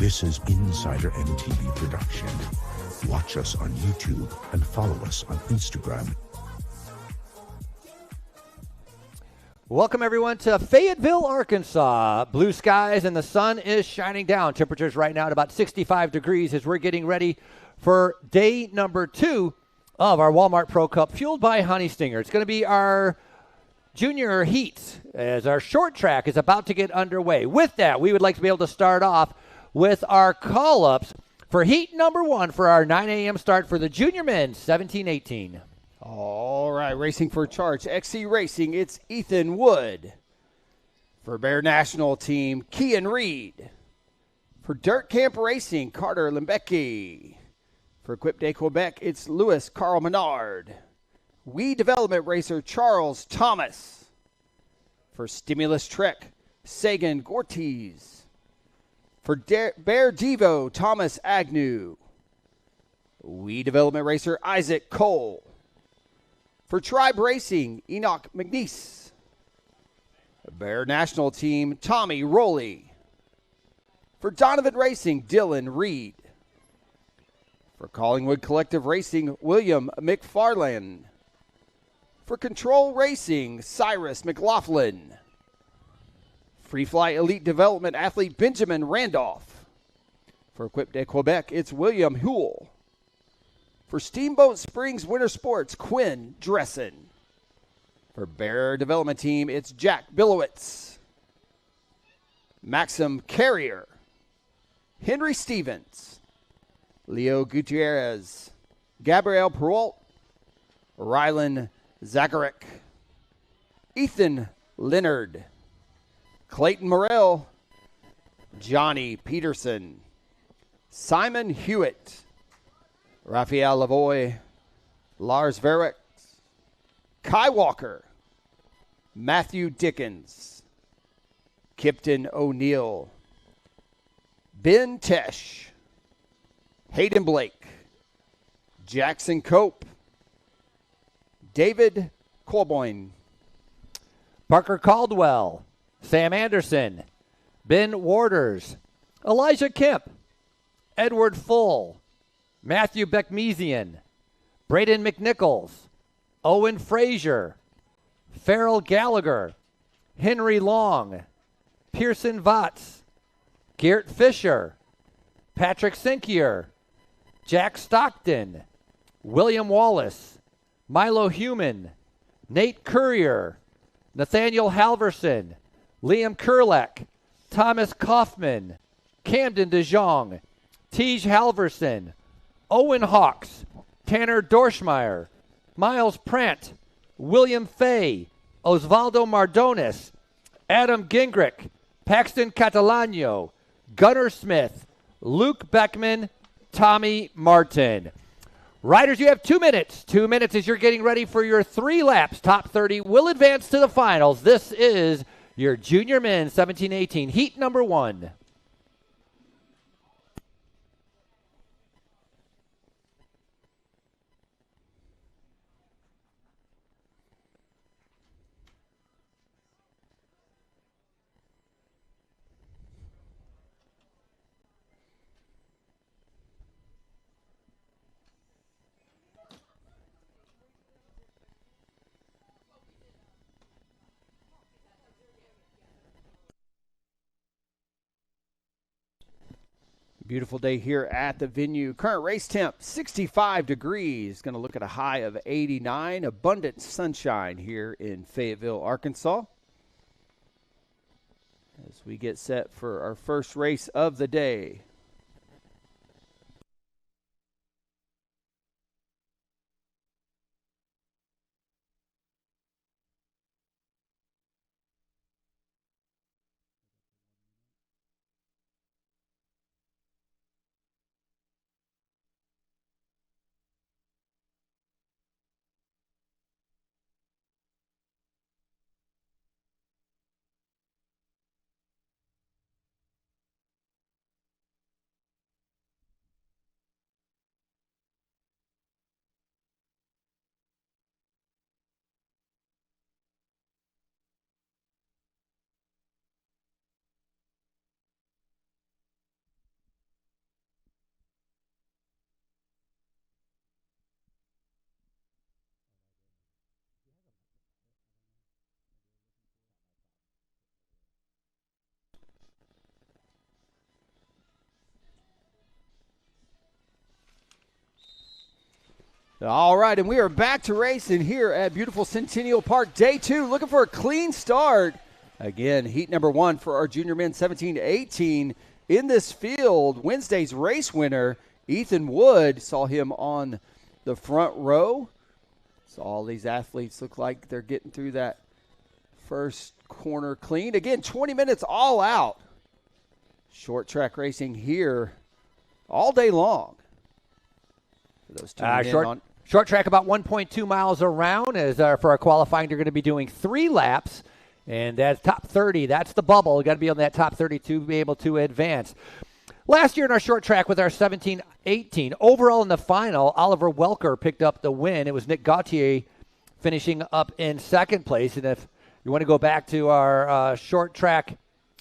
This is InsiderMTB production. Watch us on YouTube and follow us on Instagram. Welcome, everyone, to Fayetteville, Arkansas. Blue skies and the sun is shining down. Temperatures right now at about 65 degrees as we're getting ready for day number 2 of our Walmart Pro Cup, fueled by Honey Stinger. It's going to be our junior heats as our short track is about to get underway. With that, we would like to be able to start off with our call-ups for heat number 1 for our 9 a.m. start for the junior men, 17-18. All right, racing for charge. XC Racing, it's Ethan Wood. For Bear National Team, Kean Reed. For Dirt Camp Racing, Carter Lembecki. For Equip de Quebec, it's Louis Carl Menard. We Development Racer, Charles Thomas. For Stimulus Trek, Sagan Gortiz. For Bear Devo, Thomas Agnew. We Development Racer, Isaac Cole. For Tribe Racing, Enoch McNeese. Bear National Team, Tommy Rowley. For Donovan Racing, Dylan Reed. For Collingwood Collective Racing, William McFarlane. For Control Racing, Cyrus McLaughlin. Free Fly Elite Development athlete, Benjamin Randolph. For Equip de Quebec, it's William Huell. For Steamboat Springs Winter Sports, Quinn Dressen. For Bear Development Team, it's Jack Billowitz. Maxim Carrier. Henry Stevens. Leo Gutierrez. Gabrielle Perrault. Rylan Zacharek. Ethan Leonard. Clayton Morrell. Johnny Peterson. Simon Hewitt. Raphael Lavoie. Lars Verrick. Kai Walker. Matthew Dickens. Kipton O'Neill. Ben Tesh. Hayden Blake. Jackson Cope. David Colboyne. Parker Caldwell. Sam Anderson. Ben Warders. Elijah Kemp. Edward Full. Matthew Beckmesian. Braden McNichols. Owen Frazier. Farrell Gallagher. Henry Long. Pearson Vatz. Gert Fisher. Patrick Sinkier. Jack Stockton. William Wallace. Milo Human. Nate Courier. Nathaniel Halverson. Liam Kurlek. Thomas Kaufman. Camden DeJong. Tej Halverson. Owen Hawks. Tanner Dorschmeyer. Miles Prant. William Fay. Osvaldo Mardones. Adam Gingrich. Paxton Catalano. Gunnar Smith. Luke Beckman. Tommy Martin. Riders, you have 2 minutes. 2 minutes as you're getting ready for your 3 laps. Top 30 will advance to the finals. This is your junior men 17-18 heat number 1. Beautiful day here at the venue. Current race temp, 65 degrees. Going to look at a high of 89. Abundant sunshine here in Fayetteville, Arkansas. As we get set for our first race of the day. All right, and we are back to racing here at beautiful Centennial Park. Day 2, looking for a clean start. Again, heat number 1 for our junior men, 17-18. in this field, Wednesday's race winner, Ethan Wood, saw him on the front row. So all these athletes look like they're getting through that first corner clean. Again, 20 minutes all out. Short track racing here all day long. For those short track about 1.2 miles around. As for our qualifying, they're going to be doing 3 laps. And that's top 30. That's the bubble. We've got to be on that top 30 to be able to advance. Last year in our short track with our 17-18, overall in the final, Oliver Welker picked up the win. It was Nick Gauthier finishing up in second place. And if you want to go back to our short track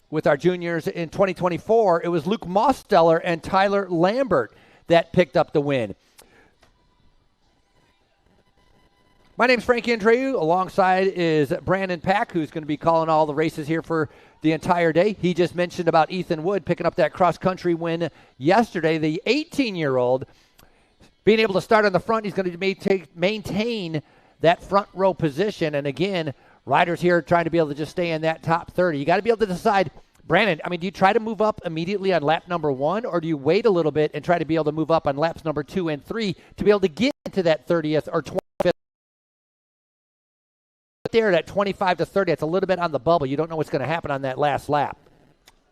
with our juniors in 2024, it was Luke Mosteller and Tyler Lambert that picked up the win. My name's Frankie Andreu. Alongside is Brandon Pack, who's going to be calling all the races here for the entire day. He just mentioned about Ethan Wood picking up that cross-country win yesterday. The 18-year-old being able to start on the front, he's going to maintain that front row position. And again, riders here trying to be able to just stay in that top 30. You got to be able to decide, Brandon, do you try to move up immediately on lap number 1, or do you wait a little bit and try to be able to move up on laps number 2 and 3 to be able to get into that 30th or 25th? There at 25 to 30, it's a little bit on the bubble. You don't know what's going to happen on that last lap.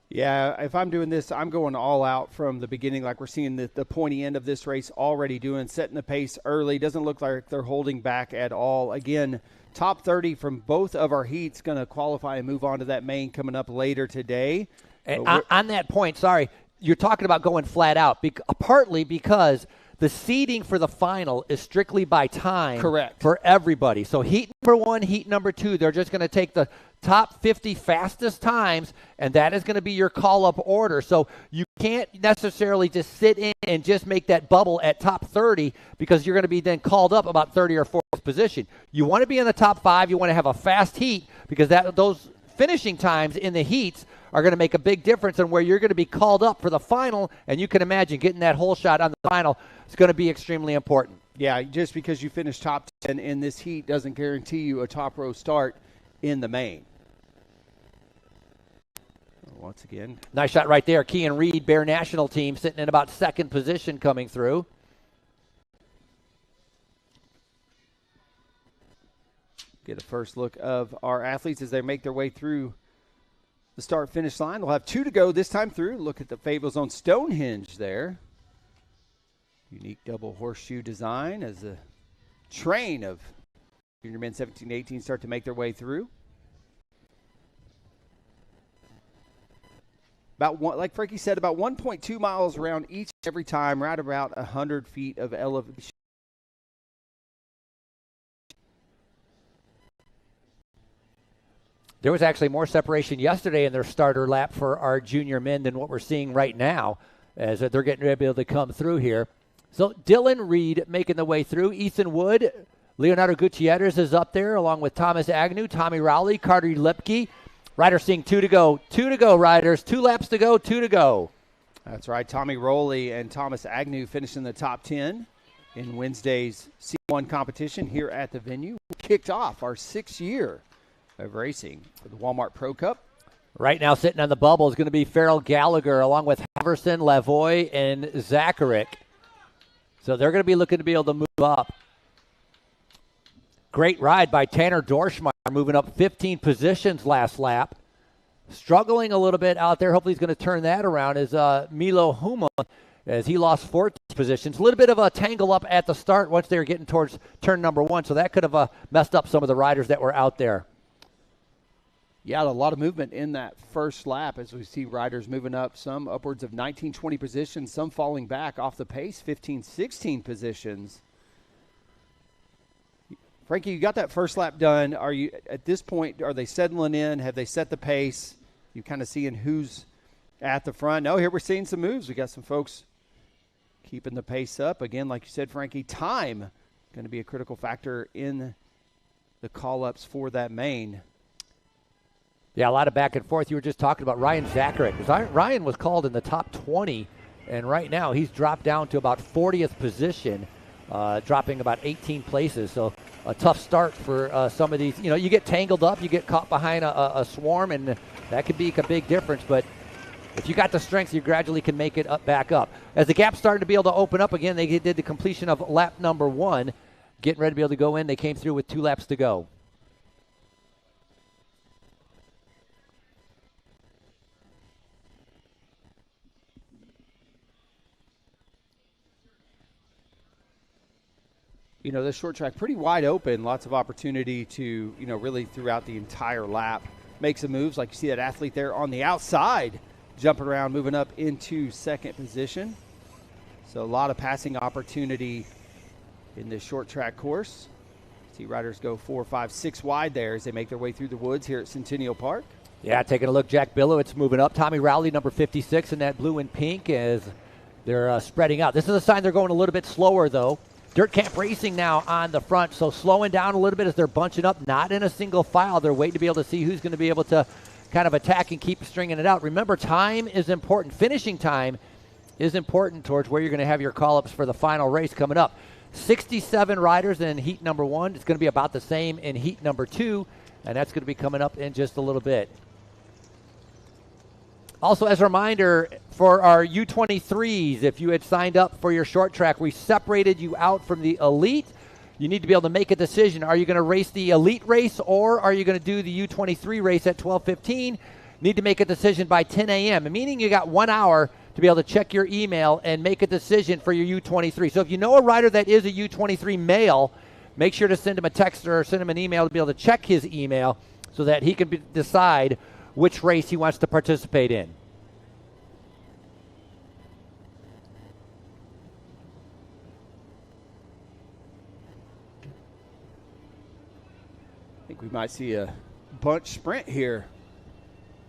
Yeah, if I'm doing this, I'm going all out from the beginning, like we're seeing the pointy end of this race already doing, setting the pace early. Doesn't look like they're holding back at all. Again, top 30 from both of our heats going to qualify and move on to that main coming up later today. And on that point, sorry, you're talking about going flat out, partly because the seeding for the final is strictly by time. Correct. For everybody. So heat number 1, heat number 2, they're just going to take the top 50 fastest times, and that is going to be your call-up order. So you can't necessarily just sit in and just make that bubble at top 30 because you're going to be then called up about 30 or 40th position. You want to be in the top 5. You want to have a fast heat because those finishing times in the heats are going to make a big difference in where you're going to be called up for the final, and you can imagine getting that whole shot on the final is going to be extremely important. Yeah, just because you finish top 10 in this heat doesn't guarantee you a top row start in the main. Once again. Nice shot right there. Kean Reed, Bear National Team, sitting in about second position coming through. Get a first look of our athletes as they make their way through the start-finish line. We'll have 2 to go this time through. Look at the Fayetteville's own Stonehenge there. Unique double horseshoe design as a train of junior men 17-18 start to make their way through. Like Frankie said, about 1.2 miles around each every time, right about 100 feet of elevation. There was actually more separation yesterday in their starter lap for our junior men than what we're seeing right now as they're getting ready to be able to come through here. So Dylan Reed making the way through. Ethan Wood, Leonardo Gutierrez is up there along with Thomas Agnew, Tommy Rowley, Carter Lipke. Riders seeing 2 to go. 2 to go, riders. 2 laps to go, 2 to go. That's right. Tommy Rowley and Thomas Agnew finishing the top 10 in Wednesday's C1 competition here at the venue. We kicked off our 6th year of racing for the Walmart Pro Cup. Right now sitting on the bubble is going to be Farrell Gallagher along with Haverson, Lavoie, and Zacharick. So they're going to be looking to be able to move up. Great ride by Tanner Dorschmeyer, moving up 15 positions last lap. Struggling a little bit out there. Hopefully he's going to turn that around is Milo Huma as he lost 14 positions. A little bit of a tangle up at the start once they were getting towards turn number 1, so that could have messed up some of the riders that were out there. Yeah, a lot of movement in that first lap as we see riders moving up, some upwards of 19, 20 positions, some falling back off the pace, 15, 16 positions. Frankie, you got that first lap done. Are you, at this point, are they settling in? Have they set the pace? You kind of seeing who's at the front. No, here we're seeing some moves. We got some folks keeping the pace up. Again, like you said, Frankie, time going to be a critical factor in the call-ups for that main. Yeah, a lot of back and forth. You were just talking about Ryan Zacharick. Ryan was called in the top 20, and right now he's dropped down to about 40th position, dropping about 18 places. So a tough start for some of these. You know, you get tangled up, you get caught behind a swarm, and that could be a big difference. But If you got the strength, you gradually can make it back up. As the gap started to be able to open up again, they did the completion of lap number 1. Getting ready to be able to go in. They came through with 2 laps to go. You know, this short track pretty wide open. Lots of opportunity to, really throughout the entire lap make some moves. Like you see that athlete there on the outside, jumping around, moving up into second position. So a lot of passing opportunity in this short track course. See riders go 4, 5, 6 wide there as they make their way through the woods here at Centennial Park. Yeah, taking a look, Jack Billowitz moving up. Tommy Rowley, number 56, in that blue and pink as they're spreading out. This is a sign they're going a little bit slower, though. Dirt Camp Racing now on the front, so slowing down a little bit as they're bunching up, not in a single file. They're waiting to be able to see who's going to be able to kind of attack and keep stringing it out. Remember, time is important. Finishing time is important towards where you're going to have your call-ups for the final race coming up. 67 riders in heat number 1. It's going to be about the same in heat number 2, and that's going to be coming up in just a little bit. Also, as a reminder, for our U23s, if you had signed up for your short track, we separated you out from the elite. You need to be able to make a decision. Are you going to race the elite race, or are you going to do the U23 race at 12:15? Need to make a decision by 10 a.m., meaning you got 1 hour to be able to check your email and make a decision for your U23. So if you know a rider that is a U23 male, make sure to send him a text or send him an email to be able to check his email so that he can decide which race he wants to participate in. I think we might see a bunch sprint here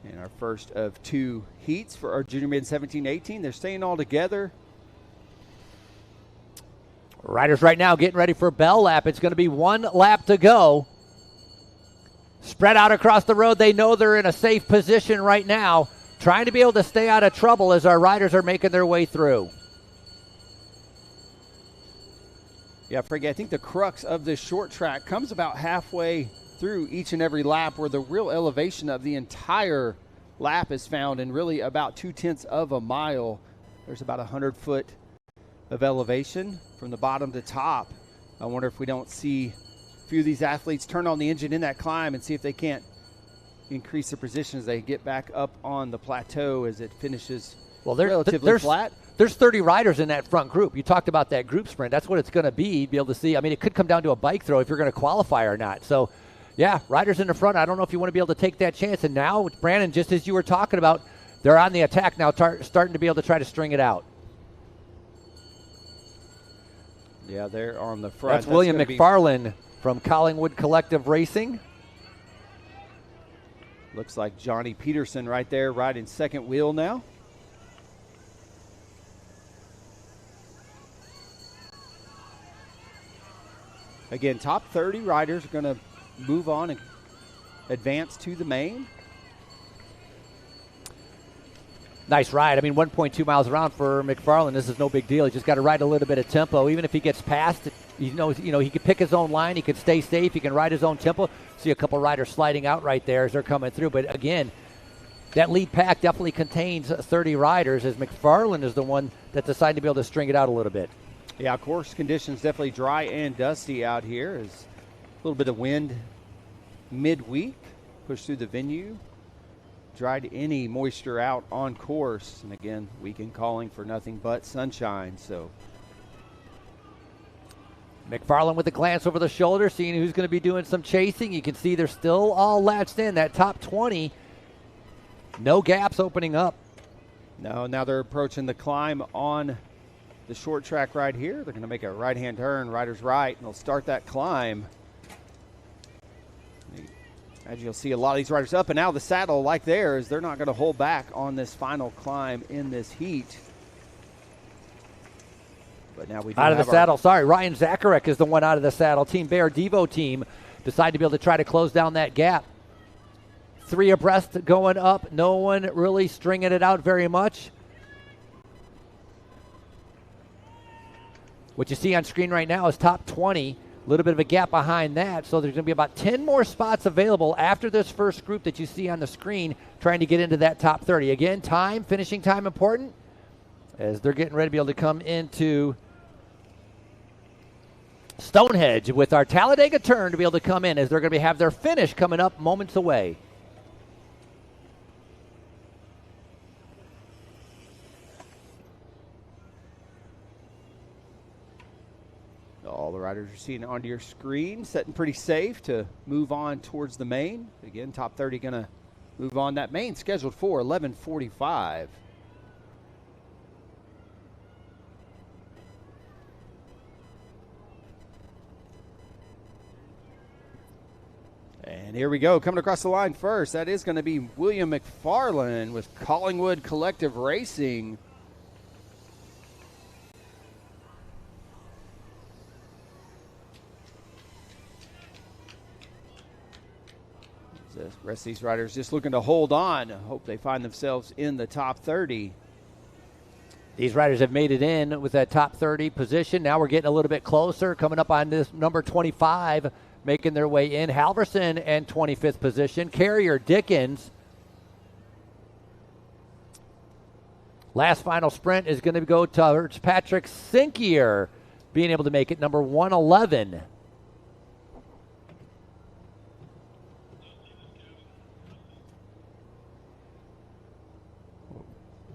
in our first of 2 heats for our junior mid 17-18. They're staying all together. Riders right now getting ready for bell lap. It's going to be 1 lap to go. Spread out across the road. They know they're in a safe position right now, trying to be able to stay out of trouble as our riders are making their way through. Yeah, Frankie, I think the crux of this short track comes about halfway through each and every lap, where the real elevation of the entire lap is found in really about 0.2 of a mile. There's about 100 foot of elevation from the bottom to top. I wonder if we don't see a few of these athletes turn on the engine in that climb and see if they can't increase their position as they get back up on the plateau as it finishes relatively flat. There's 30 riders in that front group. You talked about that group sprint. That's what it's going to be able to see. I mean, it could come down to a bike throw if you're going to qualify or not. So, yeah, riders in the front. I don't know if you want to be able to take that chance. And now, Brandon, just as you were talking about, they're on the attack now, starting to be able to try to string it out. Yeah, they're on the front. That's William McFarland from Collingwood Collective Racing. Looks like Johnny Peterson right there riding second wheel now. Again, top 30 riders are going to move on and advance to the main. Nice ride. I mean, 1.2 miles around for McFarland. This is no big deal. He just got to ride a little bit of tempo. Even if he gets past, he knows, he can pick his own line. He can stay safe. He can ride his own tempo. See a couple riders sliding out right there as they're coming through. But again, that lead pack definitely contains 30 riders, as McFarland is the one that decided to be able to string it out a little bit. Yeah, course conditions definitely dry and dusty out here. As a little bit of wind midweek pushed through the venue, dried any moisture out on course. And again, weekend calling for nothing but sunshine. So McFarland with a glance over the shoulder, seeing who's going to be doing some chasing. You can see they're still all latched in. That top 20, no gaps opening up. No, now they're approaching the climb on the short track right here. They're going to make a right-hand turn, riders right, and they'll start that climb. As you'll see a lot of these riders up and out of the saddle like theirs, they're not going to hold back on this final climb in this heat. But now we do out of the saddle. Sorry, Ryan Zacharek is the one out of the saddle. Team Bear Devo team decided to be able to try to close down that gap. 3 abreast going up. No one really stringing it out very much. What you see on screen right now is top 20 A little bit of a gap behind that, so there's going to be about 10 more spots available after this first group that you see on the screen trying to get into that top 30. Again, finishing time important as they're getting ready to be able to come into Stonehenge with our Talladega turn to be able to come in as they're going to have their finish coming up moments away. All the riders are seeing it onto your screen, setting pretty safe to move on towards the main. Again, top 30 going to move on. That main scheduled for 11:45. And here we go, coming across the line first. That is going to be William McFarland with Collingwood Collective Racing. The rest of these riders just looking to hold on. Hope they find themselves in the top 30. These riders have made it in with that top 30 position. Now we're getting a little bit closer, coming up on this number 25, making their way in. Halverson in 25th position. Carrier Dickens. Last final sprint is going to go towards Patrick Sinkier, being able to make it number 111.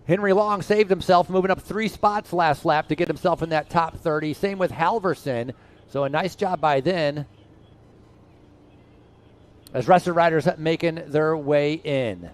Henry Long saved himself, moving up 3 spots last lap to get himself in that top 30. Same with Halverson. So a nice job by then as rest of the riders making their way in.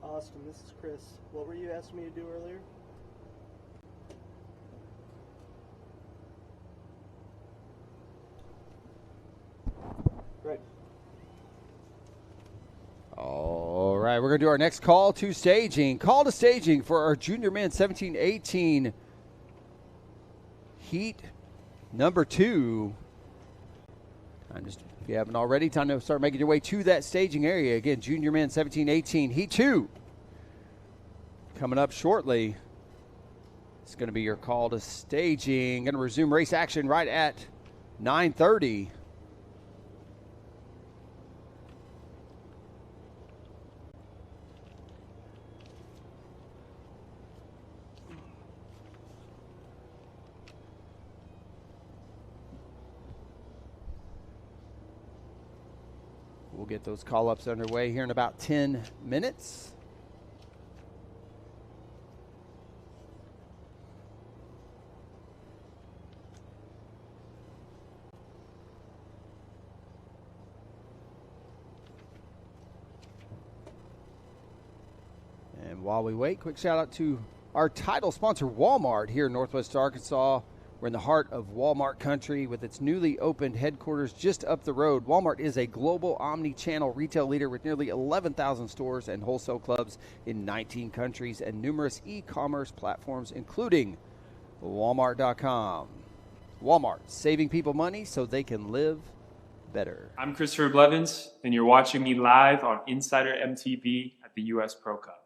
Austin, this is Chris. What were you asking me to do earlier? Right. All right, we're going to do our next call to staging. Call to staging for our junior men 17-18 heat number 2. If you haven't already, time to start making your way to that staging area. Again, junior men 17-18 heat 2. Coming up shortly, it's going to be your call to staging. Going to resume race action right at 9:30. We'll get those call-ups underway here in about 10 minutes. And while we wait, quick shout out to our title sponsor, Walmart, here in Northwest Arkansas. We're in the heart of Walmart country with its newly opened headquarters just up the road. Walmart is a global omni-channel retail leader with nearly 11,000 stores and wholesale clubs in 19 countries and numerous e-commerce platforms, including Walmart.com. Walmart, saving people money so they can live better. I'm Christopher Blevins, and you're watching me live on InsiderMTB at the U.S. Pro Cup.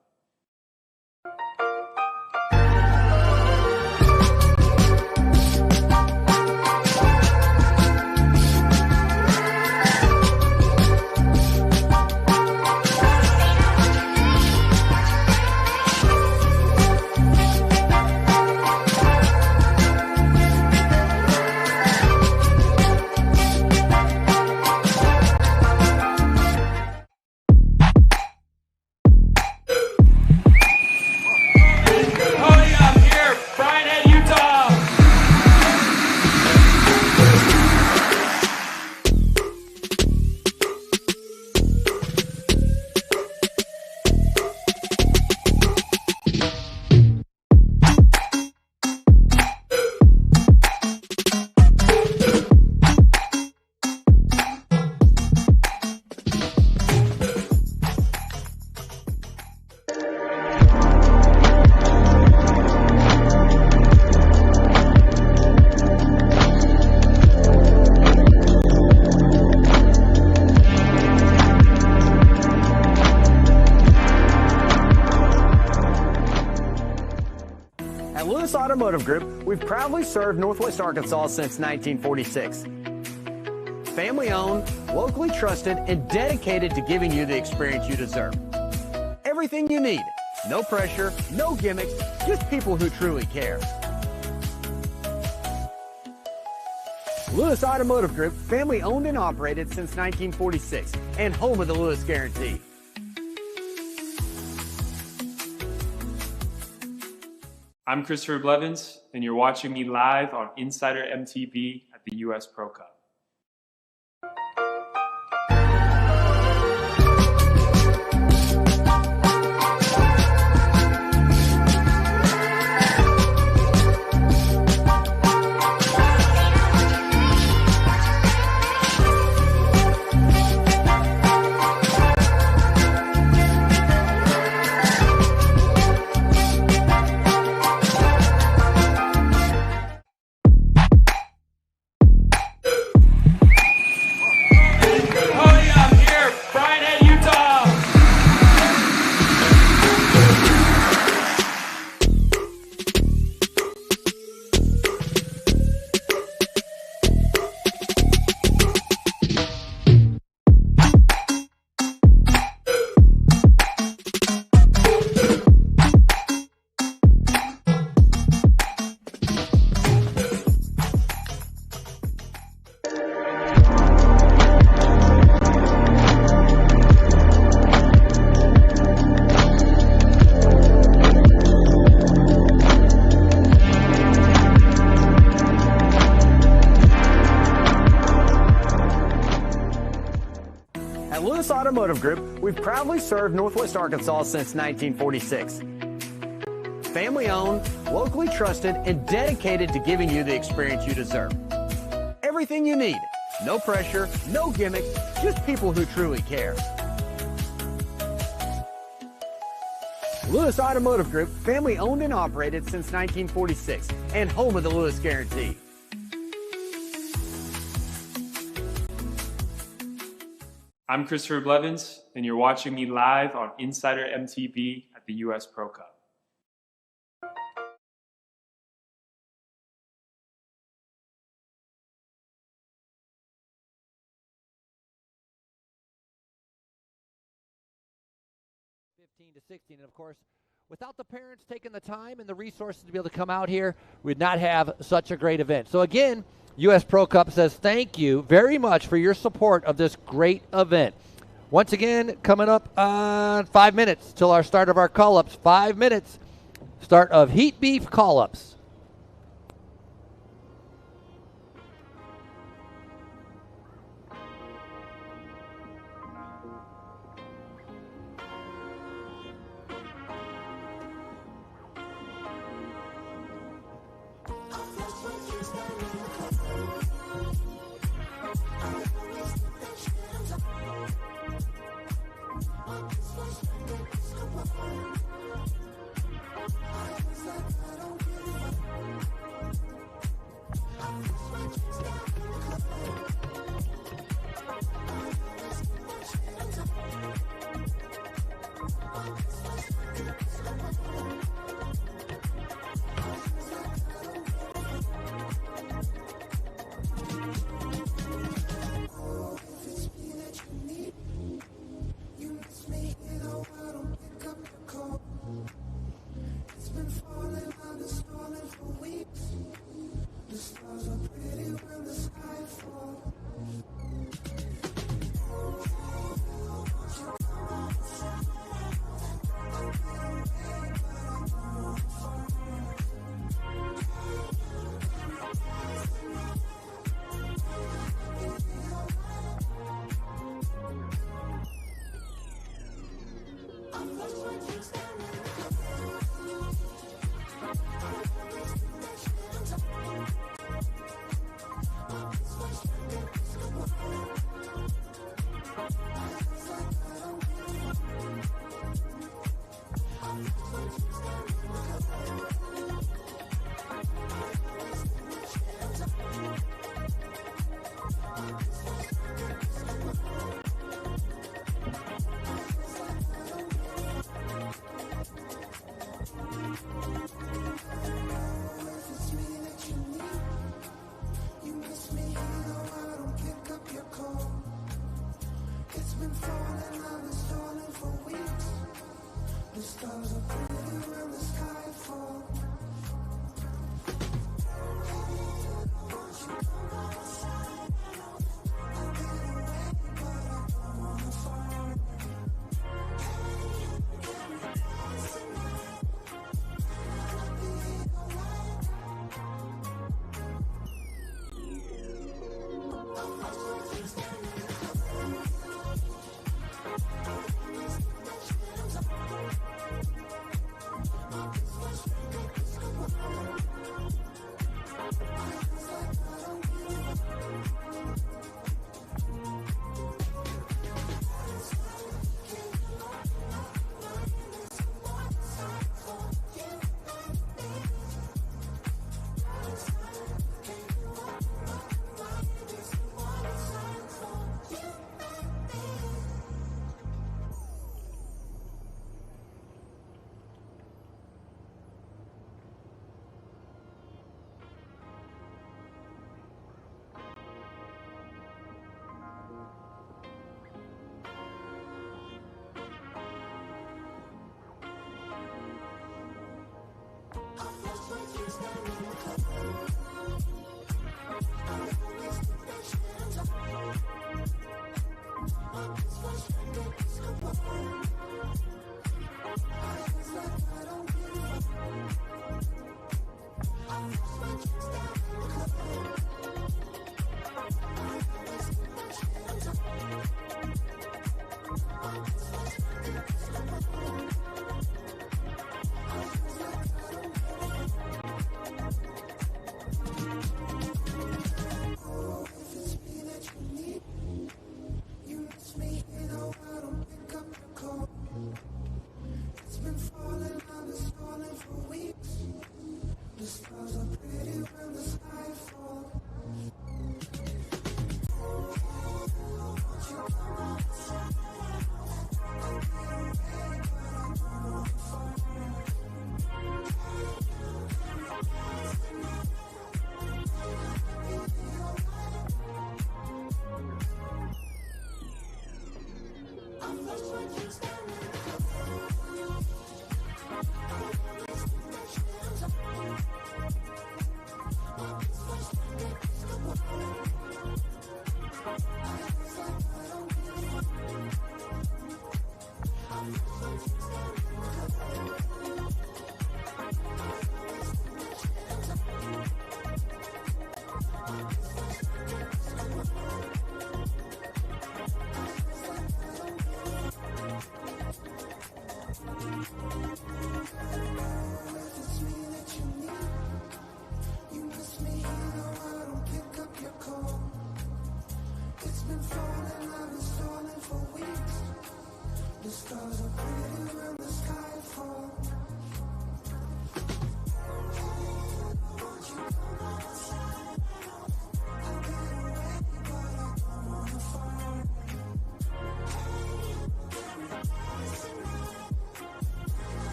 Lewis Automotive Group, we've proudly served Northwest Arkansas since 1946. Family owned, locally trusted, and dedicated to giving you the experience you deserve. Everything you need. No pressure, no gimmicks, just people who truly care. Lewis Automotive Group, family owned and operated since 1946, and home of the Lewis Guarantee. I'm Christopher Blevins, and you're watching me live on InsiderMTB at the U.S. Pro Cup. At Lewis Automotive Group, we've proudly served Northwest Arkansas since 1946. Family owned, locally trusted, and dedicated to giving you the experience you deserve. Everything you need. No pressure, no gimmicks, just people who truly care. Lewis Automotive Group, family owned and operated since 1946, and home of the Lewis Guarantee. I'm Christopher Blevins, and you're watching me live on InsiderMTB at the U.S. Pro Cup. To 16, and of course, without the parents taking the time and the resources to be able to come out here, we'd not have such a great event. So again, U.S. Pro Cup says thank you very much for your support of this great event. Once again, coming up on 5 minutes till our start of our call-ups. 5 minutes, start of Heat Beef call-ups.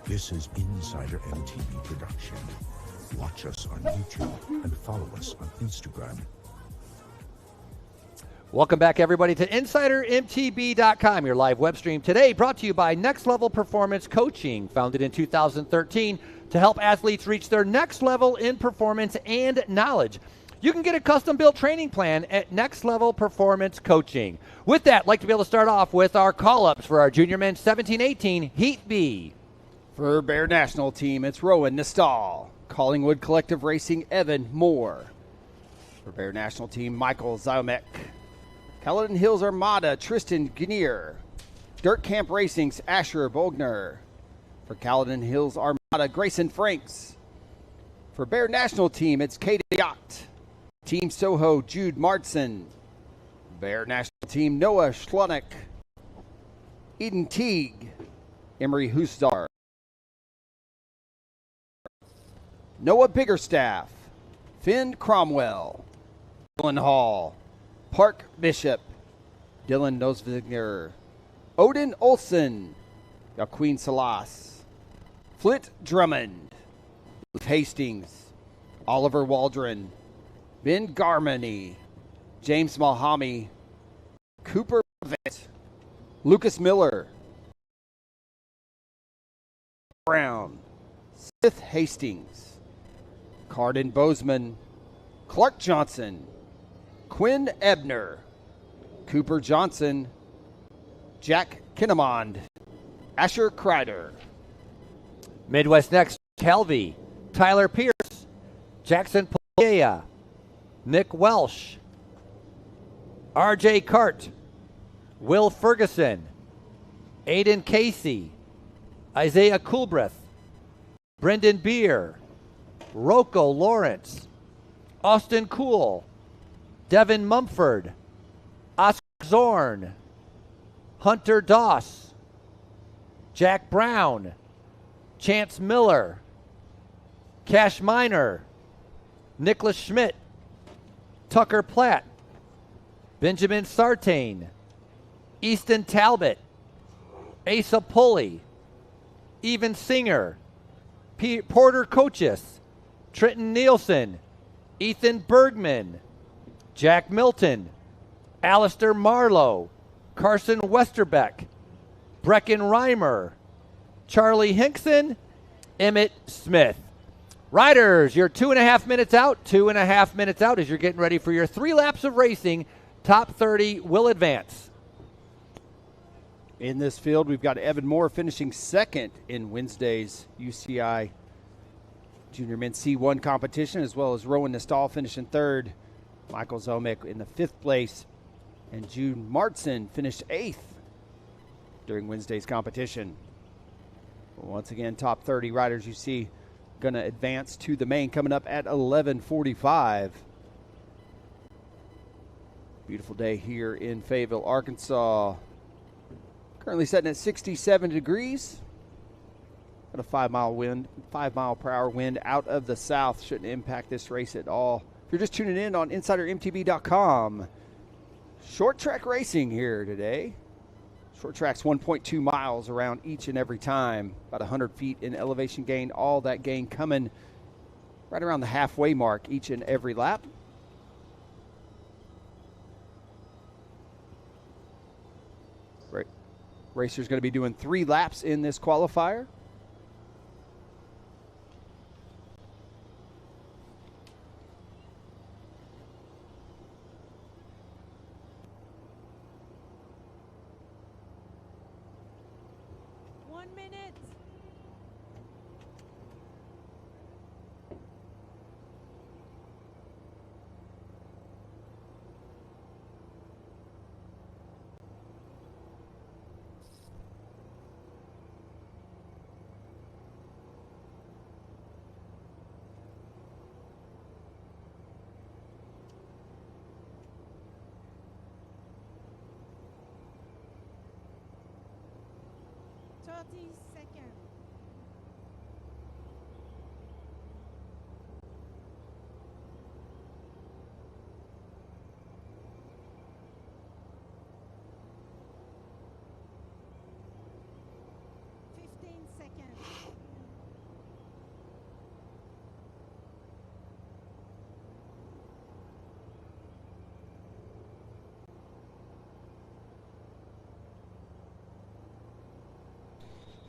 This is Insider MTB production. Watch us on YouTube and follow us on Instagram. Welcome back, everybody, to InsiderMTB.com, your live web stream today, brought to you by Next Level Performance Coaching, founded in 2013 to help athletes reach their next level in performance and knowledge. You can get a custom-built training plan at Next Level Performance Coaching. With that, I'd like to be able to start off with our call-ups for our junior men's 17-18 Heat B. For Bear National Team, it's Rowan Nestal. Collingwood Collective Racing, Evan Moore. For Bear National Team, Michael Ziomek. Caledon Hills Armada, Tristan Gnier. Dirt Camp Racing's Asher Bogner. For Caledon Hills Armada, Grayson Franks. For Bear National Team, it's Kate Yacht. Team Soho, Jude Martson. Bear National Team, Noah Schlonek. Eden Teague. Emery Husdar. Noah Biggerstaff. Finn Cromwell. Dylan Hall. Park Bishop, Dylan Nosvinger, Odin Olson, Joaquin Salas, Flint Drummond, Hastings, Oliver Waldron, Ben Garmany, James Malhami, Cooper Vett, Lucas Miller, Brown, Sith Hastings, Cardin Bozeman, Clark Johnson, Quinn Ebner, Cooper Johnson, Jack Kinnemond, Asher Kreider. Midwest Next, Calvi, Tyler Pierce, Jackson Polea, Nick Welsh, RJ Cart, Will Ferguson, Aiden Casey, Isaiah Coolbrith, Brendan Beer, Rocco Lawrence, Austin Cool, Devin Mumford, Oscar Zorn, Hunter Doss, Jack Brown, Chance Miller, Cash Miner, Nicholas Schmidt, Tucker Platt, Benjamin Sartain, Easton Talbot, Asa Pulley, Even Singer, Porter Coaches, Trenton Nielsen, Ethan Bergman, Jack Milton, Alistair Marlowe, Carson Westerbeck, Brecken Reimer, Charlie Hinkson, Emmett Smith. Riders, you're 2.5 minutes out. 2.5 minutes out as you're getting ready for your 3 laps of racing. Top 30 will advance. In this field, we've got Evan Moore finishing second in Wednesday's UCI Junior Men's C1 competition, as well as Rowan Nestal finishing third. Michael Zomick in the 5th place, and June Martson finished 8th during Wednesday's competition. Once again, top 30 riders you see going to advance to the main coming up at 11:45. Beautiful day here in Fayetteville, Arkansas. Currently setting at 67 degrees. Got a 5 mile per hour wind out of the south. Shouldn't impact this race at all. If you're just tuning in on InsiderMTB.com, short track racing here today. Short track's 1.2 miles around each and every time. About 100 feet in elevation gain. All that gain coming right around the halfway mark each and every lap. Racer's going to be doing 3 laps in this qualifier.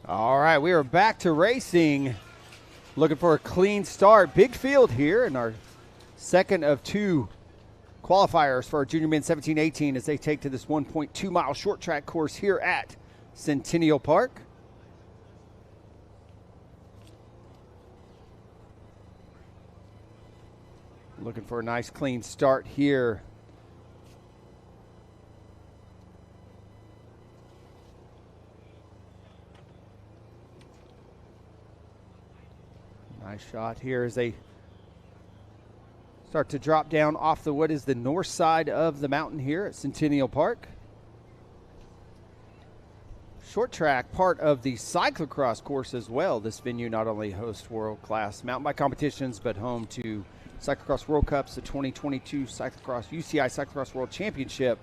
All right, we are back to racing. Looking for a clean start. Big field here in our second of 2 qualifiers for our Junior Men 17-18 as they take to this 1.2 mile short track course here at Centennial Park. Looking for a nice clean start here. Nice shot here as they start to drop down off the what is the north side of the mountain here at Centennial Park. Short track, part of the cyclocross course as well. This venue not only hosts world-class mountain bike competitions, but home to Cyclocross World Cups, the 2022 UCI Cyclocross World Championship.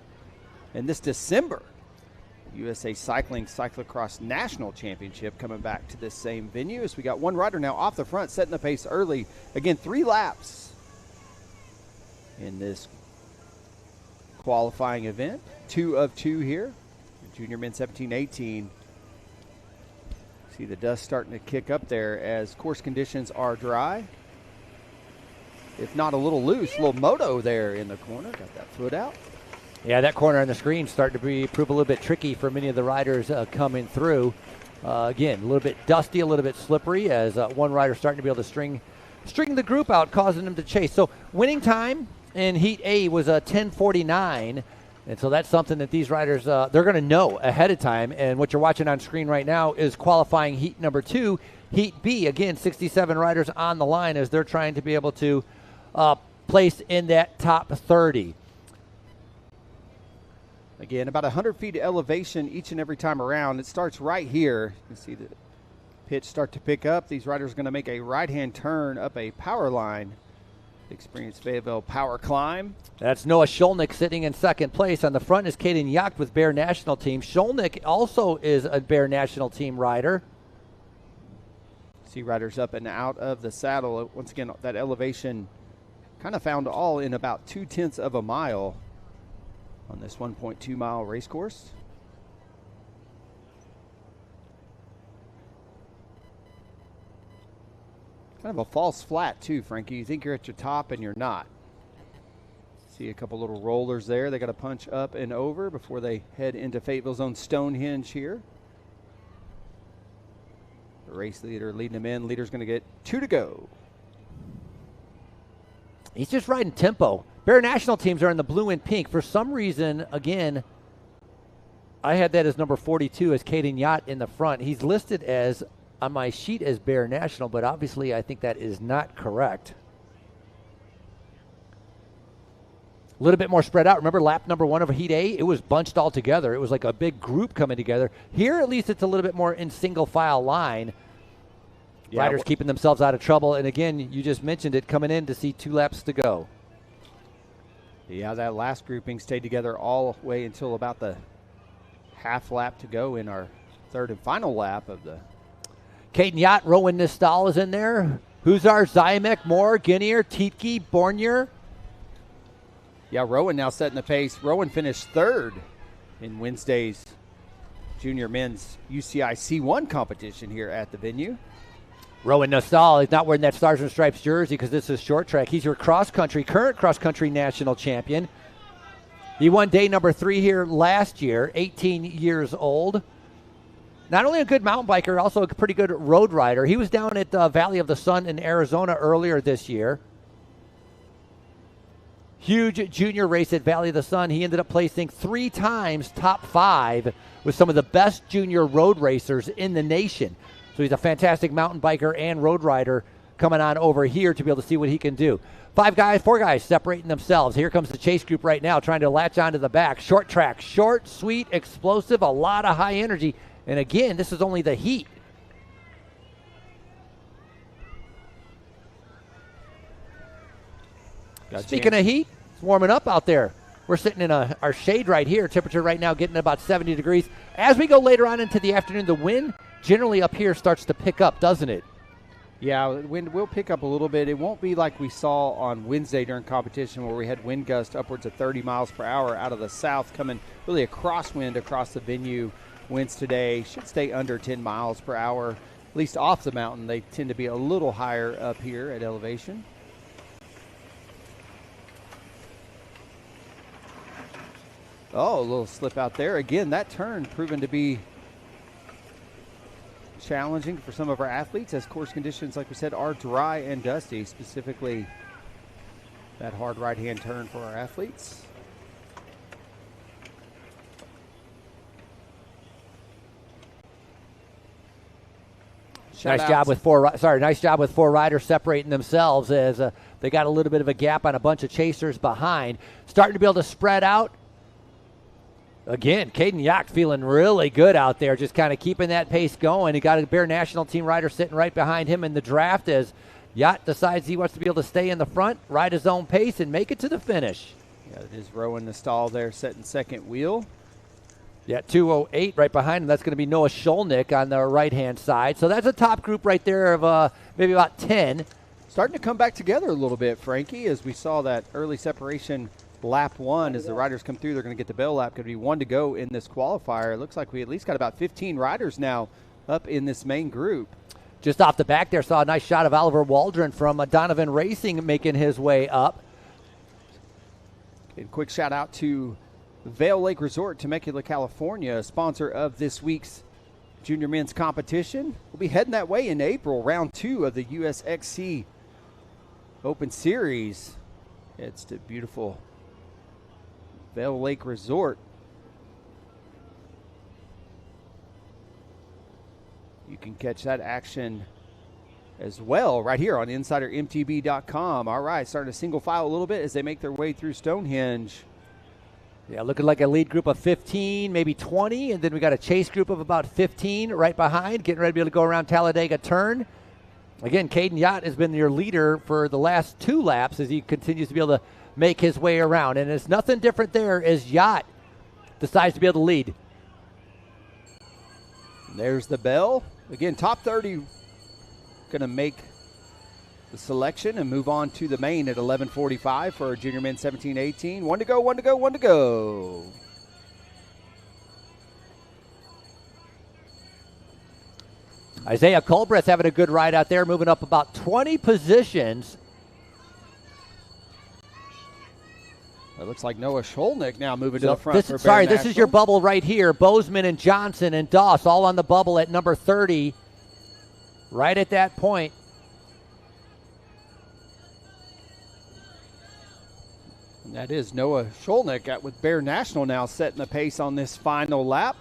And this December, USA Cycling Cyclocross National Championship coming back to this same venue as we got one rider now off the front, setting the pace early. Again, 3 laps in this qualifying event. 2 of 2 here. Junior men 17-18. See the dust starting to kick up there as course conditions are dry. If not a little loose, a little moto there in the corner. Got that foot out. Yeah, that corner on the screen starting to prove a little bit tricky for many of the riders coming through. Again, a little bit dusty, a little bit slippery as one rider starting to be able to string the group out, causing them to chase. So winning time in Heat A was a 10:49. And so that's something that these riders, they're going to know ahead of time. And what you're watching on screen right now is qualifying heat number 2. Heat B, again, 67 riders on the line as they're trying to be able to place in that top 30. Again, about 100 feet of elevation each and every time around. It starts right here. You can see the pitch start to pick up. These riders are going to make a right-hand turn up a power line. Experienced Fayetteville power climb. That's Noah Sholnick sitting in second place. On the front is Caden Yacht with Bear National Team. Sholnick also is a Bear National Team rider. See riders up and out of the saddle. Once again, that elevation kind of found all in about 0.2 of a mile on this 1.2 mile race course. Kind of a false flat too, Frankie. You think you're at your top and you're not. See a couple little rollers there. They got to punch up and over before they head into Fayetteville's own Stonehenge here. The race leader leading them in. Leader's going to get 2 to go. He's just riding tempo. Bear National Teams are in the blue and pink. For some reason, again, I had that as number 42 as Caden Yacht in the front. He's listed as on my sheet as Bear National, but obviously I think that is not correct. A little bit more spread out. Remember lap number 1 of Heat A? It was bunched all together. It was like a big group coming together. Here, at least, it's a little bit more in single file line. Yeah, riders keeping themselves out of trouble. And again, you just mentioned it, coming in to see 2 laps to go. Yeah, that last grouping stayed together all the way until about the half lap to go in our 3rd and final lap of the. Caden Yacht, Rowan Nistal is in there. Huzar, Zymek, Moore, Guineer, Tietke, Bornier. Yeah, Rowan now setting the pace. Rowan finished 3rd in Wednesday's junior men's UCI C1 competition here at the venue. Rowan Nistal is not wearing that Stars and Stripes jersey because this is short track. He's your current cross-country national champion. He won day number 3 here last year, 18 years old. Not only a good mountain biker, also a pretty good road rider. He was down at the Valley of the Sun in Arizona earlier this year. Huge junior race at Valley of the Sun. He ended up placing 3 times top 5 with some of the best junior road racers in the nation. So he's a fantastic mountain biker and road rider coming on over here to be able to see what he can do. 4 guys separating themselves. Here comes the chase group right now trying to latch onto the back. Short track, short, sweet, explosive, a lot of high energy. And again, this is only the heat. Speaking of heat, it's warming up out there. We're sitting in our shade right here. Temperature right now getting about 70 degrees. As we go later on into the afternoon, the wind generally up here starts to pick up, doesn't it? Yeah, the wind will pick up a little bit. It won't be like we saw on Wednesday during competition where we had wind gusts upwards of 30 miles per hour out of the south coming really a crosswind across the venue. Winds today should stay under 10 miles per hour, at least off the mountain. They tend to be a little higher up here at elevation. Oh, a little slip out there. Again, that turn proven to be challenging for some of our athletes as course conditions, like we said, are dry and dusty, specifically that hard right-hand turn for our athletes. Nice job with four riders separating themselves as they got a little bit of a gap on a bunch of chasers behind. Starting to be able to spread out. Again, Caden Yacht feeling really good out there, just kind of keeping that pace going. He got a Bear National Team rider sitting right behind him in the draft as Yacht decides he wants to be able to stay in the front, ride his own pace, and make it to the finish. Yeah, it is Rowan Nastall there setting second wheel. Yeah, 2:08 right behind him. That's going to be Noah Sholnick on the right-hand side. So that's a top group right there of maybe about 10. Starting to come back together a little bit, Frankie, as we saw that early separation lap 1. As the riders come through, they're going to get the bell lap. Going to be 1 to go in this qualifier. It looks like we at least got about 15 riders now up in this main group. Just off the back there, saw a nice shot of Oliver Waldron from Donovan Racing making his way up. And quick shout out to Vail Lake Resort, Temecula, California, sponsor of this week's junior men's competition. We'll be heading that way in April, round 2 of the USXC Open Series. It's the beautiful Vail Lake Resort. You can catch that action as well right here on InsiderMTB.com. All right, starting to single file a little bit as they make their way through Stonehenge. Yeah, looking like a lead group of 15, maybe 20, and then we got a chase group of about 15 right behind, getting ready to be able to go around Talladega Turn. Again, Caden Yacht has been your leader for the last 2 laps as he continues to be able to make his way around. And it's nothing different there as Yacht decides to be able to lead. And there's the bell. Again, top 30 going to make the selection and move on to the main at 11:45 for junior men 17-18. 1 to go, 1 to go, 1 to go. Isaiah Colbreth having a good ride out there, moving up about 20 positions. It looks like Noah Sholnick now moving to the front. This is your bubble right here. Bozeman and Johnson and Doss all on the bubble at number 30. Right at that point. And that is Noah Sholnick with Bear National now setting the pace on this final lap.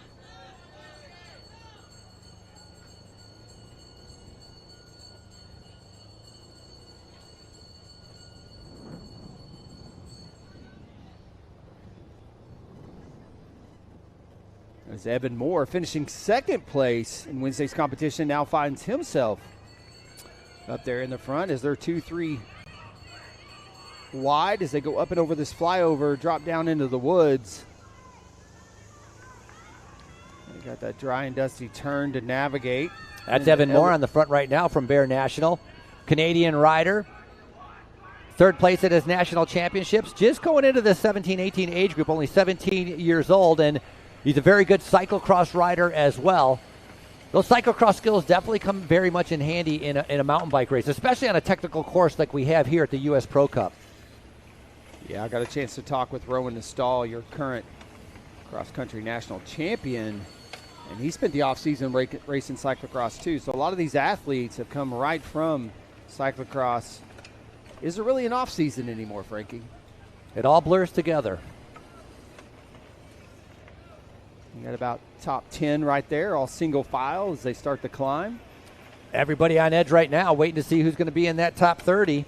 As Evan Moore, finishing second place in Wednesday's competition, now finds himself up there in the front as they're 2-3 wide as they go up and over this flyover, drop down into the woods. They got that dry and dusty turn to navigate. That's Evan Moore on the front right now from Bear National. Canadian rider. Third place at his national championships. Just going into the 17-18 age group, only 17 years old, and he's a very good cyclocross rider as well. Those cyclocross skills definitely come very much in handy in a mountain bike race, especially on a technical course like we have here at the U.S. Pro Cup. Yeah, I got a chance to talk with Rowan Nastall, your current cross-country national champion, and he spent the offseason racing cyclocross too. So a lot of these athletes have come right from cyclocross. Is there really an off-season anymore, Frankie? It all blurs together. You got about top 10 right there, all single file as they start to climb. Everybody on edge right now, waiting to see who's going to be in that top 30.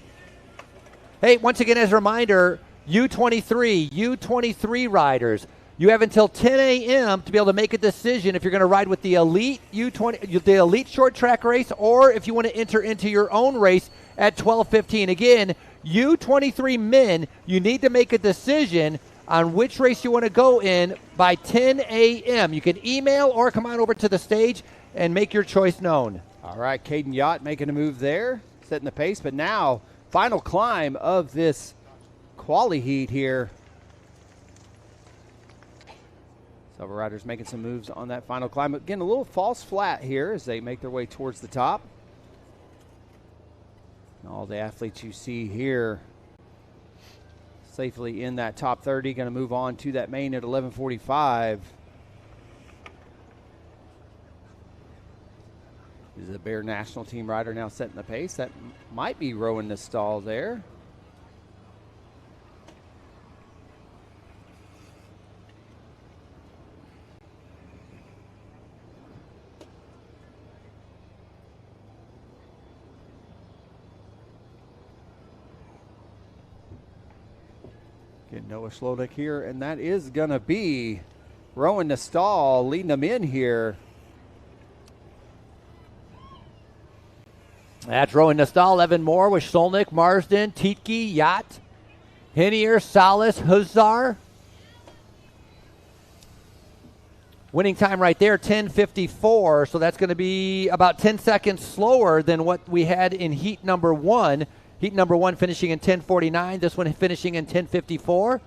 Hey, once again, as a reminder, U23 riders, you have until 10 a.m. to be able to make a decision if you're going to ride with the elite the elite short track race, or if you want to enter into your own race at 12:15. Again, U23 men, you need to make a decision on which race you want to go in by 10 a.m. You can email or come on over to the stage and make your choice known. All right, Caden Yacht making a move there, setting the pace, but now final climb of this quali heat here. Several riders making some moves on that final climb. Again, a little false flat here as they make their way towards the top. And all the athletes you see here safely in that top 30, going to move on to that main at 11:45. This is a Bear National Team rider now setting the pace. That might be Rowan Nastall there. Get Noah Sholnick here, and that is going to be Rowan Nastall leading them in here. That's Rowan Nastal, Evan Moore with Solnick, Marsden, Tietke, Yacht, Hinier, Salas, Huzar. Winning time right there, 10:54, so that's going to be about 10 seconds slower than what we had in heat number 1. Heat number 1 finishing in 10:49, this one finishing in 10:54.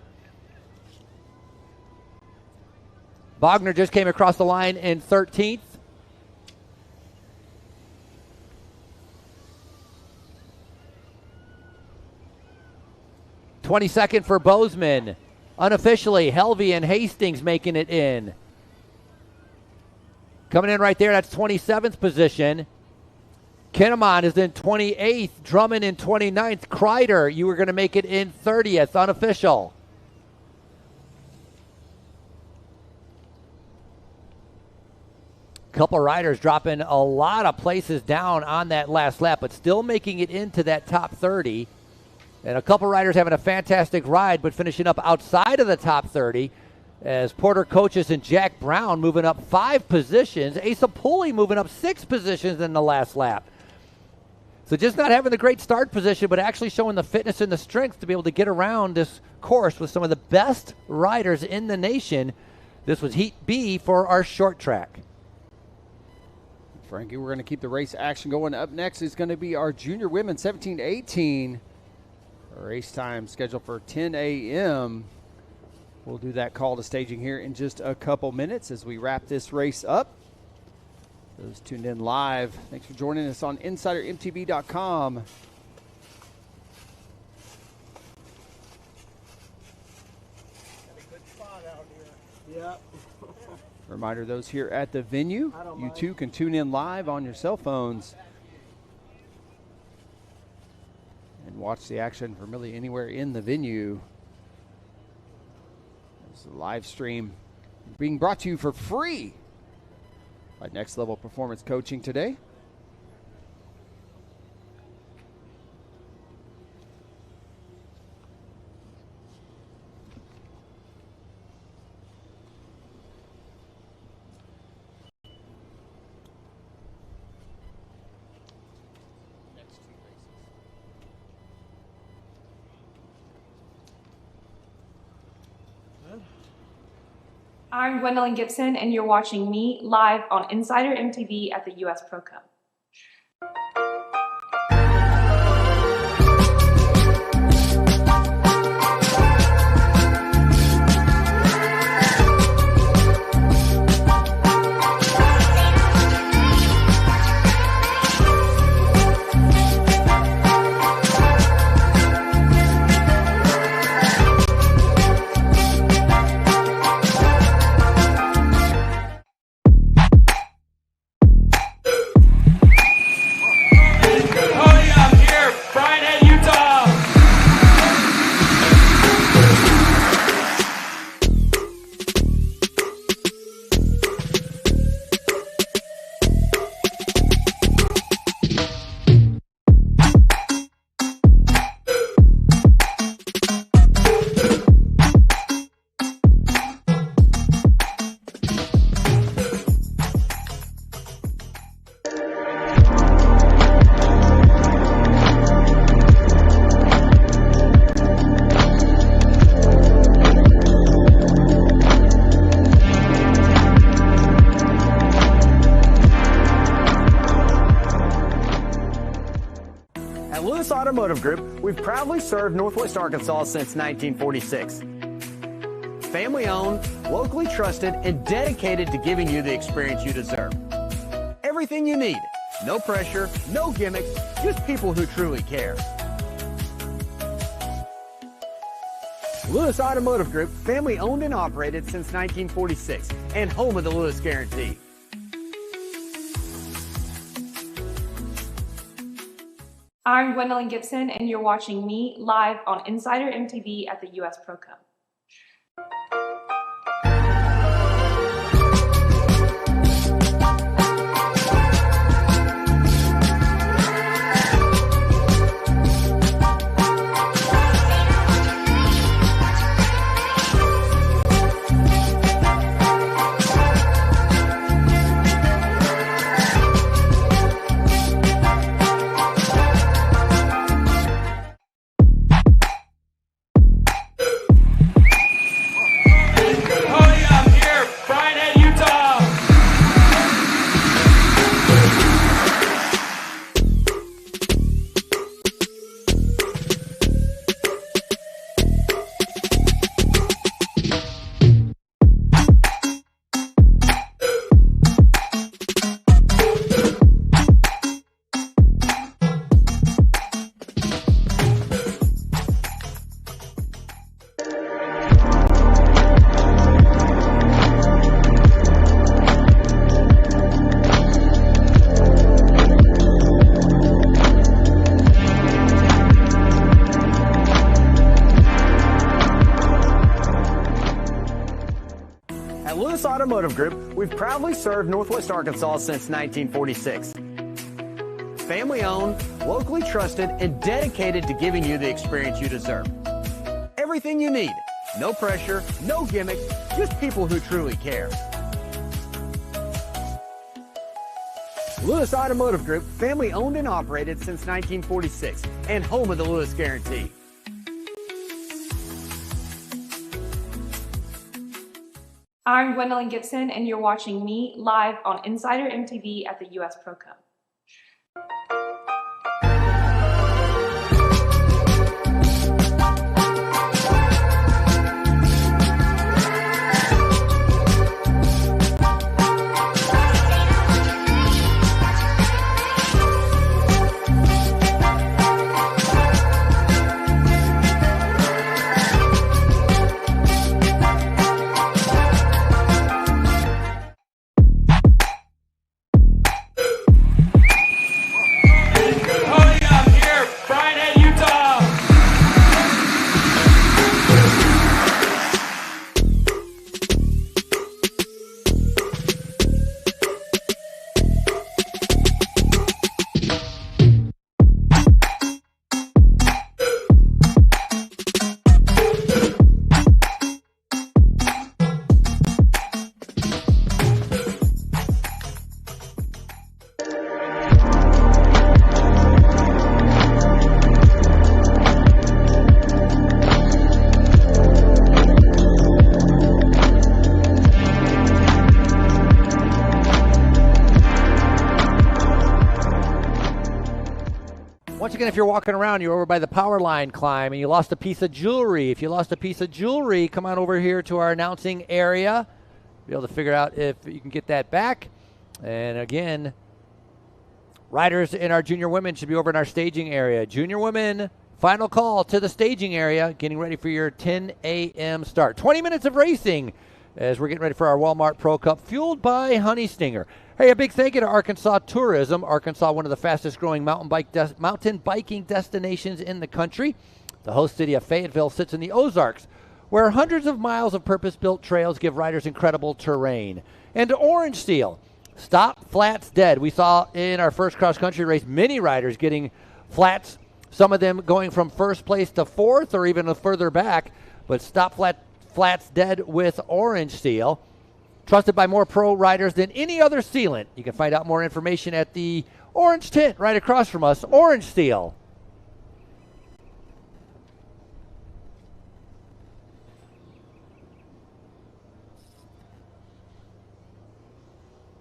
Bogner just came across the line in 13th. '22nd for Bozeman. Unofficially, Helvey and Hastings making it in. Coming in right there, that's 27th position. Kinnaman is in 28th. Drummond in 29th. Kreider, you were going to make it in 30th, unofficial. Couple riders dropping a lot of places down on that last lap, but still making it into that top 30. And a couple riders having a fantastic ride, but finishing up outside of the top 30. As Porter Coaches and Jack Brown moving up 5 positions. Asa Pulley moving up 6 positions in the last lap. So just not having the great start position, but actually showing the fitness and the strength to be able to get around this course with some of the best riders in the nation. This was Heat B for our short track. Frankie, we're going to keep the race action going. Up next is going to be our junior women 17-18. Race time scheduled for 10 a.m. We'll do that call to staging here in just a couple minutes as we wrap this race up. Those tuned in live, thanks for joining us on InsiderMTB.com. Good spot out here. Yep. Reminder, those here at the venue, you too can tune in live on your cell phones and watch the action from really anywhere in the venue. It's a live stream being brought to you for free by Next Level Performance Coaching today. I'm Gwendolyn Gibson, and you're watching me live on InsiderMTB at the U.S. Pro Cup. Automotive Group, we've proudly served Northwest Arkansas since 1946. Family owned, locally trusted, and dedicated to giving you the experience you deserve. Everything you need. No pressure, no gimmicks, just people who truly care. Lewis Automotive Group, family owned and operated since 1946, and home of the Lewis Guarantee. I'm Gwendolyn Gibson, and you're watching me live on InsiderMTB at the U.S. Pro Cup. At Lewis Automotive Group, we've proudly served Northwest Arkansas since 1946. Family owned, locally trusted, and dedicated to giving you the experience you deserve. Everything you need. No pressure, no gimmicks, just people who truly care. Lewis Automotive Group, family owned and operated since 1946, and home of the Lewis Guarantee. I'm Gwendolyn Gibson, and you're watching me live on InsiderMTB at the US Pro Cup. Once again, if you're walking around, you're over by the power line climb and you lost a piece of jewelry. If you lost a piece of jewelry, come on over here to our announcing area. Be able to figure out if you can get that back. And again, riders in our junior women should be over in our staging area. Junior women, final call to the staging area, getting ready for your 10 a.m. start. 20 minutes of racing as we're getting ready for our Walmart Pro Cup, fueled by Honey Stinger. Hey, a big thank you to Arkansas Tourism. Arkansas, one of the fastest growing mountain biking destinations in the country. The host city of Fayetteville sits in the Ozarks, where hundreds of miles of purpose-built trails give riders incredible terrain. And to Orange Steel, stop flats dead. We saw in our first cross-country race many riders getting flats, some of them going from first place to fourth or even further back, but stop flats dead with Orange Steel. Trusted by more pro riders than any other sealant. You can find out more information at the orange tent right across from us, Orange Steel.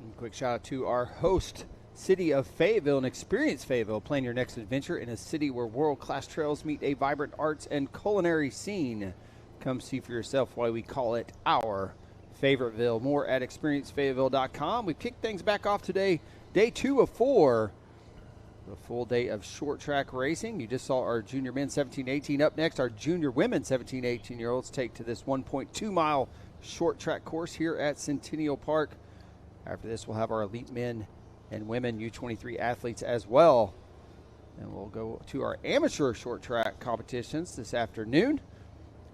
And quick shout out to our host city of Fayetteville and Experience Fayetteville. Plan your next adventure in a city where world-class trails meet a vibrant arts and culinary scene. Come see for yourself why we call it our Fayetteville. More at experiencefayetteville.com. We kicked things back off today, day 2 of 4. A full day of short track racing. You just saw our junior men 17-18. Up next, our junior women 17-18-year-olds take to this 1.2 mile short track course here at Centennial Park. After this, we'll have our elite men and women U23 athletes as well. And we'll go to our amateur short track competitions this afternoon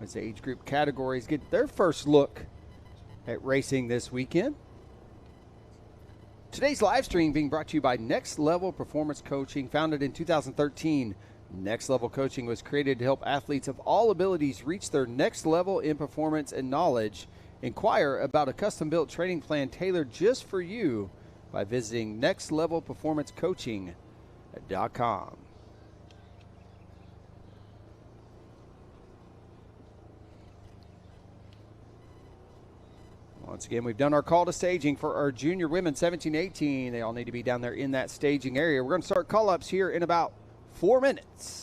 as the age group categories get their first look at racing this weekend. Today's live stream being brought to you by Next Level Performance Coaching. Founded in 2013, Next Level Coaching was created to help athletes of all abilities reach their next level in performance and knowledge. Inquire about a custom-built training plan tailored just for you by visiting nextlevelperformancecoaching.com. Once again, we've done our call to staging for our junior women 17-18. They all need to be down there in that staging area. We're going to start call-ups here in about 4 minutes.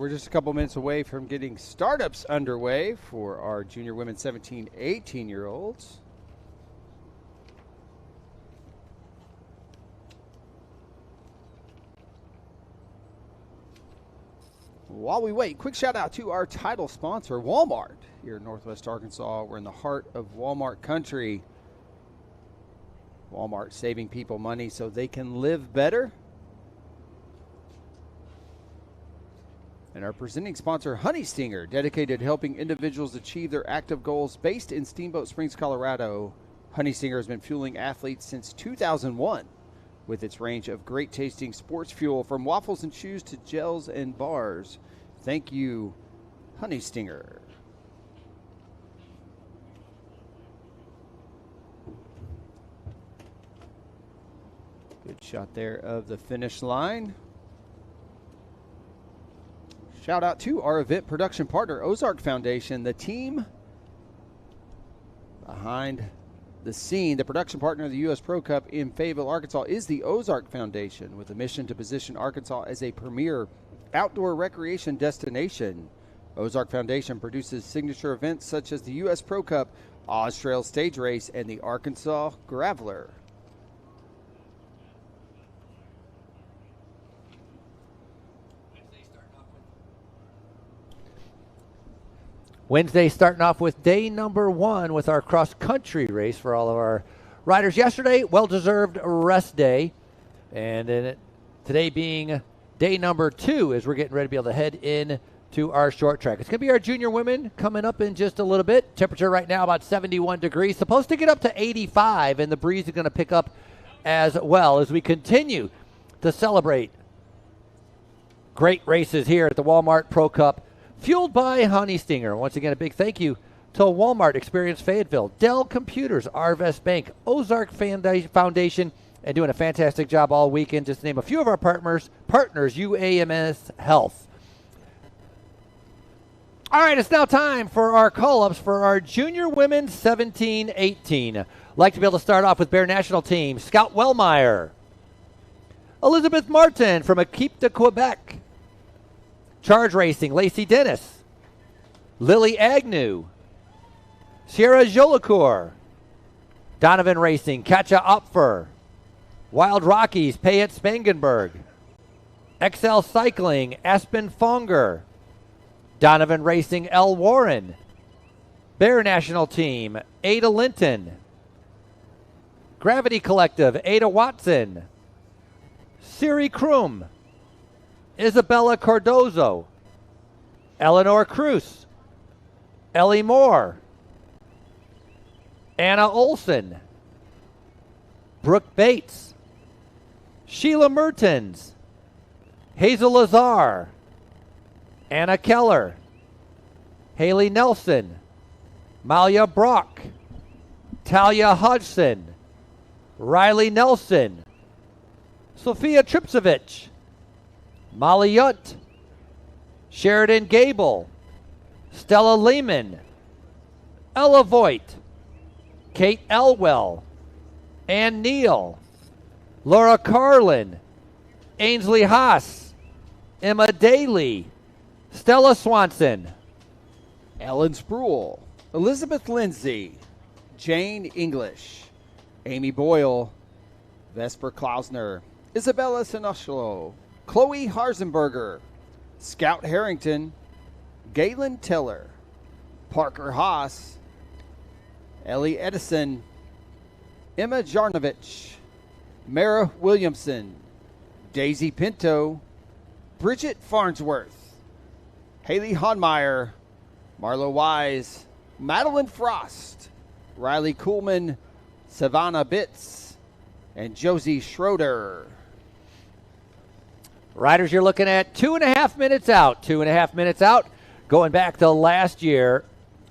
we're just a couple minutes away from getting startups underway for our junior women 17, 18-year-olds. While we wait, quick shout out to our title sponsor, Walmart, here in Northwest Arkansas. We're in the heart of Walmart country. Walmart saving people money so they can live better. And our presenting sponsor, Honey Stinger, dedicated to helping individuals achieve their active goals. Based in Steamboat Springs, Colorado, Honey Stinger has been fueling athletes since 2001 with its range of great tasting sports fuel, from waffles and chews to gels and bars. Thank you, Honey Stinger. Good shot there of the finish line. Shout out to our event production partner, Ozark Foundation, the team behind the scene. The production partner of the U.S. Pro Cup in Fayetteville, Arkansas, is the Ozark Foundation, with a mission to position Arkansas as a premier outdoor recreation destination. Ozark Foundation produces signature events such as the U.S. Pro Cup, Oz Trail Stage Race, and the Arkansas Graveler. Wednesday starting off with day number 1 with our cross-country race for all of our riders. Yesterday, well-deserved rest day. And then today being day number 2 as we're getting ready to be able to head in to our short track. It's going to be our junior women coming up in just a little bit. Temperature right now about 71 degrees. Supposed to get up to 85, and the breeze is going to pick up as well as we continue to celebrate great races here at the Walmart Pro Cup, fueled by Honey Stinger. Once again, a big thank you to Walmart, Experience Fayetteville, Dell Computers, Arvest Bank, Ozark Foundation, and doing a fantastic job all weekend. Just to name a few of our partners, UAMS Health. All right, it's now time for our call-ups for our junior women 17-18. Like to be able to start off with Bear National Team, Scout Wellmeyer, Elizabeth Martin from Equipe de Quebec, Charge Racing, Lacey Dennis, Lily Agnew, Sierra Jolicoeur, Donovan Racing, Katja Opfer, Wild Rockies, Payette Spangenberg, XL Cycling, Aspen Fonger, Donovan Racing, L. Warren, Bear National Team, Ada Linton, Gravity Collective, Ada Watson, Siri Krum, Isabella Cardozo, Eleanor Cruz, Ellie Moore, Anna Olson, Brooke Bates, Sheila Mertens, Hazel Lazar, Anna Keller, Haley Nelson, Malia Brock, Talia Hodgson, Riley Nelson, Sophia Tripsevich, Molly Yunt, Sheridan Gable, Stella Lehman, Ella Voigt, Kate Elwell, Ann Neal, Laura Carlin, Ainsley Haas, Emma Daly, Stella Swanson, Ellen Spruill, Elizabeth Lindsay, Jane English, Amy Boyle, Vesper Klausner, Isabella Sinoshlo, Chloe Harzenberger, Scout Harrington, Galen Tiller, Parker Haas, Ellie Edison, Emma Jarnovich, Mara Williamson, Daisy Pinto, Bridget Farnsworth, Haley Honmeyer, Marlo Wise, Madeline Frost, Riley Kuhlman, Savannah Bitts, and Josie Schroeder. Riders, you're looking at 2.5 minutes out. 2.5 minutes out, going back to last year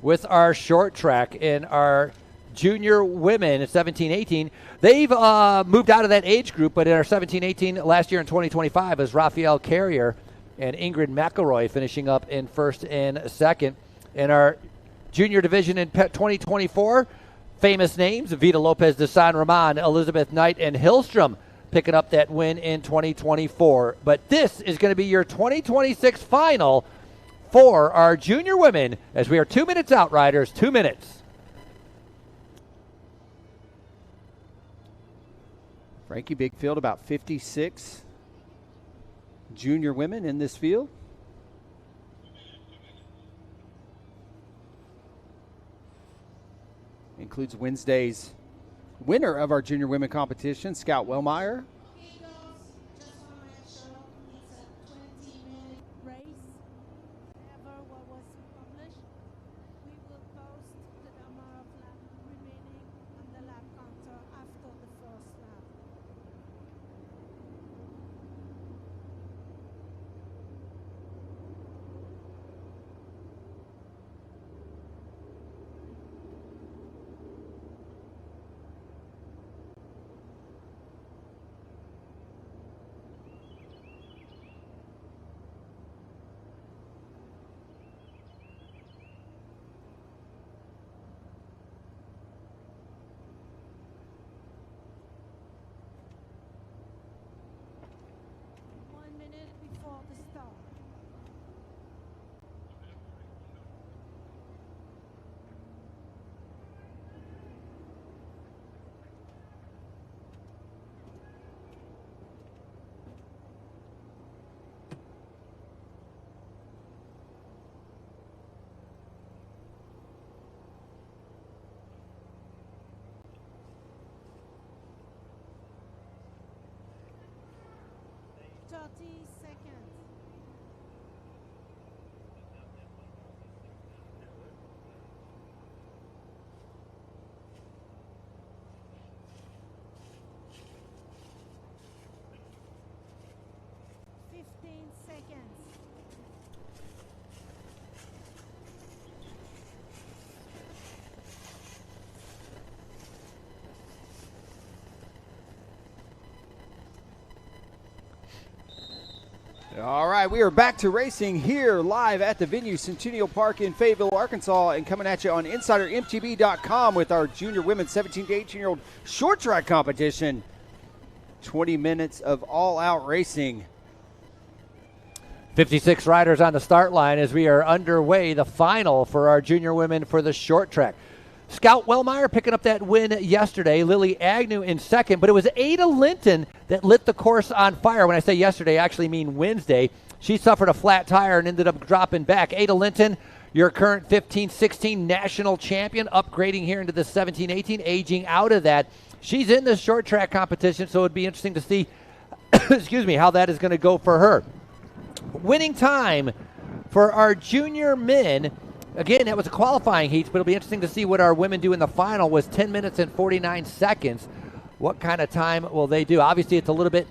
with our short track in our junior women at 17-18. They've moved out of that age group, but in our 17-18 last year in 2025 is Raphael Carrier and Ingrid McElroy finishing up in first and second. In our junior division in 2024, famous names, Vita Lopez de San Roman, Elizabeth Knight, and Hillstrom picking up that win in 2024. But this is going to be your 2026 final for our junior women as we are 2 minutes out, riders, 2 minutes. Frankie, big field, about 56 junior women in this field. Includes Wednesday's winner of our junior women competition, Scout Wellmeyer. All right, we are back to racing here live at the venue, Centennial Park in Fayetteville, Arkansas, and coming at you on InsiderMTB.com with our junior women's 17 to 18-year-old short track competition. 20 minutes of all-out racing. 56 riders on the start line as we are underway, the final for our junior women for the short track. Scout Wellmeyer picking up that win yesterday. Lily Agnew in second, but it was Ada Linton that lit the course on fire. When I say yesterday, I actually mean Wednesday. She suffered a flat tire and ended up dropping back. Ada Linton, your current 15-16 national champion, upgrading here into the 17-18, aging out of that. She's in the short track competition, so it'd be interesting to see excuse me, how that is going to go for her. Winning time for our junior men. Again, that was a qualifying heat, but it'll be interesting to see what our women do in the final. Was 10 minutes and 49 seconds. What kind of time will they do? Obviously, it's a little bit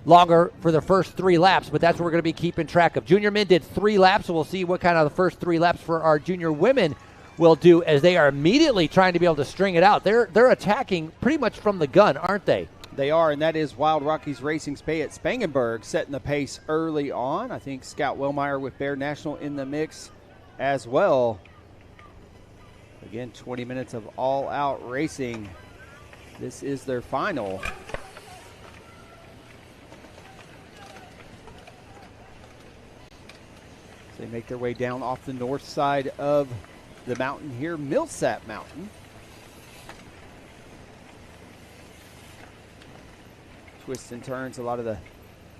longer for the first 3 laps, but that's what we're going to be keeping track of. Junior men did 3 laps, so we'll see what kind of the first 3 laps for our junior women will do as they are immediately trying to be able to string it out. They're attacking pretty much from the gun, aren't they? They are, and that is Wild Rockies Racing's Fayette Spangenberg setting the pace early on. I think Scout Wellmeyer with Bear National in the mix as well. Again, 20 minutes of all-out racing. This is their final. They make their way down off the north side of the mountain here, Millsap Mountain. Twists and turns. A lot of the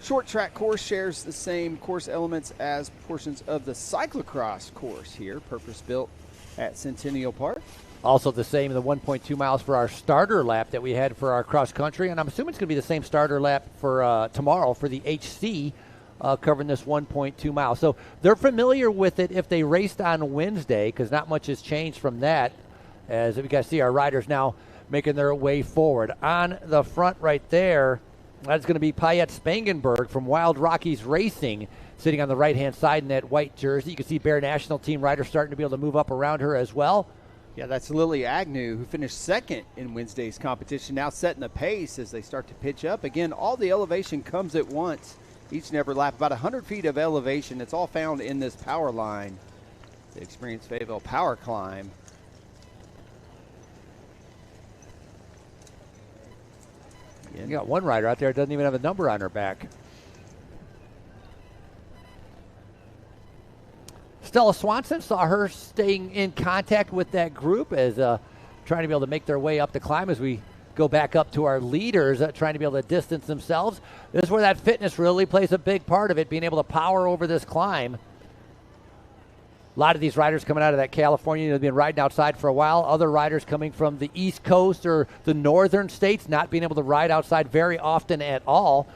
short track course shares the same course elements as portions of the cyclocross course here, purpose-built at Centennial Park. Also the same, the 1.2 miles for our starter lap that we had for our cross country, and I'm assuming it's going to be the same starter lap for tomorrow for the HC, covering this 1.2 miles. So they're familiar with it if they raced on Wednesday, because not much has changed from that. As you guys see, our riders now making their way forward. On the front right there, that's going to be Payette Spangenberg from Wild Rockies Racing, sitting on the right-hand side in that white jersey. You can see Bear National Team riders starting to be able to move up around her as well. Yeah, that's Lily Agnew, who finished second in Wednesday's competition, now setting the pace as they start to pitch up. Again, all the elevation comes at once, each and every lap. About 100 feet of elevation. It's all found in this power line, the Experience Fayetteville Power Climb. You got one rider out there that doesn't even have a number on her back. Stella Swanson, saw her staying in contact with that group as trying to be able to make their way up the climb as we go back up to our leaders, trying to be able to distance themselves. This is where that fitness really plays a big part of it, being able to power over this climb. A lot of these riders coming out of that California, they've been riding outside for a while. Other riders coming from the East Coast or the northern states, not being able to ride outside very often at all,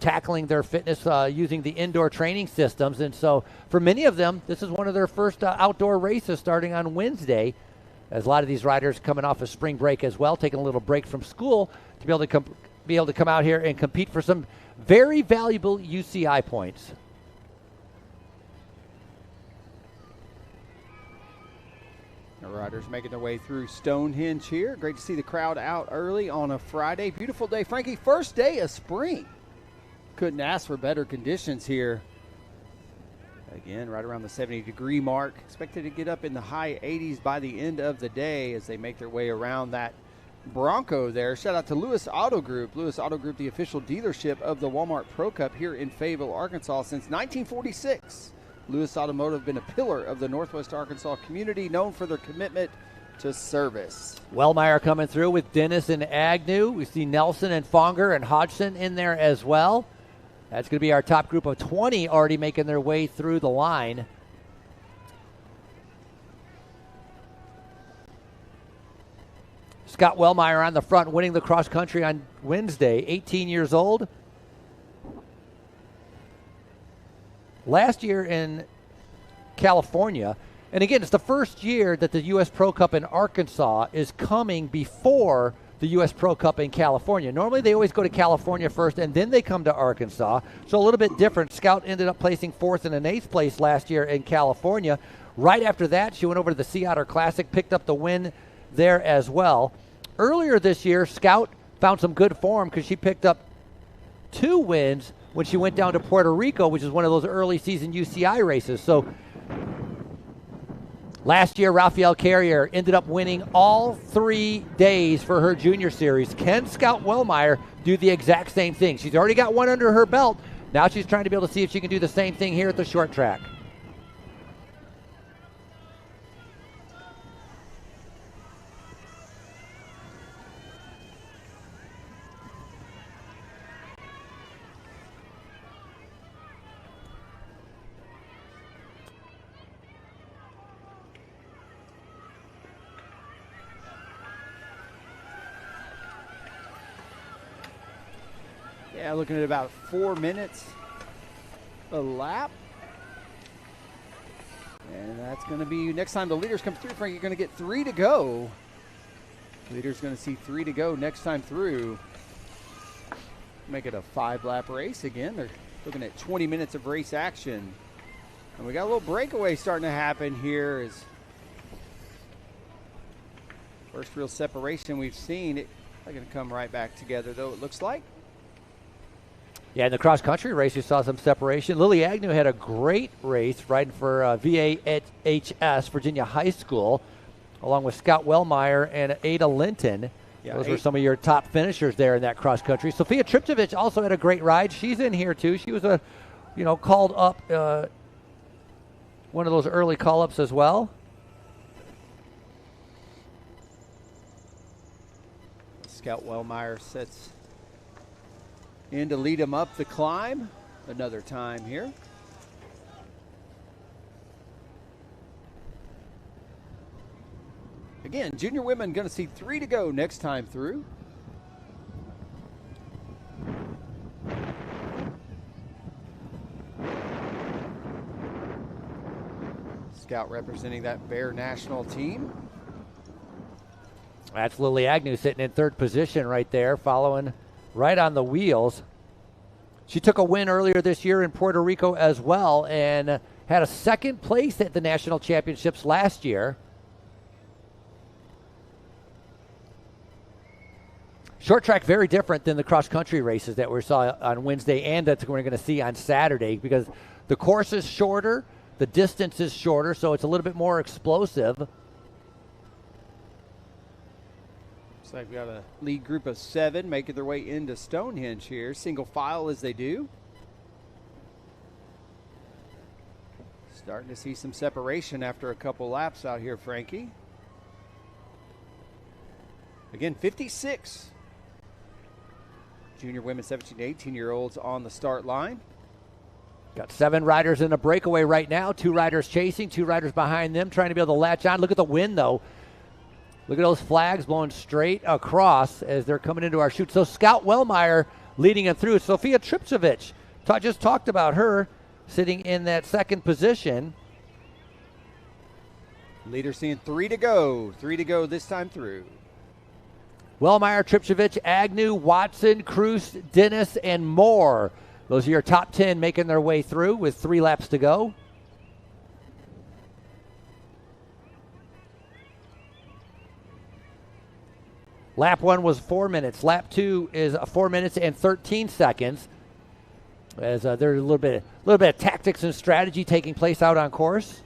tackling their fitness using the indoor training systems. And so for many of them, this is one of their first outdoor races starting on Wednesday, as a lot of these riders coming off of spring break as well, taking a little break from school to be able to come out here and compete for some very valuable UCI points. The riders making their way through Stonehenge here. Great to see the crowd out early on a Friday. Beautiful day, Frankie. First day of spring. Couldn't ask for better conditions here. Again, right around the 70-degree mark. Expected to get up in the high 80s by the end of the day as they make their way around that Bronco there. Shout out to Lewis Auto Group. Lewis Auto Group, the official dealership of the Walmart Pro Cup here in Fayetteville, Arkansas since 1946. Lewis Automotive been a pillar of the Northwest Arkansas community, known for their commitment to service. Wellmeyer coming through with Dennis and Agnew. We see Nelson and Fonger and Hodgson in there as well. That's going to be our top group of 20 already making their way through the line. Scott Wellmeyer on the front, winning the cross country on Wednesday, 18 years old. Last year in California, and again, it's the first year that the U.S. Pro Cup in Arkansas is coming before the U.S. Pro Cup in California. Normally they always go to California first and then they come to Arkansas. So a little bit different. Scout ended up placing fourth and an eighth place last year in California. Right after that, she went over to the Sea Otter Classic, picked up the win there as well. Earlier this year, Scout found some good form because she picked up 2 wins when she went down to Puerto Rico, which is one of those early season UCI races. So last year, Raphael Carrier ended up winning all 3 days for her junior series. Can Scout Wellmeyer do the exact same thing? She's already got one under her belt. Now she's trying to be able to see if she can do the same thing here at the short track. Yeah, looking at about 4 minutes a lap. And that's going to be, next time the leaders come through, Frank, you're going to get 3 to go. Leaders going to see 3 to go next time through. Make it a 5-lap race again. They're looking at 20 minutes of race action. And we got a little breakaway starting to happen here. Is first real separation we've seen. They're going to come right back together, though, it looks like. Yeah, in the cross-country race, you saw some separation. Lily Agnew had a great race riding for VAHS, Virginia High School, along with Scott Wellmeyer and Ada Linton. Yeah, those were some of your top finishers there in that cross-country. Sophia Triptovich also had a great ride. She's in here, too. She was called up, one of those early call-ups as well. Scout Wellmeyer sets in to lead him up the climb another time here. Again, junior women going to see 3 to go next time through. Scout representing that Bear national team. That's Lily Agnew sitting in 3rd position right there, following right on the wheels. She took a win earlier this year in Puerto Rico as well and had a 2nd place at the national championships last year. Short track very different than the cross-country races that we saw on Wednesday and that we're going to see on Saturday because the course is shorter, the distance is shorter, so it's a little bit more explosive. Looks like we got a lead group of 7 making their way into Stonehenge here. Single file as they do. Starting to see some separation after a couple laps out here, Frankie. Again, 56 junior women 17 to 18-year-olds on the start line. Got 7 riders in a breakaway right now. 2 riders chasing, 2 riders behind them, trying to be able to latch on. Look at the wind, though. Look at those flags blowing straight across as they're coming into our chute. So Scout Wellmeyer leading it through. Sofia Tripcevic, just talked about her, sitting in that second position. Leader seeing 3 to go. 3 to go this time through. Wellmeyer, Tripcevic, Agnew, Watson, Cruz, Dennis, and Moore. Those are your top 10 making their way through with 3 laps to go. Lap 1 was 4 minutes. Lap 2 is 4 minutes and 13 seconds. As there's a little bit of tactics and strategy taking place out on course.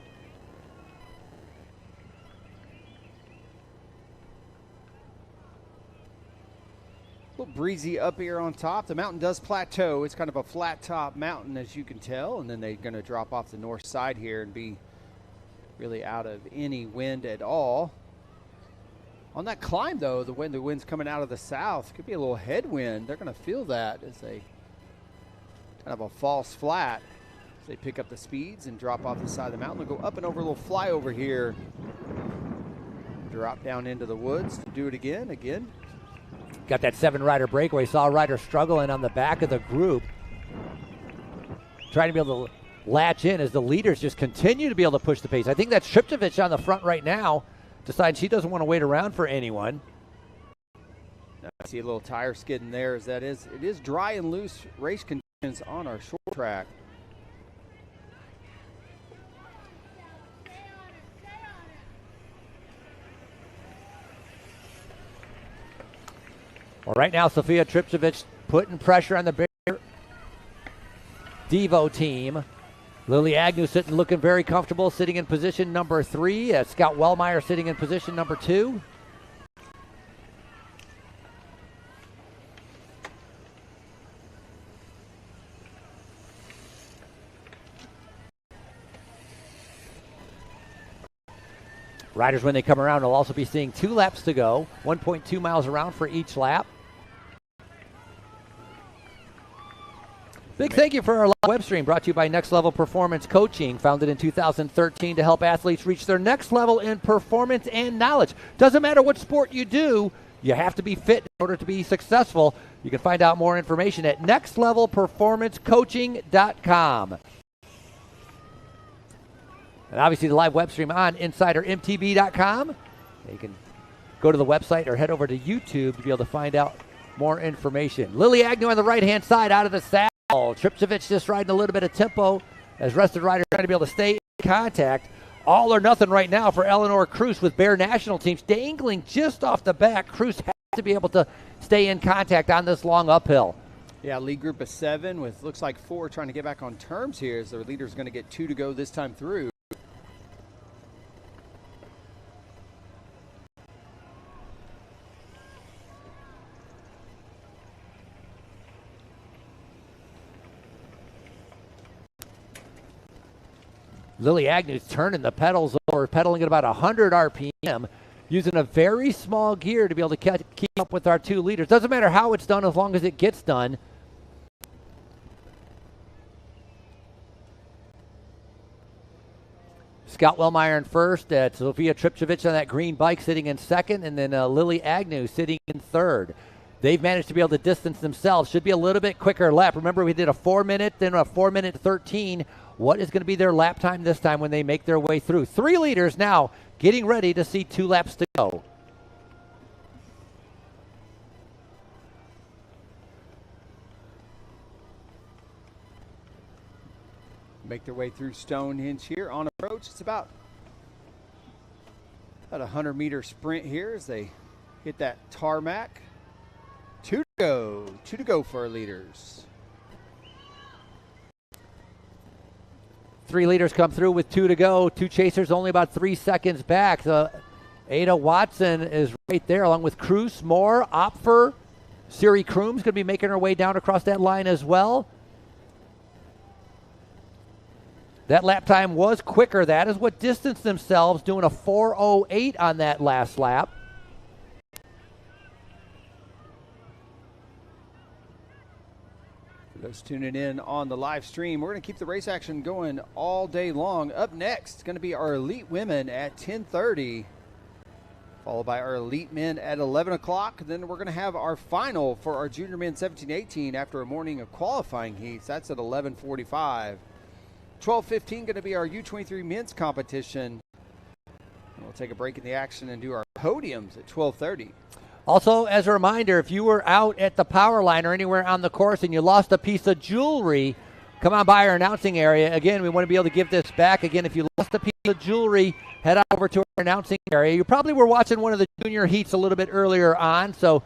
A little breezy up here on top. The mountain does plateau. It's kind of a flat top mountain, as you can tell, and then they're going to drop off the north side here and be really out of any wind at all. On that climb, though, the wind's coming out of the south. Could be a little headwind. They're going to feel that as they kind of a false flat. As they pick up the speeds and drop off the side of the mountain. They'll go up and over, a little flyover here. Drop down into the woods to do it again. Got that 7-rider breakaway. Saw a rider struggling on the back of the group. Trying to be able to latch in as the leaders just continue to be able to push the pace. I think that's Tripcevic on the front right now. Decides she doesn't want to wait around for anyone. I see a little tire skidding there as it is dry and loose race conditions on our short track. Well, right now, Sofia Tripcevic putting pressure on the Bear Devo team. Lily Agnew sitting looking very comfortable, sitting in position number 3. Scout Wellmeyer sitting in position number 2. Riders, when they come around, will also be seeing 2 laps to go, 1.2 miles around for each lap. Big thank you for our live web stream brought to you by Next Level Performance Coaching, founded in 2013 to help athletes reach their next level in performance and knowledge. Doesn't matter what sport you do, you have to be fit in order to be successful. You can find out more information at nextlevelperformancecoaching.com. And obviously the live web stream on InsiderMTB.com. You can go to the website or head over to YouTube to be able to find out more information. Lily Agnew on the right-hand side out of the saddle. Tripcevic just riding a little bit of tempo as rest of the riders trying to be able to stay in contact. All or nothing right now for Eleanor Cruz with Bear National teams dangling just off the back. Cruz has to be able to stay in contact on this long uphill. Yeah, lead group of 7 with looks like 4 trying to get back on terms here as their leader's going to get 2 to go this time through. Lily Agnew's turning the pedals over, pedaling at about 100 RPM, using a very small gear to be able to keep up with our 2 leaders. Doesn't matter how it's done as long as it gets done. Scott Wellmeyer in first, Sofia Tripcevic on that green bike sitting in second, and then Lily Agnew sitting in third. They've managed to be able to distance themselves. Should be a little bit quicker lap. Remember, we did a 4-minute, then a 4-minute 13. What is going to be their lap time this time when they make their way through? 3 leaders now getting ready to see 2 laps to go. Make their way through Stonehenge here on approach. It's about a 100-meter sprint here as they hit that tarmac. 2 to go. 2 to go for our leaders. 3 leaders come through with 2 to go. 2 chasers only about 3 seconds back. Ada Watson is right there, along with Cruz, Moore, Opfer. Siri Kroom's going to be making her way down across that line as well. That lap time was quicker. That is what distanced themselves, doing a 4:08 on that last lap. For those tuning in on the live stream, we're going to keep the race action going all day long. Up next, it's going to be our elite women at 10:30, followed by our elite men at 11 o'clock. Then we're going to have our final for our junior men 17-18 after a morning of qualifying heats. That's at 11:45. 12:15 going to be our U23 men's competition. And we'll take a break in the action and do our podiums at 12:30. Also, as a reminder, if you were out at the power line or anywhere on the course and you lost a piece of jewelry, come on by our announcing area. Again, we want to be able to give this back. Again, if you lost a piece of jewelry, head on over to our announcing area. You probably were watching one of the junior heats a little bit earlier on, so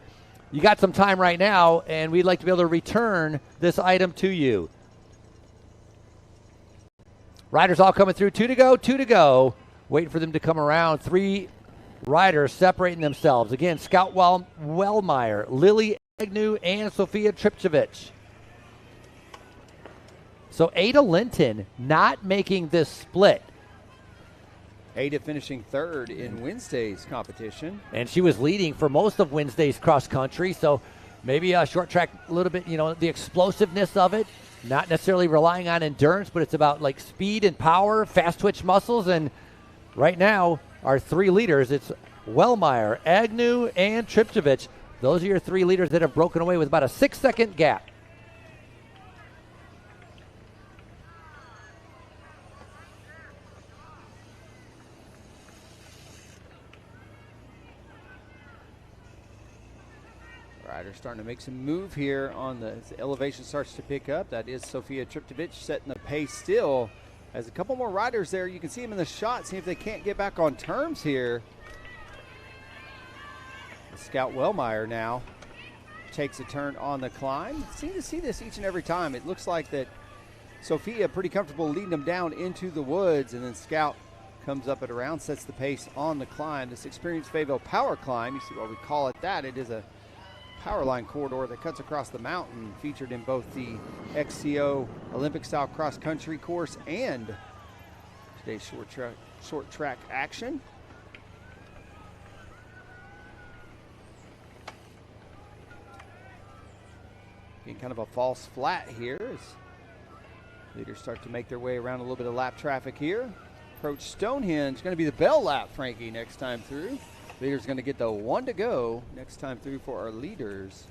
you got some time right now, and we'd like to be able to return this item to you. Riders all coming through. 2 to go, 2 to go. Waiting for them to come around. 3 riders separating themselves. Again, Scout Wellmeyer, Lily Agnew, and Sophia Tripchevich. So Ada Linton not making this split. Ada finishing third in Wednesday's competition. And she was leading for most of Wednesday's cross country. So maybe a short track, a little bit, the explosiveness of it. Not necessarily relying on endurance, but it's about like speed and power, fast twitch muscles. And right now, our 3 leaders, it's Wellmeyer, Agnew, and Tripchevich. Those are your 3 leaders that have broken away with about a 6-second gap. Riders starting to make some move here on the elevation starts to pick up. That is Sophia Tripchevich setting the pace still. As a couple more riders there, you can see them in the shot, see if they can't get back on terms here. Scout Wellmeyer now takes a turn on the climb. Seem to see this each and every time. It looks like that Sophia pretty comfortable leading them down into the woods, and then Scout comes up at around, sets the pace on the climb. This experienced Fayetteville power climb, you see why we call it that. It is a power line corridor that cuts across the mountain, featured in both the XCO Olympic style cross country course and today's short track action. Getting kind of a false flat here as leaders start to make their way around a little bit of lap traffic here. Approach Stonehenge, going to be the bell lap, Frankie, next time through. Leaders going to get the 1 to go next time through for our leaders.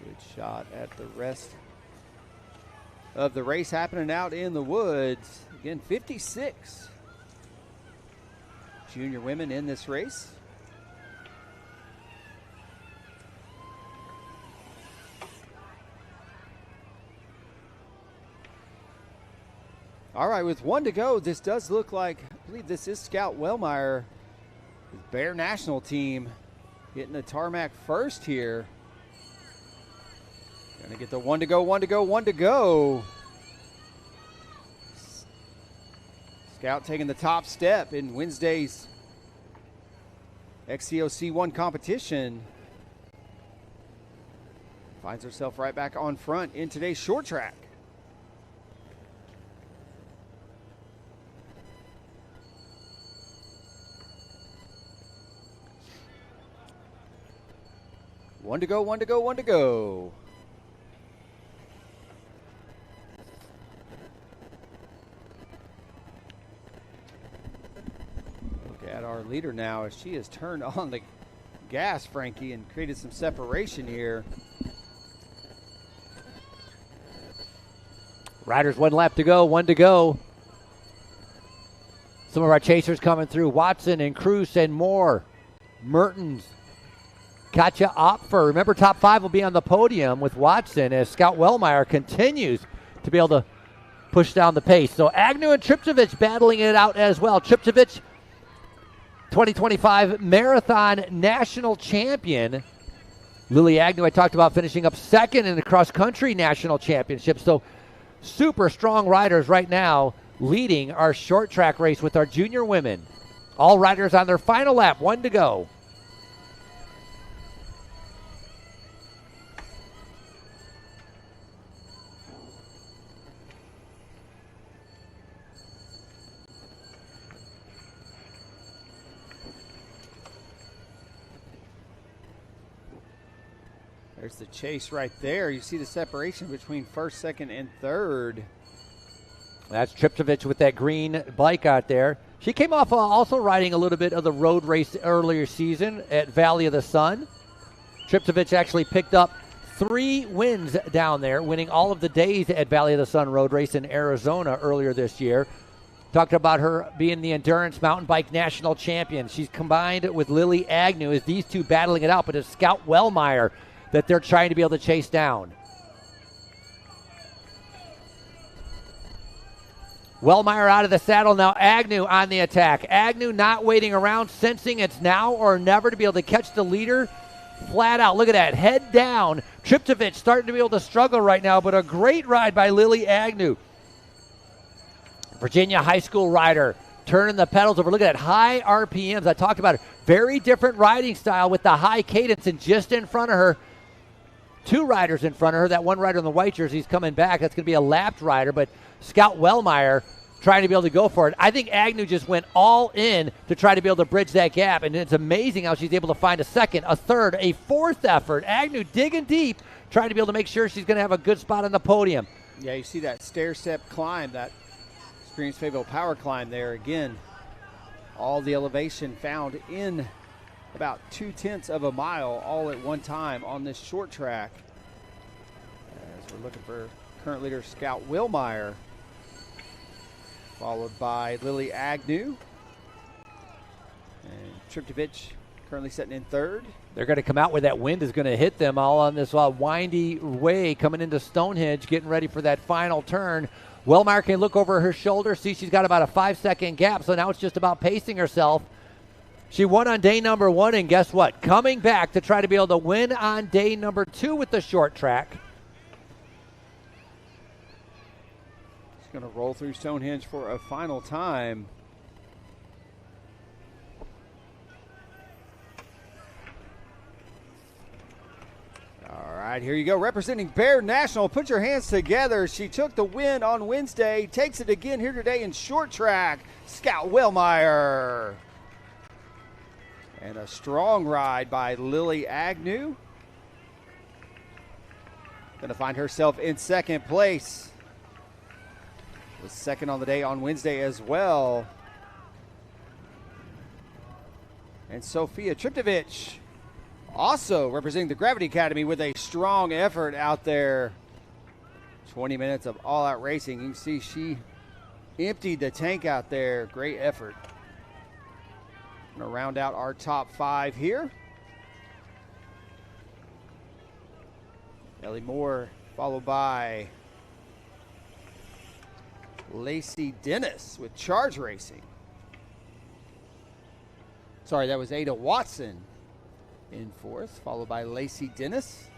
Good shot at the rest of the race happening out in the woods. Again, 56 junior women in this race. All right, with 1 to go, this does look like, I believe this is Scout Wellmeyer, his Bear National team, hitting the tarmac first here. Gonna get the 1 to go, 1 to go, 1 to go. Scout taking the top step in Wednesday's XCO C1 competition. Finds herself right back on front in today's short track. One to go, 1 to go, 1 to go. Look at our leader now as she has turned on the gas, Frankie, and created some separation here. Riders 1 lap to go, 1 to go. Some of our chasers coming through. Watson and Cruz and Moore. Mertens. Katja Opfer. Remember, top 5 will be on the podium with Watson as Scout Wellmeyer continues to be able to push down the pace. So Agnew and Tripchevich battling it out as well. Tripchevich, 2025 Marathon National Champion. Lily Agnew, I talked about finishing up second in the cross-country national championship. So super strong riders right now leading our short track race with our junior women. All riders on their final lap, 1 to go. There's the chase right there. You see the separation between first, second, and third. That's Triptovich with that green bike out there. She came off also riding a little bit of the road race earlier season at Valley of the Sun. Triptovich actually picked up 3 wins down there, winning all of the days at Valley of the Sun road race in Arizona earlier this year. Talked about her being the endurance mountain bike national champion. She's combined with Lily Agnew as these two battling it out, but it's Scout Wellmeyer that they're trying to be able to chase down. Wellmeyer out of the saddle now. Agnew on the attack. Agnew not waiting around, sensing it's now or never to be able to catch the leader flat out. Look at that, head down. Triptovich starting to be able to struggle right now, but a great ride by Lily Agnew. Virginia high school rider turning the pedals over. Look at that, high RPMs. I talked about it. Very different riding style with the high cadence, and just in front of her, 2 riders in front of her. That one rider in the white jersey is coming back. That's going to be a lapped rider, but Scout Wellmeyer trying to be able to go for it. I think Agnew just went all in to try to be able to bridge that gap, and it's amazing how she's able to find a second, a third, a fourth effort. Agnew digging deep, trying to be able to make sure she's going to have a good spot on the podium. Yeah, you see that stair-step climb, that Experienced Fayetteville power climb there. Again, all the elevation found in about 0.2 of a mile all at one time on this short track. As we're looking for current leader Scout Wellmeyer, followed by Lily Agnew. And Triptovich currently sitting in third. They're going to come out where that wind is going to hit them all on this windy way coming into Stonehenge, getting ready for that final turn. Wellmeyer can look over her shoulder, see she's got about a 5-second gap, so now it's just about pacing herself. She won on day number 1, and guess what? Coming back to try to be able to win on day number 2 with the short track. She's going to roll through Stonehenge for a final time. All right, here you go. Representing Bear National, put your hands together. She took the win on Wednesday, takes it again here today in short track. Scout Wellmeyer. And a strong ride by Lily Agnew. Going to find herself in second place. Was second on the day on Wednesday as well. And Sophia Triptovich also representing the Gravity Academy with a strong effort out there. 20 minutes of all-out racing. You can see she emptied the tank out there. Great effort. Going to round out our top 5 here. Ellie Moore followed by Lacey Dennis with Charge Racing. Sorry, that was Ada Watson in 4th, followed by Lacey Dennis.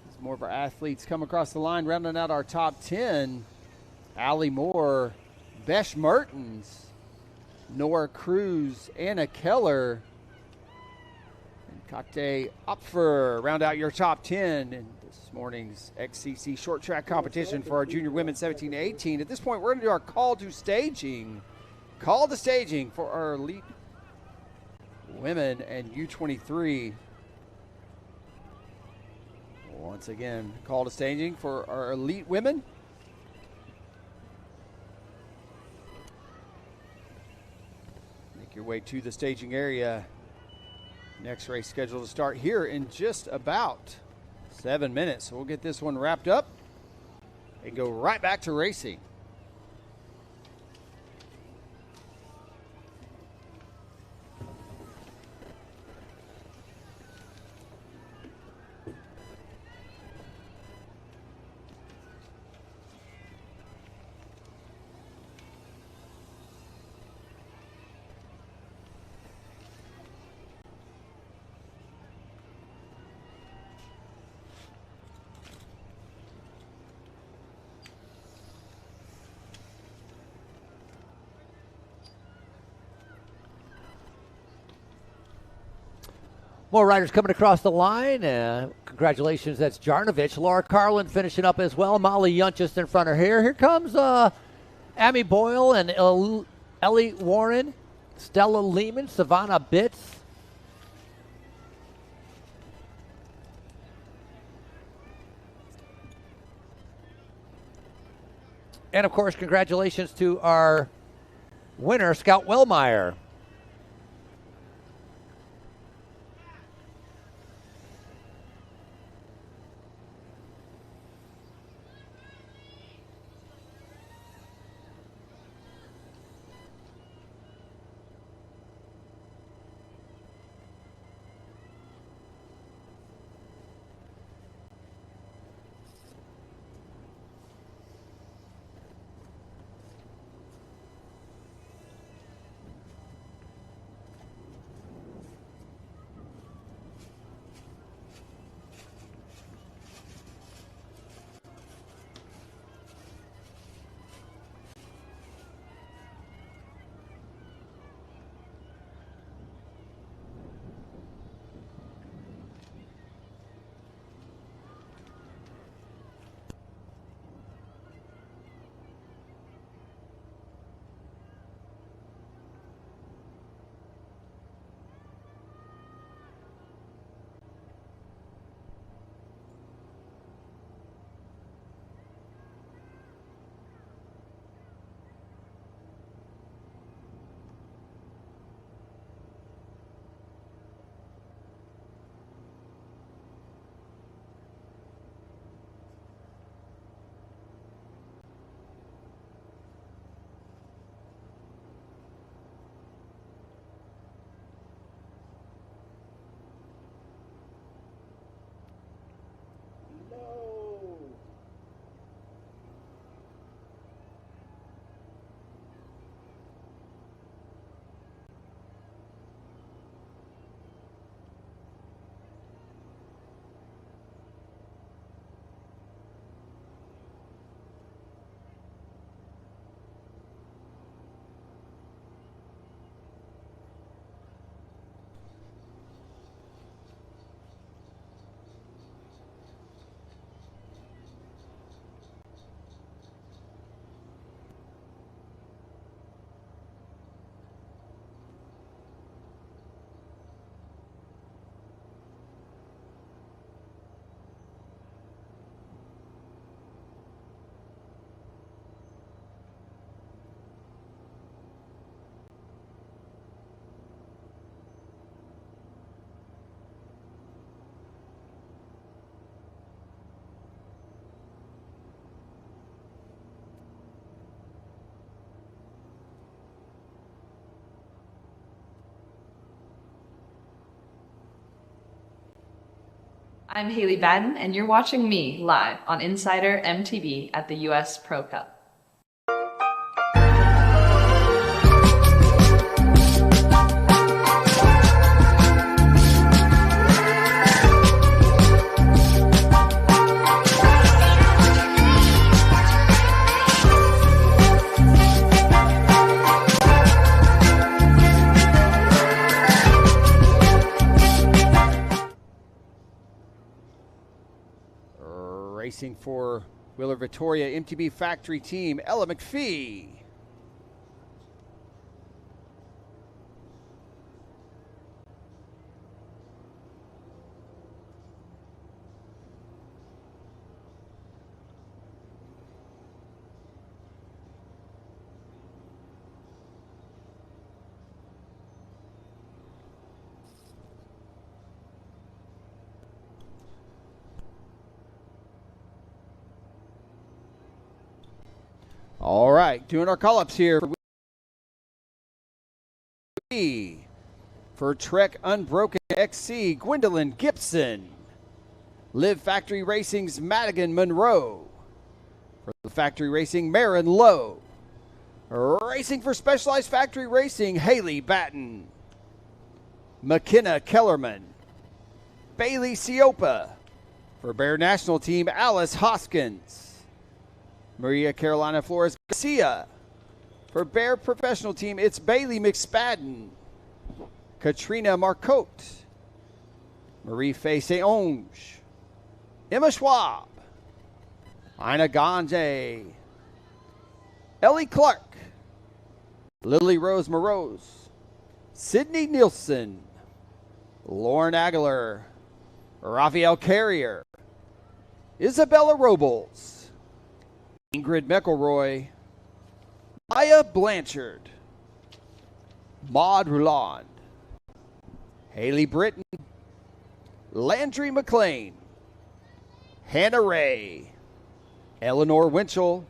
As more of our athletes come across the line, rounding out our top 10. Allie Moore, Besh Mertens, Nora Cruz, Anna Keller, and Kate Opfer round out your top 10 in this morning's XCC short track competition for our junior women 17 to 18. At this point, we're going to do our call to staging. Call to staging for our elite women and U23. Once again, call to staging for our elite women. Make your way to the staging area. Next race scheduled to start here in just about 7 minutes. So we'll get this one wrapped up and go right back to racing. More riders coming across the line. Congratulations, that's Jarnovich. Laura Carlin finishing up as well. Molly Yunt just in front of her. Here comes Amy Boyle and Ellie Warren, Stella Lehman, Savannah Bitts. And, of course, congratulations to our winner, Scout Wellmeyer. I'm Haley Batten, and you're watching me live on Insider MTB at the US Pro Cup. Racing for Wheeler Victoria MTB factory team, Ella McPhee. All right, doing our call-ups here for Trek Unbroken XC, Gwendolyn Gibson. Live Factory Racing's Madigan Monroe. For the Factory Racing, Marin Lowe. Racing for Specialized Factory Racing, Haley Batten. McKenna Kellerman. Bailey Siopa. For Bear National Team, Alice Hoskins. Maria Carolina Flores Garcia. For Bear Professional Team, it's Bailey McSpadden. Katrina Marcotte. Marie-Faye St-Onge, Emma Schwab, Ina Ganje, Ellie Clark, Lily Rose Morose, Sydney Nielsen, Lauren Aguilar, Raphael Carrier, Isabella Robles, Ingrid McElroy, Maya Blanchard, Maud Rouland, Haley Britton, Landry McLean, Hannah Ray, Eleanor Winchell,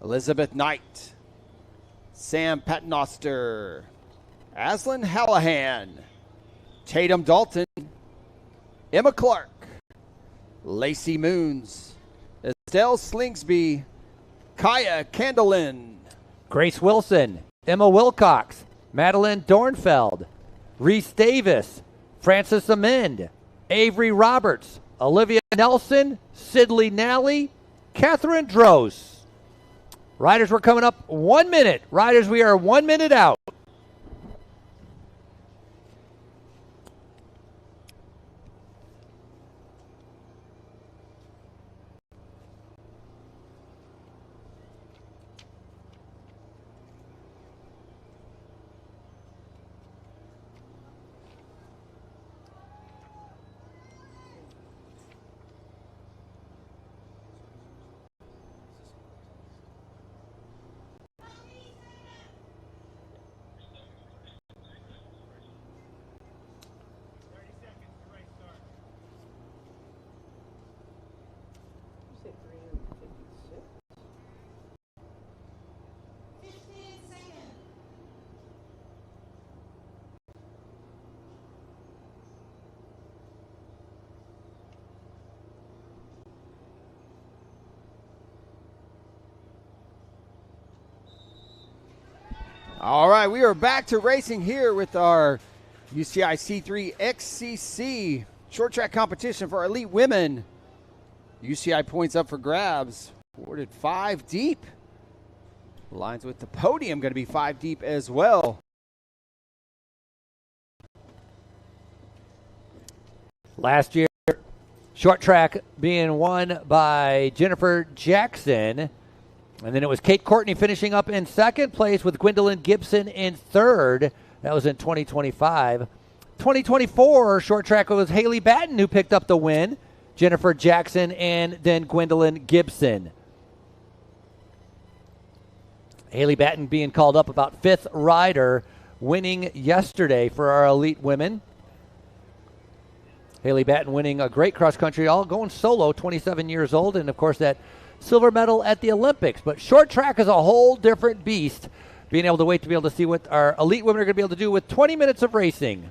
Elizabeth Knight, Sam Paternoster, Aslan Hallahan, Tatum Dalton, Emma Clark, Lacey Moons, Estelle Slingsby, Kaya Candelin, Grace Wilson, Emma Wilcox, Madeline Dornfeld, Reese Davis, Frances Amend, Avery Roberts, Olivia Nelson, Sidley Nally, Catherine Droz. Riders, we're coming up 1 minute. Riders, we are 1 minute out. All right, we are back to racing here with our UCI C3 XCC short track competition for our elite women. UCI points up for grabs. Awarded 5 deep. Lines with the podium going to be 5 deep as well. Last year, short track being won by Jennifer Jackson. And then it was Kate Courtney finishing up in second place with Gwendolyn Gibson in third. That was in 2025. 2024 short track was Haley Batten who picked up the win. Jennifer Jackson and then Gwendolyn Gibson. Haley Batten being called up about 5th rider, winning yesterday for our elite women. Haley Batten winning a great cross country, all going solo, 27 years old, and of course that silver medal at the Olympics. But short track is a whole different beast. Being able to wait to be able to see what our elite women are going to be able to do with 20 minutes of racing.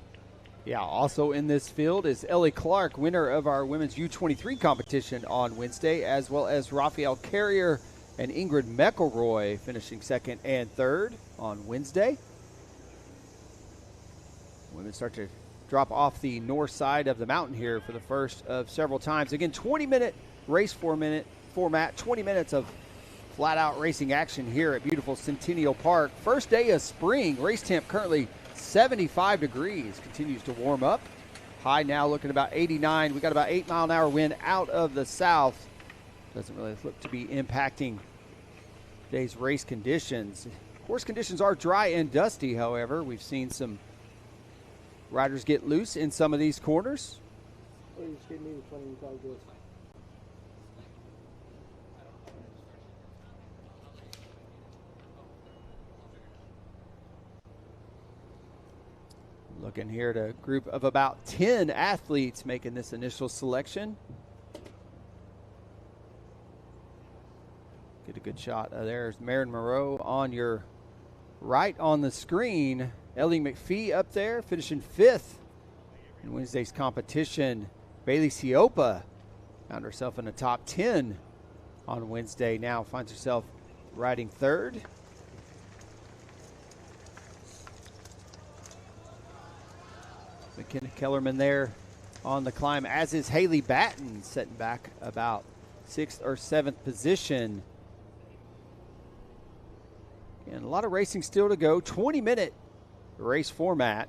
Yeah, also in this field is Ellie Clark, winner of our women's U23 competition on Wednesday, as well as Raphael Carrier and Ingrid McElroy finishing second and third on Wednesday. Women start to drop off the north side of the mountain here for the first of several times. Again, 20-minute race format, 20 minutes of flat-out racing action here at beautiful Centennial Park. First day of spring. Race temp currently 75 degrees. Continues to warm up. High now looking about 89. We got about 8-mile-an-hour wind out of the south. Doesn't really look to be impacting today's race conditions. Course conditions are dry and dusty, however. We've seen some riders get loose in some of these corners. Please give me the 20 you this. Looking here at a group of about 10 athletes making this initial selection. Get a good shot. There's Marin Moreau on your right on the screen. Ellie McPhee up there, finishing 5th in Wednesday's competition. Bailey Siopa found herself in the top 10 on Wednesday. Now finds herself riding 3rd. McKenna Kellerman there on the climb, as is Haley Batten, setting back about 6th or 7th position. And a lot of racing still to go. 20-minute race format.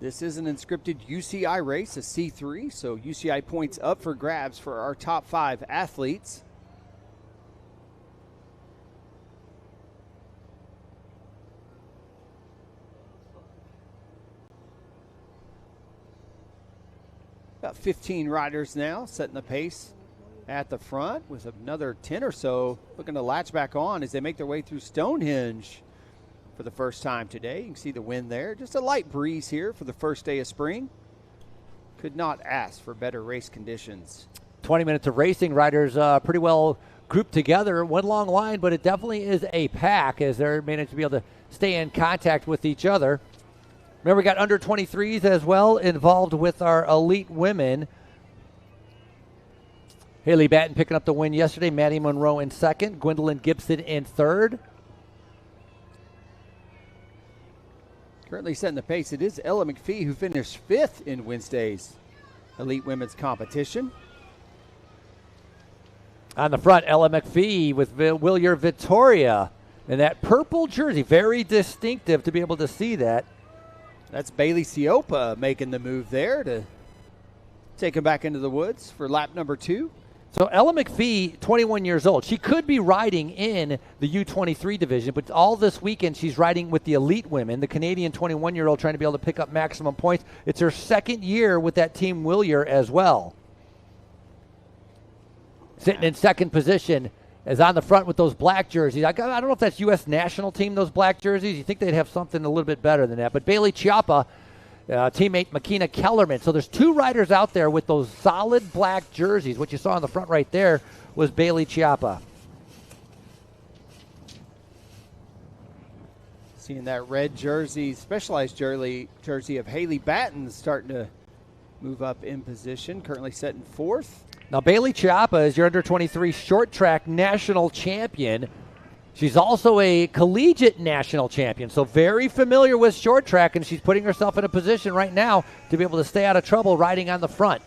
This is an inscripted UCI race, a C3, so UCI points up for grabs for our top 5 athletes. About 15 riders now setting the pace at the front, with another 10 or so looking to latch back on as they make their way through Stonehenge for the first time today. You can see the wind there. Just a light breeze here for the first day of spring. Could not ask for better race conditions. 20 minutes of racing. Riders pretty well grouped together. One long line, but it definitely is a pack as they're managed to be able to stay in contact with each other. Remember, we got under 23s as well involved with our elite women. Haley Batten picking up the win yesterday. Maddie Monroe in second. Gwendolyn Gibson in third. Currently setting the pace, it is Ella McPhee who finished 5th in Wednesday's elite women's competition. On the front, Ella McPhee with Willier Vittoria in that purple jersey. Very distinctive to be able to see that. That's Bailey Siopa making the move there to take him back into the woods for lap number 2. So Ella McPhee, 21 years old. She could be riding in the U23 division, but all this weekend she's riding with the elite women, the Canadian 21-year-old trying to be able to pick up maximum points. It's her second year with that team Willier as well. Sitting in second position is on the front with those black jerseys. I don't know if that's U.S. national team, those black jerseys. You think they'd have something a little bit better than that. But Bailey Chiappa, teammate Makina Kellerman. So there's 2 riders out there with those solid black jerseys. What you saw on the front right there was Bailey Chiappa. Seeing that red jersey, specialized jersey of Haley Batten starting to move up in position, currently setting 4th. Now, Bailey Chiappa is your under-23 short track national champion. She's also a collegiate national champion, so very familiar with short track, and she's putting herself in a position right now to be able to stay out of trouble riding on the front.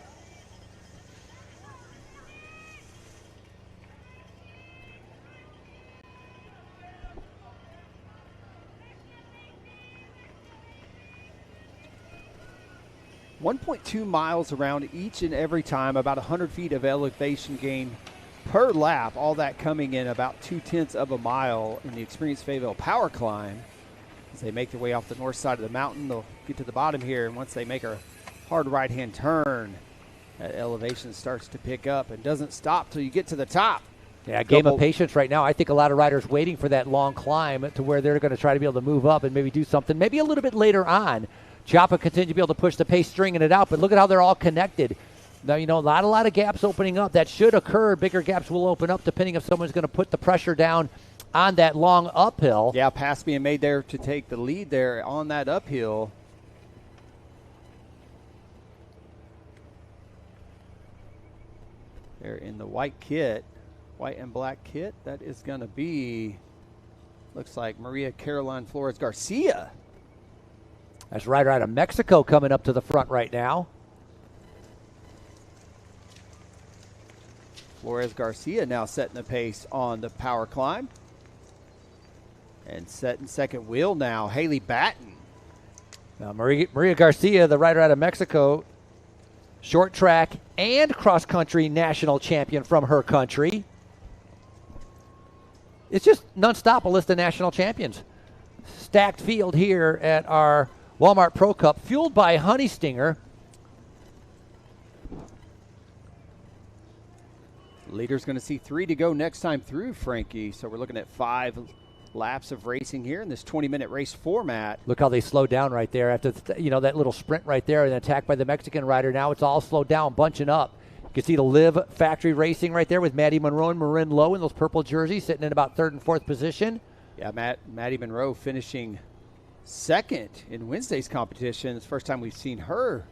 .2 miles around each and every time, about 100 feet of elevation gain per lap, all that coming in about 0.2 of a mile in the Experienced Fayetteville Power Climb. As they make their way off the north side of the mountain, they'll get to the bottom here, and once they make a hard right-hand turn, that elevation starts to pick up and doesn't stop till you get to the top. Yeah, game of patience right now. I think a lot of riders waiting for that long climb to where they're going to try to be able to move up and maybe do something, maybe a little bit later on. Chiappa continues to be able to push the pace, stringing it out, but look at how they're all connected. Now, you know, a lot of gaps opening up. That should occur. Bigger gaps will open up depending if someone's going to put the pressure down on that long uphill. Yeah, pass being made there to take the lead there on that uphill. They're in the white kit, white and black kit. That is going to be, looks like Maria Caroline Flores Garcia. That's a rider out of Mexico coming up to the front right now. Flores Garcia now setting the pace on the power climb. And setting second wheel now, Haley Batten. Now Maria Garcia, the rider out of Mexico, short track and cross country national champion from her country. It's just nonstop a list of national champions. Stacked field here at our Walmart Pro Cup, fueled by Honey Stinger. Leader's going to see 3 to go next time through, Frankie. So we're looking at 5 laps of racing here in this 20-minute race format. Look how they slowed down right there after that little sprint right there, an attack by the Mexican rider. Now it's all slowed down, bunching up. You can see the Liv Factory Racing right there with Maddie Monroe and Marin Lowe in those purple jerseys, sitting in about 3rd and 4th position. Yeah, Maddie Monroe finishing 2nd in Wednesday's competition. It's the first time we've seen her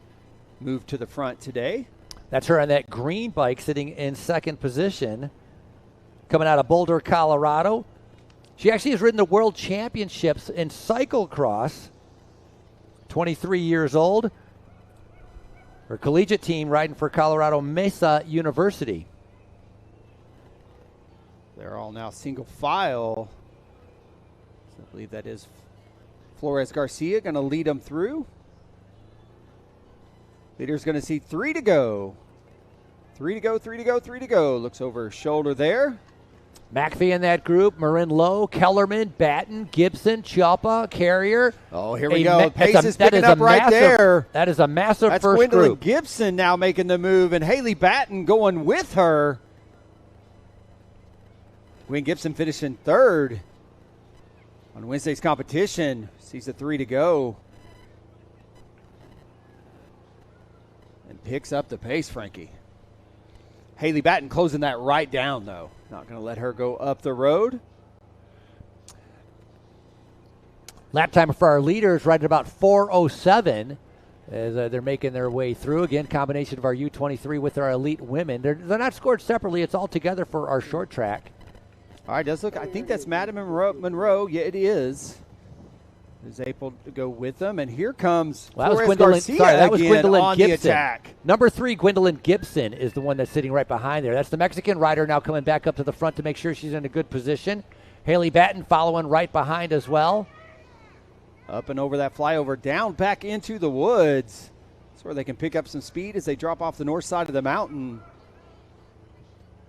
move to the front today. That's her on that green bike sitting in 2nd position. Coming out of Boulder, Colorado. She actually has ridden the World Championships in cyclocross. 23 years old. Her collegiate team riding for Colorado Mesa University. They're all now single file. So I believe that is Flores Garcia going to lead them through. Leader's going to see 3 to go. 3 to go, 3 to go, 3 to go. Looks over her shoulder there. McAfee in that group, Marin Lowe, Kellerman, Batten, Gibson, Choppa, Carrier. Oh, here we go. Pace is picking up right there. That is a massive That's first Gwendolyn group. Gibson now making the move, and Haley Batten going with her. Gwen Gibson finishing third on Wednesday's competition. Sees the 3 to go. And picks up the pace, Frankie. Haley Batten closing that right down, though. Not going to let her go up the road. Lap time for our leaders right at about 4:07 as they're making their way through. Again, combination of our U23 with our elite women. They're not scored separately. It's all together for our short track. All right, does look. I think that's Madam Monroe. Yeah, it is. Is able to go with them, and here comes Flores Garcia that was again Gwendolyn on Gibson. the attack. Number 3, Gwendolyn Gibson, is the one that's sitting right behind there. That's the Mexican rider now coming back up to the front to make sure she's in a good position. Haley Batten following right behind as well. Up and over that flyover, down back into the woods. That's where they can pick up some speed as they drop off the north side of the mountain.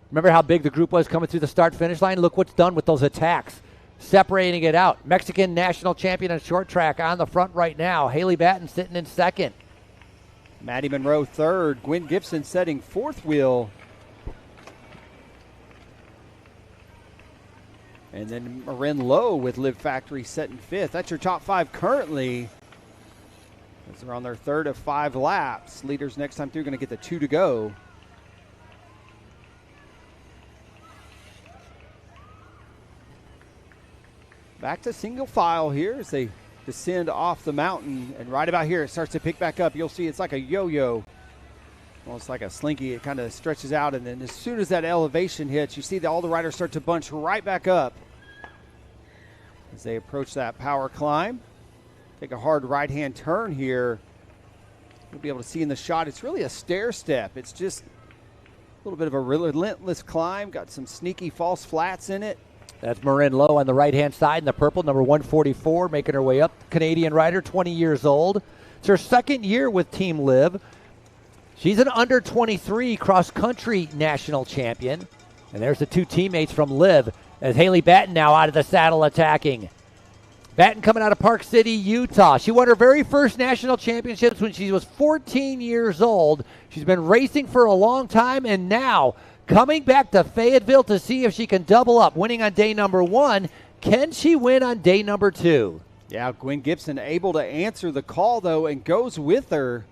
Remember how big the group was coming through the start-finish line? Look what's done with those attacks. Separating it out. Mexican national champion in short track on the front right now. Haley Batten sitting in second. Maddie Monroe third. Gwen Gibson setting fourth wheel. And then Marin Lowe with Live Factory setting fifth. That's your top 5 currently. As they're on their third of 5 laps. Leaders next time through going to get the 2 to go. Back to single file here as they descend off the mountain. And right about here, it starts to pick back up. You'll see it's like a yo-yo, almost like a slinky. It kind of stretches out. And then as soon as that elevation hits, you see all the riders start to bunch right back up as they approach that power climb. Take a hard right-hand turn here. You'll be able to see in the shot, it's really a stair step. It's just a little bit of a relentless climb. Got some sneaky false flats in it. That's Marin Lowe on the right-hand side in the purple, number 144, making her way up. Canadian rider, 20 years old. It's her second year with Team Liv. She's an under-23 cross-country national champion. And there's the 2 teammates from Liv as Haley Batten now out of the saddle attacking. Batten coming out of Park City, Utah. She won her very first national championships when she was 14 years old. She's been racing for a long time, and now coming back to Fayetteville to see if she can double up, winning on day number 1. Can she win on day number 2? Yeah, Gwen Gibson able to answer the call, though, and goes with her.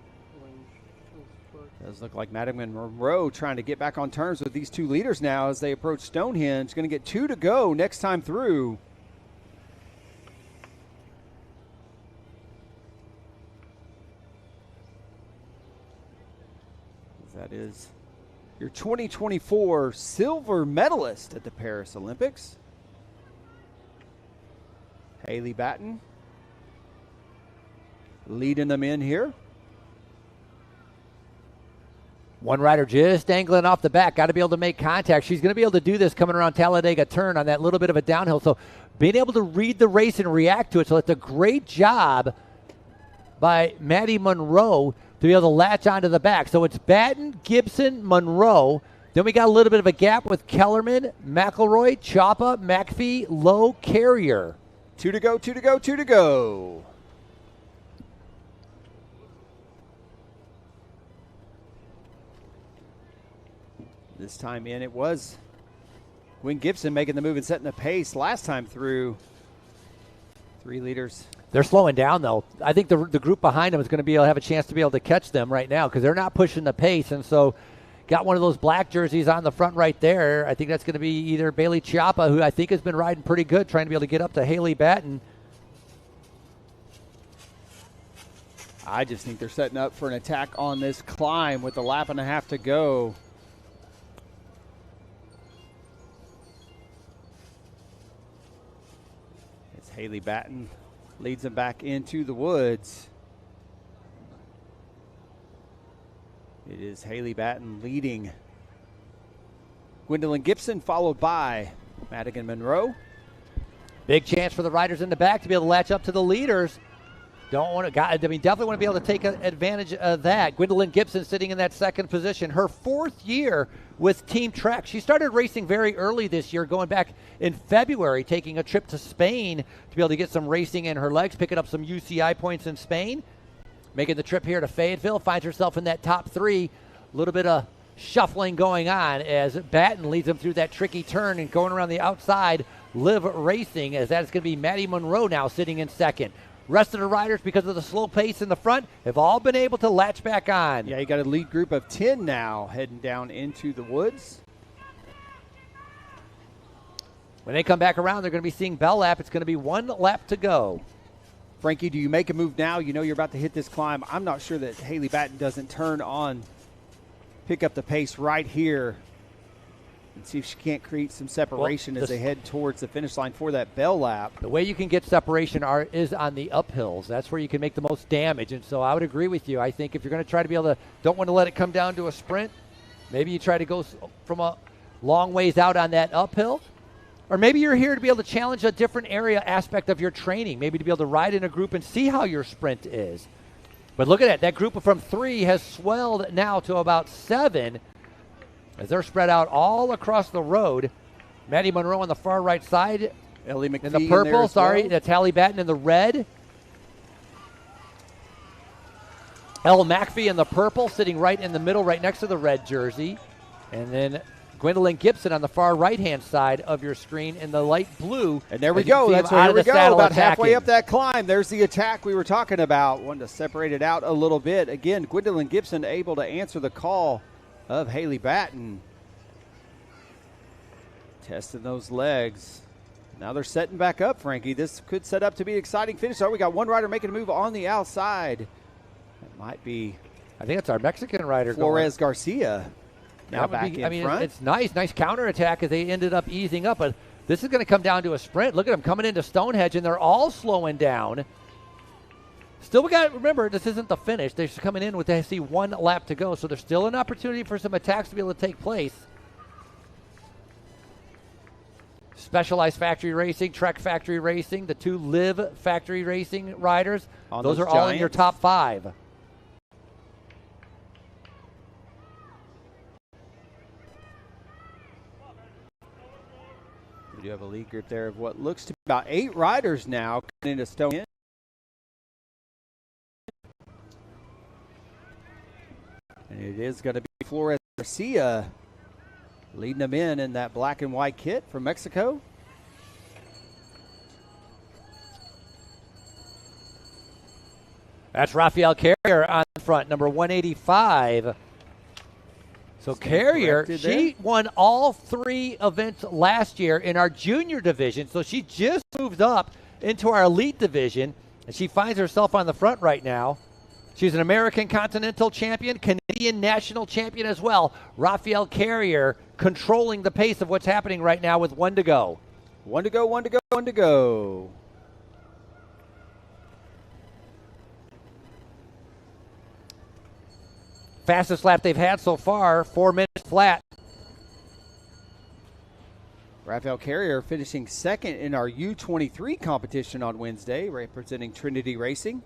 Does look like Madam Monroe trying to get back on terms with these 2 leaders now as they approach Stonehenge. Going to get 2 to go next time through. That is your 2024 silver medalist at the Paris Olympics, Haley Batten, leading them in here. One rider just angling off the back. Got to be able to make contact. She's going to be able to do this coming around Talladega turn on that little bit of a downhill. So being able to read the race and react to it. So it's a great job by Maddie Monroe to be able to latch onto the back. So it's Batten, Gibson, Monroe. Then we got a little bit of a gap with Kellerman, McElroy, Choppa, McPhee, Lowe, Carrier. 2 to go, 2 to go, 2 to go. This time in, it was Gwen Gibson making the move and setting the pace last time through. 3 leaders. They're slowing down, though. I think the group behind them is going to be able to have a chance to be able to catch them right now because they're not pushing the pace. And so got one of those black jerseys on the front right there. I think that's going to be either Bailey Choppa, who I think has been riding pretty good, trying to be able to get up to Haley Batten. I just think they're setting up for an attack on this climb with a lap and a half to go. It's Haley Batten. Leads them back into the woods. It is Haley Batten leading. Gwendolyn Gibson followed by Madigan Monroe. Big chance for the riders in the back to be able to latch up to the leaders. definitely want to be able to take advantage of that. Gwendolyn Gibson sitting in that second position. Her 4th year with Team Trek. She started racing very early this year, going back in February, taking a trip to Spain to be able to get some racing in her legs, picking up some UCI points in Spain, making the trip here to Fayetteville, finds herself in that top 3. A little bit of shuffling going on as Batten leads them through that tricky turn and going around the outside. Liv Racing, as that's going to be Maddie Monroe now sitting in second. Rest of the riders, because of the slow pace in the front, have all been able to latch back on. Yeah, you got a lead group of 10 now heading down into the woods. When they come back around, they're going to be seeing bell lap. It's going to be 1 lap to go. Frankie, do you make a move now? You know you're about to hit this climb. I'm not sure that Haley Batten doesn't turn on, pick up the pace right here, and see if she can't create some separation as they head towards the finish line for that bell lap. The way you can get separation is on the uphills. That's where you can make the most damage. And so I would agree with you. I think if you're going to try to be able to, don't want to let it come down to a sprint, maybe you try to go from a long ways out on that uphill. Or maybe you're here to be able to challenge a different area aspect of your training, maybe to be able to ride in a group and see how your sprint is. But look at that. That group from 3 has swelled now to about 7. As they're spread out all across the road. Maddie Monroe on the far right side. Ellie McPhee in the purple, well. That's Hallie Batten in the red. Elle McPhee in the purple, sitting right in the middle, right next to the red jersey. And then Gwendolyn Gibson on the far right-hand side of your screen in the light blue. And there we go. That's where we go. About halfway up that climb. There's the attack we were talking about. Wanted to separate it out a little bit. Again, Gwendolyn Gibson able to answer the call of Haley Batten. Testing those legs. Now they're setting back up, Frankie. This could set up to be an exciting finish. Oh, we got one rider making a move on the outside. That might be, I think it's our Mexican rider, Flores Garcia. Now back in front. It's nice counterattack as they ended up easing up. But this is going to come down to a sprint. Look at them coming into Stonehenge, and they're all slowing down. Still, we got to remember, this isn't the finish. They're just coming in with, they see 1 lap to go. So there's still an opportunity for some attacks to be able to take place. Specialized Factory Racing, Trek Factory Racing, the 2 Liv Factory Racing riders. Those are all in your top 5. We do have a lead group there of what looks to be about 8 riders now coming into Stonehenge. And it is going to be Flores Garcia leading them in that black and white kit from Mexico. That's Rafael Carrier on the front, number 185. So Carrier, she won all 3 events last year in our junior division. So she just moved up into our elite division, and she finds herself on the front right now. She's an American Continental Champion, Canadian National Champion as well. Rafael Carrier controlling the pace of what's happening right now with 1 to go. 1 to go, 1 to go, 1 to go. Fastest lap they've had so far, 4 minutes flat. Rafael Carrier finishing second in our U23 competition on Wednesday, representing Trinity Racing.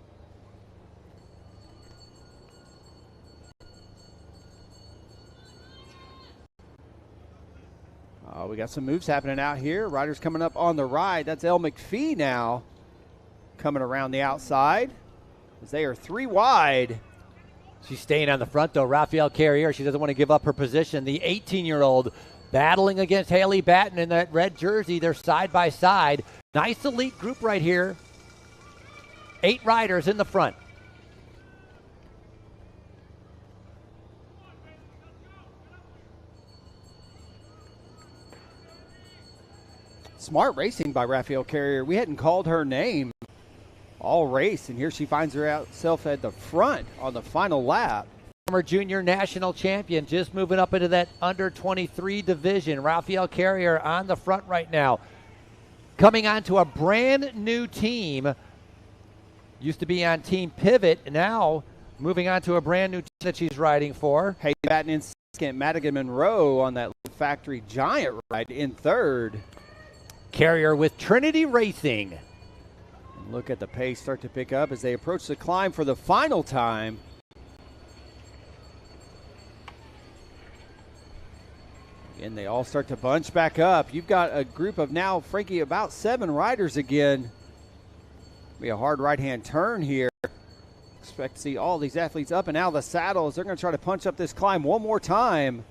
We got some moves happening out here. Riders coming up on the right. That's Elle McPhee now coming around the outside as they are 3 wide. She's staying on the front, though. Rafael Carrier, she doesn't want to give up her position. The 18-year-old battling against Haley Batten in that red jersey. They're side by side. Nice elite group right here. 8 riders in the front. Smart racing by Rafael Carrier. We hadn't called her name all race, and here she finds herself at the front on the final lap. Former junior national champion, just moving up into that under 23 division. Rafael Carrier on the front right now. Coming on to a brand new team. Used to be on Team Pivot, now moving on to a brand new team that she's riding for. Haley Batten in second, Madigan Monroe on that factory giant ride in third. Carrier with Trinity Racing. Look at the pace start to pick up as they approach the climb for the final time. And they all start to bunch back up. You've got a group of now, Frankie, about 7 riders again. Be a hard right-hand turn here. Expect to see all these athletes up and out of the saddles. They're going to try to punch up this climb one more time.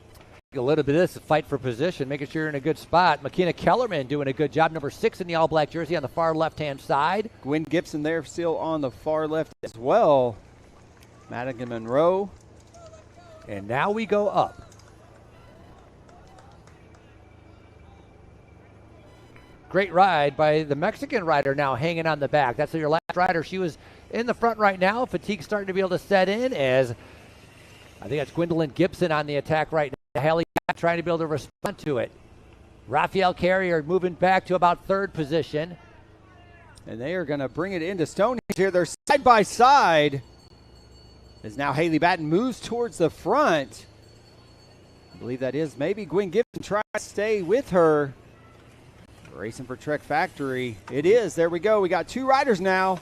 A little bit of this, fight for position, making sure you're in a good spot. McKenna Kellerman doing a good job, number 6 in the all-black jersey on the far left-hand side. Gwen Gibson there still on the far left as well. Madigan Monroe. And now we go up. Great ride by the Mexican rider now hanging on the back. That's your last rider. She was in the front right now. Fatigue starting to be able to set in as I think that's Gwendolyn Gibson on the attack right now. Haley trying to be able to respond to it. Raphael Carrier moving back to about 3rd position. And they are going to bring it into Stonehenge here. They're side by side. As now Haley Batten moves towards the front. I believe that is maybe Gwen Gibson trying to stay with her. Racing for Trek Factory. It is. There we go. We got 2 riders now.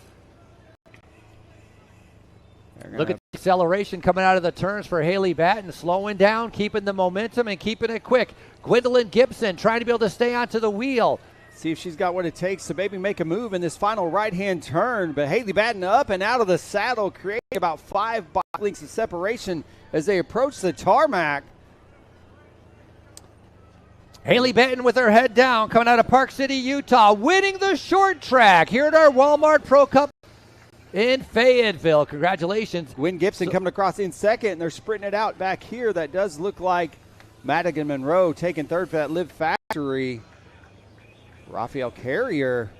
Look at the acceleration coming out of the turns for Haley Batten. Slowing down, keeping the momentum, and keeping it quick. Gwendolyn Gibson trying to be able to stay onto the wheel. See if she's got what it takes to maybe make a move in this final right-hand turn. But Haley Batten up and out of the saddle, creating about 5 bike lengths of separation as they approach the tarmac. Haley Batten with her head down, coming out of Park City, Utah, winning the short track here at our Walmart Pro Cup in Fayetteville. Congratulations. Gwen Gibson coming across in 2nd, and they're sprinting it out back here. That does look like Madigan Monroe taking 3rd for that Live Factory. Raphael Carrier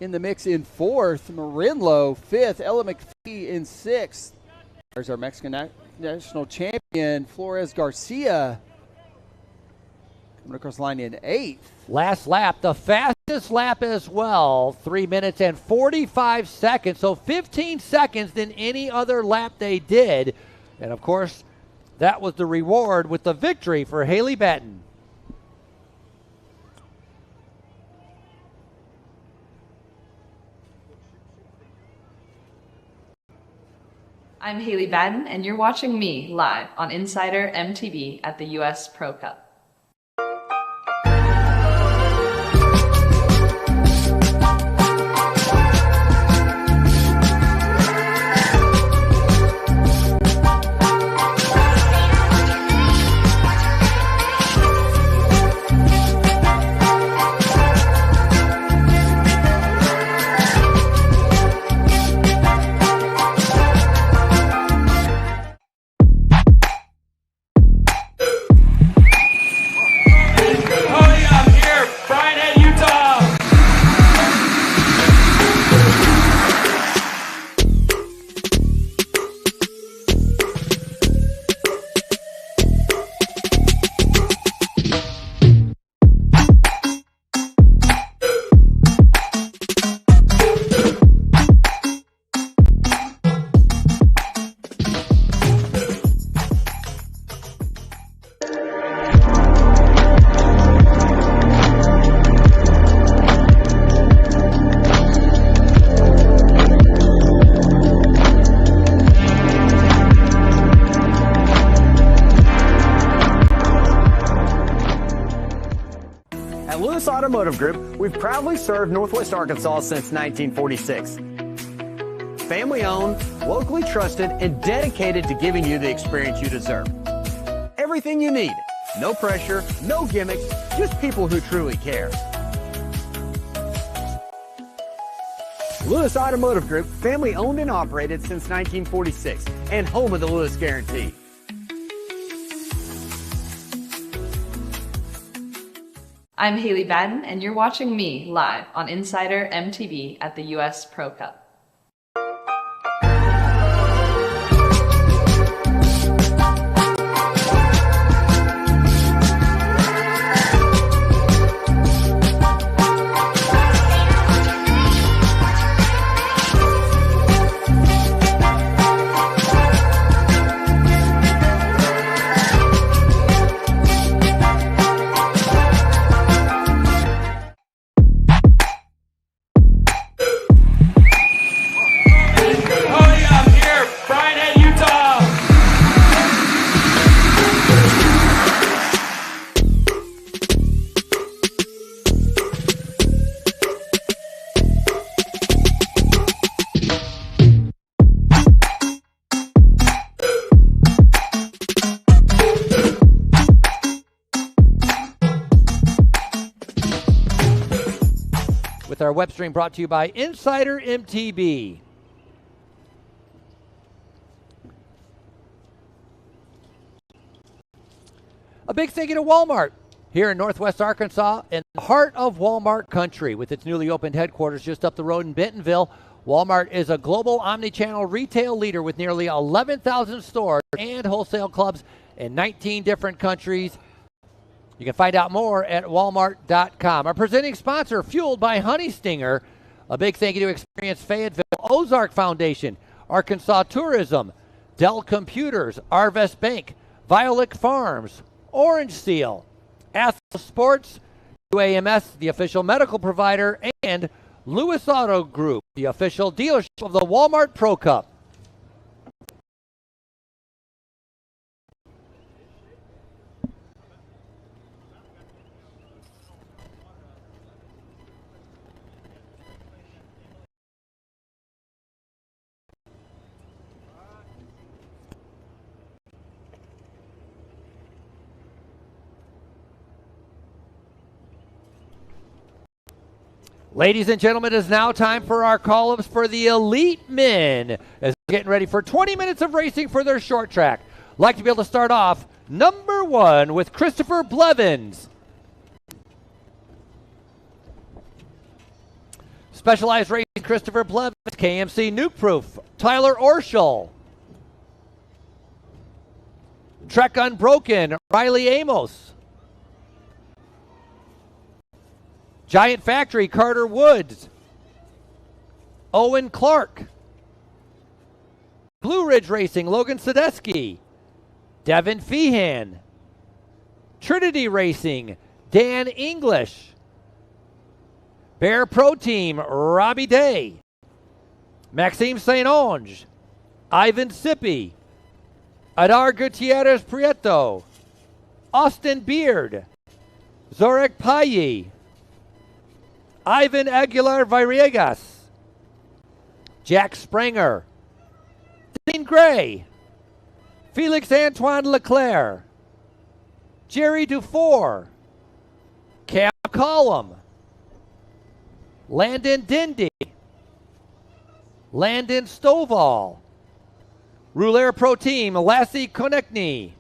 in the mix in 4th. Marinlo 5th. Ella McPhee in 6th. There's our Mexican national champion, Flores Garcia. Coming across the line in 8th. Last lap, the fastest lap as well, 3 minutes and 45 seconds, so 15 seconds than any other lap they did. And of course, that was the reward with the victory for Haley Batten. I'm Haley Batten, and you're watching me live on InsiderMTB at the US Pro Cup. Automotive Group, we've proudly served Northwest Arkansas since 1946. Family owned, locally trusted, and dedicated to giving you the experience you deserve. Everything you need. No pressure, no gimmicks, just people who truly care. Lewis Automotive Group, family owned and operated since 1946, and home of the Lewis Guarantee. I'm Haley Batten, and you're watching me live on InsiderMTB at the US Pro Cup. with our web stream brought to you by InsiderMTB. A big thank you to Walmart here in Northwest Arkansas, in the heart of Walmart country, with its newly opened headquarters just up the road in Bentonville. Walmart is a global omni-channel retail leader with nearly 11,000 stores and wholesale clubs in 19 different countries. You can find out more at Walmart.com. Our presenting sponsor, fueled by Honey Stinger. A big thank you to Experience Fayetteville, Ozark Foundation, Arkansas Tourism, Dell Computers, Arvest Bank, Violet Farms, Orange Seal, Athos Sports, UAMS, the official medical provider, and Lewis Auto Group, the official dealership of the Walmart Pro Cup. Ladies and gentlemen, it is now time for our call-ups for the elite men as they're getting ready for 20 minutes of racing for their short track. I'd like to be able to start off number 1 with Christopher Blevins. Specialized Racing, Christopher Blevins. KMC Nuke Proof, Tyler Orschel. Trek Unbroken, Riley Amos. Giant Factory, Carter Woods. Owen Clark. Blue Ridge Racing, Logan Sadesky. Devin Feehan. Trinity Racing, Dan English. Bear Pro Team, Robbie Day. Maxime St. Onge. Ivan Sippy. Adar Gutierrez Prieto. Austin Beard. Zorek Payi. Ivan Aguilar Villegas, Jack Springer, Dean Gray, Felix Antoine Leclerc, Jerry Dufour, Cam Collum, Landon Dindy, Landon Stovall, Rouleur Pro Team, Lassie Konechny,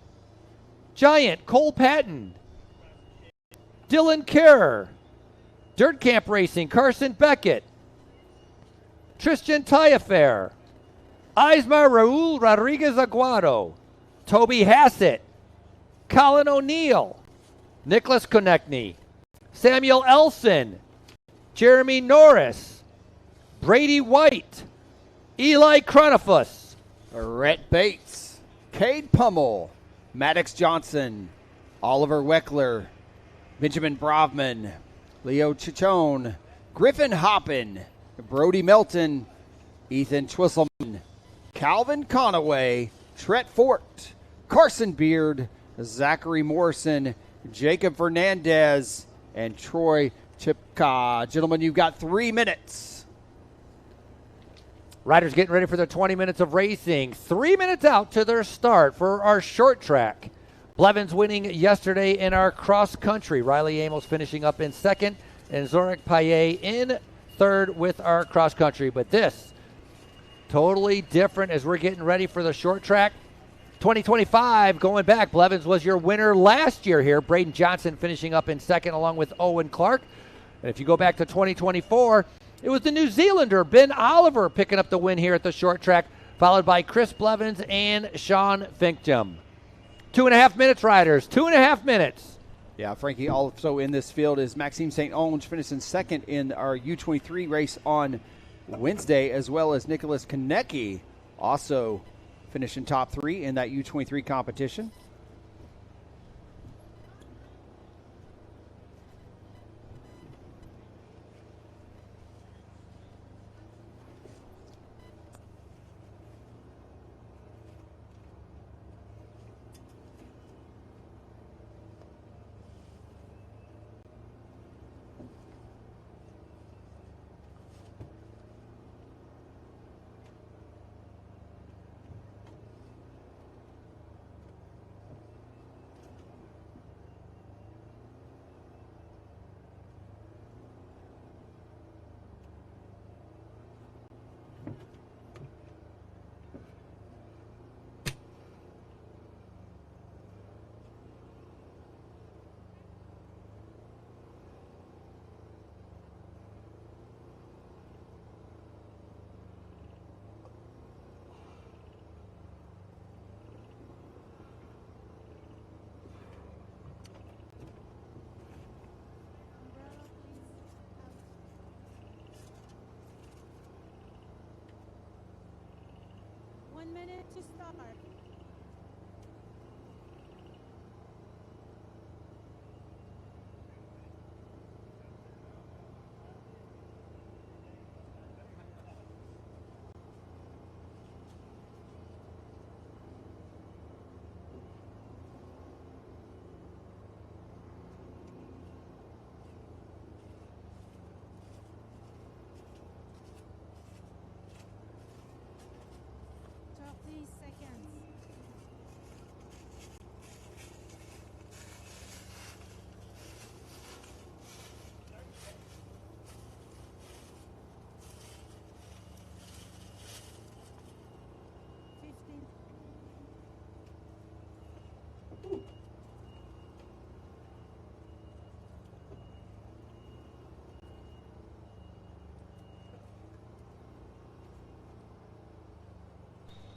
Giant Cole Patton, Dylan Kerr, Dirt Camp Racing, Carson Beckett, Tristan Taillefer, Ismar Raul Rodriguez Aguado, Toby Hassett, Colin O'Neill, Nicholas Konechny, Samuel Elson, Jeremy Norris, Brady White, Eli Cronifus, Rhett Bates, Cade Pummel, Maddox Johnson, Oliver Weckler, Benjamin Brovman, Leo Chichone, Griffin Hoppin, Brody Melton, Ethan Twisselman, Calvin Conaway, Tret Fort, Carson Beard, Zachary Morrison, Jacob Fernandez, and Troy Chipka. Gentlemen, you've got 3 minutes. Riders getting ready for their 20 minutes of racing. 3 minutes out to their start for our short track. Blevins winning yesterday in our cross country. Riley Amos finishing up in second, and Zorek Paye in third with our cross country. But this, totally different as we're getting ready for the short track. 2025, going back, Blevins was your winner last year here. Braden Johnson finishing up in second along with Owen Clark. And if you go back to 2024, it was the New Zealander, Ben Oliver, picking up the win here at the short track, followed by Chris Blevins and Sean Finkjum. 2.5 minutes, riders. 2.5 minutes. Yeah, Frankie, also in this field is Maxime St. Onge, finishing second in our U23 race on Wednesday, as well as Nicholas Konecki, also finishing top 3 in that U23 competition. minute to start.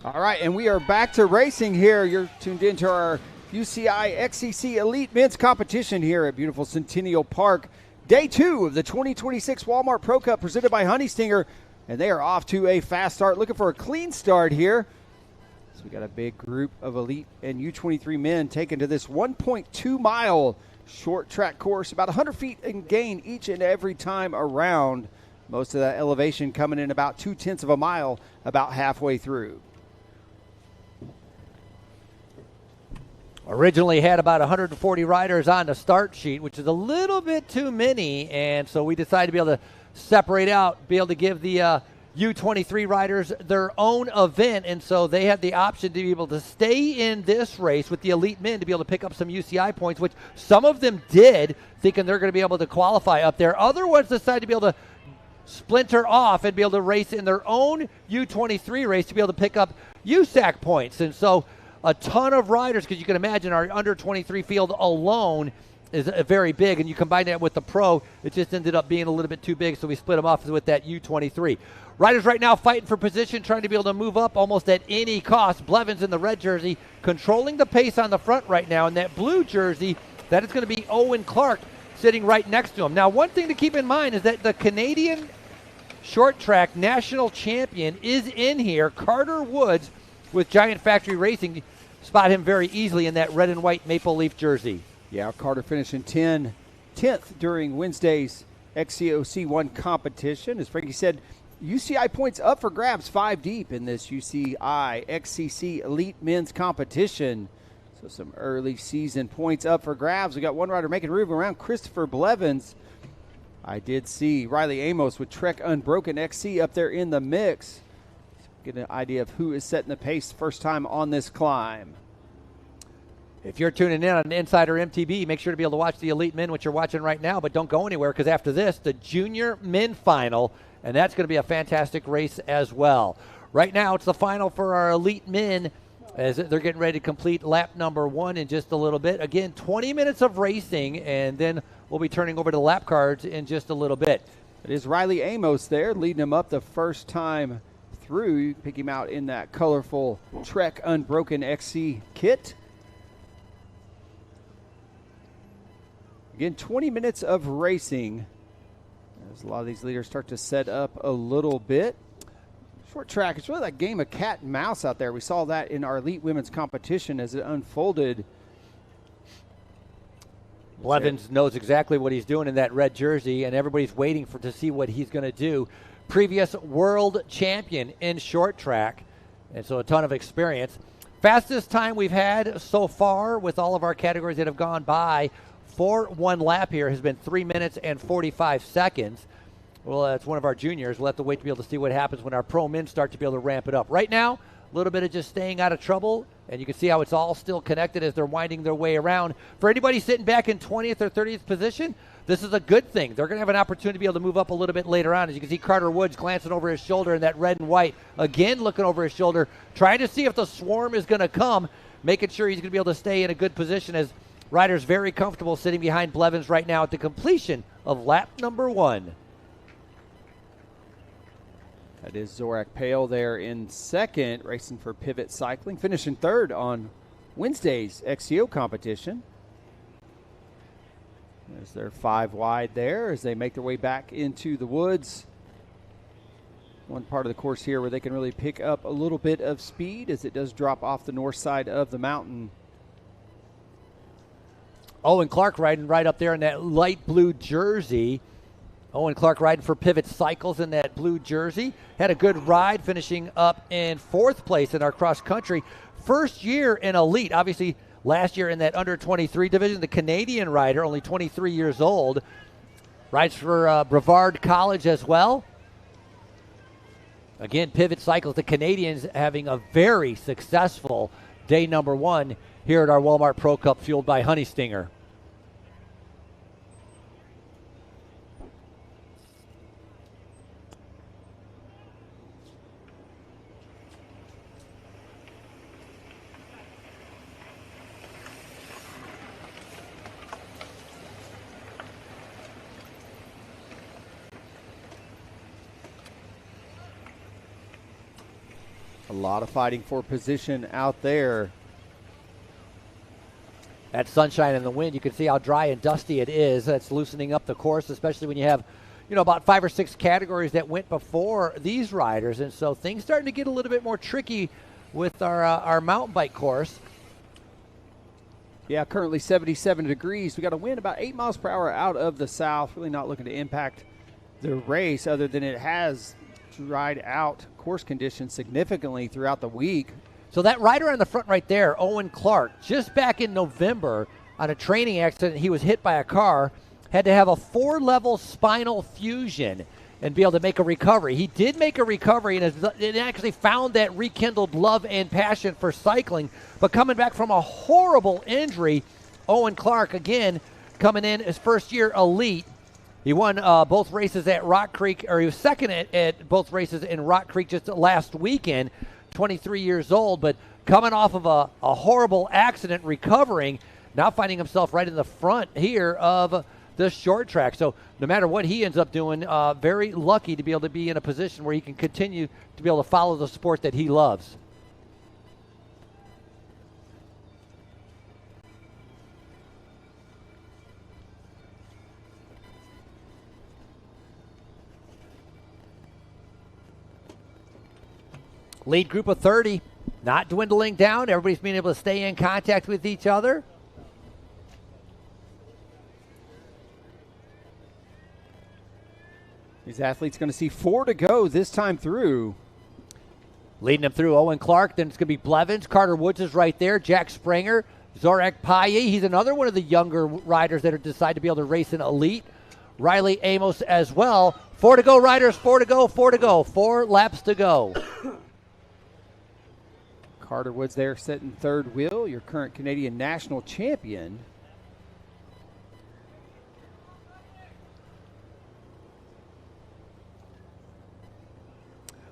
All right, and we are back to racing here. You're tuned into our UCI XCC Elite Men's Competition here at beautiful Centennial Park. Day 2 of the 2026 Walmart Pro Cup presented by Honey Stinger, and they are off to a fast start, looking for a clean start here. So we got a big group of Elite and U23 men taken to this 1.2-mile short track course, about 100 feet in gain each and every time around. Most of that elevation coming in about 0.2 of a mile about halfway through. Originally had about 140 riders on the start sheet, which is a little bit too many, and so we decided to be able to separate out, be able to give the U23 riders their own event, and so they had the option to be able to stay in this race with the elite men to be able to pick up some UCI points, which some of them did, thinking they're going to be able to qualify up there. Other ones decided to be able to splinter off and be able to race in their own U23 race to be able to pick up USAC points, and so a ton of riders, because you can imagine our under 23 field alone is very big, and you combine that with the pro, it just ended up being a little bit too big, so we split them off with that U23. Riders right now fighting for position, trying to be able to move up almost at any cost. Blevins in the red jersey controlling the pace on the front right now, and that blue jersey, that is going to be Owen Clark sitting right next to him. Now, one thing to keep in mind is that the Canadian short track national champion is in here, Carter Woods, with Giant Factory Racing. Spot him very easily in that red and white maple leaf jersey. Yeah, Carter finishing 10th during Wednesday's XCOC1 competition. As Frankie said, UCI points up for grabs 5 deep in this UCI XCC Elite Men's Competition. So some early season points up for grabs. We got one rider making room around Christopher Blevins. I did see Riley Amos with Trek Unbroken XC up there in the mix. Get an idea of who is setting the pace first time on this climb. If you're tuning in on Insider MTB, make sure to be able to watch the Elite Men, which you're watching right now, but don't go anywhere, because after this, the Junior Men Final, and that's going to be a fantastic race as well. Right now, it's the final for our Elite Men as they're getting ready to complete lap number 1 in just a little bit. Again, 20 minutes of racing, and then we'll be turning over to the lap cards in just a little bit. It is Riley Amos there leading him up the first time through. You can pick him out in that colorful Trek Unbroken XC kit. Again, 20 minutes of racing as a lot of these leaders start to set up a little bit. Short track, it's really that game of cat and mouse out there. We saw that in our Elite Women's Competition as it unfolded. Blevins knows exactly what he's doing in that red jersey, and everybody's waiting to see what he's going to do. Previous world champion in short track, and so a ton of experience. Fastest time we've had so far with all of our categories that have gone by for one lap here has been 3 minutes and 45 seconds. Well, that's one of our juniors. We'll have to wait to be able to see what happens when our pro men start to be able to ramp it up. Right now, a little bit of just staying out of trouble, and you can see how it's all still connected as they're winding their way around. For anybody sitting back in 20th or 30th position, this is a good thing. They're going to have an opportunity to be able to move up a little bit later on. As you can see, Carter Woods glancing over his shoulder in that red and white. Again, looking over his shoulder, trying to see if the swarm is going to come, making sure he's going to be able to stay in a good position as riders very comfortable sitting behind Blevins right now at the completion of lap number 1. That is Zorak Pale there in second, racing for Pivot Cycling, finishing third on Wednesday's XCO competition. There's their 5 wide there as they make their way back into the woods. one part of the course here where they can really pick up a little bit of speed as it does drop off the north side of the mountain. Owen Clark riding right up there in that light blue jersey. Owen Clark riding for Pivot Cycles in that blue jersey. Had a good ride, finishing up in 4th place in our cross country. First year in elite. Obviously, last year in that under 23 division, the Canadian rider, only 23 years old. Rides for Brevard College as well. Again, Pivot Cycles, the Canadians having a very successful day number 1 here at our Walmart Pro Cup, fueled by Honey Stinger. A lot of fighting for position out there. That sunshine and the wind, you can see how dry and dusty it is. That's loosening up the course, especially when you have, about 5 or 6 categories that went before these riders. And so things starting to get a little bit more tricky with our mountain bike course. Yeah, currently 77 degrees. We got a wind about 8 miles per hour out of the south. Really not looking to impact the race, other than it has dried out course conditions significantly throughout the week. So that rider on the front right there, Owen Clark, just back in November on a training accident, he was hit by a car, had to have a 4-level spinal fusion and be able to make a recovery. He did make a recovery and actually found that rekindled love and passion for cycling. But coming back from a horrible injury, Owen Clark, again, coming in his first year elite. He won both races at Rock Creek, or he was second at both races in Rock Creek just last weekend, 23 years old, but coming off of a horrible accident, recovering, now finding himself right in the front here of the short track. So no matter what he ends up doing, very lucky to be able to be in a position where he can continue to be able to follow the sport that he loves. Lead group of 30, not dwindling down. Everybody's being able to stay in contact with each other. These athletes going to see 4 to go this time through. Leading them through, Owen Clark. Then it's going to be Blevins. Carter Woods is right there. Jack Springer. Zorek Paye. He's another one of the younger riders that are decided to be able to race in elite. Riley Amos as well. 4 to go, riders. 4 to go. 4 to go. 4 laps to go. Carter Woods there sitting third wheel, your current Canadian national champion.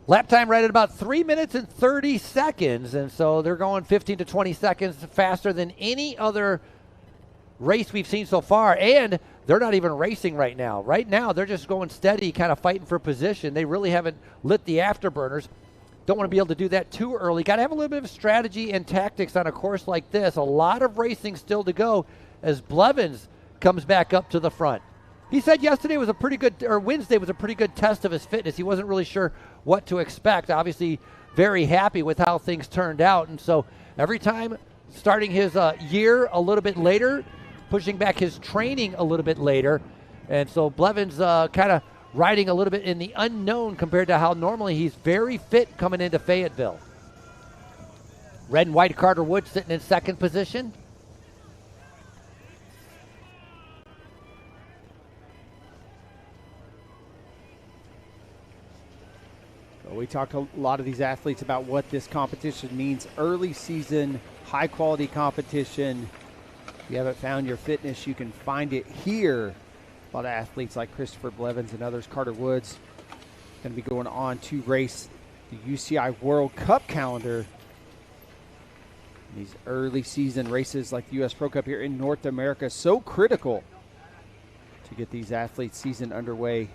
Lap time right at about 3 minutes and 30 seconds, and so they're going 15 to 20 seconds faster than any other race we've seen so far, and they're not even racing right now. Right now, they're just going steady, kind of fighting for position. They really haven't lit the afterburners. Don't want to be able to do that too early. Got to have a little bit of strategy and tactics on a course like this. A lot of racing still to go as Blevins comes back up to the front. He said yesterday was a pretty good, or Wednesday was a pretty good test of his fitness. He wasn't really sure what to expect. Obviously, very happy with how things turned out. And so every time starting his year a little bit later, pushing back his training a little bit later. And so Blevins kind of riding a little bit in the unknown compared to how normally he's very fit coming into Fayetteville. Red and white Carter Woods sitting in second position. We talked a lot of these athletes about what this competition means. Early season, high quality competition. If you haven't found your fitness, you can find it here. A lot of athletes like Christopher Blevins and others, Carter Woods, going to be going on to race the UCI World Cup calendar. These early season races like the U.S. Pro Cup here in North America, so critical to get these athletes' season underway.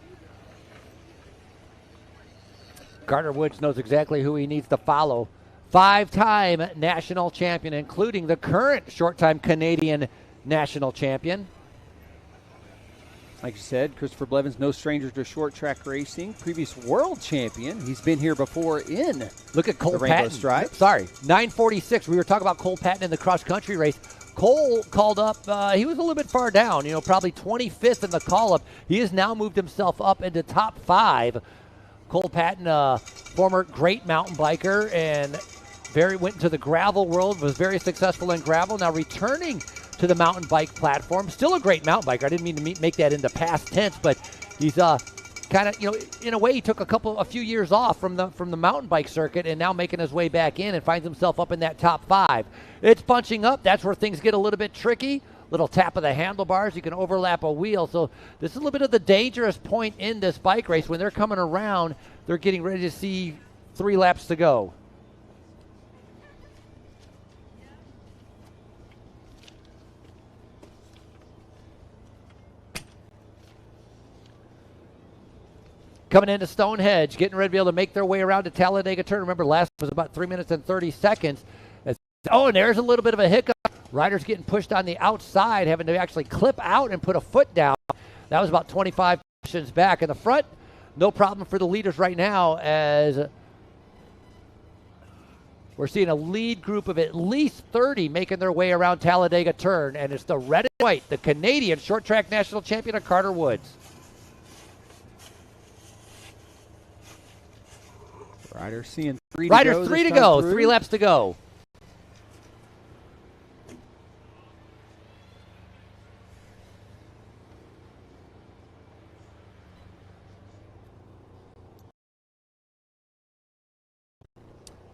Carter Woods knows exactly who he needs to follow. 5-time national champion, including the current short-time Canadian national champion. Like you said, Christopher Blevins, no stranger to short track racing. Previous world champion. He's been here before in Look at Cole the Rainbow Patton. Stripe. Sorry, 9:46. We were talking about Cole Patton in the cross-country race. Cole called up. He was a little bit far down, probably 25th in the call-up. He has now moved himself up into top 5. Cole Patton, former great mountain biker, and went into the gravel world, was very successful in gravel, now returning to the mountain bike platform. Still a great mountain biker. I didn't mean to make that into past tense, but he's kind of, in a way, he took a few years off from the mountain bike circuit and now making his way back in and finds himself up in that top 5. It's bunching up. That's where things get a little bit tricky. Little tap of the handlebars. You can overlap a wheel. So this is a little bit of the dangerous point in this bike race. When they're coming around, they're getting ready to see 3 laps to go. Coming into Stonehenge, getting ready to be able to make their way around to Talladega Turn. Remember, last was about 3 minutes and 30 seconds. And there's a little bit of a hiccup. Riders getting pushed on the outside, having to actually clip out and put a foot down. That was about 25 positions back. In the front, no problem for the leaders right now, as we're seeing a lead group of at least 30 making their way around Talladega Turn. And it's the red and white, the Canadian short track national champion of Carter Woods. Riders seeing 3 to Riders go. 3 to go. 3 laps to go.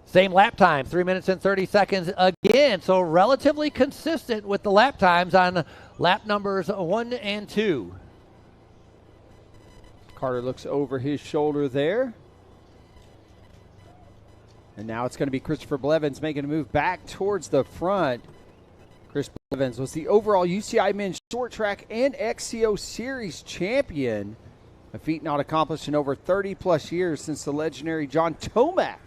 Same lap time, 3 minutes and 30 seconds again. So relatively consistent with the lap times on lap numbers 1 and 2. Carter looks over his shoulder there. And now it's going to be Christopher Blevins making a move back towards the front. Chris Blevins was the overall UCI Men's Short Track and XCO Series champion, a feat not accomplished in over 30-plus years since the legendary John Tomac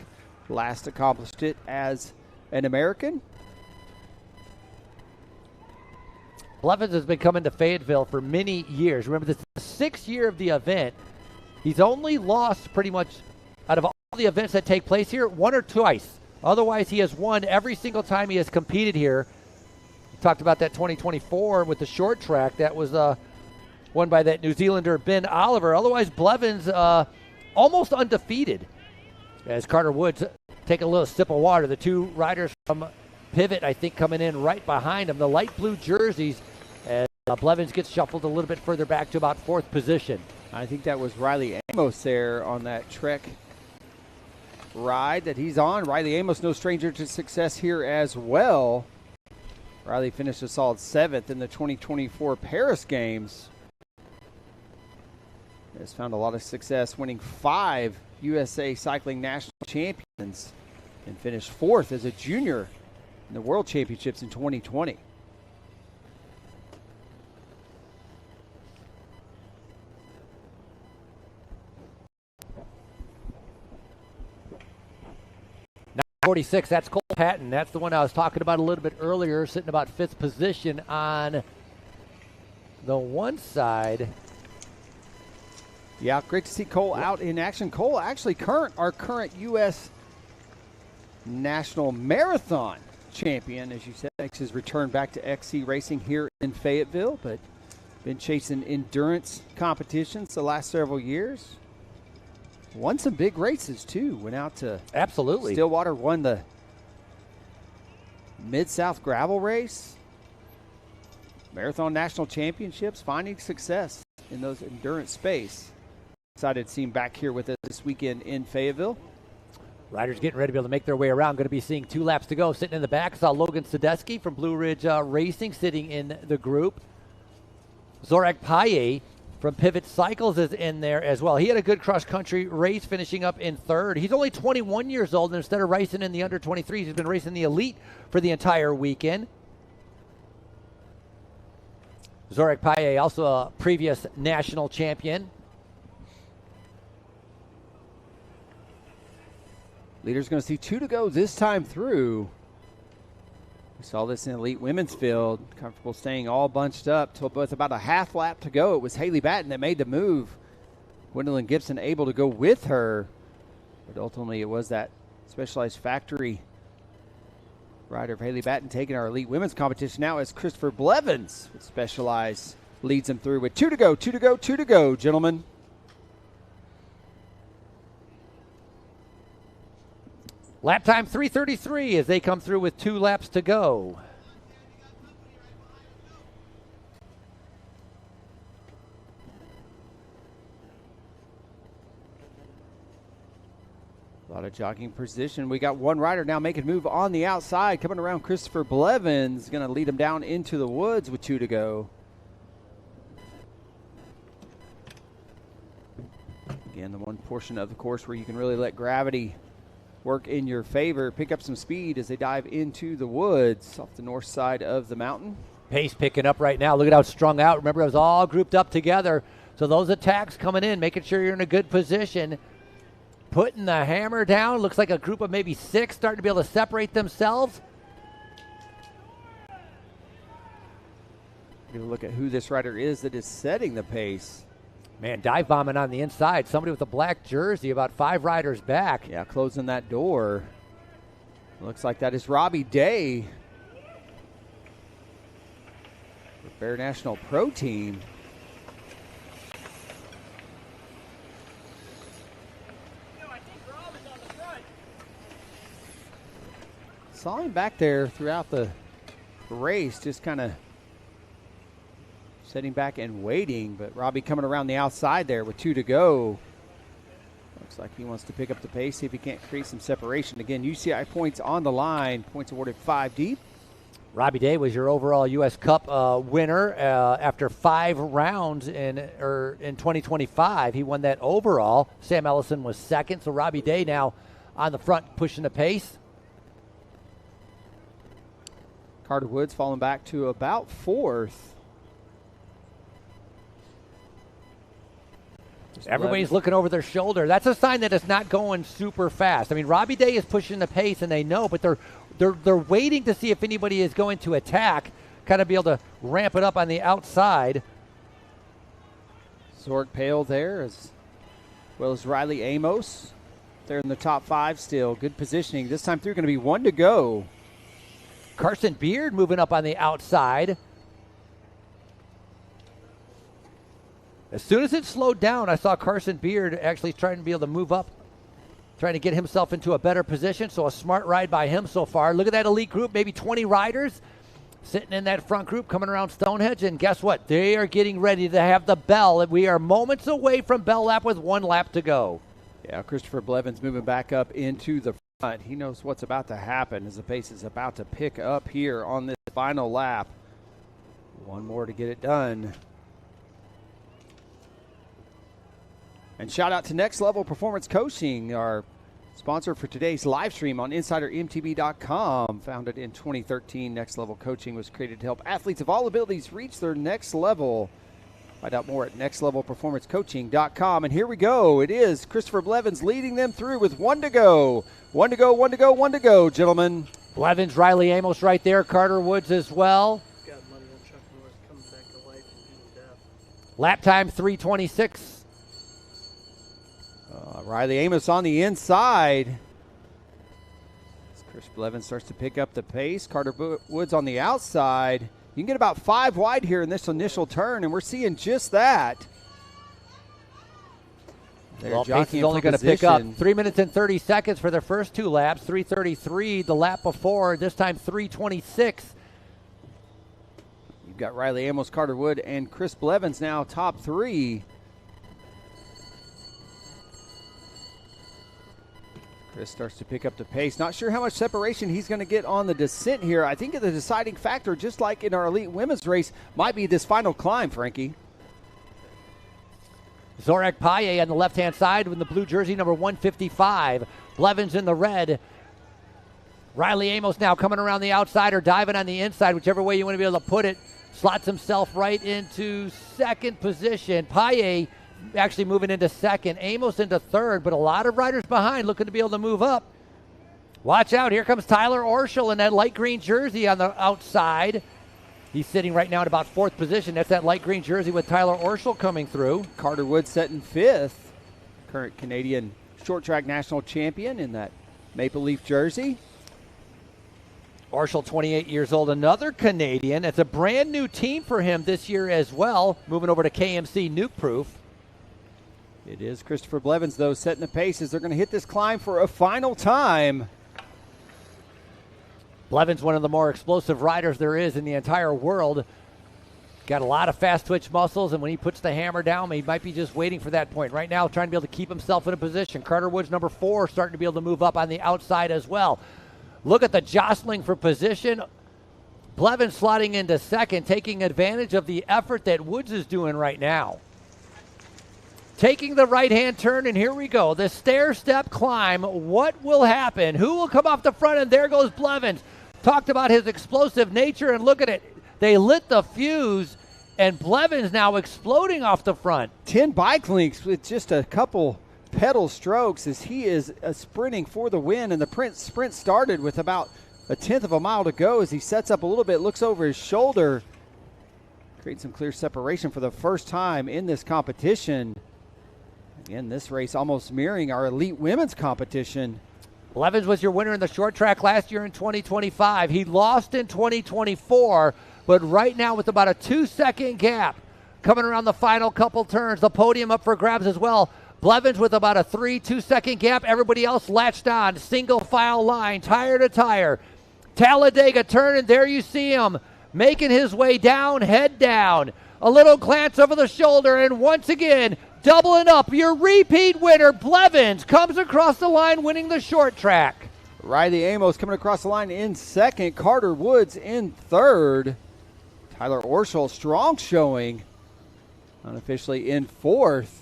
last accomplished it as an American. Blevins has been coming to Fayetteville for many years. Remember, this is the 6th year of the event. He's only lost pretty much out of all the events that take place here, 1 or twice. Otherwise, he has won every single time he has competed here. We talked about that 2024 with the short track. That was won by that New Zealander, Ben Oliver. Otherwise, Blevins almost undefeated. As Carter Woods take a little sip of water. The 2 riders from Pivot, I think, coming in right behind him. The light blue jerseys, as Blevins gets shuffled a little bit further back to about 4th position. I think that was Riley Amos there on that Trek ride that he's on. Riley Amos, no stranger to success here as well. Riley finished a solid 7th in the 2024 Paris Games. Has found a lot of success, winning 5 USA Cycling National Champions and finished 4th as a junior in the World Championships in 2020. Now 46, that's Cole Patton. That's the one I was talking about a little bit earlier, sitting about 5th position on the one side. Yeah, great to see Cole out in action. Cole actually our current U.S. National Marathon champion, as you said, makes his return back to XC Racing here in Fayetteville, but been chasing endurance competitions the last several years. Won some big races, too. Went out to Stillwater, won the Mid-South Gravel Race. Marathon National Championships, finding success in those endurance space. Excited to see him back here with us this weekend in Fayetteville. Riders getting ready to be able to make their way around. Going to be seeing 2 laps to go. Sitting in the back, saw Logan Sadesky from Blue Ridge Racing sitting in the group. Zorak Paye from Pivot Cycles is in there as well. He had a good cross-country race, finishing up in 3rd. He's only 21 years old, and instead of racing in the under-23s, he's been racing the Elite for the entire weekend. Zorak Paye, also a previous national champion. Leader's going to see 2 to go this time through. We saw this in elite women's field. Comfortable staying all bunched up till with about a half lap to go. It was Haley Batten that made the move. Gwendolyn Gibson able to go with her. But ultimately it was that Specialized Factory rider of Haley Batten taking our elite women's competition now as Christopher Blevins with Specialized leads them through with 2 to go, 2 to go, 2 to go, gentlemen. Lap time 3:33 as they come through with 2 laps to go. A lot of jogging position. We got one rider now making a move on the outside. Coming around, Christopher Blevins going to lead him down into the woods with 2 to go. Again, the one portion of the course where you can really let gravity work in your favor, pick up some speed as they dive into the woods off the north side of the mountain. Pace picking up right now. Look at how it's strung out. Remember, it was all grouped up together. So those attacks coming in, making sure you're in a good position. Putting the hammer down. Looks like a group of maybe 6 starting to be able to separate themselves. We're going to look at who this rider is that is setting the pace. Man, dive bombing on the inside. Somebody with a black jersey about 5 riders back. Yeah, closing that door. Looks like that is Robbie Day. The Bear National Pro Team. Saw him back there throughout the race, just kind of sitting back and waiting, but Robbie coming around the outside there with 2 to go. Looks like he wants to pick up the pace, see if he can't create some separation. Again, UCI points on the line, points awarded 5 deep. Robbie Day was your overall U.S. Cup winner after 5 rounds in 2025. He won that overall. Sam Ellison was second, so Robbie Day now on the front pushing the pace. Carter Woods falling back to about 4th. Everybody's looking over their shoulder. That's a sign that it's not going super fast. I mean, Robbie Day is pushing the pace, and they know, but they're waiting to see if anybody is going to attack, kind of be able to ramp it up on the outside. Zork Pale there, as well as Riley Amos. They're in the top 5 still. Good positioning. This time through, going to be 1 to go. Carson Beard moving up on the outside. As soon as it slowed down, I saw Carson Beard actually trying to be able to move up, trying to get himself into a better position. So a smart ride by him so far. Look at that elite group, maybe 20 riders sitting in that front group coming around Stonehenge. And guess what? They are getting ready to have the bell. We are moments away from bell lap with 1 lap to go. Yeah, Christopher Blevins moving back up into the front. He knows what's about to happen as the pace is about to pick up here on this final lap. 1 more to get it done. And shout out to Next Level Performance Coaching, our sponsor for today's live stream on InsiderMTB.com. Founded in 2013, Next Level Coaching was created to help athletes of all abilities reach their next level. Find out more at nextlevelperformancecoaching.com. And here we go. It is Christopher Blevins leading them through with 1 to go. 1 to go, 1 to go, 1 to go, gentlemen. Blevins, Riley Amos right there. Carter Woods as well. Got money on Chuck Norris coming back to life and beating death. Lap time 3:26. Riley Amos on the inside. As Chris Blevins starts to pick up the pace. Carter Woods on the outside. You can get about 5 wide here in this initial turn, and we're seeing just that. Well, pace is only going to pick up 3 minutes and 30 seconds for their first 2 laps. 3:33 the lap before. This time 3:26. You've got Riley Amos, Carter Wood, and Chris Blevins now top 3. Chris starts to pick up the pace. Not sure how much separation he's going to get on the descent here. I think the deciding factor, just like in our elite women's race, might be this final climb, Frankie. Zorak Paye on the left-hand side with the blue jersey, number 155. Blevins in the red. Riley Amos now coming around the outside or diving on the inside, whichever way you want to be able to put it. Slots himself right into second position. Paye actually moving into second. Amos into third, but a lot of riders behind looking to be able to move up. Watch out. Here comes Tyler Orschel in that light green jersey on the outside. He's sitting right now at about 4th position. That's that light green jersey with Tyler Orschel coming through. Carter Wood set in 5th. Current Canadian short track national champion in that maple leaf jersey. Orschel, 28 years old, another Canadian. It's a brand new team for him this year as well, moving over to KMC Nuke Proof. It is Christopher Blevins, though, setting the pace as they're going to hit this climb for a final time. Blevins, one of the more explosive riders there is in the entire world. Got a lot of fast twitch muscles, and when he puts the hammer down, he might be just waiting for that point. Right now, trying to be able to keep himself in a position. Carter Woods, number 4, starting to be able to move up on the outside as well. Look at the jostling for position. Blevins slotting into 2nd, taking advantage of the effort that Woods is doing right now. Taking the right-hand turn, and here we go. The stair-step climb. What will happen? Who will come off the front? And there goes Blevins. Talked about his explosive nature, and look at it. They lit the fuse, and Blevins now exploding off the front. 10 bike links with just a couple pedal strokes as he is sprinting for the win, and the sprint started with about 1/10 of a mile to go as he sets up a little bit, looks over his shoulder, creates some clear separation for the first time in this competition. Again, this race almost mirroring our elite women's competition. Blevins was your winner in the short track last year in 2025. He lost in 2024, but right now with about a 2-second gap coming around the final couple turns, the podium up for grabs as well. Blevins with about a 2-second gap. Everybody else latched on. Single file line, tire to tire. Talladega turn, and there you see him making his way down, head down. A little glance over the shoulder, and once again, doubling up. Your repeat winner, Blevins, comes across the line winning the short track. Riley Amos coming across the line in 2nd. Carter Woods in 3rd. Tyler Orschel, strong showing, unofficially in 4th.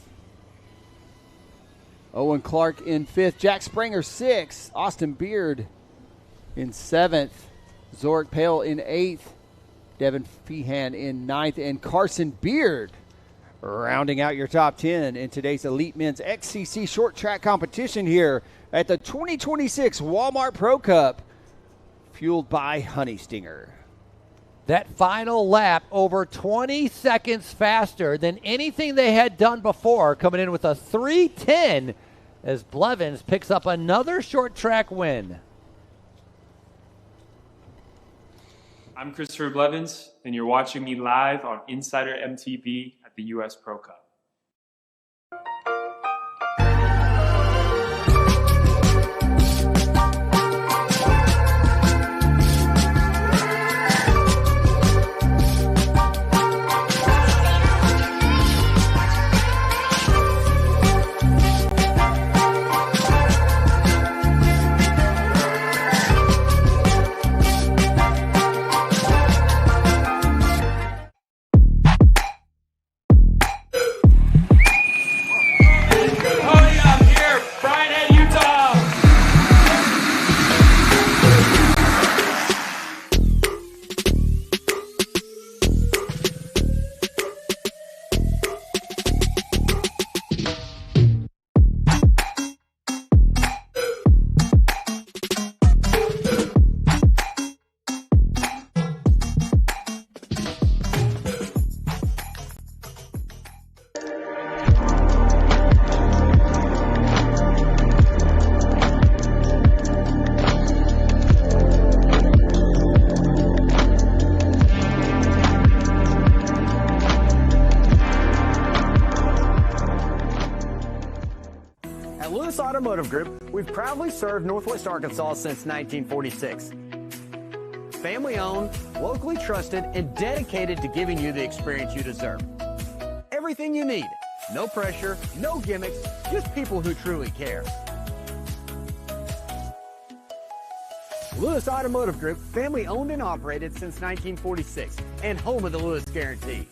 Owen Clark in 5th. Jack Springer 6th. Austin Beard in 7th. Zorik Pale in 8th. Devin Feehan in 9th. And Carson Beard rounding out your top 10 in today's Elite Men's XCC short track competition here at the 2026 Walmart Pro Cup, fueled by Honey Stinger. That final lap over 20 seconds faster than anything they had done before, coming in with a 3:10 as Blevins picks up another short track win. I'm Christopher Blevins, and you're watching me live on InsiderMTB at the US Pro Cup. Automotive Group, we've proudly served Northwest Arkansas since 1946. Family owned, locally trusted, and dedicated to giving you the experience you deserve. Everything you need. No pressure, no gimmicks, just people who truly care. Lewis Automotive Group, family owned and operated since 1946, and home of the Lewis Guarantee.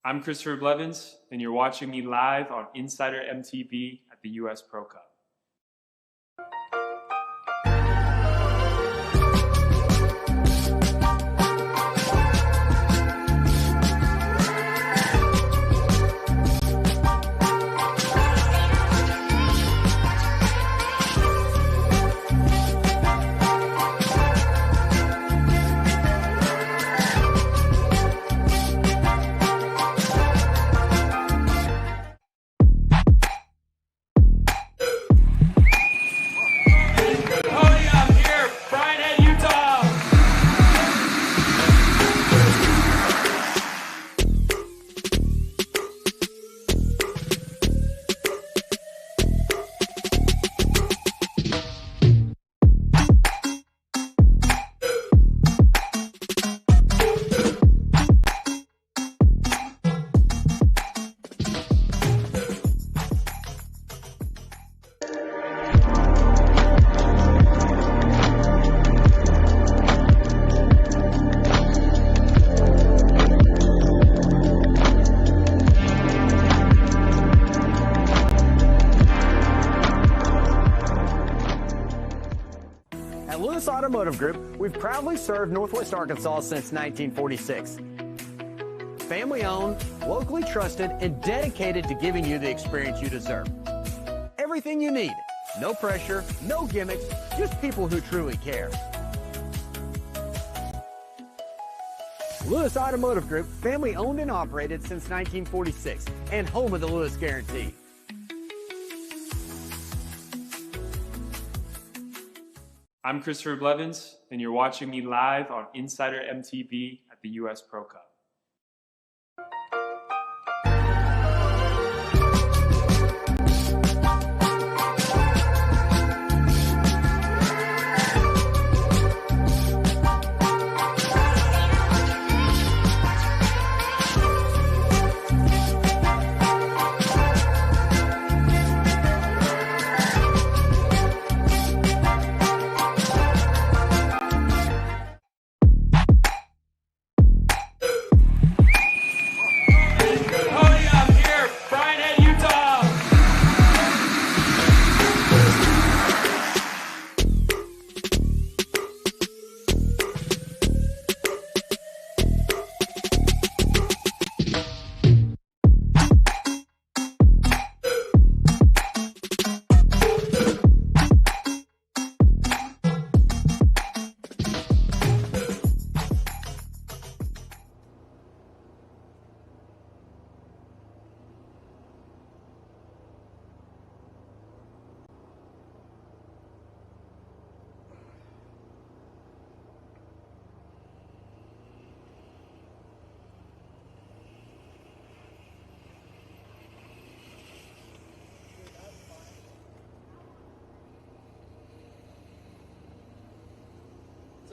I'm Christopher Blevins, and you're watching me live on InsiderMTB at the US Pro Cup. Automotive Group, we've proudly served Northwest Arkansas since 1946. Family owned, locally trusted, and dedicated to giving you the experience you deserve. Everything you need. No pressure, no gimmicks, just people who truly care. Lewis Automotive Group, family owned and operated since 1946, and home of the Lewis Guarantee. I'm Christopher Blevins, and you're watching me live on InsiderMTB at the US Pro Cup.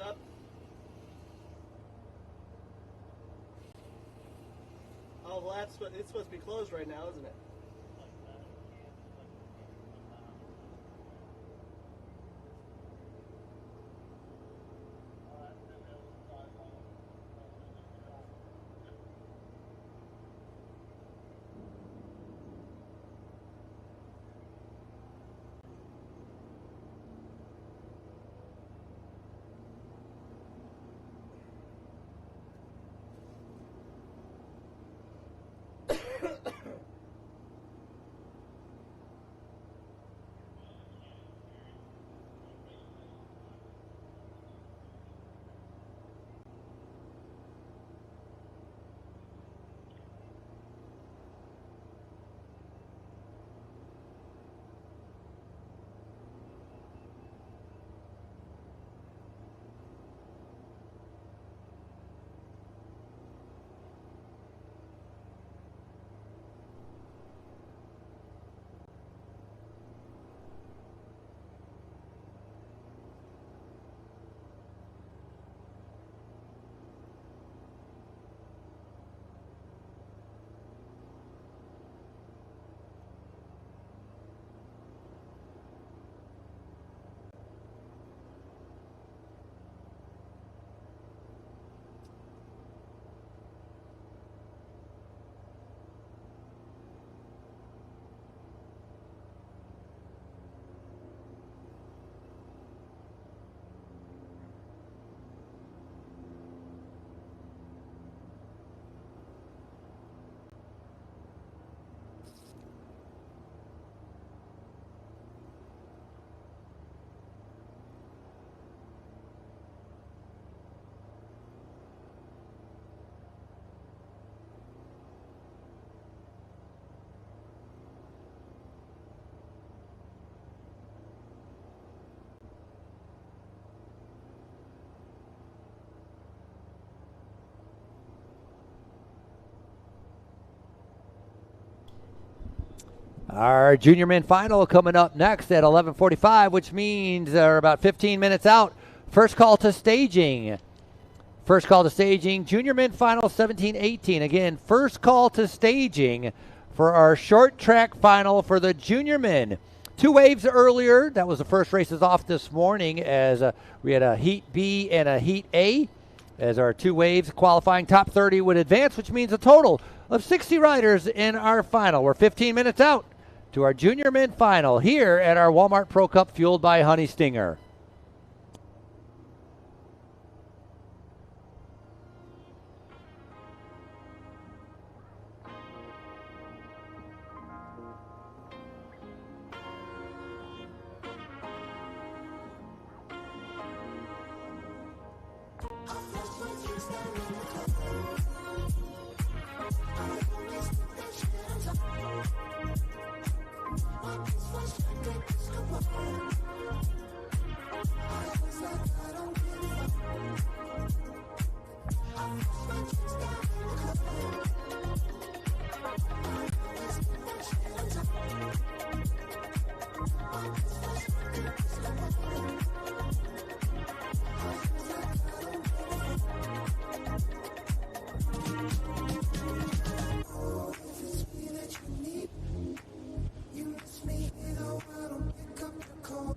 Up. Oh, well, it's supposed to be closed right now, isn't it? Our junior men final coming up next at 11:45, which means they're about 15 minutes out. First call to staging. First call to staging, junior men final 17-18. Again, first call to staging for our short track final for the junior men. Two waves earlier. That was the first races off this morning as we had a Heat B and a Heat A. As our two waves qualifying top 30 would advance, which means a total of 60 riders in our final. We're 15 minutes out to our junior men final here at our Walmart Pro Cup fueled by Honey Stinger. You miss me, though I don't pick up the call.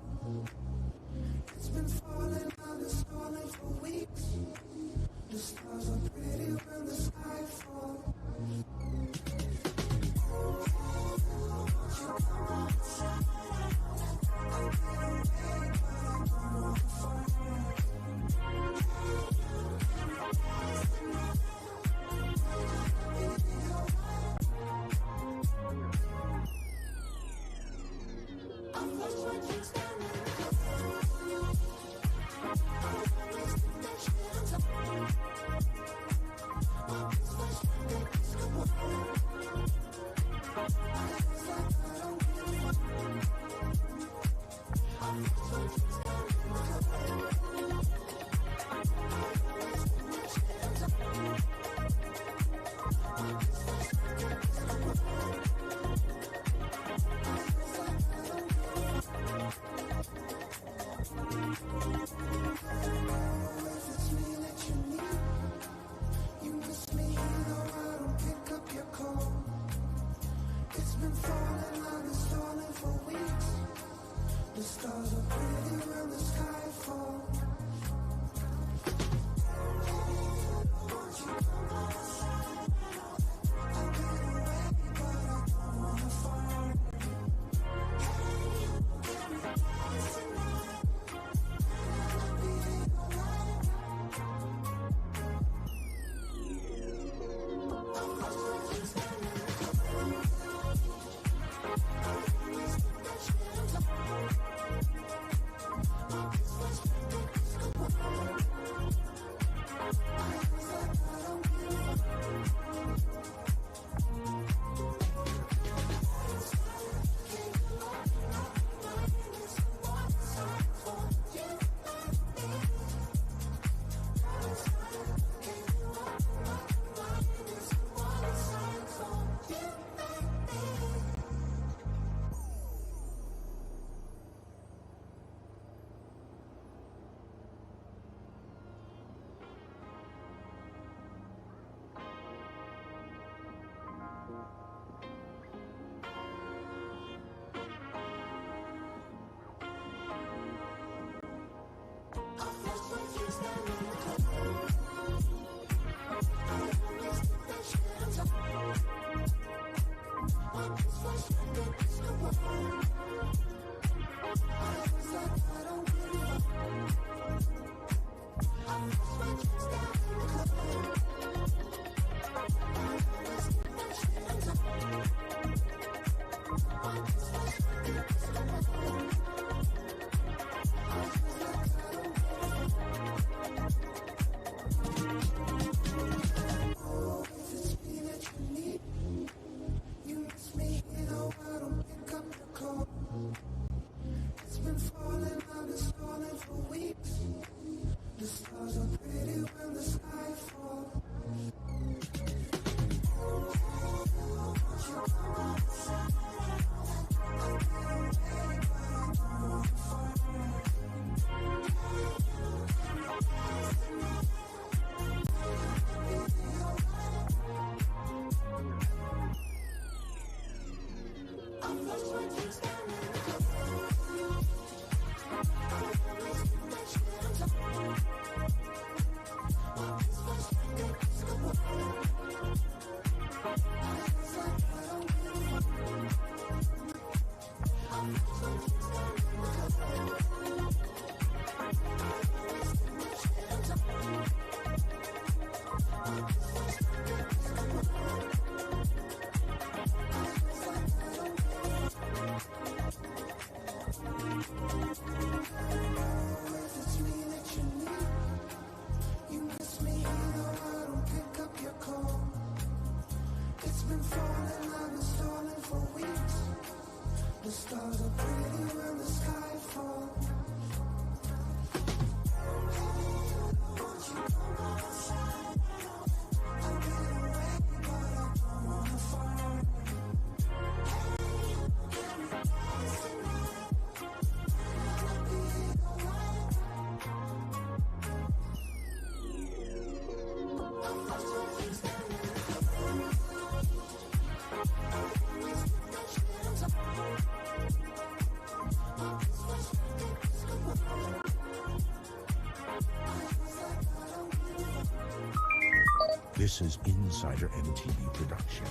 This is Insider MTB production.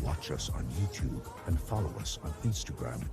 Watch us on YouTube and follow us on Instagram.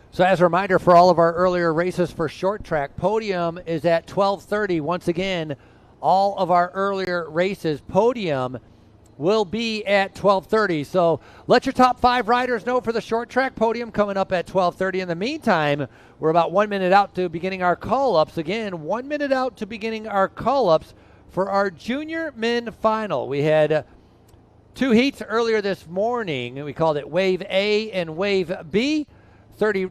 So as a reminder for all of our earlier races for short track, Podium is at 12:30. Once again, all of our earlier races, Podium will be at 12:30. So let your top 5 riders know for the short track. Podium coming up at 12:30. In the meantime, we're about 1 minute out to beginning our call-ups. Again, 1 minute out to beginning our call-ups for our junior men final. We had 2 heats earlier this morning. We called it Wave A and Wave B.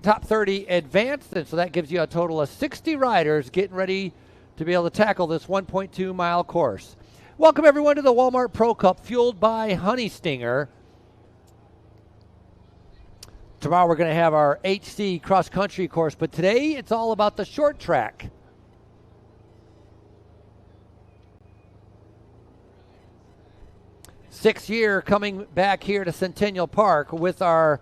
Top 30 advanced, and so that gives you a total of 60 riders getting ready to be able to tackle this 1.2-mile course. Welcome, everyone, to the Walmart Pro Cup, fueled by Honey Stinger. Tomorrow we're going to have our HC cross-country course, but today it's all about the short track. Sixth year coming back here to Centennial Park with our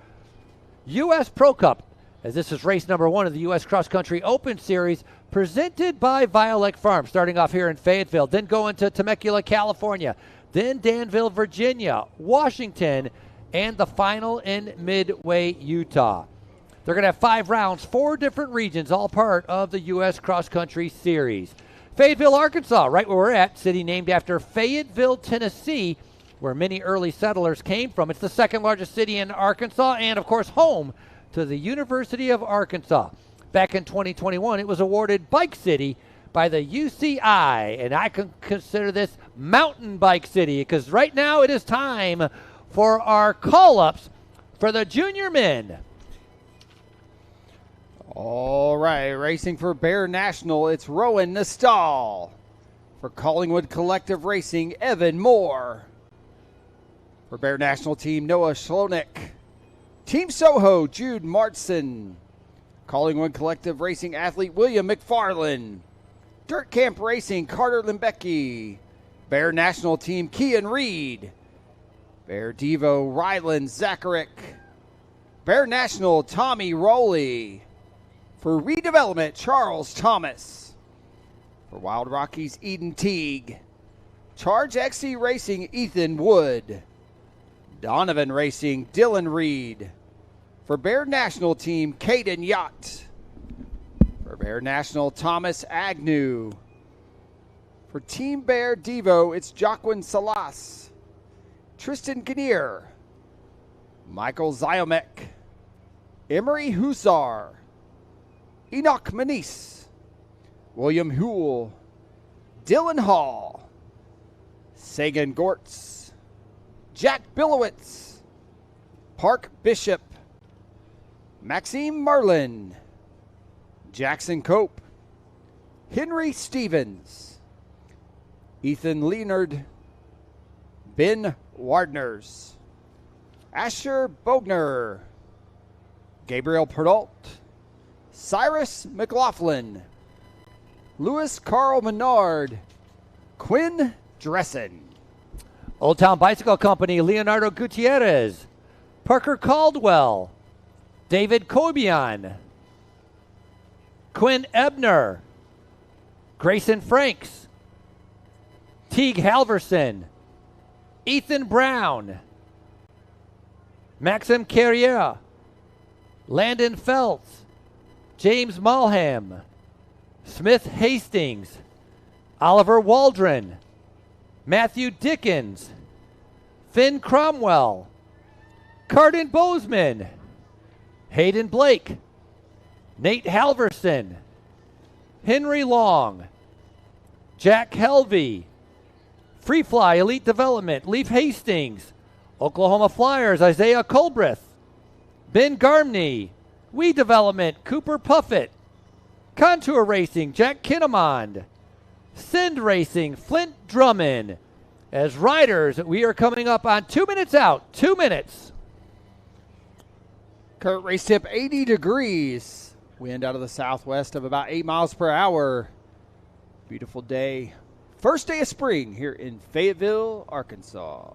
U.S. Pro Cup, as this is race number 1 of the U.S. Cross Country Open Series, presented by Violec Farm, starting off here in Fayetteville, then going to Temecula, California, then Danville, Virginia, Washington, and the final in Midway, Utah. They're going to have 5 rounds, 4 different regions, all part of the U.S. Cross Country Series. Fayetteville, Arkansas, right where we're at, city named after Fayetteville, Tennessee, where many early settlers came from. It's the second largest city in Arkansas and, of course, home to the University of Arkansas. Back in 2021, it was awarded Bike City by the UCI, and I can consider this Mountain Bike City because right now it is time for our call-ups for the junior men. All right, racing for Bear National, it's Rowan Nestal. For Collingwood Collective Racing, Evan Moore. For Bear National Team, Noah Schlonek. Team Soho, Jude Martson. Collingwood Collective Racing athlete, William McFarland. Dirt Camp Racing, Carter Limbecki. Bear National Team, Kean Reed. Bear Devo, Ryland Zacharick. Bear National, Tommy Rowley. For Redevelopment, Charles Thomas. For Wild Rockies, Eden Teague. Charge XC Racing, Ethan Wood. Donovan Racing, Dylan Reed. For Bear National Team, Caden Yacht. For Bear National, Thomas Agnew. For Team Bear Devo, it's Joaquin Salas. Tristan Kinnear. Michael Ziomek. Emery Hussar. Enoch Manise. William Huell. Dylan Hall. Sagan Gortz. Jack Billowitz. Park Bishop. Maxime Merlin. Jackson Cope. Henry Stevens. Ethan Leonard. Ben Wardners. Asher Bogner. Gabriel Perdault. Cyrus McLaughlin. Louis Carl Menard. Quinn Dressen. Old Town Bicycle Company, Leonardo Gutierrez. Parker Caldwell. David Cobian. Quinn Ebner. Grayson Franks. Teague Halverson. Ethan Brown. Maxim Carrier. Landon Feltz. James Malham. Smith Hastings. Oliver Waldron. Matthew Dickens. Finn Cromwell. Cardin Bozeman. Hayden Blake. Nate Halverson. Henry Long. Jack Helvey. Free Fly Elite Development, Leaf Hastings. Oklahoma Flyers, Isaiah Colbreth. Ben Garmney. We Development, Cooper Puffett. Contour Racing, Jack Kinnemond. Send Racing, Flint Drummond. As riders, we are coming up on 2 minutes out. 2 minutes. Current race tip 80 degrees. Wind out of the southwest of about 8 miles per hour. Beautiful day. First day of spring here in Fayetteville, Arkansas.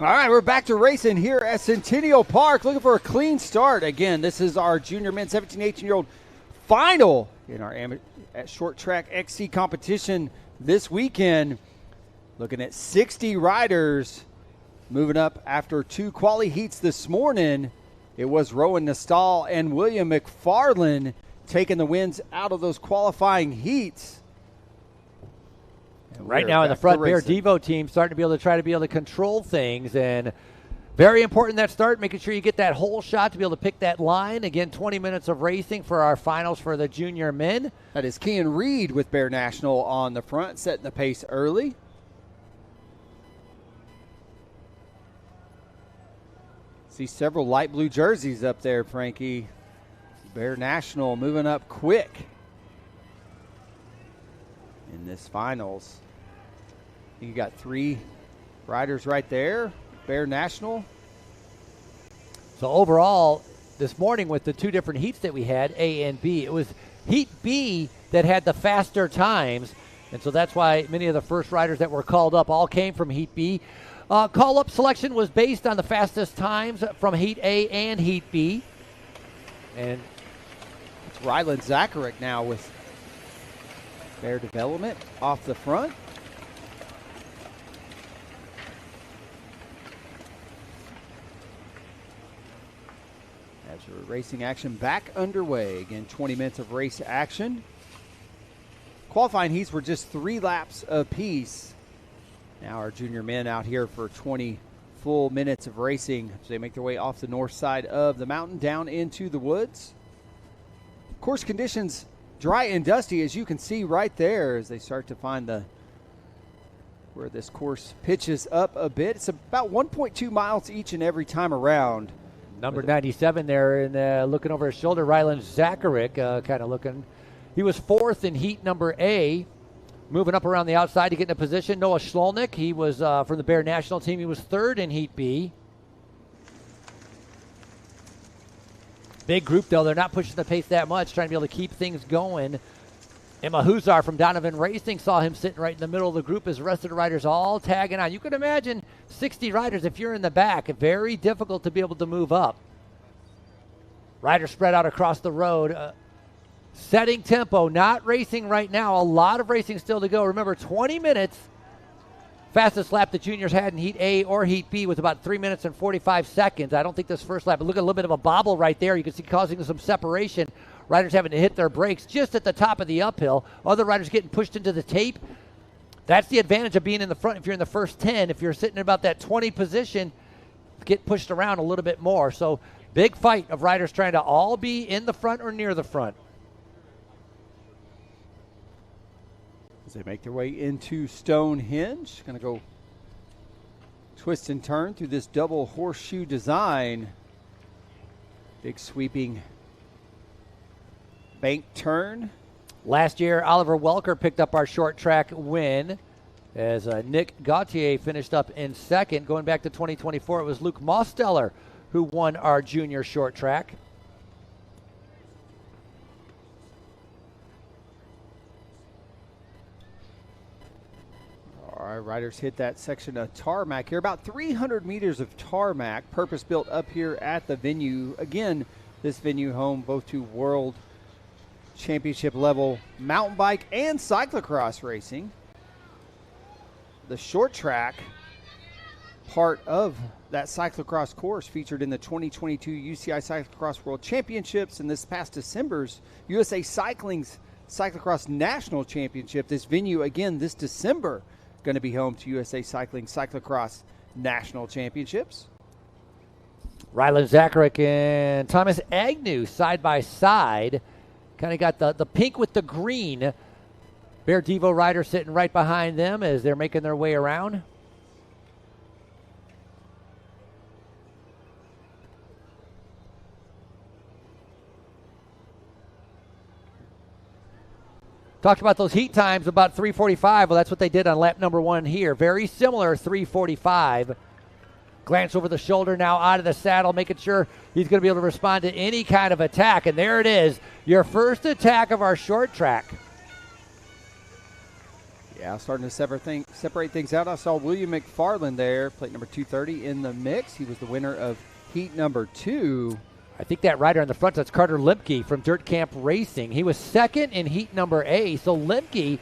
All right, we're back to racing here at Centennial Park, looking for a clean start. Again, this is our junior men, 17, 18-year-old final in our short track XC competition this weekend. Looking at 60 riders moving up after 2 quali heats this morning. It was Rowan Nastal and William McFarland taking the wins out of those qualifying heats. Right now in the front, Bear Devo team starting to be able to control things, and very important that start, making sure you get that whole shot to be able to pick that line. Again, 20 minutes of racing for our finals for the junior men. That is Kean Reed with Bear National on the front, setting the pace early. See several light blue jerseys up there, Frankie. Bear National moving up quick in this finals. You got 3 riders right there, Bear National. So overall, this morning with the 2 different heats that we had, A and B, it was Heat B that had the faster times, and so that's why many of the first riders that were called up all came from Heat B. Call-up selection was based on the fastest times from Heat A and Heat B. And it's Ryland Zacharek now with Bear Development off the front. As your racing action back underway. Again, 20 minutes of race action. Qualifying heats were just 3 laps apiece. Now our junior men out here for 20 full minutes of racing as they make their way off the north side of the mountain down into the woods. Course conditions dry and dusty, as you can see right there as they start to find where this course pitches up a bit. It's about 1.2 miles each and every time around. Number 97 there, and looking over his shoulder, Ryland Zacharek, kind of looking. He was 4th in heat number A, moving up around the outside to get in a position. Noah Schlolnick, he was from the Bear National team. He was 3rd in heat B. Big group, though. They're not pushing the pace that much, trying to be able to keep things going. Emma Huzar from Donovan Racing saw him sitting right in the middle of the group as the rest of the riders all tagging on. You can imagine 60 riders if you're in the back. Very difficult to be able to move up. Riders spread out across the road. Setting tempo, not racing right now. A lot of racing still to go. Remember, 20 minutes. Fastest lap the juniors had in Heat A or Heat B was about 3 minutes and 45 seconds. I don't think this first lap, but look at a little bit of a bobble right there. You can see causing some separation. Riders having to hit their brakes just at the top of the uphill. Other riders getting pushed into the tape. That's the advantage of being in the front if you're in the first 10. If you're sitting in about that 20 position, get pushed around a little bit more. So big fight of riders trying to all be in the front or near the front. As they make their way into Stonehenge, going to go twist and turn through this double horseshoe design. Big sweeping bank turn. Last year, Oliver Welker picked up our short track win as Nick Gauthier finished up in 2nd. Going back to 2024, it was Luke Mosteller who won our junior short track. All right, riders hit that section of tarmac here. About 300 meters of tarmac, purpose-built up here at the venue. Again, this venue home both to World Championship level mountain bike and cyclocross racing. The short track part of that cyclocross course featured in the 2022 UCI Cyclocross World Championships and this past December's USA Cycling's Cyclocross National Championship. This venue, again, this December, going to be home to USA Cycling Cyclocross National Championships. Ryland Zacharek and Thomas Agnew side by side. Kind of got the pink with the green. Bear Devo rider sitting right behind them as they're making their way around. Talked about those heat times, about 3:45. Well, that's what they did on lap number 1 here. Very similar, 3:45. Glance over the shoulder now out of the saddle, making sure he's going to be able to respond to any kind of attack. And there it is, your first attack of our short track. Yeah, starting to separate things out. I saw William McFarland there, plate number 230 in the mix. He was the winner of heat number 2. I think that rider on the front, that's Carter Limke from Dirt Camp Racing. He was 2nd in heat number A. So Limke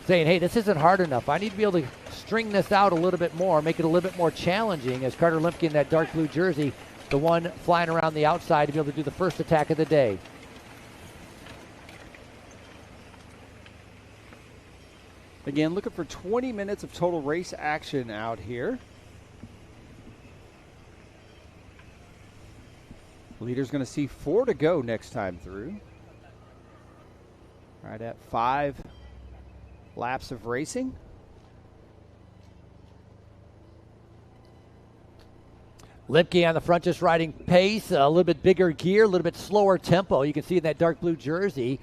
saying, hey, this isn't hard enough. I need to be able to string this out a little bit more, make it a little bit more challenging, as Carter Limke in that dark blue jersey, the one flying around the outside to be able to do the first attack of the day. Again, looking for 20 minutes of total race action out here. Leader's going to see 4 to go next time through. Right at 5 laps of racing. Lipke on the front just riding pace, a little bit bigger gear, a little bit slower tempo. You can see in that dark blue jersey.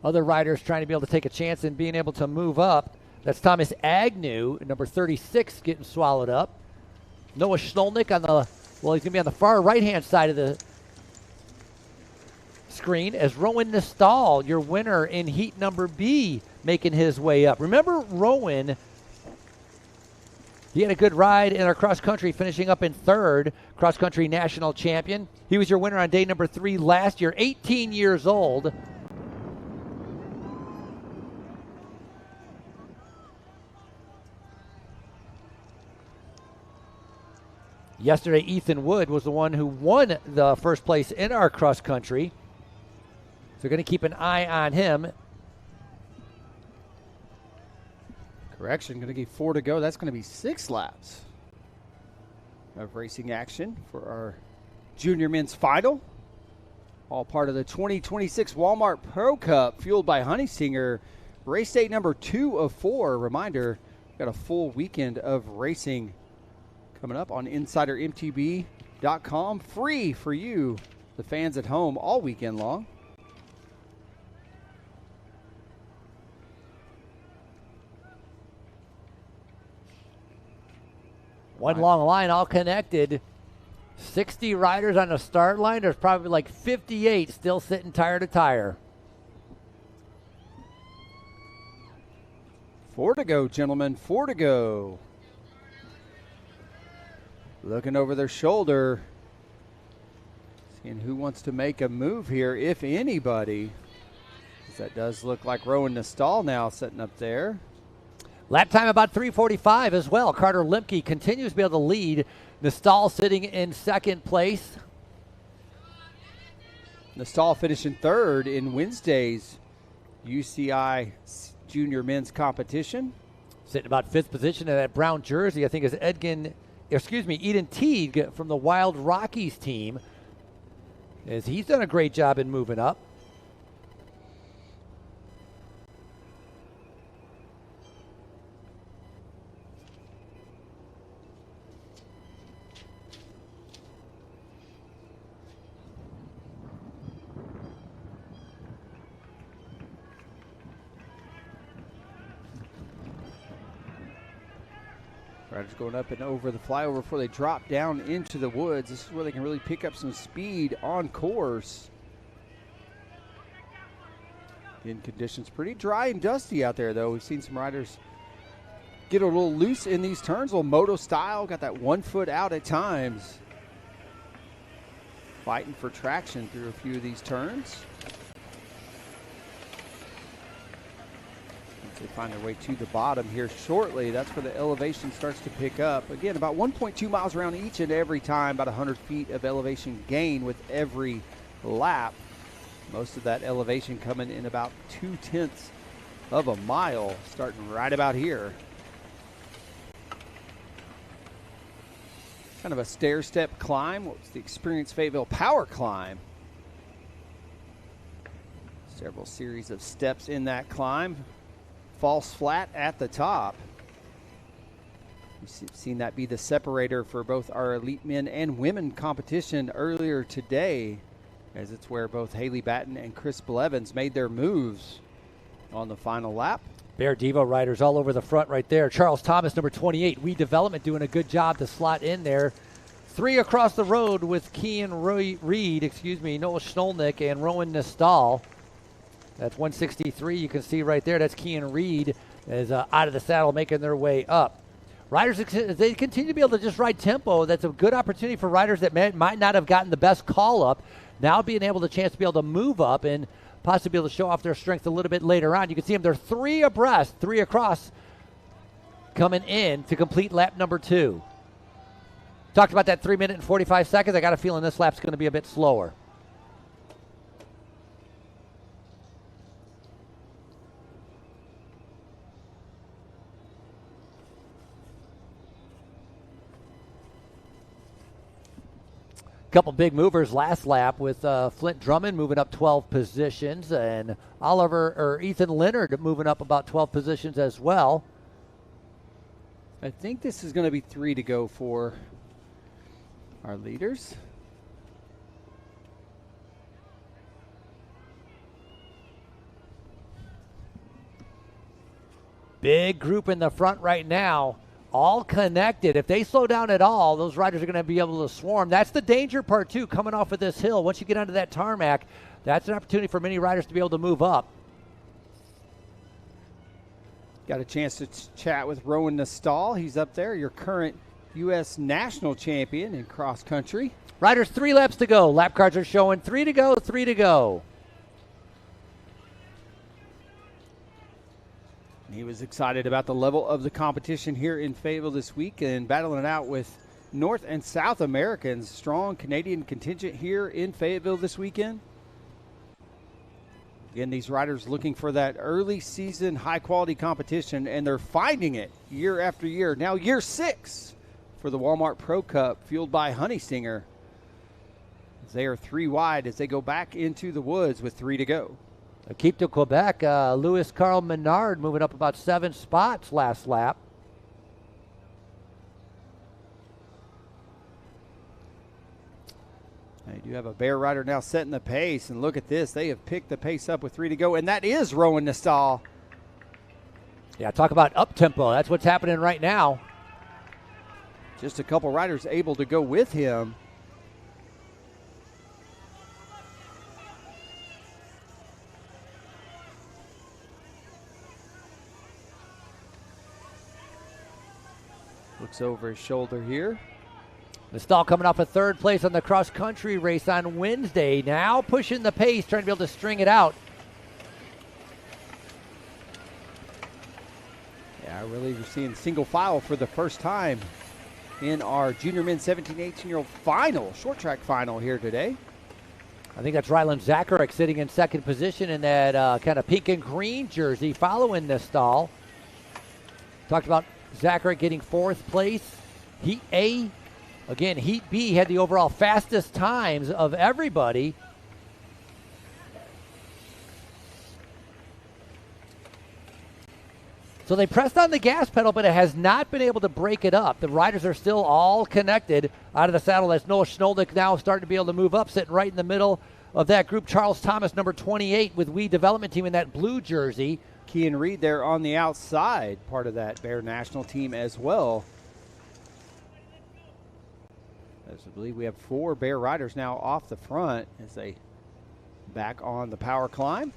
Other riders trying to be able to take a chance and being able to move up. That's Thomas Agnew, number 36, getting swallowed up. Noah Schnolnick on the, well, he's going to be on the far right-hand side of the screen as Rowan Nestal, your winner in heat number B, making his way up. Remember Rowan, he had a good ride in our cross-country, finishing up in third, cross-country national champion. He was your winner on day number 3 last year, 18 years old. Yesterday, Ethan Wood was the one who won the first place in our cross-country. So we're going to keep an eye on him. Correction, going to give 4 to go. That's going to be 6 laps of racing action for our junior men's final. All part of the 2026 Walmart Pro Cup, fueled by Honey Singer. Race day number 2 of 4. Reminder, got a full weekend of racing coming up on InsiderMTB.com. Free for you, the fans at home, all weekend long. One long line, all connected. 60 riders on the start line. There's probably like 58 still sitting tire to tire. 4 to go, gentlemen. 4 to go. Looking over their shoulder. Seeing who wants to make a move here, if anybody. That does look like Rowan Nestal now sitting up there. Lap time about 3:45 as well. Carter Limke continues to be able to lead. Nestal sitting in second place. Nestal finishing third in Wednesday's UCI Junior Men's Competition. Sitting about 5th position in that brown jersey, I think, is Eden Teague from the Wild Rockies team. As he's done a great job in moving up. Riders going up and over the flyover before they drop down into the woods. This is where they can really pick up some speed on course. Again, conditions pretty dry and dusty out there, though. We've seen some riders get a little loose in these turns, a little moto style. Got that 1 foot out at times. Fighting for traction through a few of these turns. They find their way to the bottom here shortly. That's where the elevation starts to pick up. Again, about 1.2 miles around each and every time, about 100 feet of elevation gain with every lap. Most of that elevation coming in about 0.2 of a mile, starting right about here. Kind of a stair-step climb. What's the Experience Fayetteville Power Climb? Several series of steps in that climb. False flat at the top. We've seen that be the separator for both our elite men and women competition earlier today, as it's where both Haley Batten and Chris Blevins made their moves on the final lap. Bear Devo riders all over the front right there. Charles Thomas, number 28, We Development, doing a good job to slot in there. 3 across the road with Kean Reed, Noah Schnolnick and Rowan Nestal. That's 163. You can see right there. That's Kean Reed is out of the saddle, making their way up. Riders, they continue to be able to just ride tempo. That's a good opportunity for riders that might not have gotten the best call up. Now being able to chance to be able to move up and possibly be able to show off their strength a little bit later on. You can see them. They're 3 abreast, 3 across, coming in to complete lap number 2. Talked about that 3 minute and 45 seconds. I got a feeling this lap's going to be a bit slower. Couple big movers last lap with Flint Drummond moving up 12 positions and Ethan Leonard moving up about 12 positions as well. I think this is going to be 3 to go for our leaders. Big group in the front right now, all connected. If they slow down at all, those riders are going to be able to swarm. That's the danger part, too, coming off of this hill. Once you get onto that tarmac, that's an opportunity for many riders to be able to move up. Got a chance to chat with Rowan Nastal. He's up there, your current U.S. national champion in cross country. Riders, 3 laps to go. Lap cards are showing 3 to go, 3 to go. He was excited about the level of the competition here in Fayetteville this week and battling it out with North and South Americans. Strong Canadian contingent here in Fayetteville this weekend. Again, these riders looking for that early season high-quality competition, and they're finding it year after year. Now year 6 for the Walmart Pro Cup, fueled by Honey Stinger. They are 3 wide as they go back into the woods with 3 to go. Keep to Quebec, Louis Carl Menard moving up about 7 spots last lap. They do have a Bear rider now setting the pace, and look at this. They have picked the pace up with 3 to go, and that is Rowan Nastal. Yeah, talk about up-tempo. That's what's happening right now. Just a couple riders able to go with him. Looks over his shoulder here. Nastal coming off a 3rd place on the cross-country race on Wednesday. Now pushing the pace, trying to be able to string it out. Yeah, really we're seeing single file for the first time in our junior men 17, 18-year-old final, short track final here today. I think that's Ryland Zacharek sitting in 2nd position in that kind of pink and green jersey following Nastal. Talked about Zacharek getting 4th place. Heat A. Again, Heat B had the overall fastest times of everybody. So they pressed on the gas pedal, but it has not been able to break it up. The riders are still all connected out of the saddle. That's Noah Schnoldick now starting to be able to move up, sitting right in the middle of that group. Charles Thomas, number 28, with We Development Team in that blue jersey. Kean Reed there on the outside, part of that Bear national team as well. As I believe we have 4 Bear riders now off the front as they back on the power climb.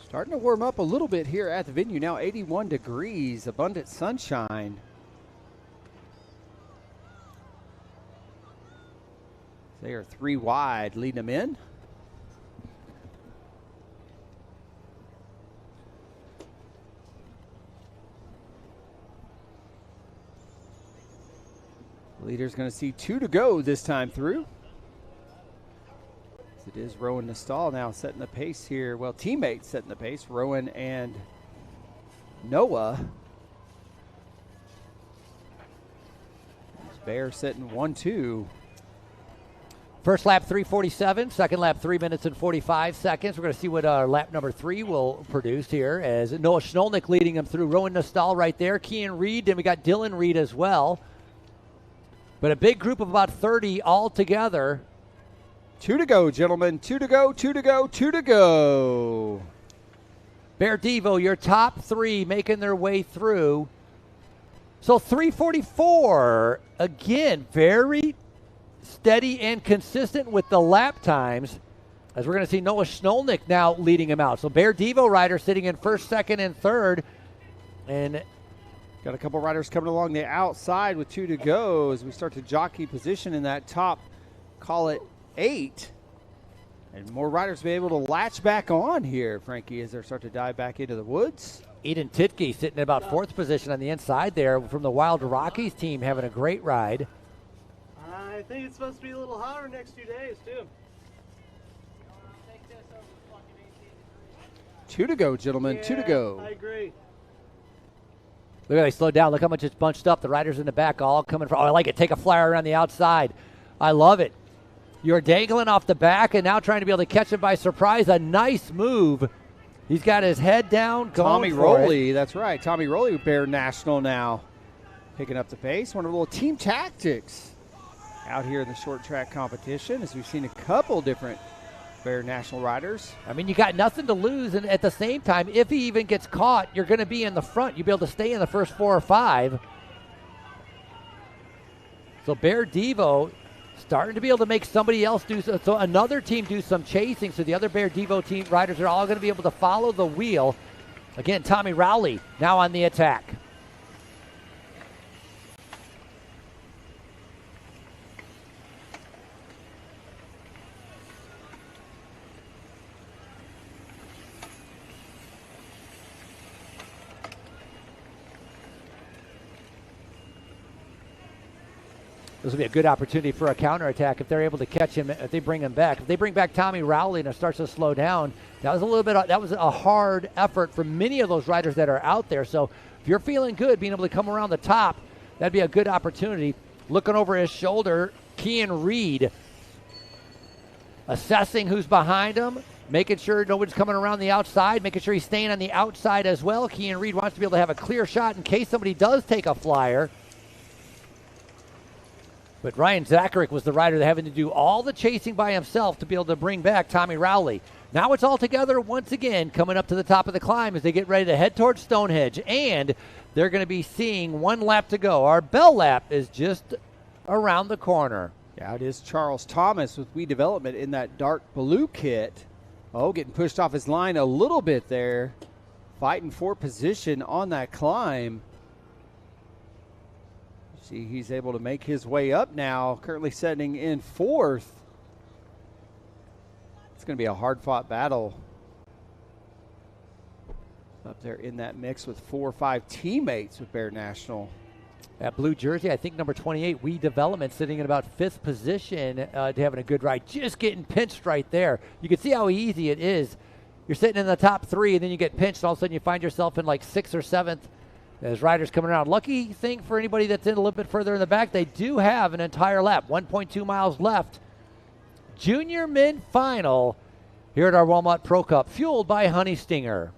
Starting to warm up a little bit here at the venue now, 81 degrees, abundant sunshine. They are 3 wide, leading them in. Leader's going to see 2 to go this time through. It is Rowan Nastal now setting the pace here. Well, teammates setting the pace, Rowan and Noah. Bear setting 1-2. First lap 3:47, second lap 3 minutes and 45 seconds. We're going to see what lap number 3 will produce here as Noah Schnolnick leading him through. Rowan Nastal right there, Kean Reed, then we got Dylan Reed as well. But a big group of about 30 all together. 2 to go, gentlemen. 2 to go, 2 to go, 2 to go. Bear Devo, your top 3 making their way through. So 3:44, again, very steady and consistent with the lap times, as we're going to see Noah Schnolnick now leading him out. So Bear Devo rider sitting in 1st, 2nd, and 3rd. And got a couple riders coming along the outside with 2 to go as we start to jockey position in that top, call it 8. And more riders be able to latch back on here, Frankie, as they start to dive back into the woods. Eden Titke sitting in about 4th position on the inside there from the Wild Rockies team, having a great ride. I think it's supposed to be a little hotter next 2 days, too. 2 to go, gentlemen. Yeah, 2 to go. I agree. Look how they slowed down. Look how much it's bunched up. The riders in the back all coming from. Oh, I like it. Take a flyer around the outside. I love it. You're dangling off the back and now trying to be able to catch him by surprise. A nice move. He's got his head down. Tommy Rowley, that's right. Tommy Rowley with Bear National now picking up the pace. One of the little team tactics out here in the short track competition, as we've seen a couple different Bear National riders. I mean, you got nothing to lose, and at the same time, if he even gets caught, you're going to be in the front. You'll be able to stay in the first 4 or 5. So Bear Devo starting to be able to make somebody else do so another team do some chasing. So the other Bear Devo team riders are all going to be able to follow the wheel. Again, Tommy Rowley now on the attack. This will be a good opportunity for a counterattack if they're able to catch him, if they bring him back. If they bring back Tommy Rowley and it starts to slow down, that was a hard effort for many of those riders that are out there. So if you're feeling good, being able to come around the top, that'd be a good opportunity. Looking over his shoulder, Kean Reed assessing who's behind him, making sure nobody's coming around the outside, making sure he's staying on the outside as well. Kean Reed wants to be able to have a clear shot in case somebody does take a flyer. But Ryan Zacharick was the rider that having to do all the chasing by himself to be able to bring back Tommy Rowley. Now it's all together once again coming up to the top of the climb as they get ready to head towards Stonehenge. And they're going to be seeing 1 lap to go. Our bell lap is just around the corner. Yeah, it is Charles Thomas with We Development in that dark blue kit. Oh, getting pushed off his line a little bit there. Fighting for position on that climb. See, he's able to make his way up now, currently setting in 4th. It's going to be a hard-fought battle up there in that mix with 4 or 5 teammates with Bear National. That blue jersey, I think number 28, We Development, sitting in about 5th position to having a good ride. Just getting pinched right there. You can see how easy it is. You're sitting in the top 3, and then you get pinched, and all of a sudden you find yourself in like 6th or 7th. As riders coming around. Lucky thing for anybody that's in a little bit further in the back, they do have an entire lap, 1.2 miles left. Junior men final here at our Walmart Pro Cup, fueled by Honey Stinger.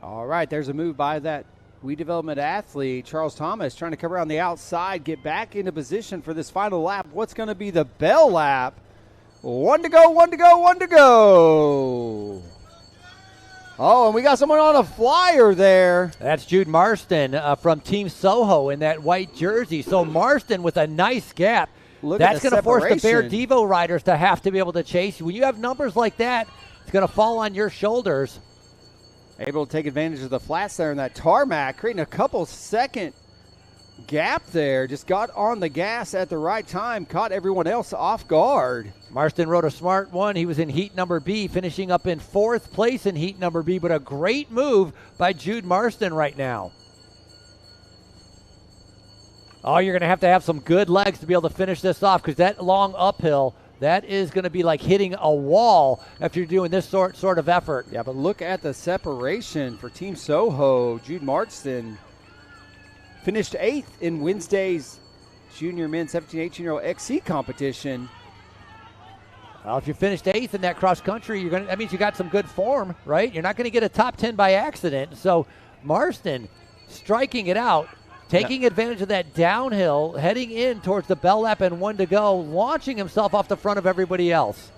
All right, there's a move by that We Development athlete, Charles Thomas, trying to come around the outside, get back into position for this final lap. What's going to be the bell lap? 1 to go, 1 to go, 1 to go. Oh, and we got someone on a flyer there. That's Jude Marston from Team Soho in that white jersey. So Marston with a nice gap. That's going to force the Bear Devo riders to have to be able to chase you. When you have numbers like that, it's going to fall on your shoulders. Able to take advantage of the flats there in that tarmac, creating a couple second gap there. Just got on the gas at the right time, caught everyone else off guard. Marston rode a smart one. He was in heat number B, finishing up in 4th place in heat number B, but a great move by Jude Marston right now. Oh, you're going to have some good legs to be able to finish this off, because that long uphill, that is going to be like hitting a wall after you're doing this sort of effort. Yeah, but look at the separation for Team Soho. Jude Marston finished 8th in Wednesday's junior men 17-18-year-old XC competition. Well, if you finished 8th in that cross country, that means you got some good form, right? You're not going to get a top 10 by accident. So Marston striking it out, taking advantage of that downhill, heading in towards the bell lap and 1 to go, launching himself off the front of everybody else.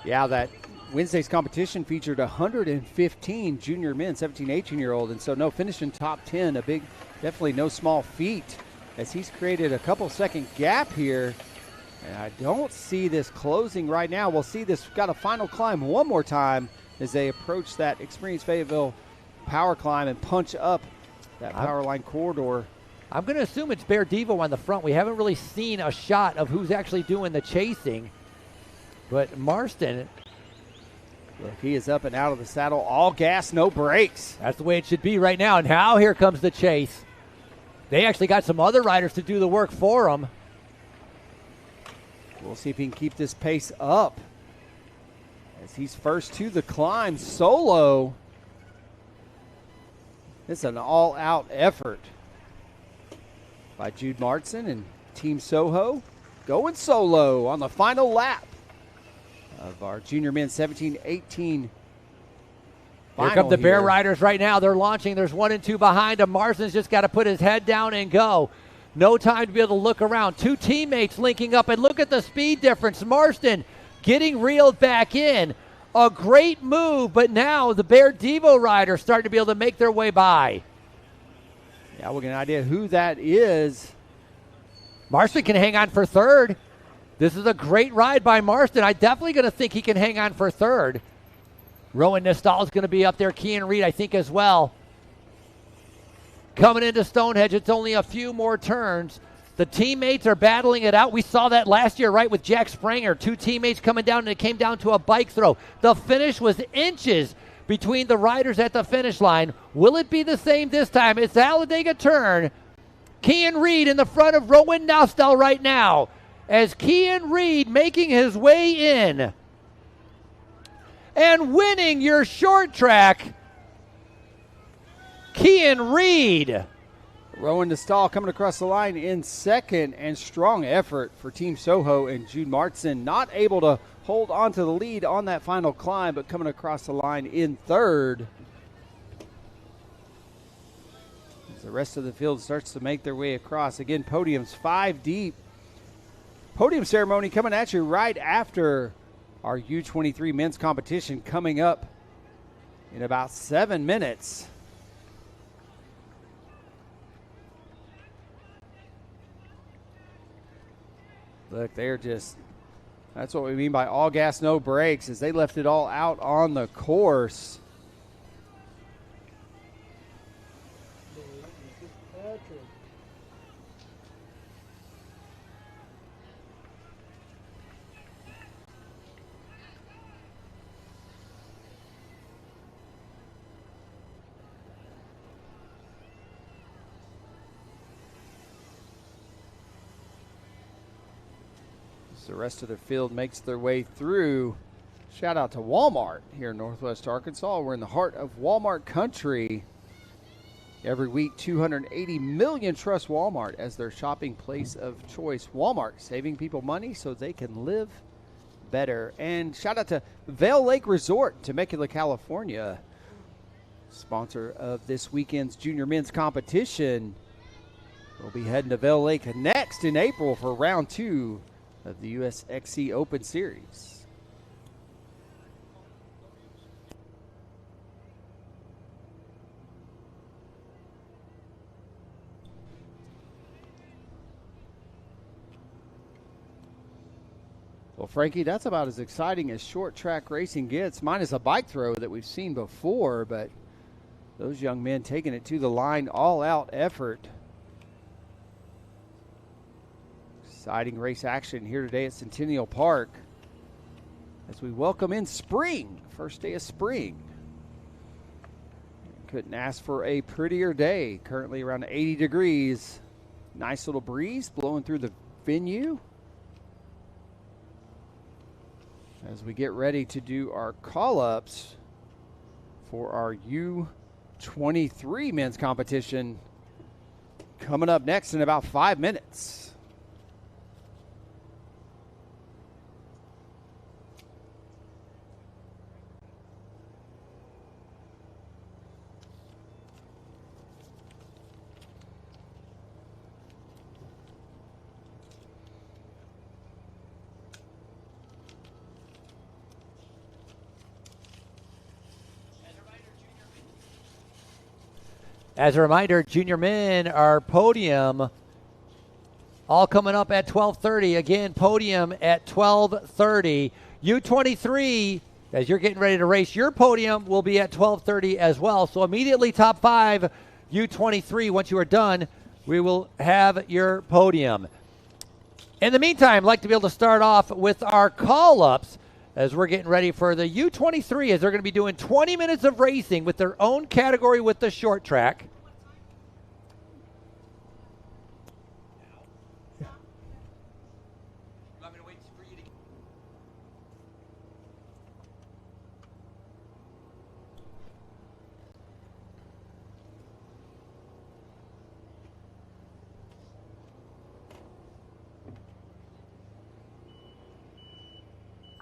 Yeah, that Wednesday's competition featured 115 junior men, 17-18-year-old, and so no, finishing top 10, a big, definitely no small feat, as he's created a couple second gap here. And I don't see this closing right now. We'll see this got a final climb one more time as they approach that experienced Fayetteville power climb and punch up that power line corridor. I'm going to assume it's Bear Devo on the front. We haven't really seen a shot of who's actually doing the chasing. But Marston, look, he is up and out of the saddle. All gas, no brakes. That's the way it should be right now. And now here comes the chase. They actually got some other riders to do the work for them. We'll see if he can keep this pace up as he's first to the climb solo. It's an all-out effort by Jude Marston, and Team Soho going solo on the final lap of our junior men's 17-18. Here come the Bear Riders right now. They're launching. There's 1 and 2 behind them. Marston's just got to put his head down and go. No time to be able to look around. 2 teammates linking up, and look at the speed difference. Marston getting reeled back in. A great move, but now the Bear Devo Riders starting to be able to make their way by. Yeah, we'll get an idea who that is. Marston can hang on for third. This is a great ride by Marston. I'm definitely going to think he can hang on for third. Rowan Nistal is going to be up there. Kean Reed, I think, as well. Coming into Stonehenge, it's only a few more turns. The teammates are battling it out. We saw that last year, right, with Jack Spranger. 2 teammates coming down, and it came down to a bike throw. The finish was inches between the riders at the finish line. Will it be the same this time? It's the Alladega turn. Kean Reed in the front of Rowan Nistal right now, as Kean Reed making his way in and winning your short track. Kean Reed. Rowan Nistal coming across the line in second, and strong effort for Team Soho and Jude Martson. Not able to hold on to the lead on that final climb, but coming across the line in third. As the rest of the field starts to make their way across. Again, podium's 5 deep. Podium ceremony coming at you right after our U23 men's competition coming up in about 7 minutes. Look, they're just, that's what we mean by all gas, no brakes, as they left it all out on the course. The rest of the field makes their way through. Shout out to Walmart here in Northwest Arkansas. We're in the heart of Walmart country. Every week, 280 million trust Walmart as their shopping place of choice. Walmart, saving people money so they can live better. And shout out to Vail Lake Resort, Temecula, California, sponsor of this weekend's junior men's competition. We'll be heading to Vail Lake next in April for round 2 of the USXC Open Series. Well, Frankie, that's about as exciting as short track racing gets, minus a bike throw that we've seen before, but those young men taking it to the line, all out effort. Exciting race action here today at Centennial Park as we welcome in spring, first day of spring. Couldn't ask for a prettier day. Currently around 80 degrees. Nice little breeze blowing through the venue as we get ready to do our call-ups for our U23 men's competition coming up next in about 5 minutes. As a reminder, junior men are podium, all coming up at 12:30. Again, podium at 12:30. U23, as you're getting ready to race, your podium will be at 12:30 as well. So immediately top 5, U23. Once you are done, we will have your podium. In the meantime, I'd like to be able to start off with our call-ups as we're getting ready for the U23, as they're going to be doing 20 minutes of racing with their own category with the short track.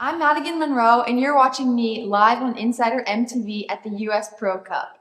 I'm Madigan Monroe, and you're watching me live on Insider MTB at the US Pro Cup.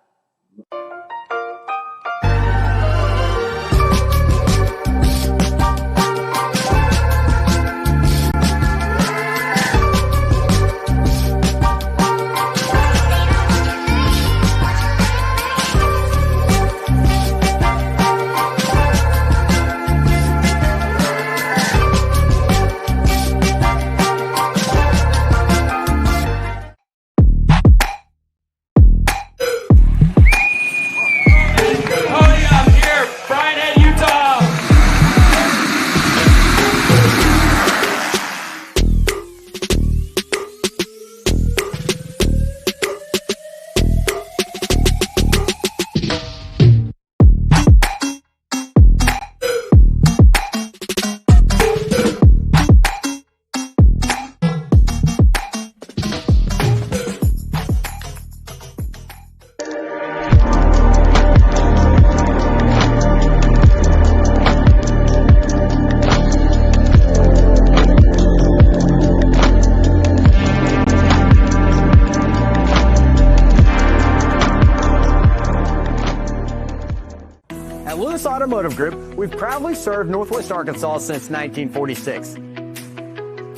Automotive Group, we've proudly served Northwest Arkansas since 1946.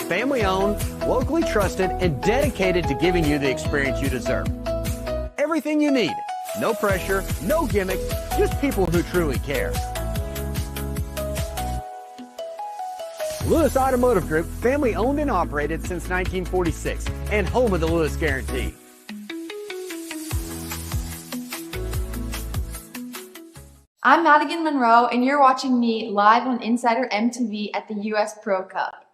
Family owned, locally trusted, and dedicated to giving you the experience you deserve. Everything you need. No pressure, no gimmicks, just people who truly care. Lewis Automotive Group, family owned and operated since 1946, and home of the Lewis Guarantee. I'm Madigan Monroe, and you're watching me live on Insider MTB at the US Pro Cup.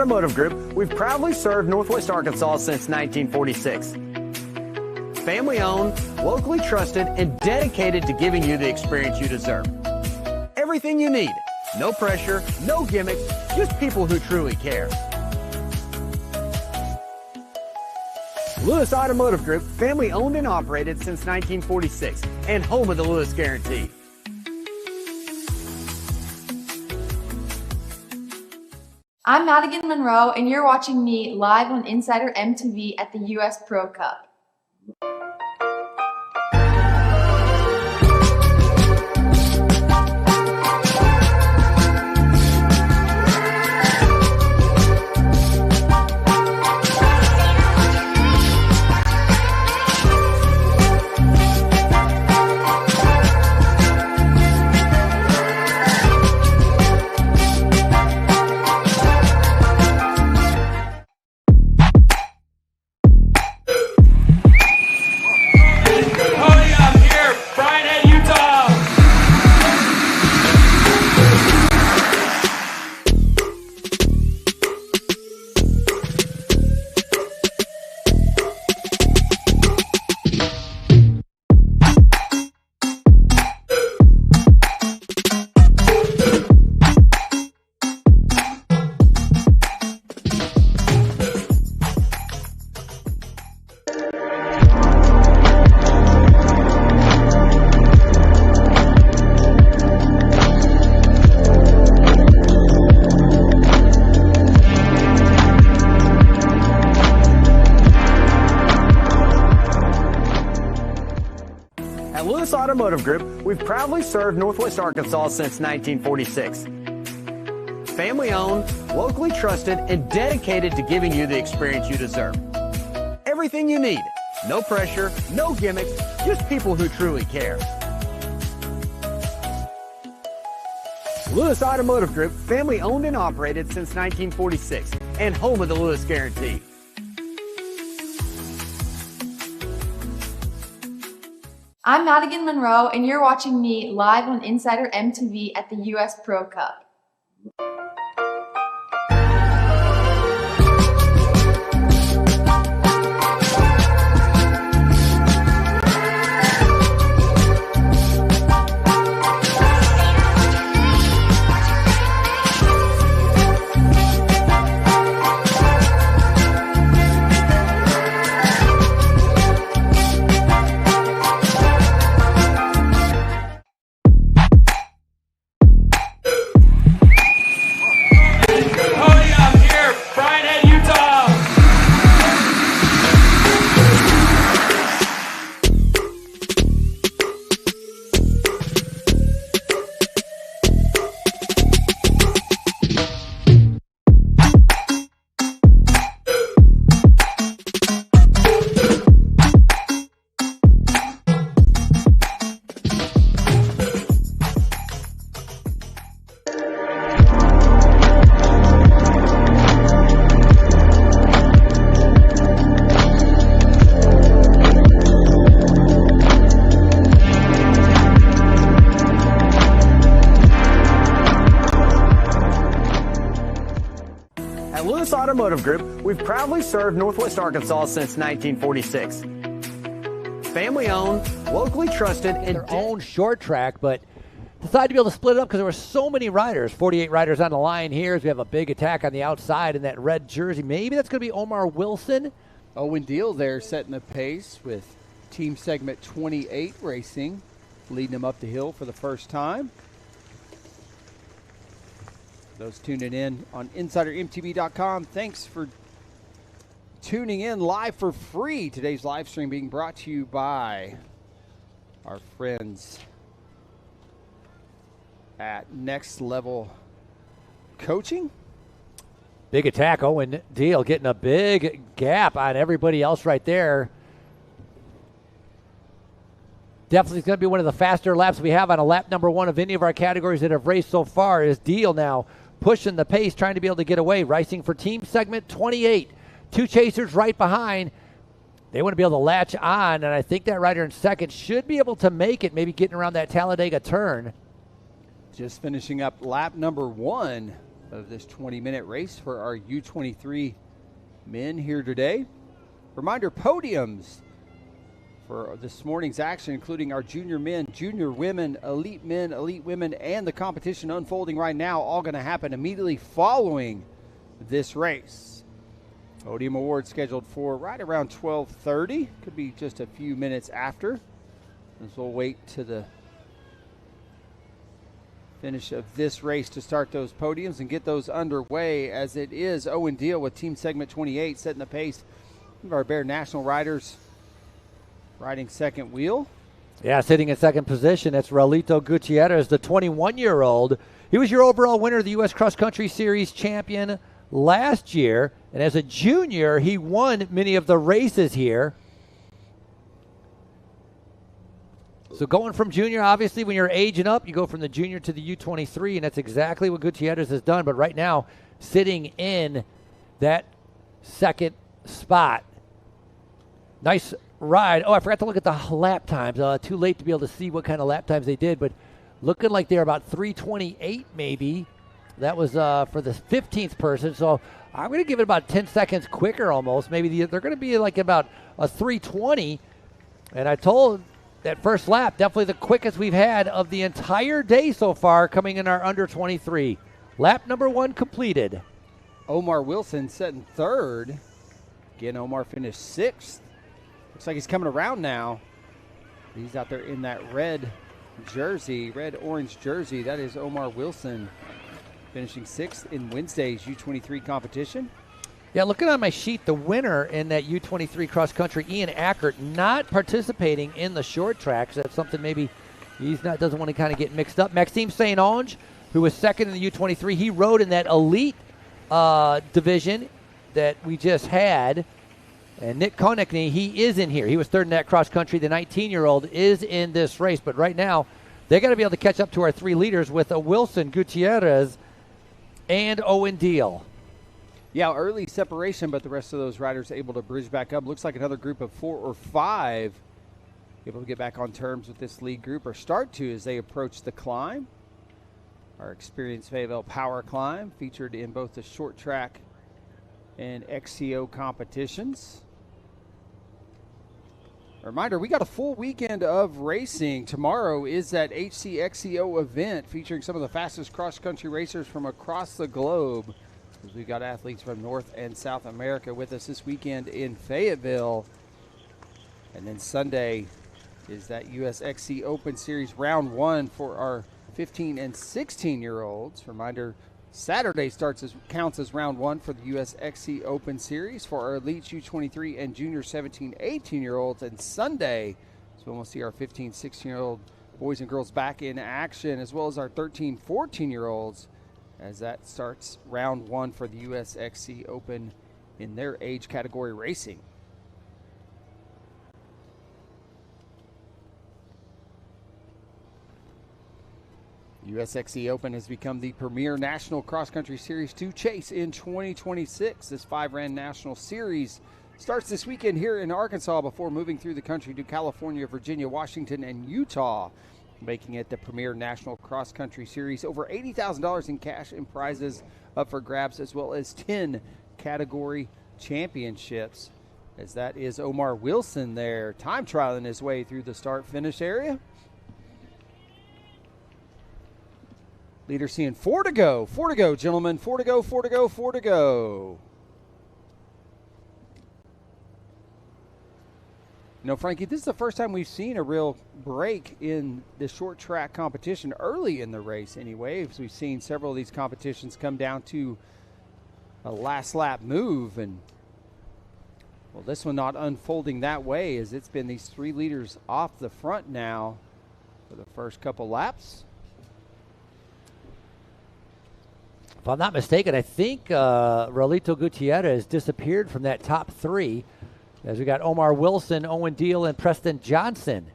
Automotive Group, we've proudly served Northwest Arkansas since 1946. Family owned, locally trusted, and dedicated to giving you the experience you deserve. Everything you need. No pressure, no gimmicks, just people who truly care. Lewis Automotive Group, family owned and operated since 1946, and home of the Lewis Guarantee. I'm Madigan Monroe, and you're watching me live on Insider MTB at the US Pro Cup. Lewis Automotive Group, we've proudly served Northwest Arkansas since 1946. Family owned, locally trusted, and dedicated to giving you the experience you deserve. Everything you need. No pressure, no gimmicks, just people who truly care. Lewis Automotive Group, family owned and operated since 1946, and home of the Lewis Guarantee. I'm Madigan Monroe, and you're watching me live on Insider MTV at the US Pro Cup. Automotive Group, we've proudly served Northwest Arkansas since 1946. Family owned, locally trusted, and their own short track, but decided to be able to split it up because there were so many riders. 48 riders on the line here as we have a big attack on the outside in that red jersey. Maybe that's going to be Omar Wilson. Owen Deal there setting the pace with team segment 28 racing, leading him up the hill for the first time. Those tuning in on InsiderMTB.com, thanks for tuning in live for free. Today's live stream being brought to you by our friends at Next Level Coaching. Big attack, Owen Deal getting a big gap on everybody else right there. Definitely going to be one of the faster laps we have on a lap number one of any of our categories that have raced so far. Is Deal now pushing the pace, trying to be able to get away. Racing for team segment 28. Two chasers right behind. They want to be able to latch on, and I think that rider in second should be able to make it, maybe getting around that Talladega turn. Just finishing up lap number one of this 20-minute race for our U23 men here today. Reminder, podiums for this morning's action, including our junior men, elite women, and the competition unfolding right now, all going to happen immediately following this race. Podium awards scheduled for right around 12:30. Could be just a few minutes after, as we'll wait to the finish of this race to start those podiums and get those underway, as it is Owen Deal with team segment 28 setting the pace. One of our Bear National riders riding second wheel. Yeah, sitting in second position, that's Raulito Gutierrez, the 21-year-old. He was your overall winner of the U.S. Cross Country Series champion last year, and as a junior, he won many of the races here. So going from junior, obviously, when you're aging up, you go from the junior to the U23, and that's exactly what Gutierrez has done. But right now, sitting in that second spot. Nice ride. Oh, I forgot to look at the lap times. Too late to be able to see what kind of lap times they did, but looking like they're about 3:28 maybe. That was for the 15th person, so I'm going to give it about 10 seconds quicker almost. Maybe they're going to be like about a 3:20, and I told that first lap, definitely the quickest we've had of the entire day so far, coming in our under 23. Lap number one completed. Omar Wilson setting third. Again, Omar finished sixth. Looks like he's coming around now. He's out there in that red jersey, red-orange jersey. That is Omar Wilson, finishing sixth in Wednesday's U23 competition. Yeah, looking on my sheet, the winner in that U23 cross country, Ian Ackert, not participating in the short tracks. That's something maybe doesn't want to kind of get mixed up. Maxime St. Onge, who was second in the U23, he rode in that elite division that we just had. And Nick Konechny, he is in here. He was third in that cross country. The 19-year-old is in this race. But right now, they got to be able to catch up to our three leaders with a Wilson, Gutierrez, and Owen Deal. Yeah, early separation, but the rest of those riders able to bridge back up. Looks like another group of 4 or 5 able to get back on terms with this lead group, or start to as they approach the climb. Our experienced Fayetteville Power Climb featured in both the short track and XCO competitions. A reminder, we got a full weekend of racing. Tomorrow is that HCXCO event featuring some of the fastest cross-country racers from across the globe. We've got athletes from North and South America with us this weekend in Fayetteville. And then Sunday is that USXC Open Series Round 1 for our 15 and 16-year-olds. Reminder, Saturday counts as Round 1 for the USXC Open Series for our Elite U23 and Junior 17, 18-year-olds. And Sunday is when we'll see our 15, 16-year-old boys and girls back in action, as well as our 13, 14-year-olds, as that starts Round 1 for the USXC Open in their age category racing. USXC Open has become the premier national cross-country series to chase in 2026. This 5-Rand National Series starts this weekend here in Arkansas before moving through the country to California, Virginia, Washington, and Utah, making it the premier national cross-country series. Over $80,000 in cash and prizes up for grabs, as well as 10 category championships, as that is Omar Wilson there, time trialing his way through the start-finish area. Leader seeing 4 to go. 4 to go, gentlemen. 4 to go, 4 to go, 4 to go. You know, Frankie, this is the first time we've seen a real break in the short track competition early in the race anyway. We've seen several of these competitions come down to a last lap move. And, well, this one not unfolding that way, as it's been these 3 leaders off the front now for the first couple laps. If I'm not mistaken, I think Rolito Gutierrez disappeared from that top 3, as we got Omar Wilson, Owen Deal, and Preston Johnson.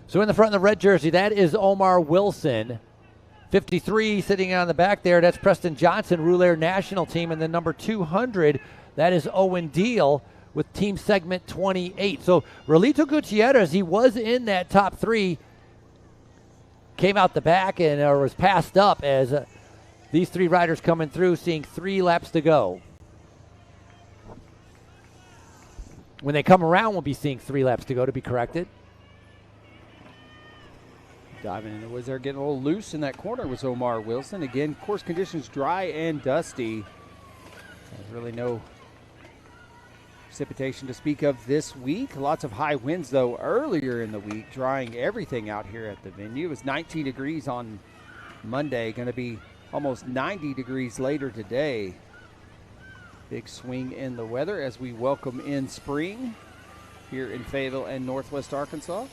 So in the front of the red jersey, that is Omar Wilson. 53 sitting on the back there, that's Preston Johnson, Roulaire National Team. And then number 200, that is Owen Deal with team segment 28. So Rolito Gutierrez, he was in that top 3, came out the back and was passed up as these 3 riders coming through, seeing 3 laps to go. When they come around, we'll be seeing 3 laps to go, to be corrected. Diving in the woods there, getting a little loose in that corner was Omar Wilson. Again, course conditions dry and dusty. There's really no precipitation to speak of this week. Lots of high winds, though, earlier in the week, drying everything out here at the venue. It was 19 degrees on Monday, going to be almost 90 degrees later today. Big swing in the weather as we welcome in spring here in Fayetteville and Northwest Arkansas.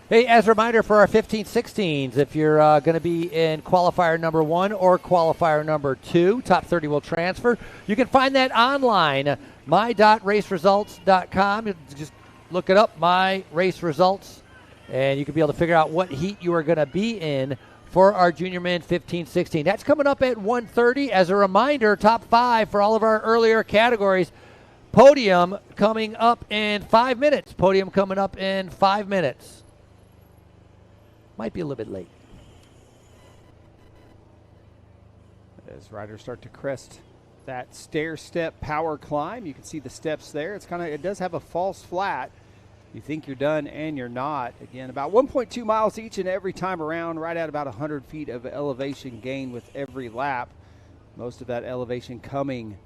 Hey, as a reminder for our 15-16s, if you're going to be in qualifier number 1 or qualifier number 2, top 30 will transfer. You can find that online, my.raceresults.com. Just look it up, My Race Results, and you can be able to figure out what heat you are going to be in for our junior men 15-16. That's coming up at 1:30. As a reminder, top 5 for all of our earlier categories. Podium coming up in 5 minutes. Podium coming up in 5 minutes. Might be a little bit late. As riders start to crest that stair-step power climb, you can see the steps there. It does have a false flat. You think you're done and you're not. Again, about 1.2 miles each and every time around, right at about 100 feet of elevation gain with every lap. Most of that elevation coming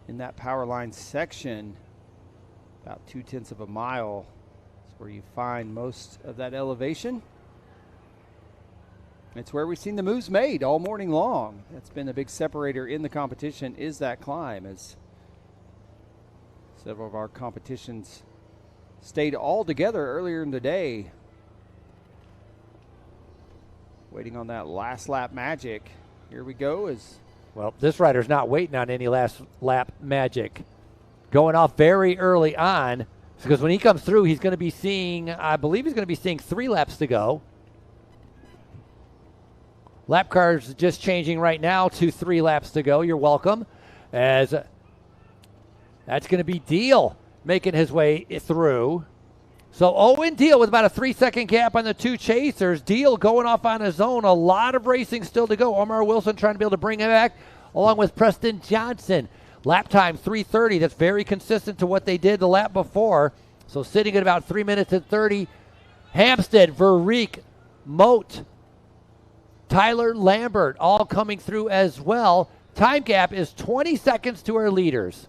in that power line section. About 0.2 of a mile is where you find most of that elevation. It's where we've seen the moves made all morning long. That's been the big separator in the competition, is that climb, as several of our competitions stayed all together earlier in the day. Waiting on that last lap magic. Here we go. Well, this rider's not waiting on any last lap magic. Going off very early on, because when he comes through, he's going to be seeing, I believe he's going to be seeing 3 laps to go. Lap car's just changing right now to 3 laps to go. You're welcome. As that's going to be Deal making his way through. So Owen Deal with about a 3-second gap on the 2 chasers. Deal going off on his own. A lot of racing still to go. Omar Wilson trying to be able to bring him back, along with Preston Johnson. Lap time 3:30. That's very consistent to what they did the lap before. So sitting at about 3 minutes and 30. Hampstead, Verreek, Moat, Tyler Lambert all coming through as well. Time gap is 20 seconds to our leaders.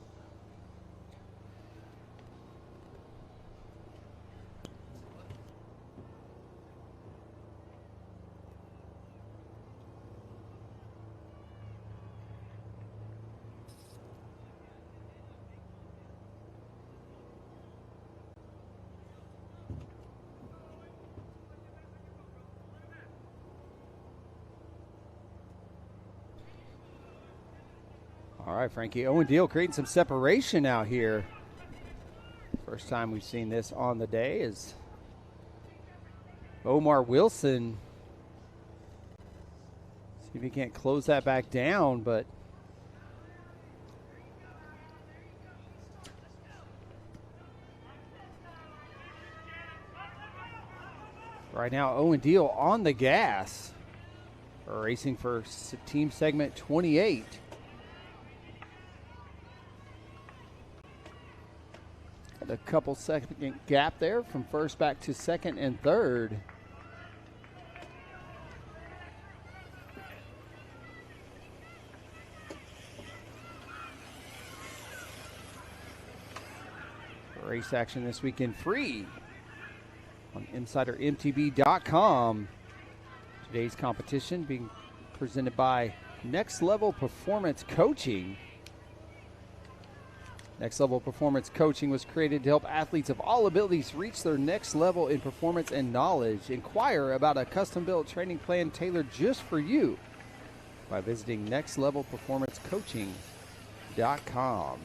All right, Frankie. Owen Deal creating some separation out here. First time we've seen this on the day is Omar Wilson. See if he can't close that back down, but right now Owen Deal on the gas, racing for team segment 28. A couple second gap there from first back to second and third. Race action this weekend free on InsiderMTB.com. Today's competition being presented by Next Level Performance Coaching. Next Level Performance Coaching was created to help athletes of all abilities reach their next level in performance and knowledge. Inquire about a custom-built training plan tailored just for you by visiting nextlevelperformancecoaching.com.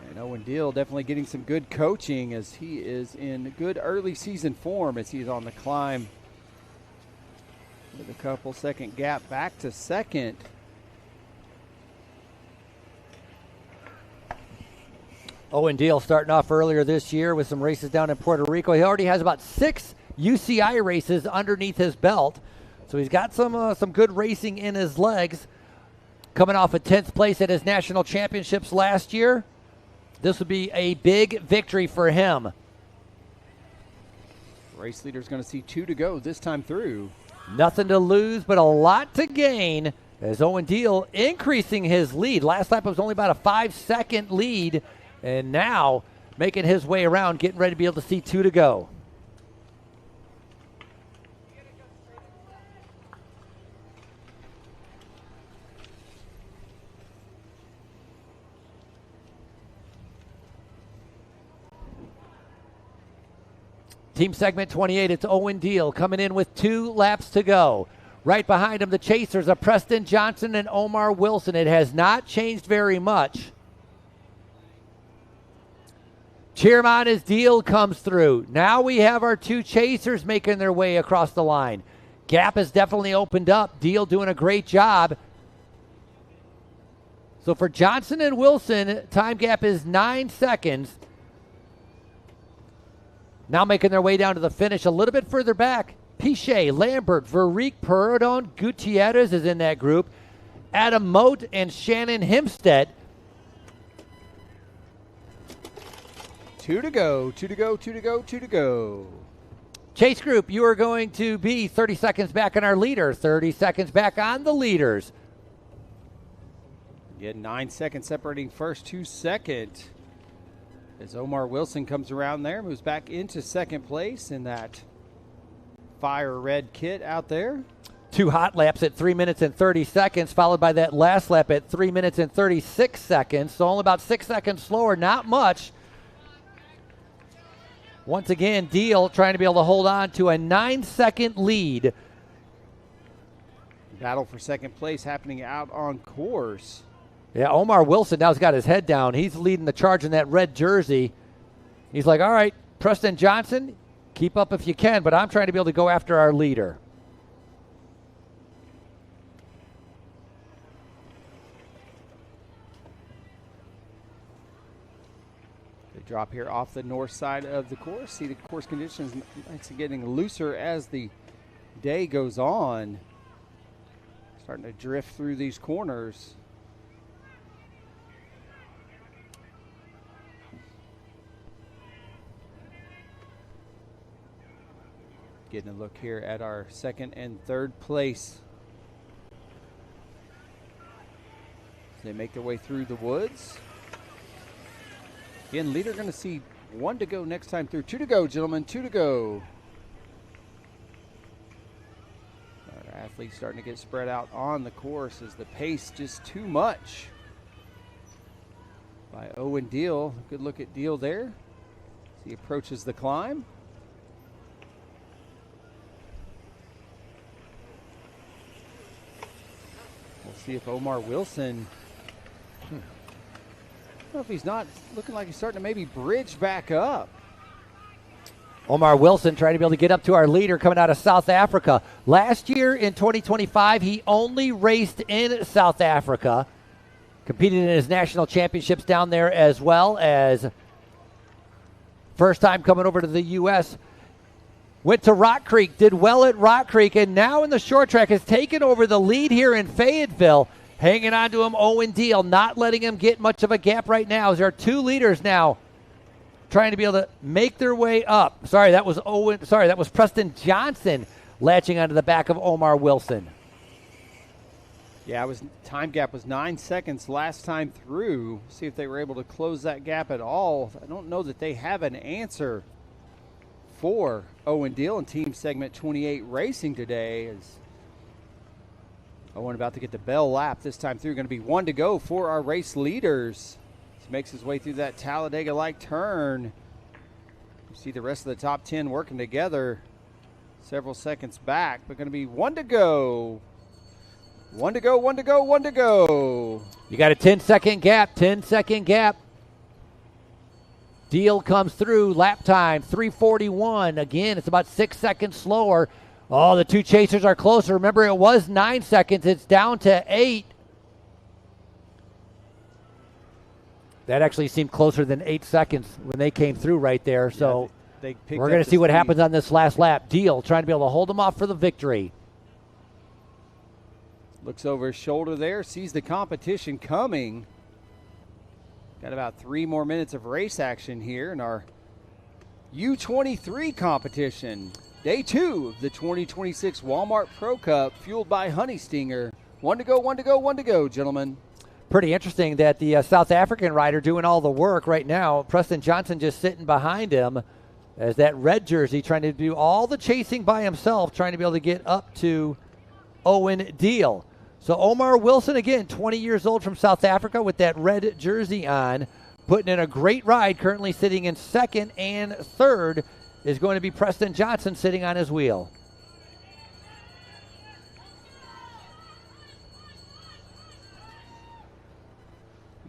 And Owen Deal definitely getting some good coaching as he is in good early season form as he's on the climb with a couple second gap back to second. Owen Deal starting off earlier this year with some races down in Puerto Rico. He already has about 6 UCI races underneath his belt. So he's got some good racing in his legs. Coming off a 10th place at his national championships last year. This would be a big victory for him. Race leader's going to see 2 to go this time through. Nothing to lose, but a lot to gain as Owen Deal increasing his lead. Last lap was only about a 5-second lead. And now making his way around, getting ready to be able to see 2 to go. Team segment 28, it's Owen Deal coming in with 2 laps to go. Right behind him, the chasers are Preston Johnson and Omar Wilson. It has not changed very much. Cheer him on as Deal comes through. Now we have our 2 chasers making their way across the line. Gap has definitely opened up. Deal doing a great job. So for Johnson and Wilson, time gap is 9 seconds. Now making their way down to the finish a little bit further back. Pichet, Lambert, Verreek, Perodon, Gutierrez is in that group. Adam Moat and Shannon Hempstead. 2 to go, 2 to go, 2 to go, 2 to go. Chase group, you are going to be 30 seconds back on our leader, 30 seconds back on the leaders. Get 9 seconds separating first to second. As Omar Wilson comes around there, moves back into second place in that fire red kit out there. 2 hot laps at 3 minutes and 30 seconds, followed by that last lap at 3 minutes and 36 seconds. So only about 6 seconds slower, not much. Once again, Deal trying to be able to hold on to a 9-second lead. Battle for second place happening out on course. Yeah, Omar Wilson now's got his head down. He's leading the charge in that red jersey. He's like, all right, Preston Johnson, keep up if you can, but I'm trying to be able to go after our leader. They drop here off the north side of the course. See the course conditions actually getting looser as the day goes on. Starting to drift through these corners. Getting a look here at our second and third place. They make their way through the woods. Again, leader going to see 1 to go next time through. 2 to go, gentlemen, 2 to go. Our athletes starting to get spread out on the course as the pace just too much. By Owen Deal. Good look at Deal there as he approaches the climb. We'll see if Omar Wilson, I don't know if he's not looking like he's starting to maybe bridge back up. Omar Wilson trying to be able to get up to our leader coming out of South Africa. Last year in 2025, he only raced in South Africa, competed in his national championships down there as well as first time coming over to the U.S., went to Rock Creek, did well at Rock Creek, and now in the short track has taken over the lead here in Fayetteville. Hanging on to him, Owen Deal, not letting him get much of a gap right now. There are 2 leaders now trying to be able to make their way up. Sorry, that was Preston Johnson latching onto the back of Omar Wilson. Yeah, time gap was 9 seconds last time through. See if they were able to close that gap at all. I don't know that they have an answer for Owen Deal and Team Segment 28 Racing today. As Owen about to get the bell lap this time through. Going to be 1 to go for our race leaders. He makes his way through that Talladega-like turn. You see the rest of the top 10 working together several seconds back, but going to be 1 to go. 1 to go, 1 to go, 1 to go. You got a 10-second gap, 10-second gap. Deal comes through, lap time, 3:41. Again, it's about 6 seconds slower. Oh, the 2 chasers are closer. Remember, it was 9 seconds. It's down to 8. That actually seemed closer than 8 seconds when they came through right there. So they we're going to see what happens on this last lap. Deal trying to be able to hold them off for the victory. Looks over his shoulder there, sees the competition coming. Got about 3 more minutes of race action here in our U23 competition. Day 2 of the 2026 Walmart Pro Cup, fueled by Honey Stinger. 1 to go, 1 to go, 1 to go, gentlemen. Pretty interesting that the South African rider doing all the work right now. Preston Johnson just sitting behind him as that red jersey trying to do all the chasing by himself, trying to be able to get up to Owen Deal. So Omar Wilson, again, 20 years old from South Africa with that red jersey on, putting in a great ride, currently sitting in second, and third is going to be Preston Johnson sitting on his wheel.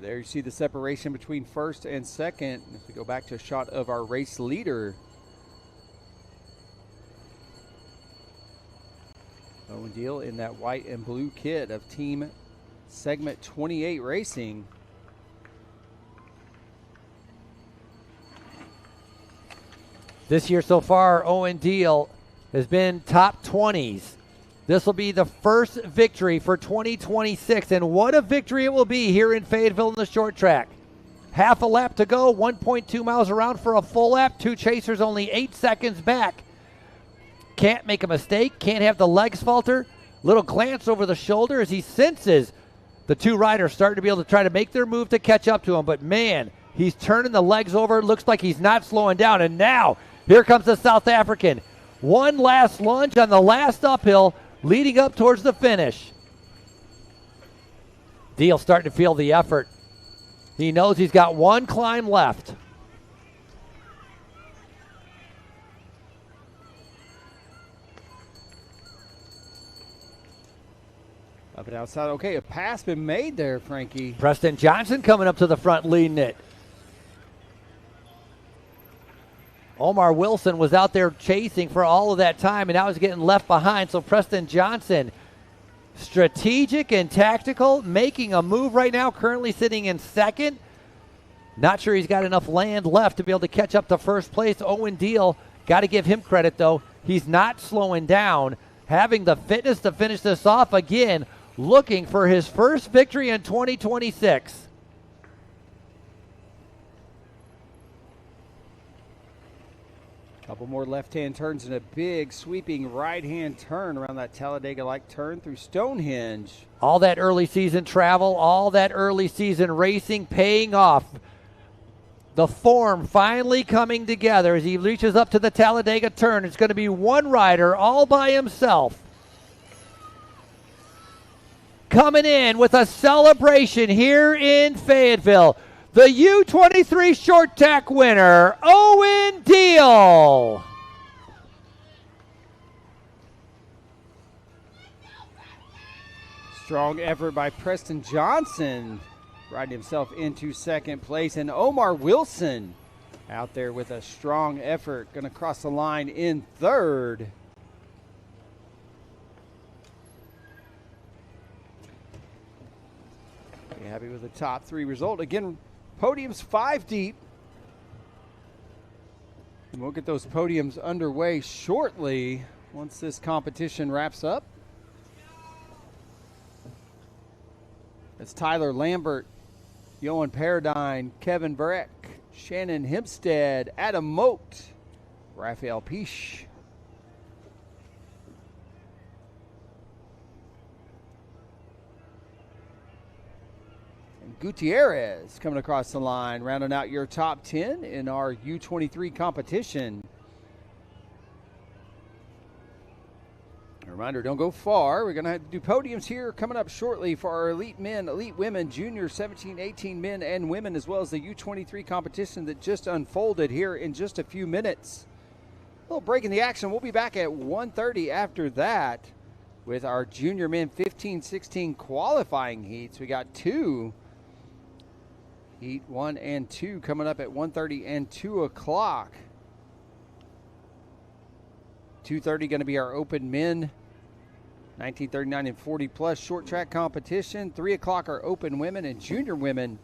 There you see the separation between first and second. If we go back to a shot of our race leader, Owen Deal in that white and blue kit of Team Segment 28 Racing. This year so far, Owen Deal has been top 20s. This will be the first victory for 2026, and what a victory it will be here in Fayetteville in the short track. Half a lap to go, 1.2 miles around for a full lap. 2 chasers only 8 seconds back. Can't make a mistake, can't have the legs falter. Little glance over the shoulder as he senses the 2 riders starting to be able to try to make their move to catch up to him, but man, he's turning the legs over. Looks like he's not slowing down, and now here comes the South African. One last lunge on the last uphill leading up towards the finish. Deal starting to feel the effort. He knows he's got one climb left. Up and outside. Okay, a pass been made there, Frankie. Preston Johnson coming up to the front leading it. Omar Wilson was out there chasing for all of that time, and now he's getting left behind. So Preston Johnson, strategic and tactical, making a move right now, currently sitting in second. Not sure he's got enough land left to be able to catch up to first place. Owen Deal, got to give him credit, though. He's not slowing down, having the fitness to finish this off again, looking for his first victory in 2026. Couple more left-hand turns and a big sweeping right-hand turn around that Talladega-like turn through Stonehenge. All that early season travel, all that early season racing paying off. The form finally coming together as he reaches up to the Talladega turn. It's going to be one rider all by himself. Coming in with a celebration here in Fayetteville, the U23 short tack winner, Owen Deal. Strong effort by Preston Johnson, riding himself into second place. And Omar Wilson out there with a strong effort, going to cross the line in third. Pretty happy with the top three result. Again, podiums 5 deep. And we'll get those podiums underway shortly once this competition wraps up. It's Tyler Lambert, Johan Paradine, Kevin Breck, Shannon Hempstead, Adam Moat, Raphael Piche. And Gutierrez coming across the line, rounding out your top 10 in our U23 competition. A reminder, don't go far. We're going to do podiums here coming up shortly for our elite men, elite women, junior 17, 18 men and women, as well as the U23 competition that just unfolded here in just a few minutes. A little break in the action. We'll be back at 1:30 after that with our junior men 15-16 qualifying heats. We got 2, heat 1 and 2, coming up at 1:30 and 2 o'clock. 2:30 going to be our open men 1939 and 40 plus short track competition. 3 o'clock our open women and junior women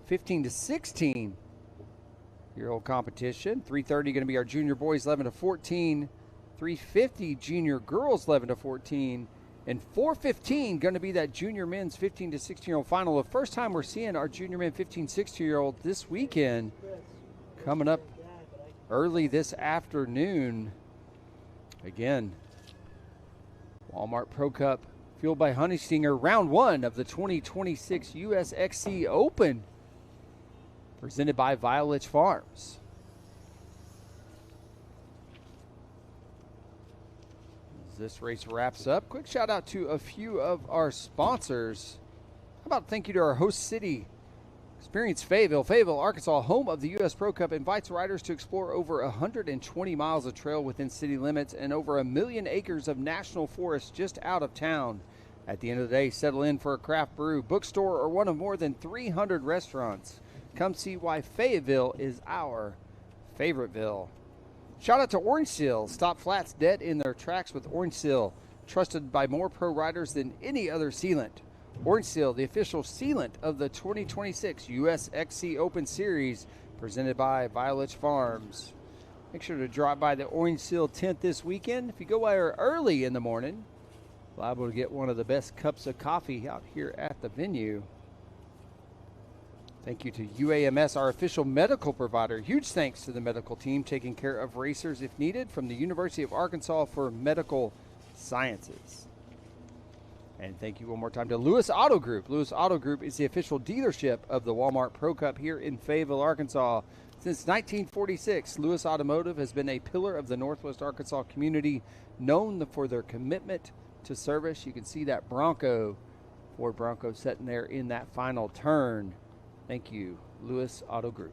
15 to 16 year old competition. 3:30 going to be our junior boys 11 to 14. 3:50 junior girls 11 to 14. And 4:15 going to be that junior men's 15 to 16 year old final. The first time we're seeing our junior men 15, 16 year old this weekend, coming up early this afternoon. Again, Walmart Pro Cup fueled by Honey Stinger, round 1 of the 2026 USXC Open, presented by Violet Farms. As this race wraps up, quick shout out to a few of our sponsors. How about thank you to our host city, Experience Fayetteville. Fayetteville, Arkansas, home of the U.S. Pro Cup, invites riders to explore over 120 miles of trail within city limits and over 1 million acres of national forest just out of town. At the end of the day, settle in for a craft brew, bookstore, or one of more than 300 restaurants. Come see why Fayetteville is our Favoriteville. Shout out to Orange Seal. Stop flats dead in their tracks with Orange Seal, trusted by more pro riders than any other sealant. Orange Seal, the official sealant of the 2026 USXC Open Series, presented by Violet Farms. Make sure to drop by the Orange Seal tent this weekend. If you go there early in the morning, liable to get one of the best cups of coffee out here at the venue. Thank you to UAMS, our official medical provider. Huge thanks to the medical team taking care of racers if needed from the University of Arkansas for Medical Sciences. And thank you one more time to Lewis Auto Group. Lewis Auto Group is the official dealership of the Walmart Pro Cup here in Fayetteville, Arkansas. Since 1946, Lewis Automotive has been a pillar of the Northwest Arkansas community, known for their commitment to service. You can see that Ford Bronco sitting there in that final turn. Thank you, Lewis Auto Group.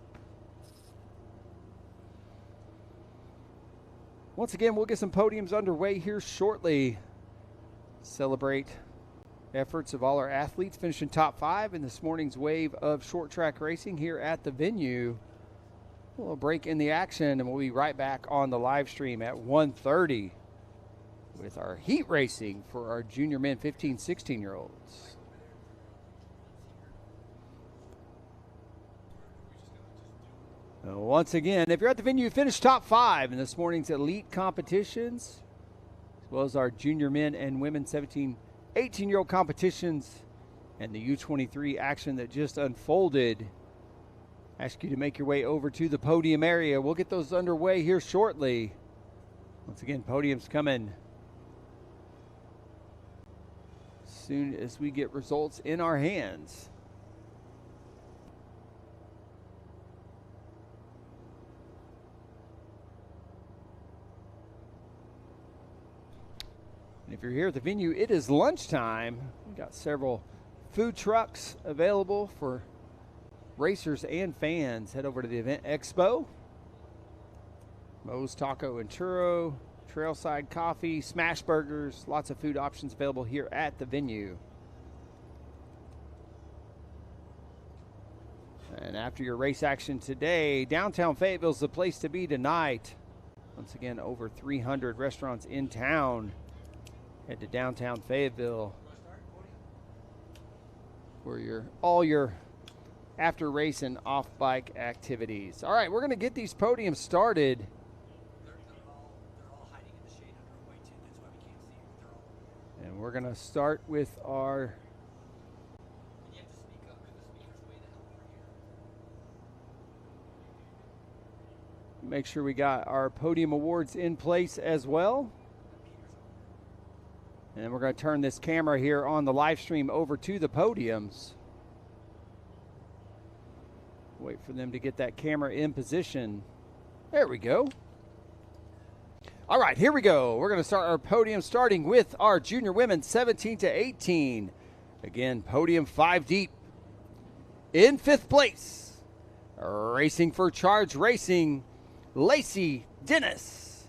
Once again, we'll get some podiums underway here shortly. Celebrate efforts of all our athletes finishing top 5 in this morning's wave of short track racing here at the venue. A little break in the action, and we'll be right back on the live stream at 1:30 with our heat racing for our junior men 15, 16-year-olds. Once again, if you're at the venue, finish top 5 in this morning's elite competitions, as well as our junior men and women 17, 18-year-old competitions and the U23 action that just unfolded. Ask you to make your way over to the podium area. We'll get those underway here shortly. Once again, podium's coming as soon as we get results in our hands. And if you're here at the venue, it is lunchtime. We've got several food trucks available for racers and fans. Head over to the event expo. Moe's Taco and Churro, Trailside Coffee, Smash Burgers, lots of food options available here at the venue. And after your race action today, downtown Fayetteville is the place to be tonight. Once again, over 300 restaurants in town. Head to downtown Fayetteville for all your after race and off bike activities. All right, we're going to get these podiums started. They're all hiding in the shade under a white tent. That's why we can't see them. And we're going to start with our. And you have to speak up because the speaker's way the hell over here. Make sure we got our podium awards in place as well. And then we're going to turn this camera here on the live stream over to the podiums. Wait for them to get that camera in position. There we go. All right, here we go. We're going to start our podium starting with our junior women 17 to 18. Again, podium 5 deep. In 5th place, racing for Charge Racing, Lacey Dennis.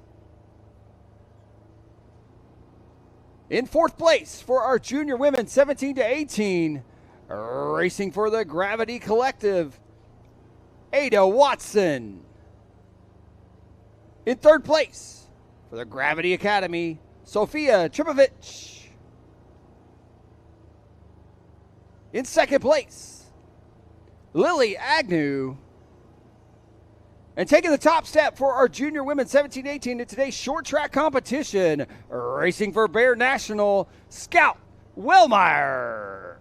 In 4th place for our junior women 17 to 18, racing for the Gravity Collective, Ada Watson. In 3rd place for the Gravity Academy, Sophia Tripovich. In 2nd place, Lily Agnew. And taking the top step for our junior women 17-18 in today's short track competition, racing for Bear National, Scout Wellmeyer.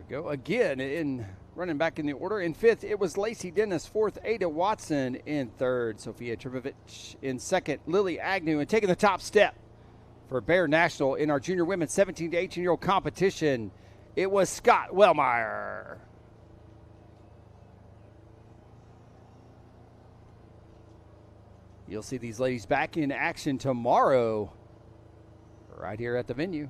Go again running back in the order. In 5th, it was Lacey Dennis. 4th, Ada Watson. In 3rd, Sophia Tripovich. In 2nd, Lily Agnew. And taking the top step for Bear National in our junior women 17 to 18-year-old competition, it was Scott Wellmeyer. You'll see these ladies back in action tomorrow right here at the venue.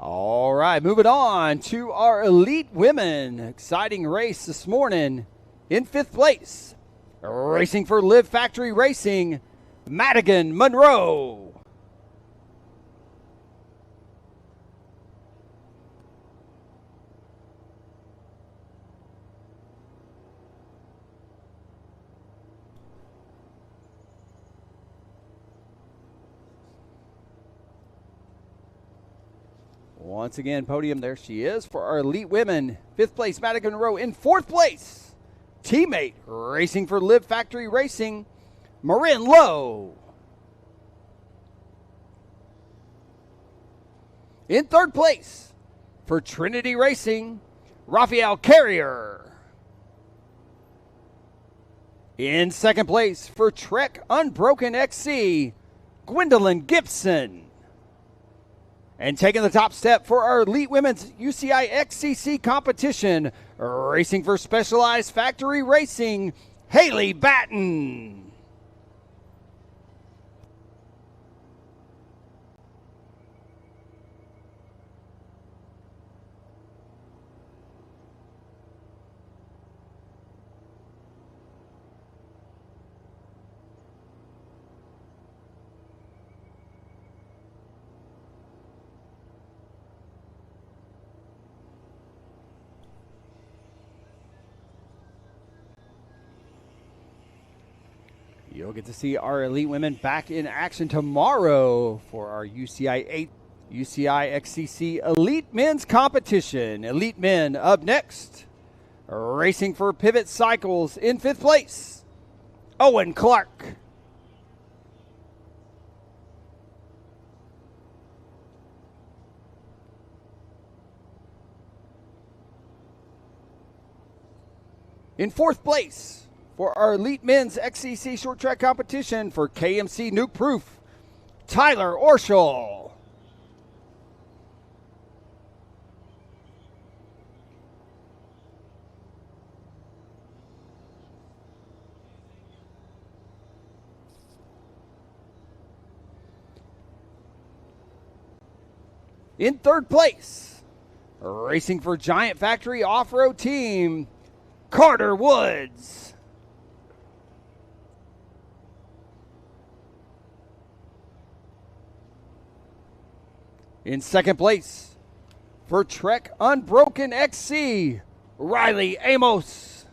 All right, moving on to our elite women. Exciting race this morning. In 5th place, racing for Live Factory Racing, Madigan Monroe. Once again, podium, there she is for our elite women. 5th place, Madigan Monroe. In 4th place, teammate racing for Live Factory Racing, Marin Lowe. In 3rd place, for Trinity Racing, Raphael Carrier. In 2nd place, for Trek Unbroken XC, Gwendolyn Gibson. And taking the top step for our elite women's UCI XCC competition, racing for Specialized Factory Racing, Haley Batten. You'll get to see our elite women back in action tomorrow for our UCI XCC Elite Men's Competition. Elite Men up next. Racing for Pivot Cycles in 5th place, Owen Clark. In 4th place, for our Elite Men's XCC Short Track Competition for KMC Nuke Proof, Tyler Orschel. In 3rd place, racing for Giant Factory Off-Road Team, Carter Woods. In 2nd place, for Trek Unbroken XC, Riley Amos.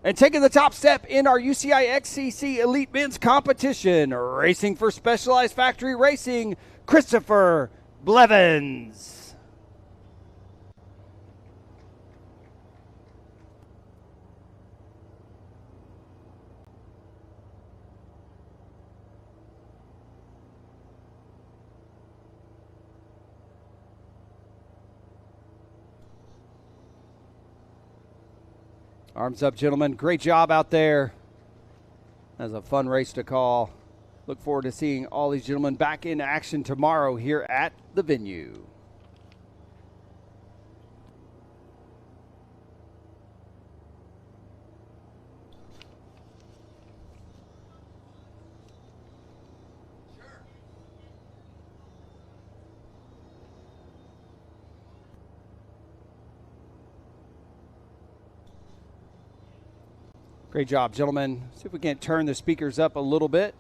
And taking the top step in our UCI XCC Elite Men's Competition, racing for Specialized Factory Racing, Christopher Blevins. Arms up, gentlemen. Great job out there. That was a fun race to call. Look forward to seeing all these gentlemen back in action tomorrow here at the venue. Great job, gentlemen. See if we can't turn the speakers up a little bit.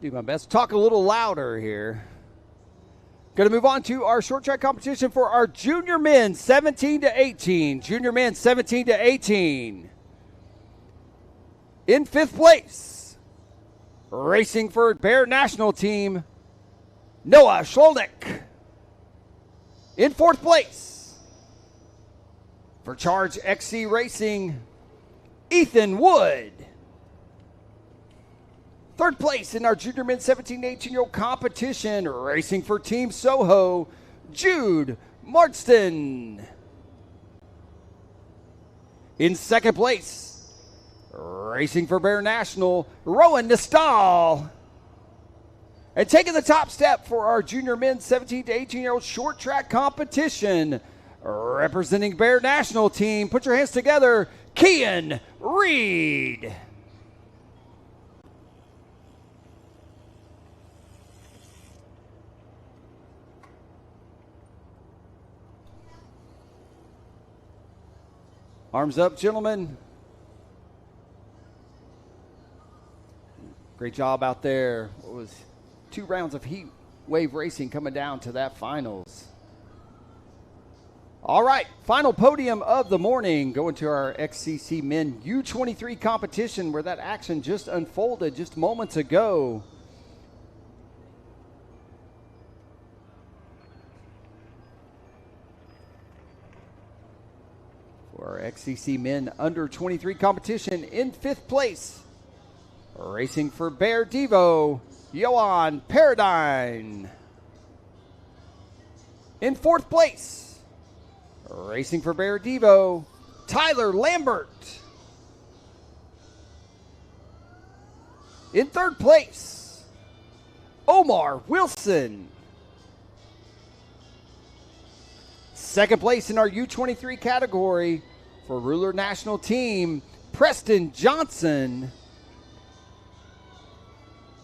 Do my best. Talk a little louder here. Going to move on to our short track competition for our junior men 17 to 18. Junior men 17 to 18. In 5th place, racing for Bear National Team, Noah Scholnick. In 4th place, for Charge XC Racing, Ethan Wood. 3rd place in our junior men 17 to 18-year-old competition, racing for Team Soho, Jude Marston. In 2nd place, racing for Bear National, Rowan Nestal. And taking the top step for our junior men 17 to 18-year-old short track competition, representing Bear National Team, put your hands together, Kian Reed. Arms up, gentlemen. Great job out there. It was 2 rounds of heat wave racing coming down to that finals. All right, final podium of the morning, going to our XCC Men U23 competition where that action just unfolded just moments ago. for our XCC men under 23 competition. In 5th place, racing for Bear Devo, Johan Paradine. In 4th place, racing for Bear Devo, Tyler Lambert. In 3rd place, Omar Wilson. 2nd place in our U23 category for Ruler National Team, Preston Johnson.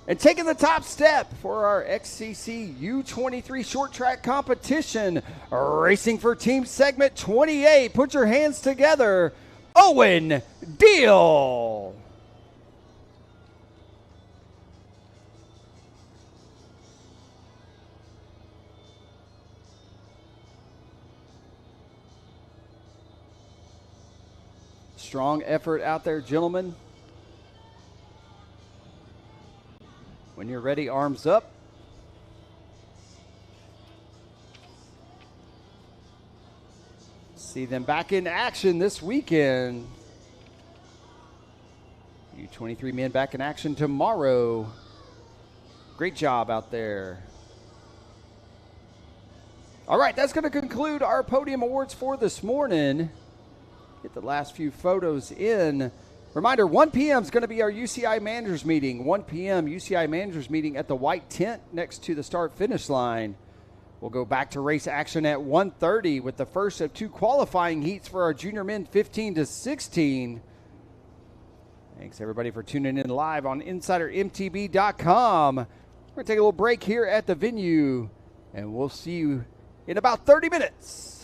And taking the top step for our XCC U23 short track competition, racing for Team Segment 28. Put your hands together, Owen Deal. Strong effort out there, gentlemen. When you're ready, arms up. See them back in action this weekend. U23 men back in action tomorrow. Great job out there. All right, that's going to conclude our podium awards for this morning. Get the last few photos in. Reminder, 1 p.m. is going to be our UCI managers meeting. 1 p.m. UCI managers meeting at the white tent next to the start-finish line. We'll go back to race action at 1:30 with the first of 2 qualifying heats for our junior men 15 to 16. Thanks, everybody, for tuning in live on InsiderMTB.com. We're going to take a little break here at the venue, and we'll see you in about 30 minutes.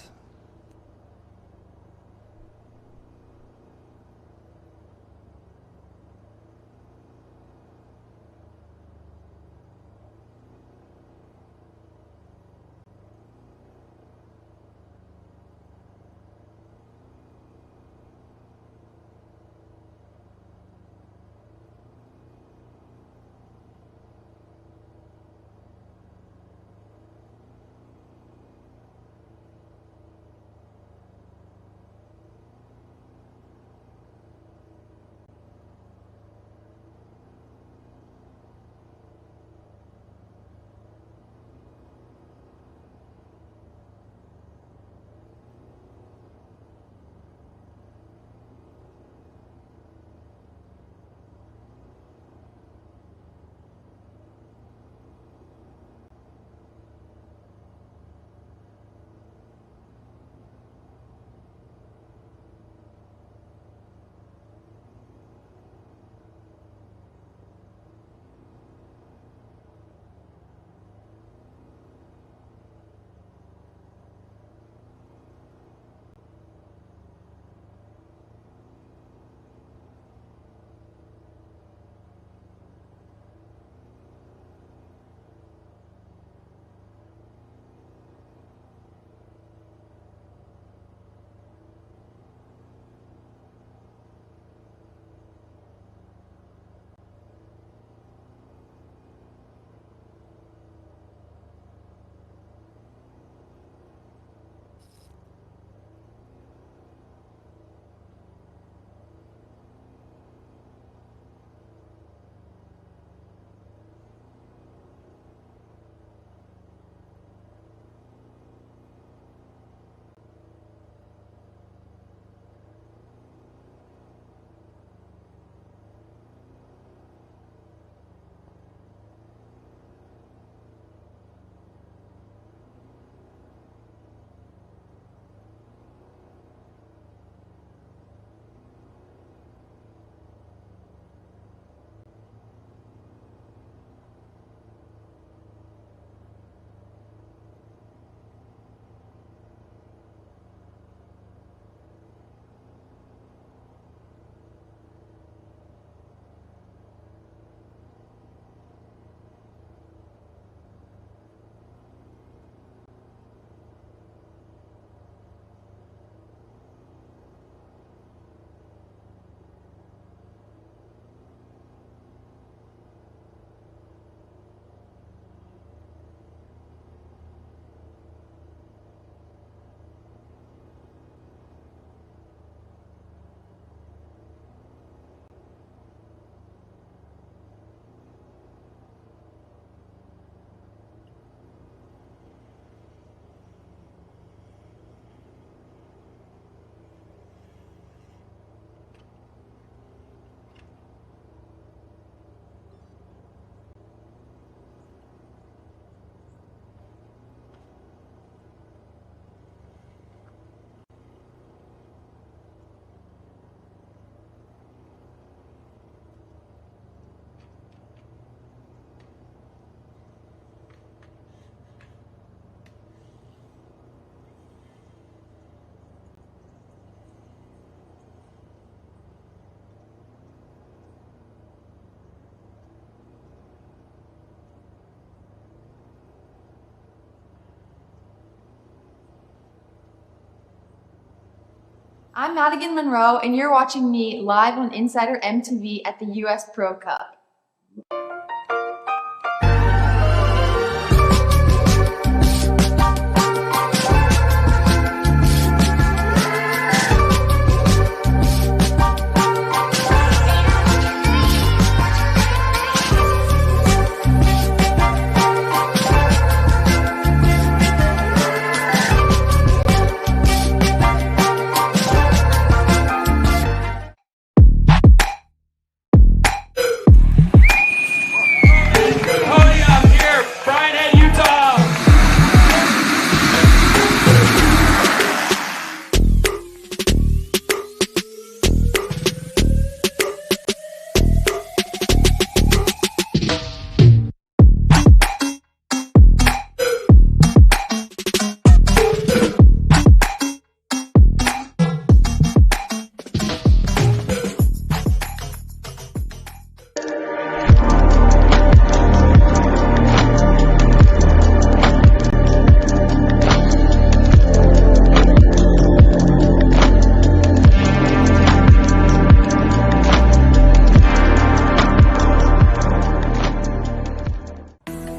I'm Madigan Monroe, and you're watching me live on Insider MTV at the US Pro Cup.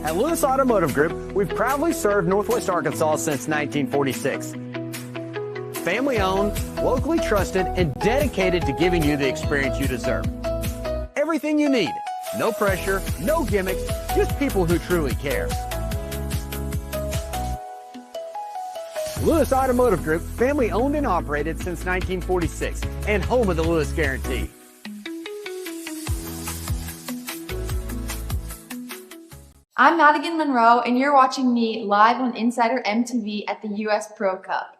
At Lewis Automotive Group, we've proudly served Northwest Arkansas since 1946. Family owned, locally trusted, and dedicated to giving you the experience you deserve. Everything you need. No pressure, no gimmicks, just people who truly care. Lewis Automotive Group, family owned and operated since 1946, and home of the Lewis Guarantee. I'm Madigan Monroe, and you're watching me live on Insider MTV at the US Pro Cup.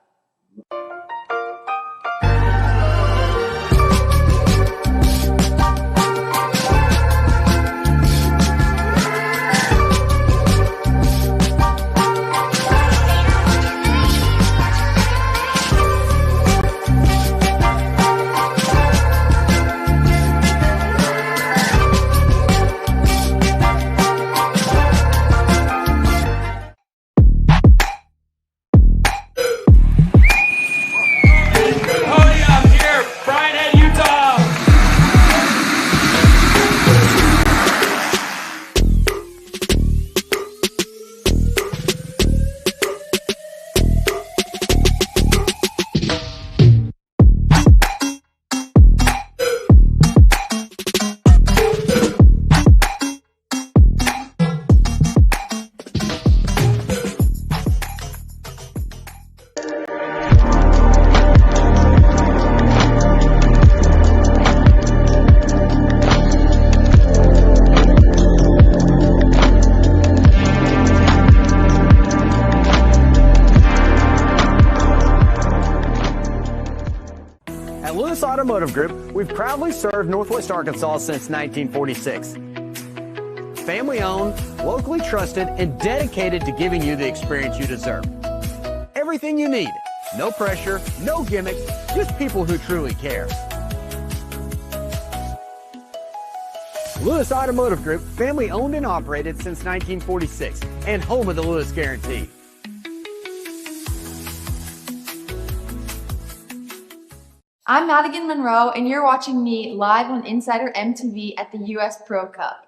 At Lewis Automotive Group, we've proudly served Northwest Arkansas since 1946. Family owned, locally trusted, and dedicated to giving you the experience you deserve. Everything you need. No pressure, no gimmicks, just people who truly care. Lewis Automotive Group, family owned and operated since 1946, and home of the Lewis Guarantee. I'm Madigan Monroe, and you're watching me live on Insider MTV at the US Pro Cup.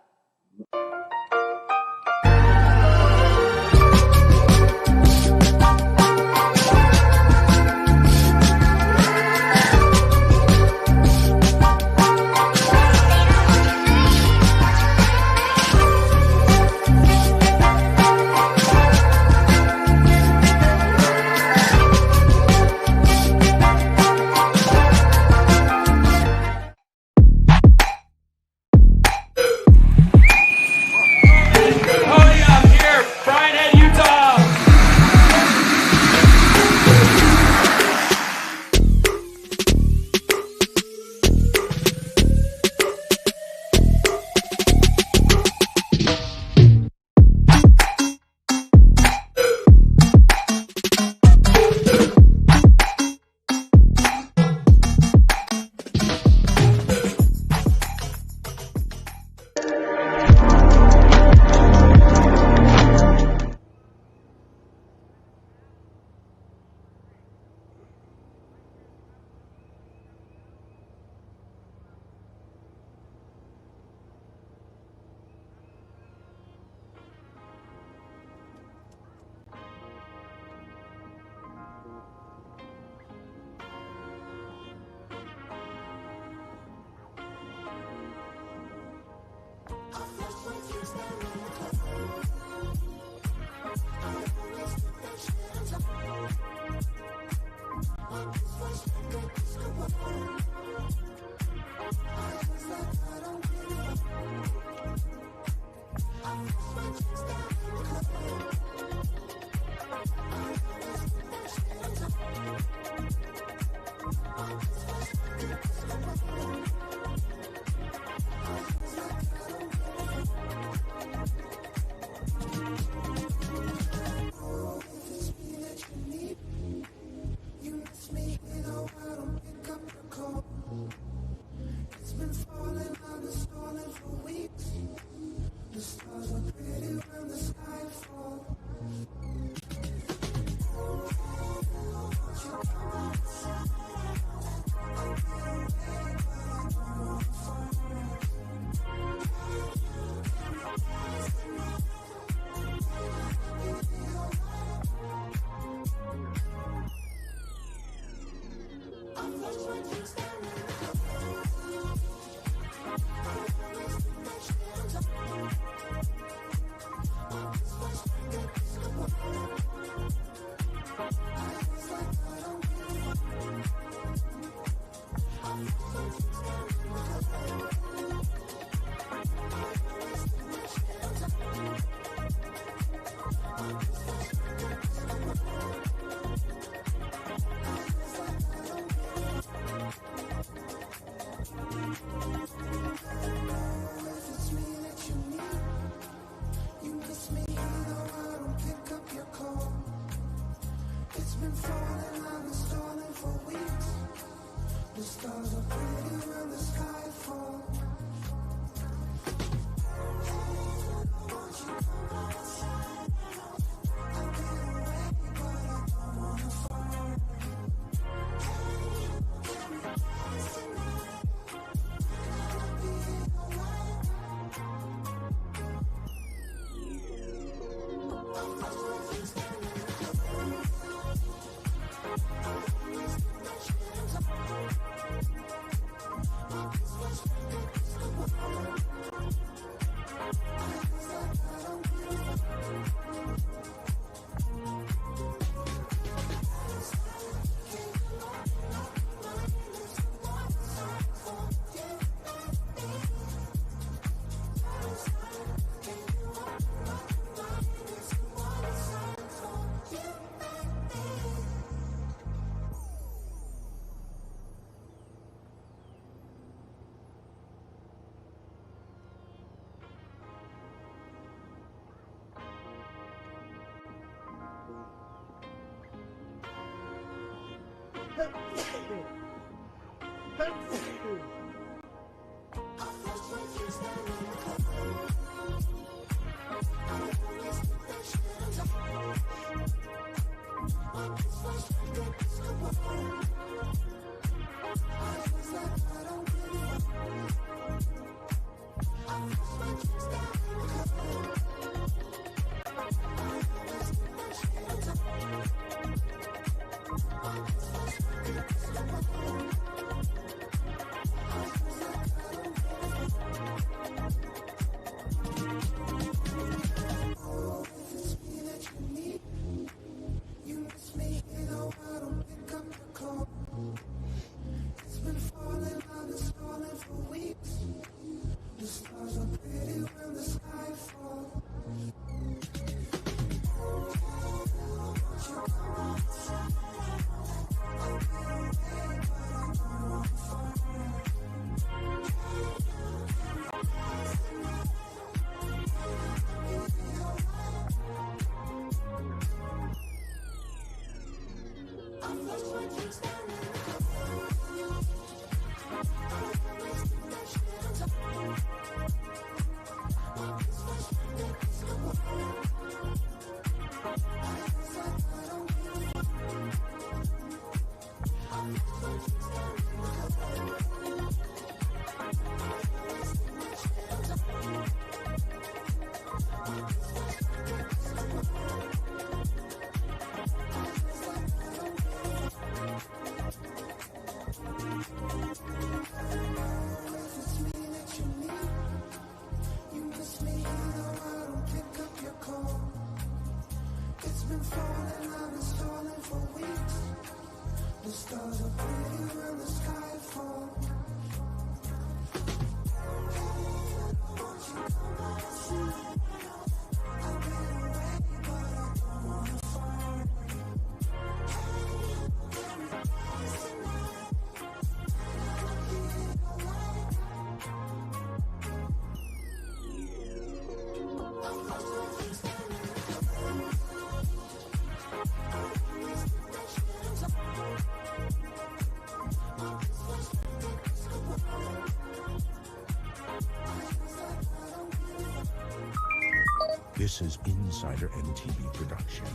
This is InsiderMTB production.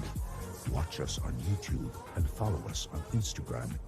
Watch us on YouTube and follow us on Instagram.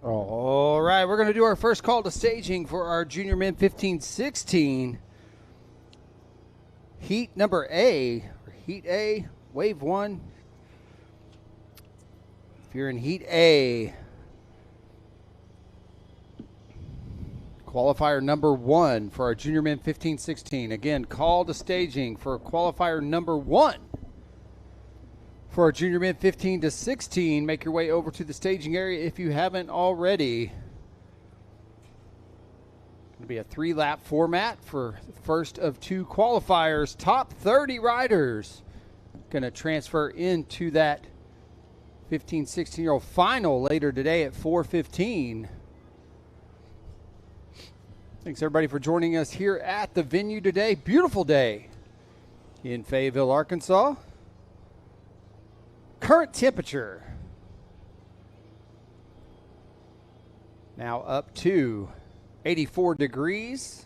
All right, we're going to do our first call to staging for our junior men 15-16. Heat number A, or Heat A, Wave 1. If you're in Heat A, qualifier number 1 for our junior men 15-16. Again, call to staging for qualifier number 1. For our junior men 15-16, make your way over to the staging area if you haven't already. Going to be a 3-lap format for the first of 2 qualifiers. Top 30 riders going to transfer into that 15-16-year-old final later today at 4:15. Thanks everybody for joining us here at the venue today. Beautiful day in Fayetteville, Arkansas. Current temperature now up to 84 degrees.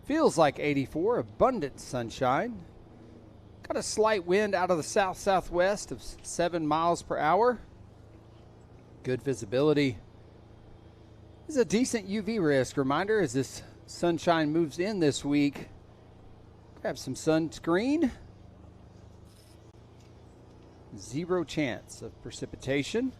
Feels like 84, abundant sunshine. Got a slight wind out of the south-southwest of 7 miles per hour. Good visibility. This is a decent UV risk. Reminder, as this sunshine moves in this week, grab some sunscreen. 0 chance of precipitation.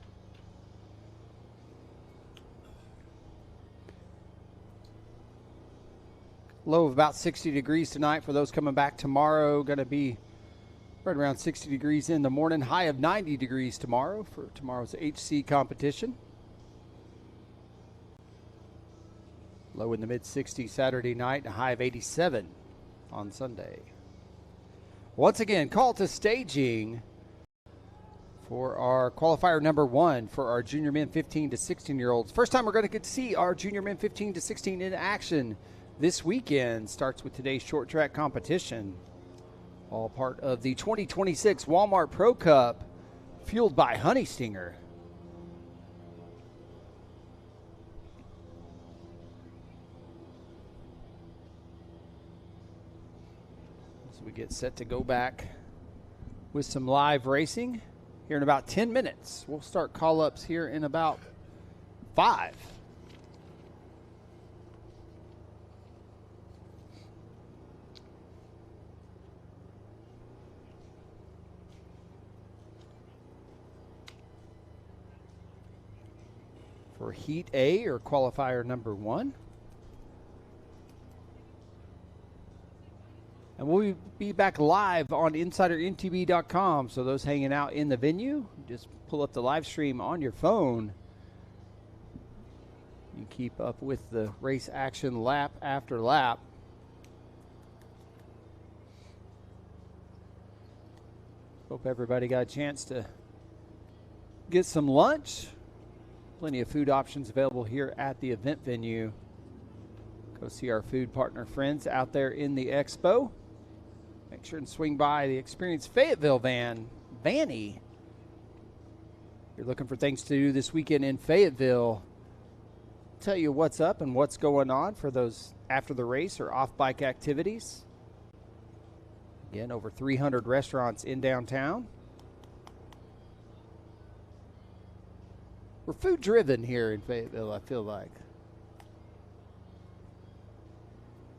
Low of about 60 degrees tonight for those coming back tomorrow. Going to be right around 60 degrees in the morning. High of 90 degrees tomorrow for tomorrow's HC competition. Low in the mid-60s Saturday night. A high of 87 on Sunday. Once again, call to staging for our qualifier number 1 for our junior men 15-16-year-olds. First time we're going to get to see our junior men 15-16 in action this weekend. Starts with today's short track competition. All part of the 2026 Walmart Pro Cup, fueled by Honey Stinger. As we get set to go back with some live racing here in about 10 minutes. We'll start call-ups here in about 5. For Heat A, or qualifier number 1. And we'll be back live on InsiderMTB.com. So those hanging out in the venue, just pull up the live stream on your phone. You keep up with the race action lap after lap. Hope everybody got a chance to get some lunch. Plenty of food options available here at the event venue. Go see our food partner friends out there in the expo. Make sure and swing by the Experience Fayetteville Vanny. You're looking for things to do this weekend in Fayetteville. Tell you what's up and what's going on for those after the race or off-bike activities. Again, over 300 restaurants in downtown. We're food-driven here in Fayetteville, I feel like.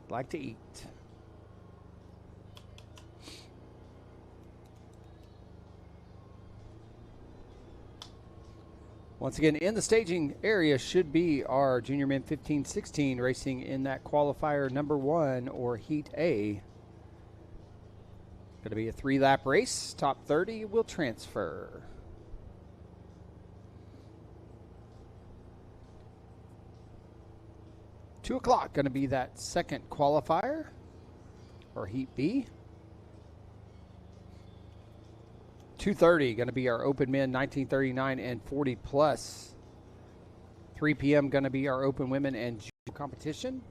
Like to eat. Once again, in the staging area should be our junior men 15-16 racing in that qualifier number 1 or Heat A. Going to be a 3-lap race. Top 30 will transfer. Two o'clock going to be that second qualifier or Heat B. 2:30 going to be our open men 1939 and 40 plus. 3 p.m. going to be our open women and junior competition.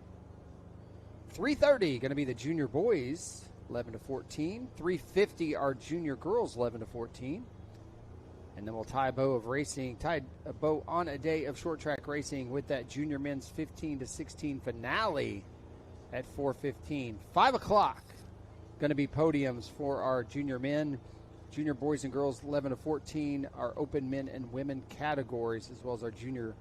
3:30 going to be the junior boys 11 to 14. 3:50 our junior girls 11 to 14. And then we'll tie a bow on a day of short track racing with that junior men's 15-16 finale at 4:15. 5 o'clock going to be podiums for our junior men, junior boys and girls 11 to 14, our open men and women categories, as well as our junior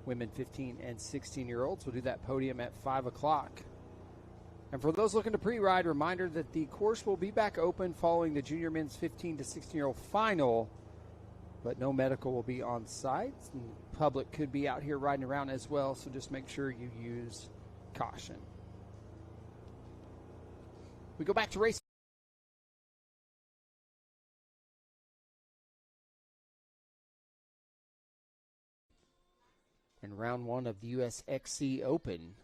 women 15 and 16-year-olds. We'll do that podium at 5 o'clock. And for those looking to pre-ride, reminder that the course will be back open following the junior men's 15 to 16-year-old final, but no medical will be on site. And the public could be out here riding around as well, so just make sure you use caution. We go back to racing. In round one of the US XC Open.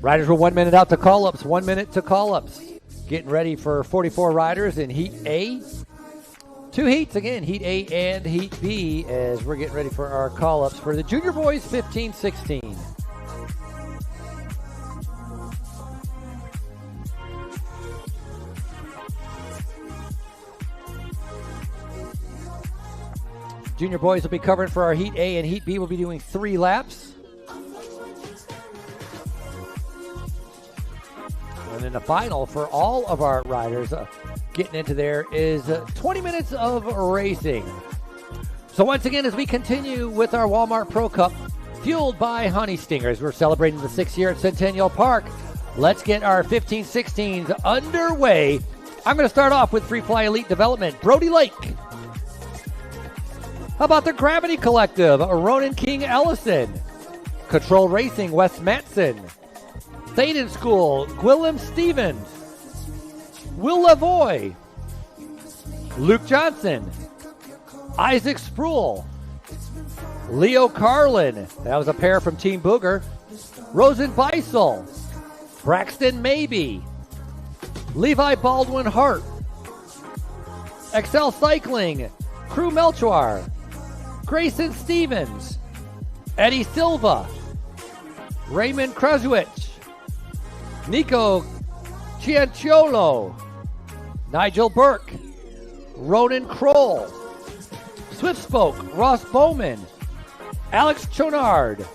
Riders were 1 minute out to call-ups, 1 minute to call-ups. Getting ready for 44 riders in Heat A. Two heats again, Heat A and Heat B, as we're getting ready for our call-ups for the junior boys 15-16. Junior boys will be covering for our Heat A, and Heat B will be doing 3 laps. And in the final for all of our riders getting into there is 20 minutes of racing. So once again, as we continue with our Walmart Pro Cup, fueled by Honey Stingers, we're celebrating the 6th year at Centennial Park. Let's get our 15-16s underway. I'm going to start off with Free Fly Elite Development, Brody Lake. How about the Gravity Collective, Ronan King Ellison. Control Racing, Wes Matson. Thaden School, Gwillem Stevens. Will Lavoie. Luke Johnson. Isaac Sproul. Leo Carlin. That was a pair from Team Booger. Rosen Beisel. Braxton Maybe. Levi Baldwin Hart. Excel Cycling. Crew Melchoir. Grayson Stevens. Eddie Silva. Raymond Kraswich. Nico Cianciolo. Nigel Burke. Ronan Kroll. Swift Spoke, Ross Bowman. Alex Chonard.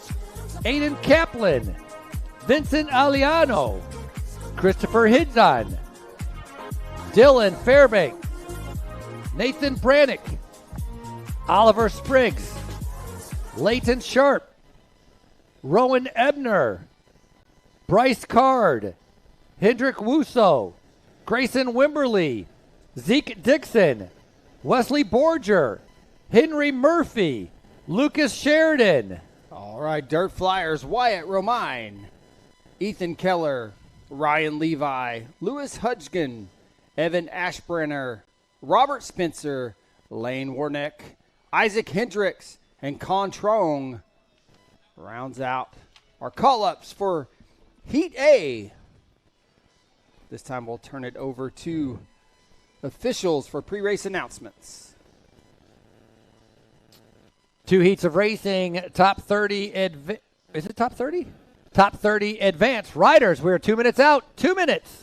Aiden Kaplan. Vincent Aliano. Christopher Hidzon. Dylan Fairbank. Nathan Brannick. Oliver Spriggs. Leighton Sharp. Rowan Ebner. Bryce Card. Hendrick Wuso. Grayson Wimberly. Zeke Dixon. Wesley Borger. Henry Murphy. Lucas Sheridan. All right, Dirt Flyers, Wyatt Romine. Ethan Keller. Ryan Levi. Lewis Hudgkin. Evan Ashbrenner, Robert Spencer, Lane Warneck, Isaac Hendricks, and Con Trong rounds out our call-ups for Heat A. This time we'll turn it over to officials for pre-race announcements. 2 heats of racing, top 30. Is it top 30? Top 30 advanced riders. We're 2 minutes out. 2 minutes.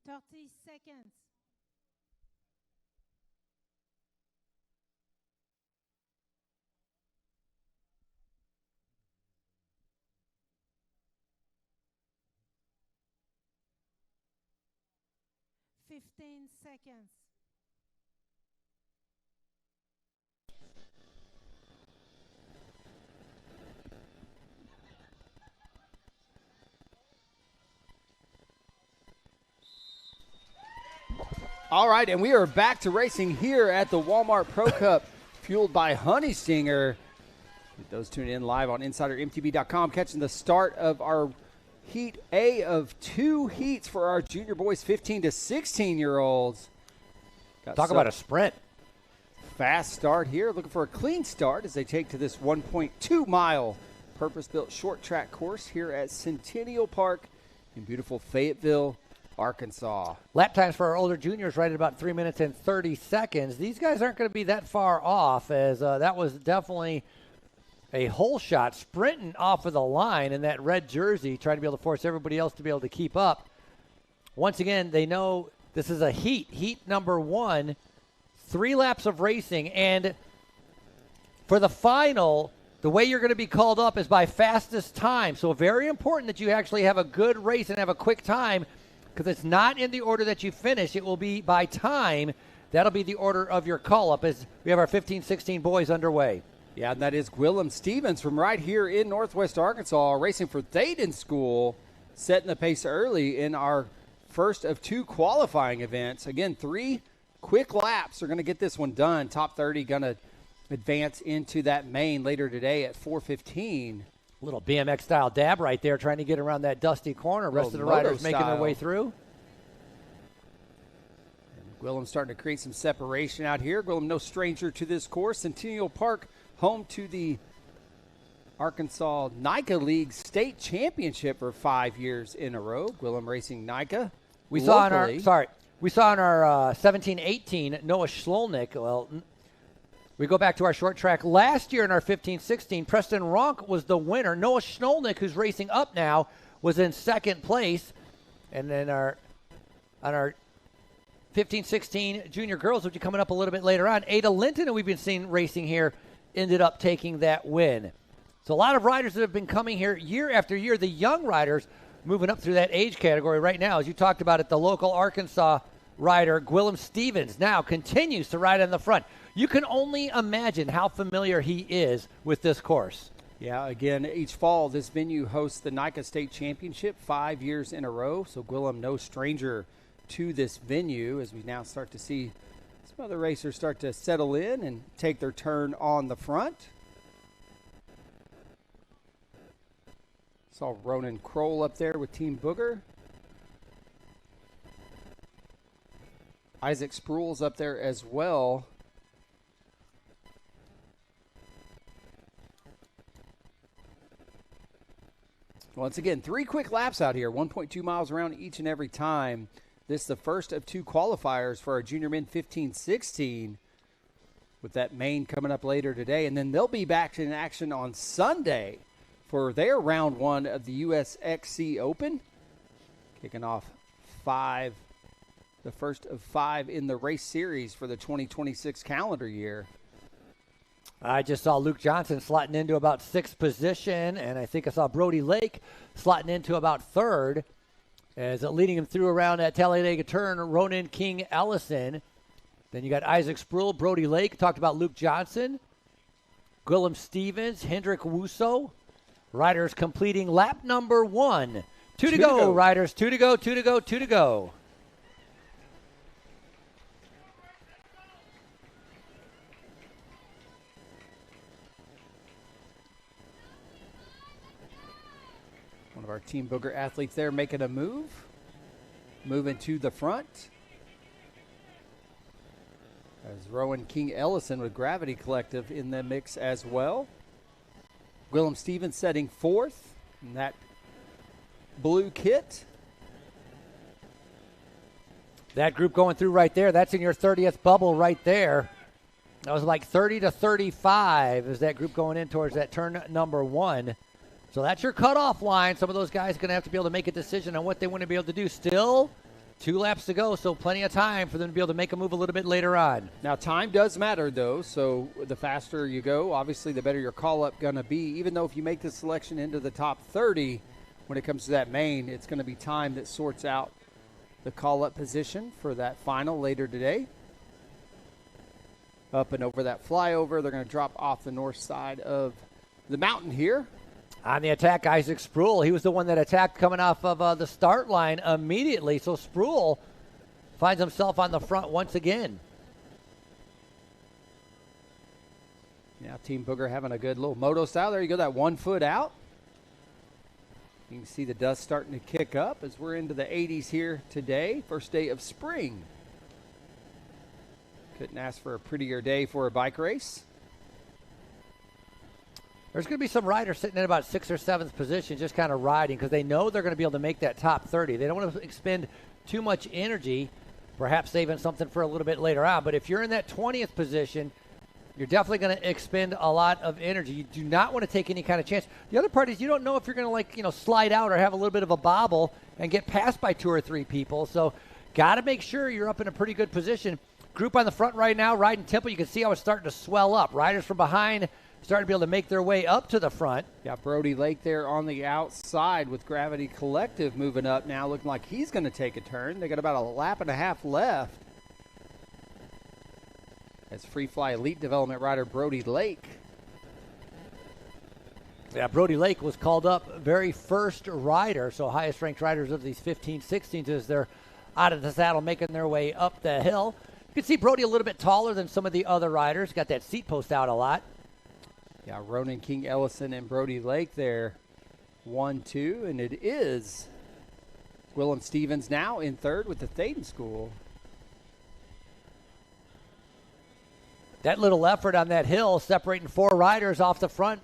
Seconds. Seconds. All right, and we are back to racing here at the Walmart Pro Cup, fueled by Honey Stinger. Those tuning in live on InsiderMTB.com, catching the start of our Heat A of 2 heats for our junior boys, 15 to 16-year-olds. Talk about a sprint. Fast start here, looking for a clean start as they take to this 1.2-mile purpose-built short track course here at Centennial Park in beautiful Fayetteville, Arkansas. Lap times for our older juniors right at about 3 minutes and 30 seconds. These guys aren't going to be that far off, as that was definitely a hole shot sprinting off of the line in that red jersey, trying to be able to force everybody else to be able to keep up. Once again, they know this is a heat number 1, 3 laps of racing, and for the final, the way you're going to be called up is by fastest time. So very important that you actually have a good race and have a quick time, because it's not in the order that you finish. It will be by time. That'll be the order of your call-up as we have our 15-16 boys underway. Yeah, and that is Gwillem Stevens from right here in Northwest Arkansas, racing for Thaden School, setting the pace early in our first of 2 qualifying events. Again, 3 quick laps are going to get this one done. Top 30 going to advance into that main later today at 4:15. Little BMX-style dab right there, trying to get around that dusty corner. Rest of the riders making their way through. Gwillem's starting to create some separation out here. Gwillem, no stranger to this course. Centennial Park, home to the Arkansas NICA League State Championship for 5 years in a row. Gwillem racing NICA. We saw in our 17-18 Noah Schlolnick. Well, we go back to our short track last year in our 15-16. Preston Ronk was the winner. Noah Schnolnick, who's racing up now, was in second place. And then on our 15-16 junior girls, which are coming up a little bit later on, Ada Linton, who we've been seeing racing here, ended up taking that win. So a lot of riders that have been coming here year after year. The young riders moving up through that age category right now. As you talked about it, the local Arkansas rider, Gwillem Stevens, now continues to ride in the front. You can only imagine how familiar he is with this course. Yeah, again, each fall, this venue hosts the NICA State Championship 5 years in a row. So Gwillem, no stranger to this venue, as we now start to see some other racers start to settle in and take their turn on the front. Saw Ronan Kroll up there with Team Booger. Isaac Sproul's up there as well. Once again, 3 quick laps out here, 1.2 miles around each and every time. This is the first of 2 qualifiers for our junior men 15-16, with that main coming up later today. And then they'll be back in action on Sunday for their round 1 of the USXC Open, kicking off 5, the first of 5 in the race series for the 2026 calendar year. I just saw Luke Johnson slotting into about 6th position, and I think I saw Brody Lake slotting into about 3rd, as leading him through around that Talladega turn, Ronan King Ellison. Then you got Isaac Sproul, Brody Lake, talked about Luke Johnson, Gwillem Stevens, Hendrik Wuso. Riders completing lap number 1. 2 to go, riders. 2 to go, 2 to go, 2 to go. One of our Team Booger athletes there making a move. Moving to the front. As Rowan King Ellison with Gravity Collective in the mix as well. Gwillem Stevens setting 4th in that blue kit. That group going through right there, that's in your 30th bubble right there. That was like 30 to 35 is that group going in towards that turn number 1. So that's your cutoff line. Some of those guys are going to have to be able to make a decision on what they want to be able to do. Still 2 laps to go, so plenty of time for them to be able to make a move a little bit later on. Now, time does matter, though, so the faster you go, obviously, the better your call-up going to be. Even though if you make the selection into the top 30, when it comes to that main, it's going to be time that sorts out the call-up position for that final later today. Up and over that flyover, they're going to drop off the north side of the mountain here. On the attack, Isaac Sproul. He was the one that attacked coming off of the start line immediately. So Sproul finds himself on the front once again. Now Team Booger having a good little moto style. There you go, that 1 foot out. You can see the dust starting to kick up as we're into the 80s here today. First day of spring. Couldn't ask for a prettier day for a bike race. There's going to be some riders sitting in about 6th or 7th position just kind of riding because they know they're going to be able to make that top 30. They don't want to expend too much energy, perhaps saving something for a little bit later on. But if you're in that 20th position, you're definitely going to expend a lot of energy. You do not want to take any kind of chance. The other part is you don't know if you're going to slide out or have a little bit of a bobble and get passed by 2 or 3 people. So got to make sure you're up in a pretty good position. Group on the front right now, riding tempo. You can see how it's starting to swell up. Riders from behind starting to be able to make their way up to the front. Got Brody Lake there on the outside with Gravity Collective moving up now, looking like he's going to take a turn. They got about a lap and a half left. As Free Fly Elite Development rider Brody Lake. Yeah, Brody Lake was called up very first rider, so highest ranked riders of these 15-16s as they're out of the saddle making their way up the hill. You can see Brody a little bit taller than some of the other riders. Got that seat post out a lot. Yeah, Ronan King Ellison and Brody Lake there, 1-2, and it is Gwillem Stevens now in 3rd with the Thaden School. That little effort on that hill separating 4 riders off the front.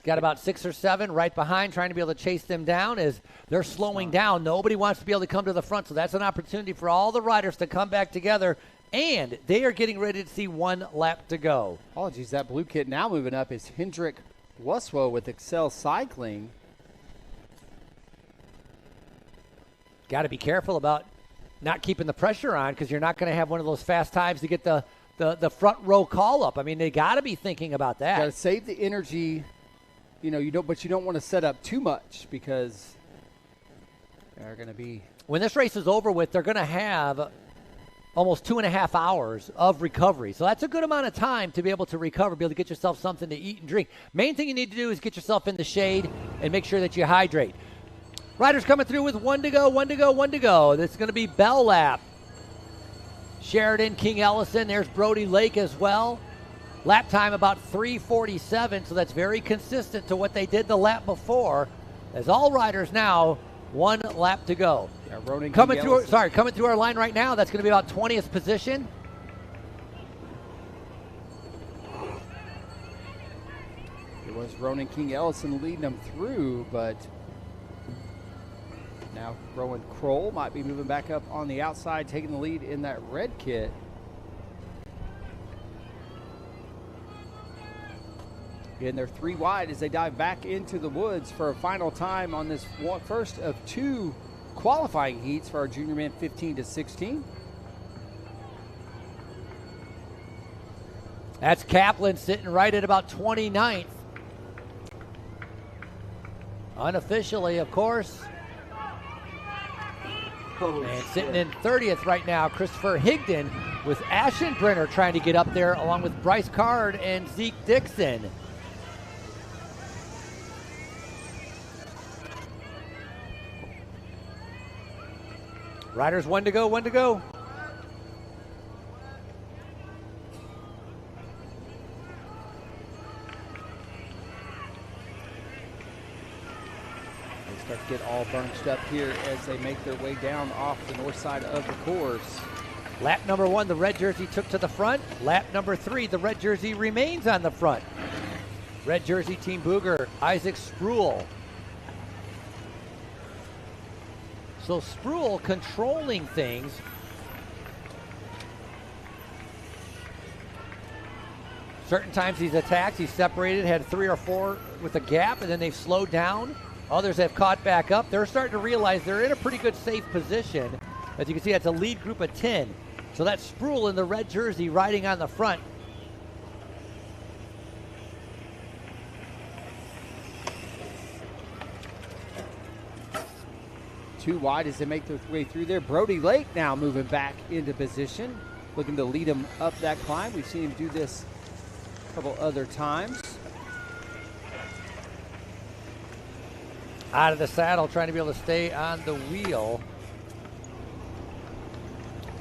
Got about 6 or 7 right behind trying to be able to chase them down as they're slowing down. Nobody wants to be able to come to the front, so that's an opportunity for all the riders to come back together. And they are getting ready to see 1 lap to go. Apologies, that blue kit now moving up is Hendrik Wuso with Excel Cycling. Got to be careful about not keeping the pressure on because you're not going to have one of those fast times to get the front row call up. I mean, they got to be thinking about that. Got to save the energy, but you don't want to set up too much because they're going to be. When this race is over with, they're going to have almost 2.5 hours of recovery. So that's a good amount of time to be able to recover, be able to get yourself something to eat and drink. Main thing you need to do is get yourself in the shade and make sure that you hydrate. Riders coming through with 1 to go, 1 to go, 1 to go. This is going to be Bell Lap. Sheridan, King Ellison, there's Brody Lake as well. Lap time about 3:47, so that's very consistent to what they did the lap before. As all riders now, 1 lap to go. Yeah, coming through our line right now, that's going to be about 20th position. It was Ronan King Ellison leading them through, but Now Rowan Kroll might be moving back up on the outside, taking the lead in that red kit. Again, they're 3 wide as they dive back into the woods for a final time on this first of 2 qualifying heats for our junior men 15 to 16. That's Kaplan sitting right at about 29th. Unofficially, of course. And sitting in 30th right now, Christopher Higdon with Aschenbrenner trying to get up there along with Bryce Card and Zeke Dixon. Riders, one to go, one to go. They start to get all bunched up here as they make their way down off the north side of the course. Lap number 1, the red jersey took to the front. Lap number 3, the red jersey remains on the front. Red jersey, Team Booger, Isaac Spruill. So Spruill controlling things. Certain times he's attacked, he's separated, had 3 or 4 with a gap, and then they've slowed down. Others have caught back up. They're starting to realize they're in a pretty good safe position. As you can see, that's a lead group of 10. So that's Spruill in the red jersey riding on the front. Too wide as they make their way through there. Brody Lake now moving back into position, looking to lead him up that climb. We've seen him do this a couple other times. Out of the saddle, trying to be able to stay on the wheel.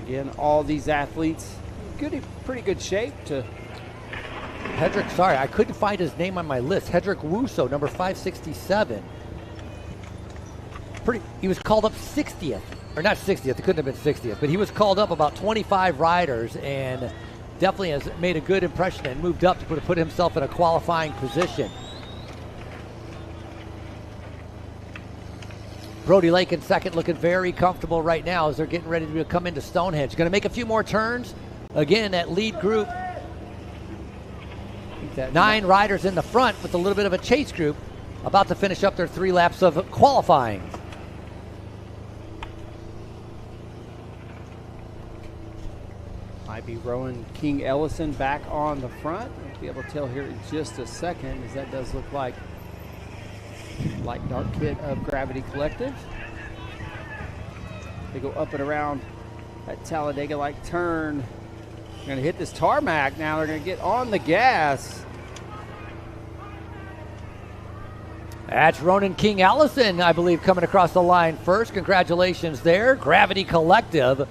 Again, all these athletes pretty good shape to. Hedrick, sorry, I couldn't find his name on my list. Hedrick Wuso, number 567. He was called up 60th, or not 60th, it couldn't have been 60th, but he was called up about 25 riders and definitely has made a good impression and moved up to put himself in a qualifying position. Brody Lake in second, looking very comfortable right now as they're getting ready to come into Stonehenge. Going to make a few more turns. Again, that lead group, 9 riders in the front with a little bit of a chase group about to finish up their 3 laps of qualifying. Might be Rowan King Ellison back on the front. We'll be able to tell here in just a second, as that does look like light dark kit of Gravity Collective. They go up and around that Talladega-like turn. They're going to hit this tarmac now. They're going to get on the gas. That's Ronan King Ellison, I believe, coming across the line first. Congratulations there. Gravity Collective.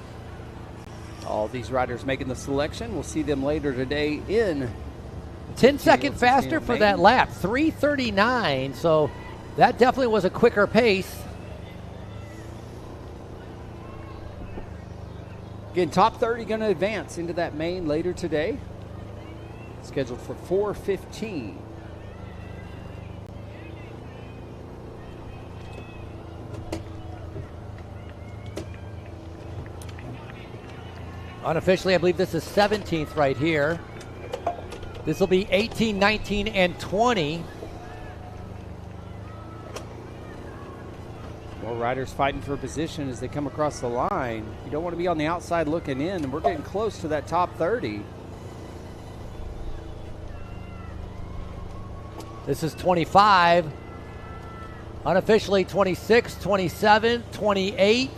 All these riders making the selection. We'll see them later today in 10 seconds faster for that lap, 3:39. So that definitely was a quicker pace. Again, top 30 going to advance into that main later today. Scheduled for 4:15. Unofficially, I believe this is 17th right here. This will be 18, 19, and 20. More riders fighting for position as they come across the line. You don't want to be on the outside looking in, and we're getting close to that top 30. This is 25. Unofficially 26, 27, 28.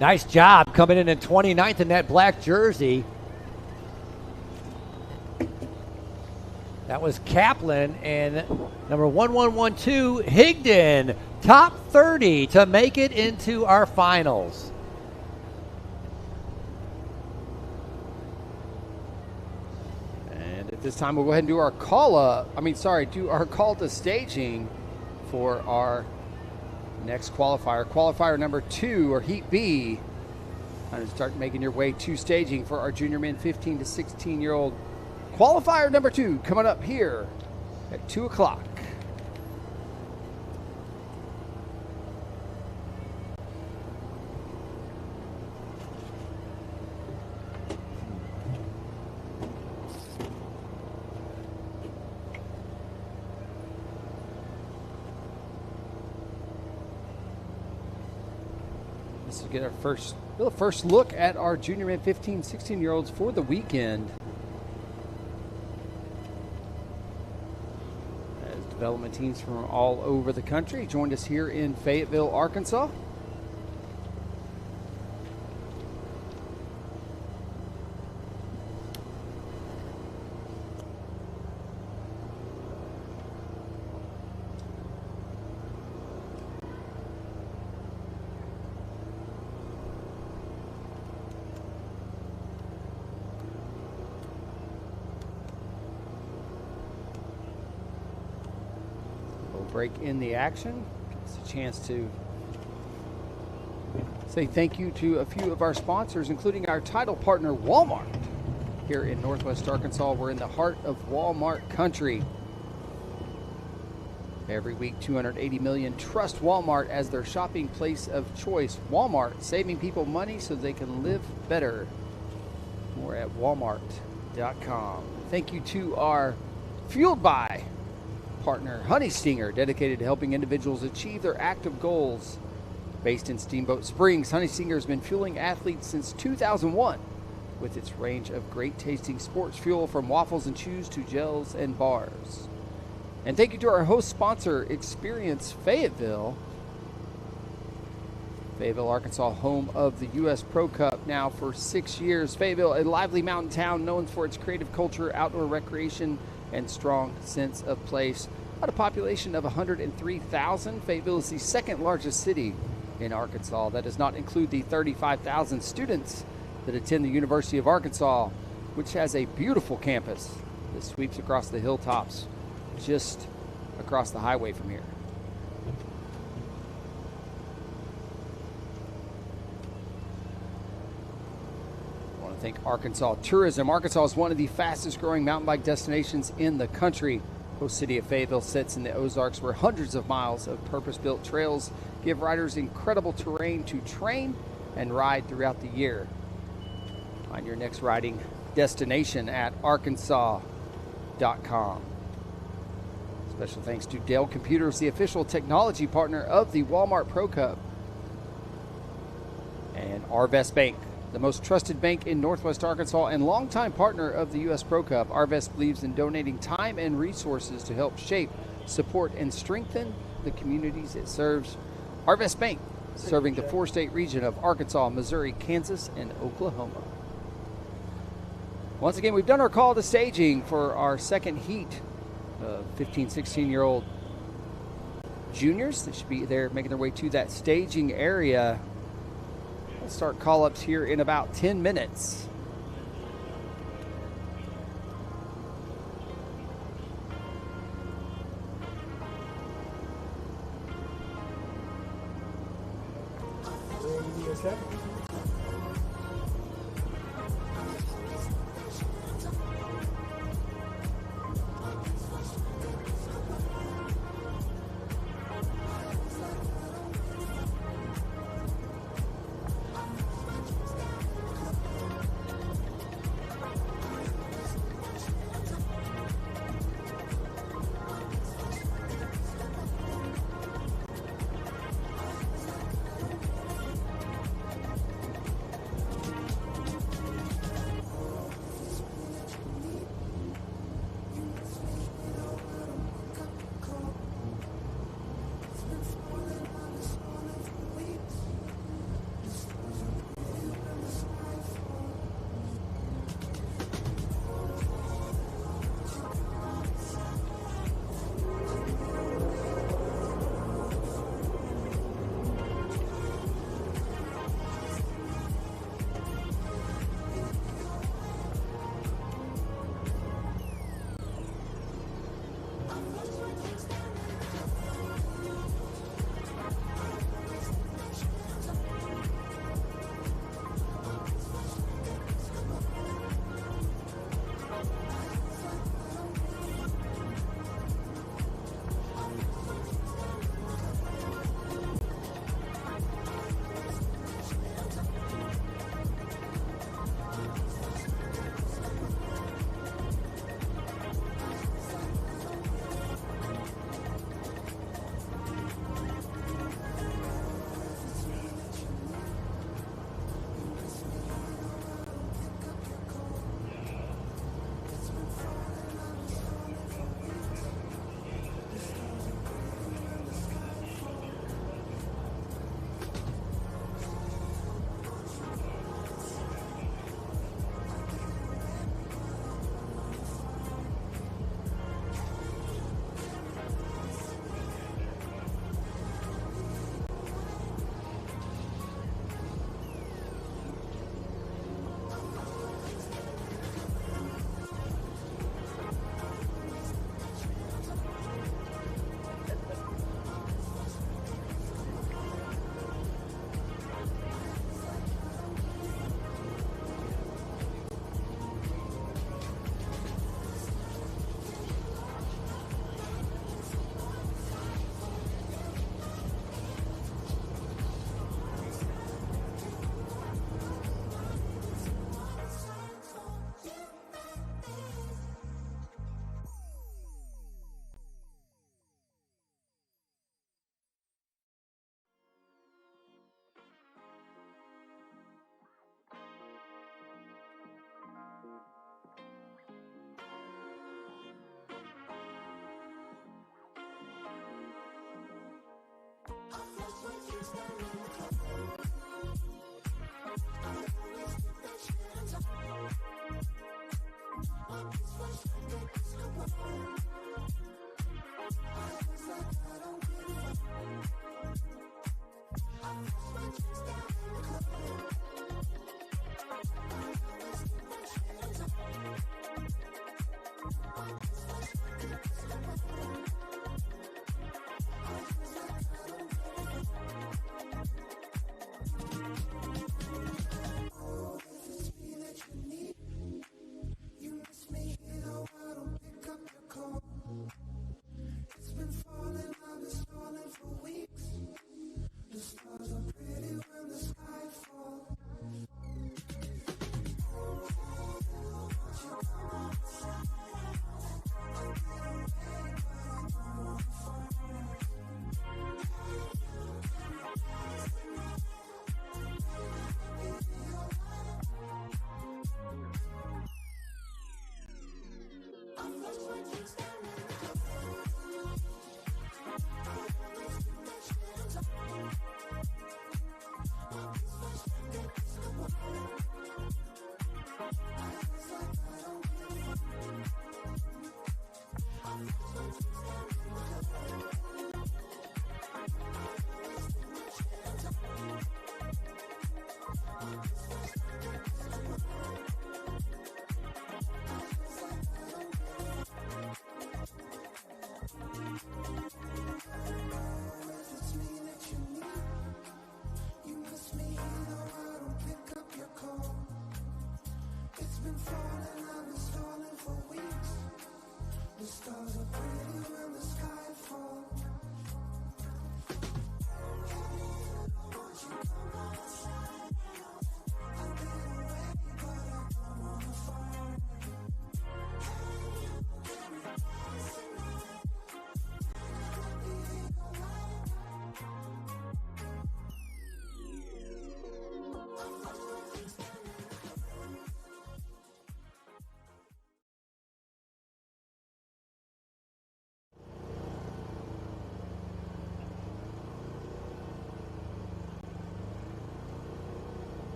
Nice job coming in 29th in that black jersey. That was Kaplan, and number 1112, Higdon, top 30 to make it into our finals. And at this time, we'll go ahead and do our call to staging for our next qualifier. Qualifier number 2, or Heat B. Time to start making your way to staging for our junior men 15 to 16-year-old. Qualifier number 2 coming up here at 2 o'clock. This will get our first look at our junior and 15, 16-year-olds for the weekend. As development teams from all over the country joined us here in Fayetteville, Arkansas. Break in the action. It's a chance to say thank you to a few of our sponsors, including our title partner, Walmart. Here in Northwest Arkansas, we're in the heart of Walmart country. Every week, 280 million trust Walmart as their shopping place of choice. Walmart, saving people money so they can live better. More at walmart.com. Thank you to our Fueled By partner, Honey Stinger, dedicated to helping individuals achieve their active goals. Based in Steamboat Springs, Honey Stinger has been fueling athletes since 2001 with its range of great tasting sports fuel, from waffles and chews to gels and bars. And thank you to our host sponsor, Experience Fayetteville. Fayetteville, Arkansas, home of the U.S. Pro Cup now for 6 years. Fayetteville, a lively mountain town known for its creative culture, outdoor recreation, and strong sense of place. At a population of 103,000, Fayetteville is the second largest city in Arkansas. That does not include the 35,000 students that attend the University of Arkansas, which has a beautiful campus that sweeps across the hilltops just across the highway from here. Thank Arkansas Tourism. Arkansas is one of the fastest growing mountain bike destinations in the country. Host city of Fayetteville sits in the Ozarks, where hundreds of miles of purpose-built trails give riders incredible terrain to train and ride throughout the year. Find your next riding destination at arkansas.com. Special thanks to Dell Computers, the official technology partner of the Walmart Pro Cup, and Arvest Bank, the most trusted bank in Northwest Arkansas and longtime partner of the U.S. Pro Cup. Arvest believes in donating time and resources to help shape, support, and strengthen the communities it serves. Arvest Bank, serving the four-state region of Arkansas, Missouri, Kansas, and Oklahoma. Once again, we've done our call to staging for our second heat of 15, 16-year-old juniors. They should be there making their way to that staging area. We'll start call-ups here in about 10 minutes.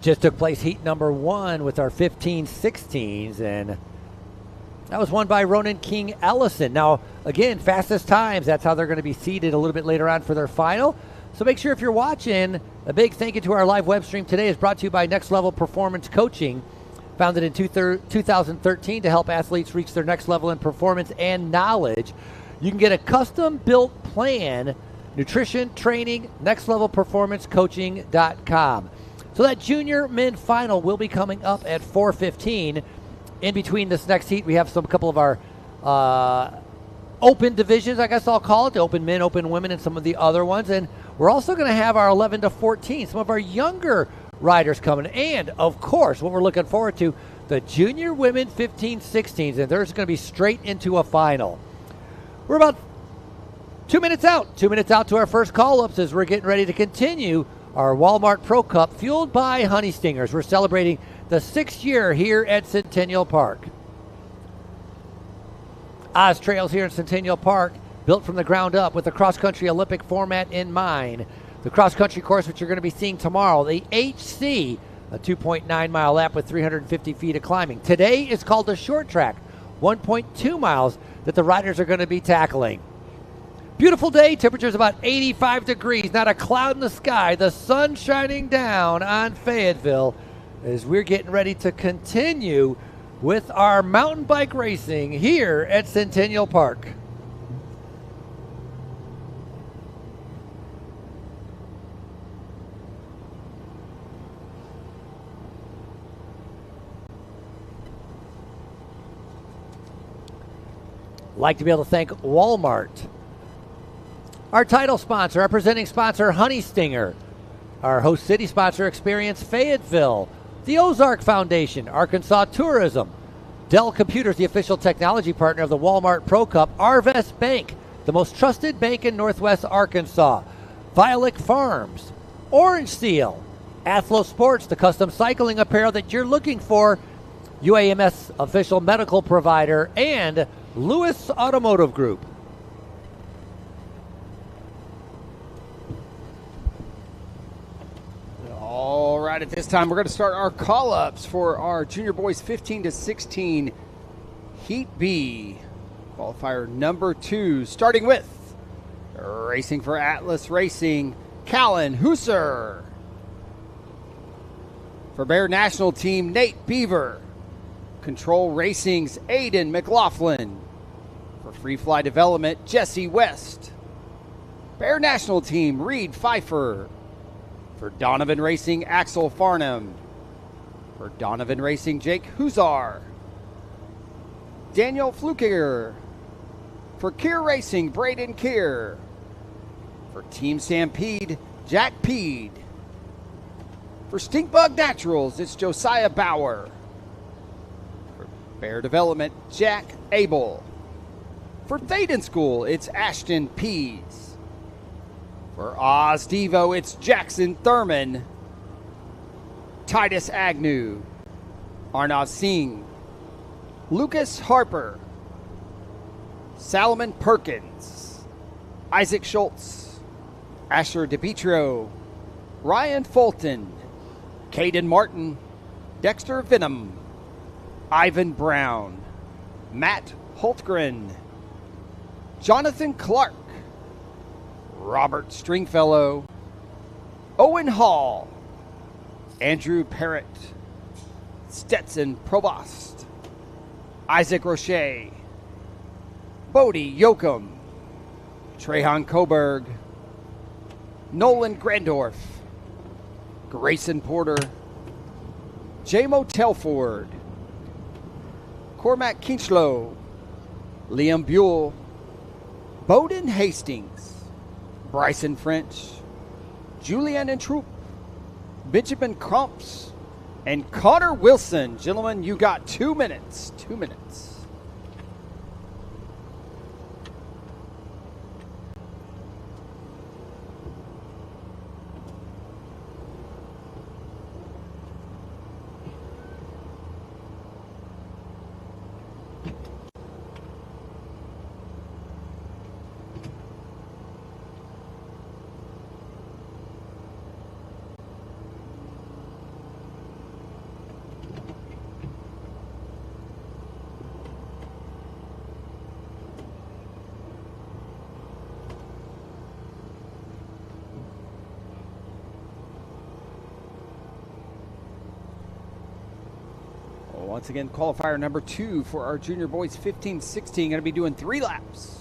Just took place heat number 1 with our 15-16s, and that was won by Ronan King Ellison. Now, again, fastest times, that's how they're going to be seeded a little bit later on for their final. So make sure if you're watching, a big thank you to our live web stream today is brought to you by Next Level Performance Coaching, founded in 2013 to help athletes reach their next level in performance and knowledge. You can get a custom-built plan, nutrition, training, nextlevelperformancecoaching.com. So that junior men final will be coming up at 4:15. In between this next heat, we have a couple of our open divisions, I guess I'll call it, the open men, open women, and some of the other ones. And we're also going to have our 11 to 14, some of our younger riders coming. And, of course, what we're looking forward to, the junior women 15-16s, and they're just going to be straight into a final. We're about 2 minutes out to our first call-ups as we're getting ready to continue our Walmart Pro Cup, fueled by Honey Stingers. We're celebrating the 6th year here at Centennial Park. Oz Trails here in Centennial Park, built from the ground up with the cross-country Olympic format in mind. The cross-country course, which you're going to be seeing tomorrow, the HC, a 2.9-mile lap with 350 feet of climbing. Today is called the short track, 1.2 miles that the riders are going to be tackling. Beautiful day, temperatures about 85 degrees, not a cloud in the sky, the sun shining down on Fayetteville as we're getting ready to continue with our mountain bike racing here at Centennial Park. Like to be able to thank Walmart. Our title sponsor, our presenting sponsor, Honey Stinger. Our host city sponsor, Experience Fayetteville. The Ozark Foundation, Arkansas Tourism. Dell Computers, the official technology partner of the Walmart Pro Cup. Arvest Bank, the most trusted bank in Northwest Arkansas. Violet Farms. Orange Seal. Athlo Sports, the custom cycling apparel that you're looking for. UAMS official medical provider. And Lewis Automotive Group. All right, at this time, we're going to start our call-ups for our junior boys 15 to 16 Heat B. Qualifier number 2, starting with racing for Atlas Racing, Callan Husser. For Bear National Team, Nate Beaver. Control Racing's Aiden McLaughlin. For Free Fly Development, Jesse West. Bear National Team, Reed Pfeiffer. For Donovan Racing, Axel Farnham. For Donovan Racing, Jake Huzar. Daniel Flukiger. For Keir Racing, Braden Keir. For Team Stampede, Jack Peed. For Stinkbug Naturals, it's Josiah Bauer. For Bear Development, Jack Abel. For Thaden School, it's Ashton Pease. For Oz Devo, it's Jackson Thurman, Titus Agnew, Arnav Singh, Lucas Harper, Salomon Perkins, Isaac Schultz, Asher DePietro, Ryan Fulton, Caden Martin, Dexter Venom, Ivan Brown, Matt Holtgren, Jonathan Clark, Robert Stringfellow, Owen Hall, Andrew Parrott, Stetson Provost, Isaac Roche, Bodie Yoakum, Trehan Coburg, Nolan Grandorf, Grayson Porter, J-Mo Telford, Cormac Kinchlow, Liam Buell, Bowden Hastings, Bryson French, Julian Entroup, Benjamin Crumps, and Connor Wilson. Gentlemen, you got 2 minutes. 2 minutes. Once again, qualifier number 2 for our junior boys 15-16. Going to be doing 3 laps.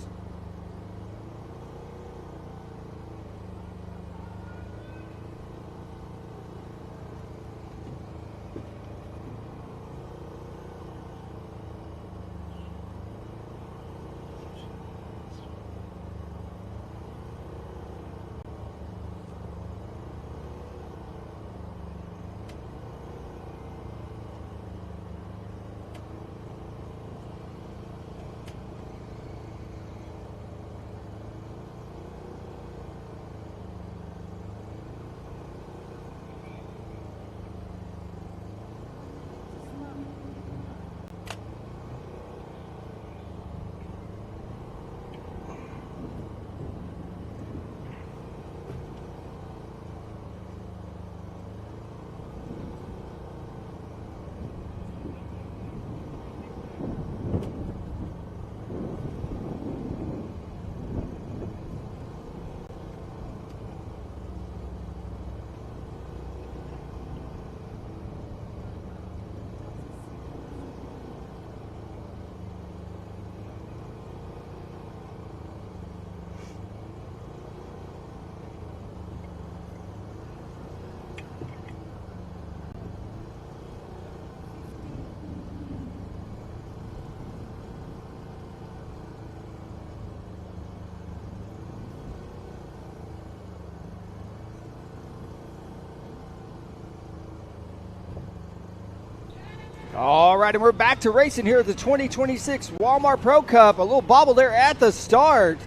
All right, and we're back to racing here at the 2026 Walmart Pro Cup. A little bobble there at the start.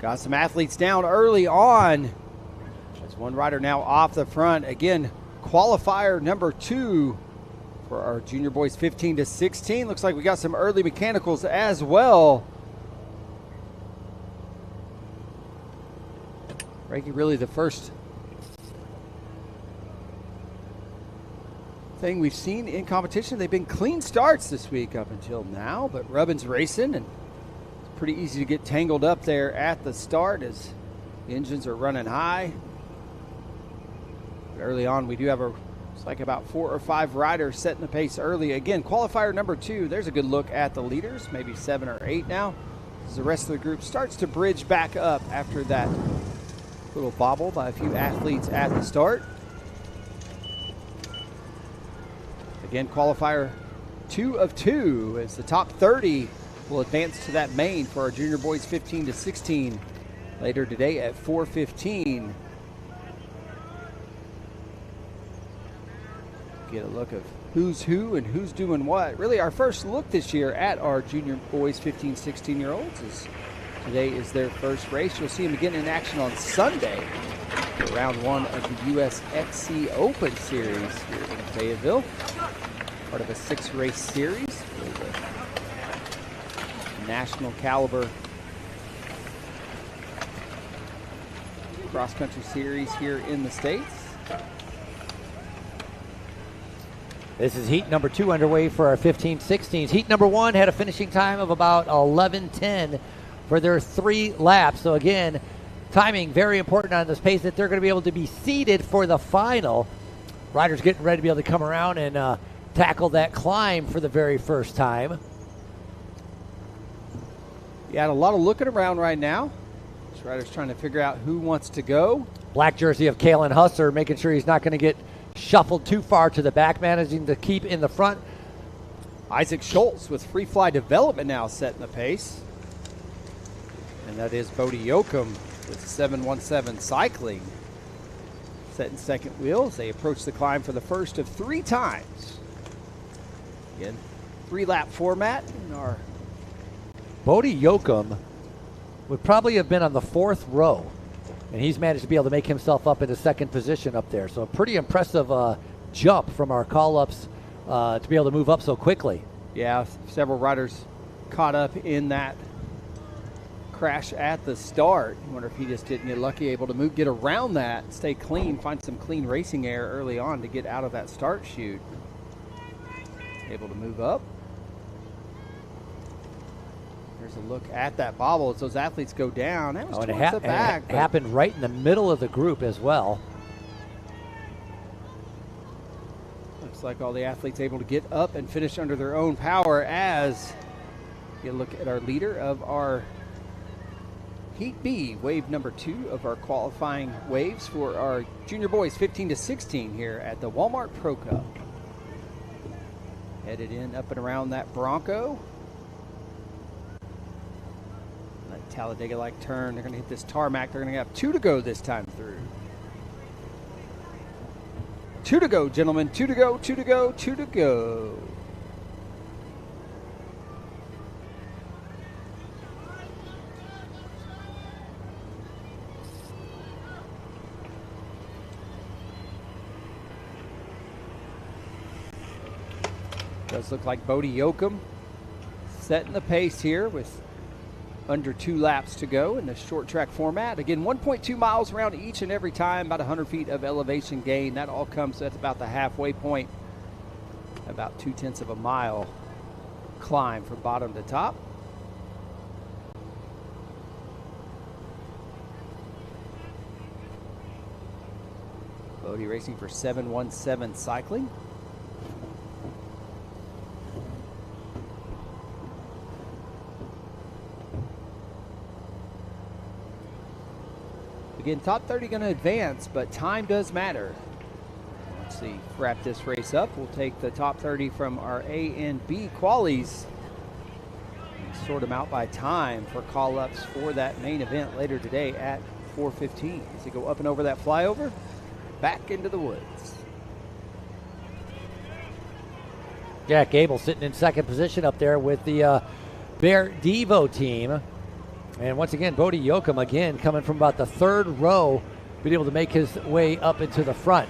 Got some athletes down early on. There's one rider now off the front. Again, qualifier number 2 for our junior boys 15 to 16. Looks like we got some early mechanicals as well. Ranking really the first thing we've seen in competition. They've been clean starts this week up until now, but Rubbin's racing, and it's pretty easy to get tangled up there at the start as the engines are running high. But early on, we do have it's like about 4 or 5 riders setting the pace early. Again, qualifier number 2, there's a good look at the leaders, maybe 7 or 8 now, as the rest of the group starts to bridge back up after that little bobble by a few athletes at the start. Again, qualifier 2 of 2 as the top 30 will advance to that main for our junior boys 15 to 16 later today at 4:15. Get a look of who's who and who's doing what. Really our first look this year at our junior boys 15, 16-year-olds is today is their first race. You'll see them again in action on Sunday for round 1 of the US XC Open Series here in Fayetteville. Part of a 6-race series for the national caliber cross-country series here in the States. This is heat number 2 underway for our 15-16s. Heat number 1 had a finishing time of about 11:10 for their 3 laps. So again, timing very important on this pace that they're going to be able to be seated for the final. Riders getting ready to be able to come around and tackle that climb for the very first time. Yeah, a lot of looking around right now. This rider's trying to figure out who wants to go. Black jersey of Kalen Husser, making sure he's not going to get shuffled too far to the back, managing to keep in the front. Isaac Schultz with Free Fly Development now setting the pace. And that is Bodie Yoakum with 717 Cycling setting second wheel as they approach the climb for the first of 3 times. Again, 3-lap format in our... Bodie Yoakum would probably have been on the 4th row, and he's managed to be able to make himself up into 2nd position up there. So a pretty impressive jump from our call-ups to be able to move up so quickly. Yeah, several riders caught up in that crash at the start. I wonder if he just didn't get lucky, able to get around that, stay clean, find some clean racing air early on to get out of that start chute. Able to move up. There's a look at that bobble as those athletes go down. That was towards the back. It happened right in the middle of the group as well. Looks like all the athletes able to get up and finish under their own power as you look at our leader of our Heat B, wave number 2 of our qualifying waves for our junior boys 15 to 16 here at the Walmart Pro Cup. Headed in up and around that Bronco. That Talladega-like turn. They're going to hit this tarmac. They're going to have 2 to go this time through. 2 to go, gentlemen. 2 to go, 2 to go, 2 to go. Does look like Bodie Yoakum setting the pace here with under 2 laps to go in the short track format. Again, 1.2 miles around each and every time, about 100 feet of elevation gain. That all comes at about the halfway point, about 0.2 of a mile climb from bottom to top. Bodie racing for 717 Cycling. Again, top 30 going to advance, but time does matter. Let's see, wrap this race up. We'll take the top 30 from our A and B qualies and sort them out by time for call-ups for that main event later today at 4:15. As they go up and over that flyover, back into the woods. Jack Abel sitting in second position up there with the Bear Devo team. And once again, Bodie Yoakum again coming from about the third row, being able to make his way up into the front.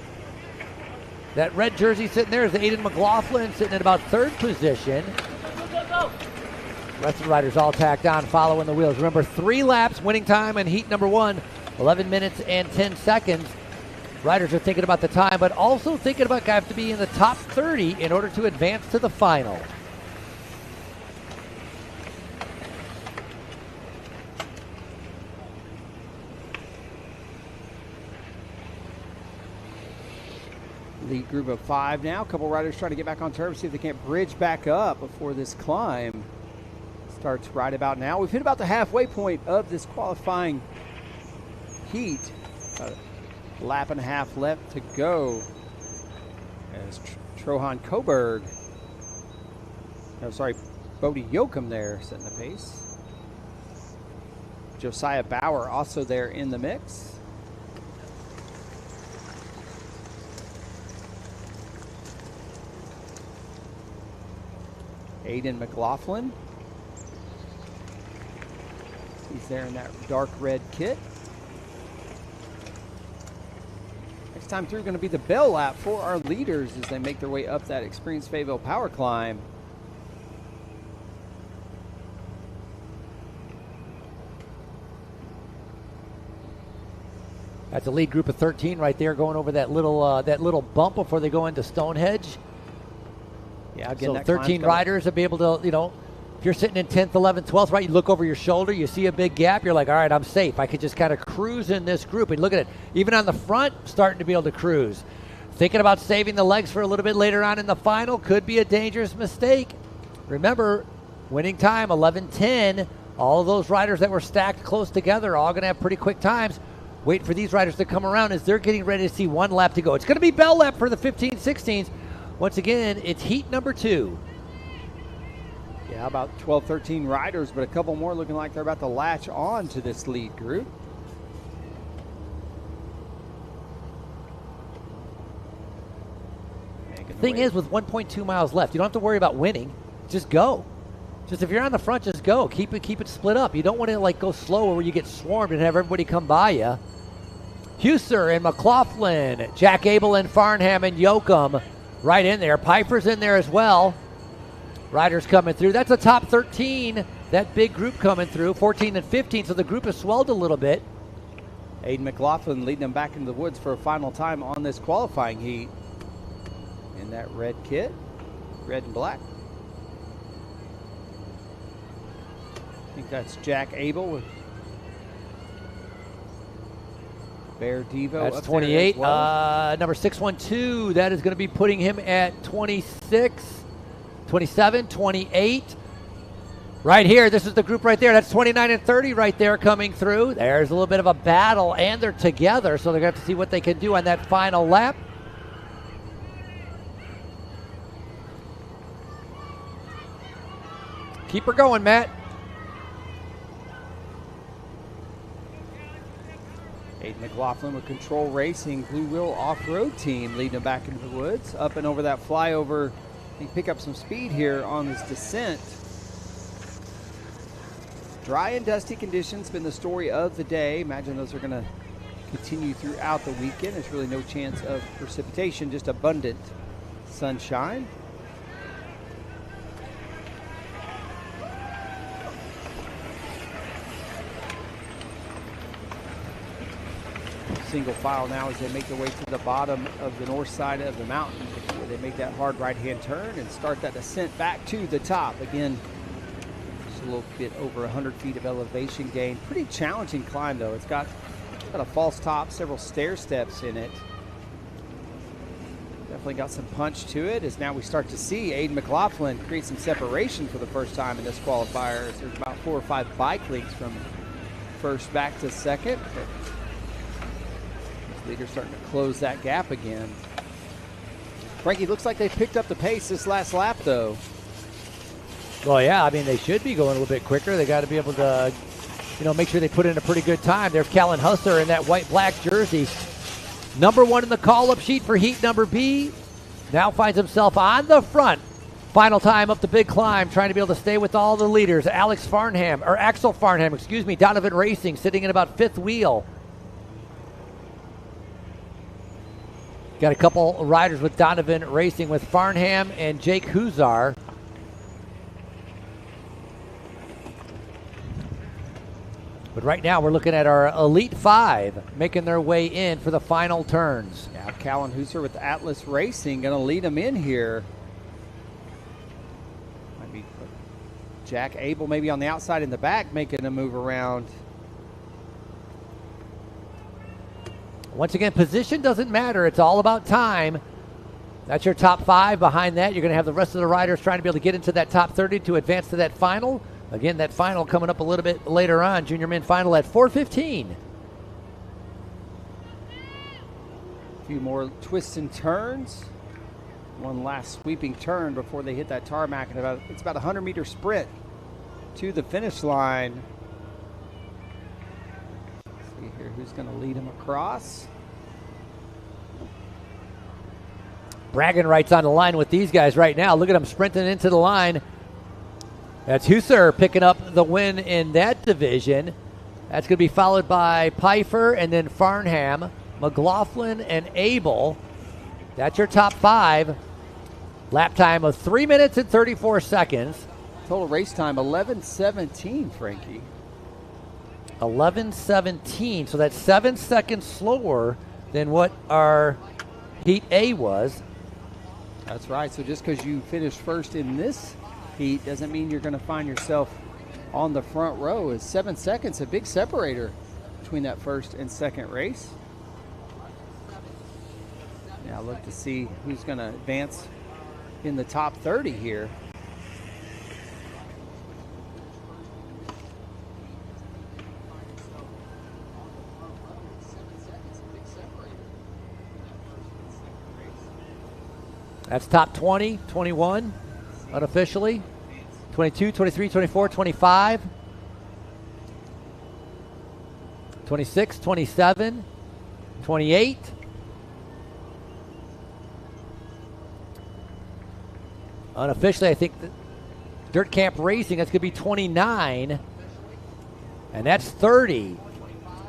That red jersey sitting there is Aiden McLaughlin sitting in about third position. Rest of the riders all tacked on, following the wheels. Remember, 3 laps, winning time in heat number 1, 11 minutes and 10 seconds. Riders are thinking about the time, but also thinking about have to be in the top 30 in order to advance to the final. Lead group of 5 now. A couple riders trying to get back on turf, see if they can't bridge back up before this climb starts right about now. We've hit about the halfway point of this qualifying heat. About a lap and a half left to go as Trohan Coburg, Bodie Yoakum there setting the pace. Josiah Bauer also there in the mix. Aiden McLaughlin. He's there in that dark red kit. Next time through going to be the bell lap for our leaders as they make their way up that experienced Fayetteville power climb. That's a lead group of 13 right there going over that little bump before they go into Stonehenge. Yeah, again, so 13 riders will be able to, if you're sitting in 10th, 11th, 12th, right, you look over your shoulder, you see a big gap, you're like, all right, I'm safe. I could just kind of cruise in this group. And look at it, even on the front, starting to be able to cruise. Thinking about saving the legs for a little bit later on in the final could be a dangerous mistake. Remember, winning time, 11:10. All of those riders that were stacked close together are all going to have pretty quick times. Wait for these riders to come around as they're getting ready to see 1 lap to go. It's going to be bell lap for the 15-16s. Once again, it's heat number 2. Yeah, about 12, 13 riders, but a couple more looking like they're about to latch on to this lead group. The thing is, with 1.2 miles left, you don't have to worry about winning. Just go. Just if you're on the front, just go. Keep it split up. You don't want to go slower where you get swarmed and have everybody come by you. Huser and McLaughlin, Jack Abel and Farnham and Yoakum right in there. Piper's in there as well. Riders coming through. That's a top 13. That big group coming through, 14 and 15, so the group has swelled a little bit. Aiden McLaughlin leading them back into the woods for a final time on this qualifying heat in that red kit, red and black. I think that's Jack Abel with Bear Devo. That's 28. Number 612, that is going to be putting him at 26, 27, 28. Right here, this is the group right there. That's 29 and 30 right there coming through. There's a little bit of a battle, and they're together, so they're going to have to see what they can do on that final lap. Keep her going, Matt. Aiden McLaughlin with Control Racing, Blue Wheel Off-Road Team leading them back into the woods. Up and over that flyover. They pick up some speed here on this descent. Dry and dusty conditions been the story of the day. Imagine those are going to continue throughout the weekend. There's really no chance of precipitation, just abundant sunshine. Single file now as they make their way to the bottom of the north side of the mountain before they make that hard right-hand turn and start that descent back to the top. Again, just a little bit over 100 feet of elevation gain. Pretty challenging climb, though. It's got a false top, several stair steps in it. Definitely got some punch to it as now we start to see Aiden McLaughlin create some separation for the first time in this qualifier. There's about 4 or 5 bike links from first back to second. But leaders starting to close that gap again. Frankie, looks like they picked up the pace this last lap, though. Well, yeah, I mean, they should be going a little bit quicker. They got to be able to, make sure they put in a pretty good time. There's Callan Husser in that white-black jersey. Number 1 in the call-up sheet for heat number B. Now finds himself on the front Final time up the big climb, trying to be able to stay with all the leaders. Axel Farnham, Donovan Racing sitting in about fifth wheel. Got a couple riders with Donovan Racing with Farnham and Jake Huzar. But right now we're looking at our Elite Five making their way in for the final turns. Now Callan Hooser with Atlas Racing going to lead them in here. Might be Jack Abel maybe on the outside in the back making a move around. Once again, position doesn't matter. It's all about time. That's your top 5. Behind that, you're going to have the rest of the riders trying to be able to get into that top 30 to advance to that final. Again, that final coming up a little bit later on. Junior men final at 4:15. A few more twists and turns. One last sweeping turn before they hit that tarmac. And it's about a 100-meter sprint to the finish line. Let's see here who's going to lead them across. Bragging rights on the line with these guys right now. Look at them sprinting into the line. That's Husser picking up the win in that division. That's going to be followed by Pfeiffer and then Farnham, McLaughlin, and Abel. That's your top 5. Lap time of 3 minutes and 34 seconds. Total race time 11:17, Frankie. 11:17. So that's 7 seconds slower than what our Heat A was. That's right. So just because you finished first in this heat doesn't mean you're going to find yourself on the front row. Is 7 seconds a big separator between that first and second race? Now look to see who's going to advance in the top 30 here. That's top 20, 21 unofficially, 22, 23, 24, 25, 26, 27, 28. Unofficially, I think Dirt Camp Racing, that's going to be 29, and that's 30.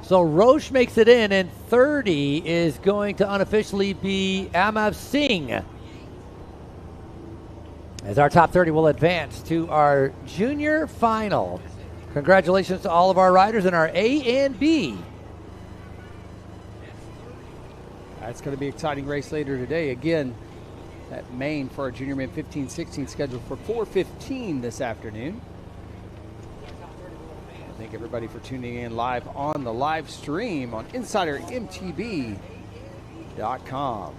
So Roche makes it in, and 30 is going to unofficially be Amav Singh. As our top 30 will advance to our junior final. Congratulations to all of our riders in our A and B. It's going to be an exciting race later today. Again, that main for our junior men 15-16 scheduled for 4:15 this afternoon. Thank everybody for tuning in live on the live stream on InsiderMTB.com.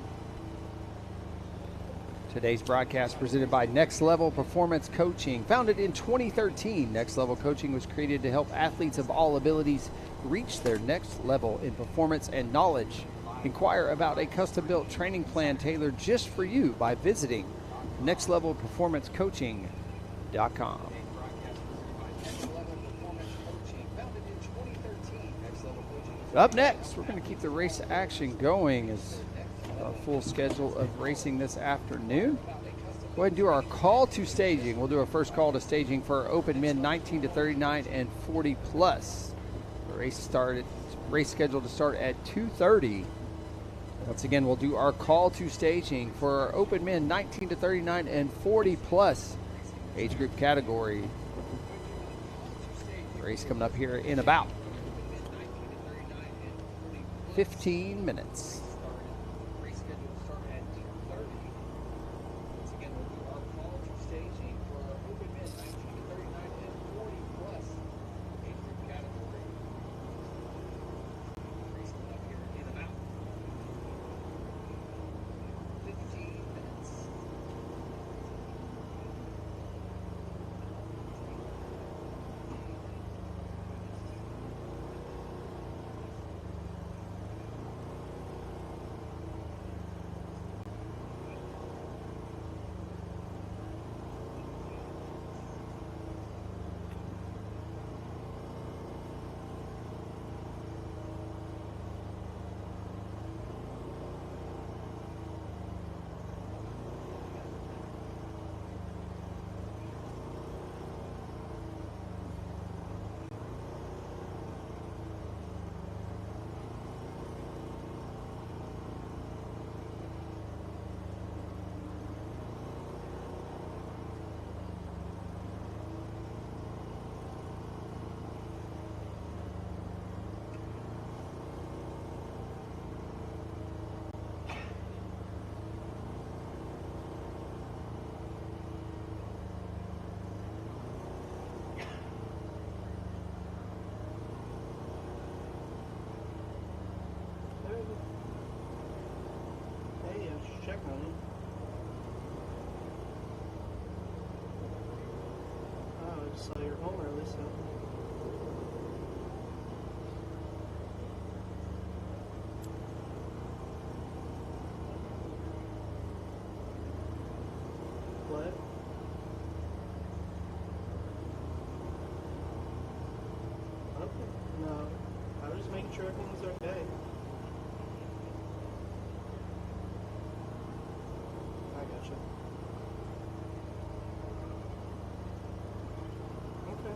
Today's broadcast presented by Next Level Performance Coaching. Founded in 2013, Next Level Coaching was created to help athletes of all abilities reach their next level in performance and knowledge. Inquire about a custom-built training plan tailored just for you by visiting nextlevelperformancecoaching.com. Up next, we're going to keep the race action going as our full schedule of racing this afternoon. Go ahead and do our call to staging. We'll do our first call to staging for our open men 19 to 39 and 40 plus. The race scheduled to start at 2:30. Once again, we'll do our call to staging for our open men 19 to 39 and 40 plus age group category. The race coming up here in about 15 minutes. saw you were home early, so. What? Okay. No. I was just making sure everything's okay. I gotcha. Okay.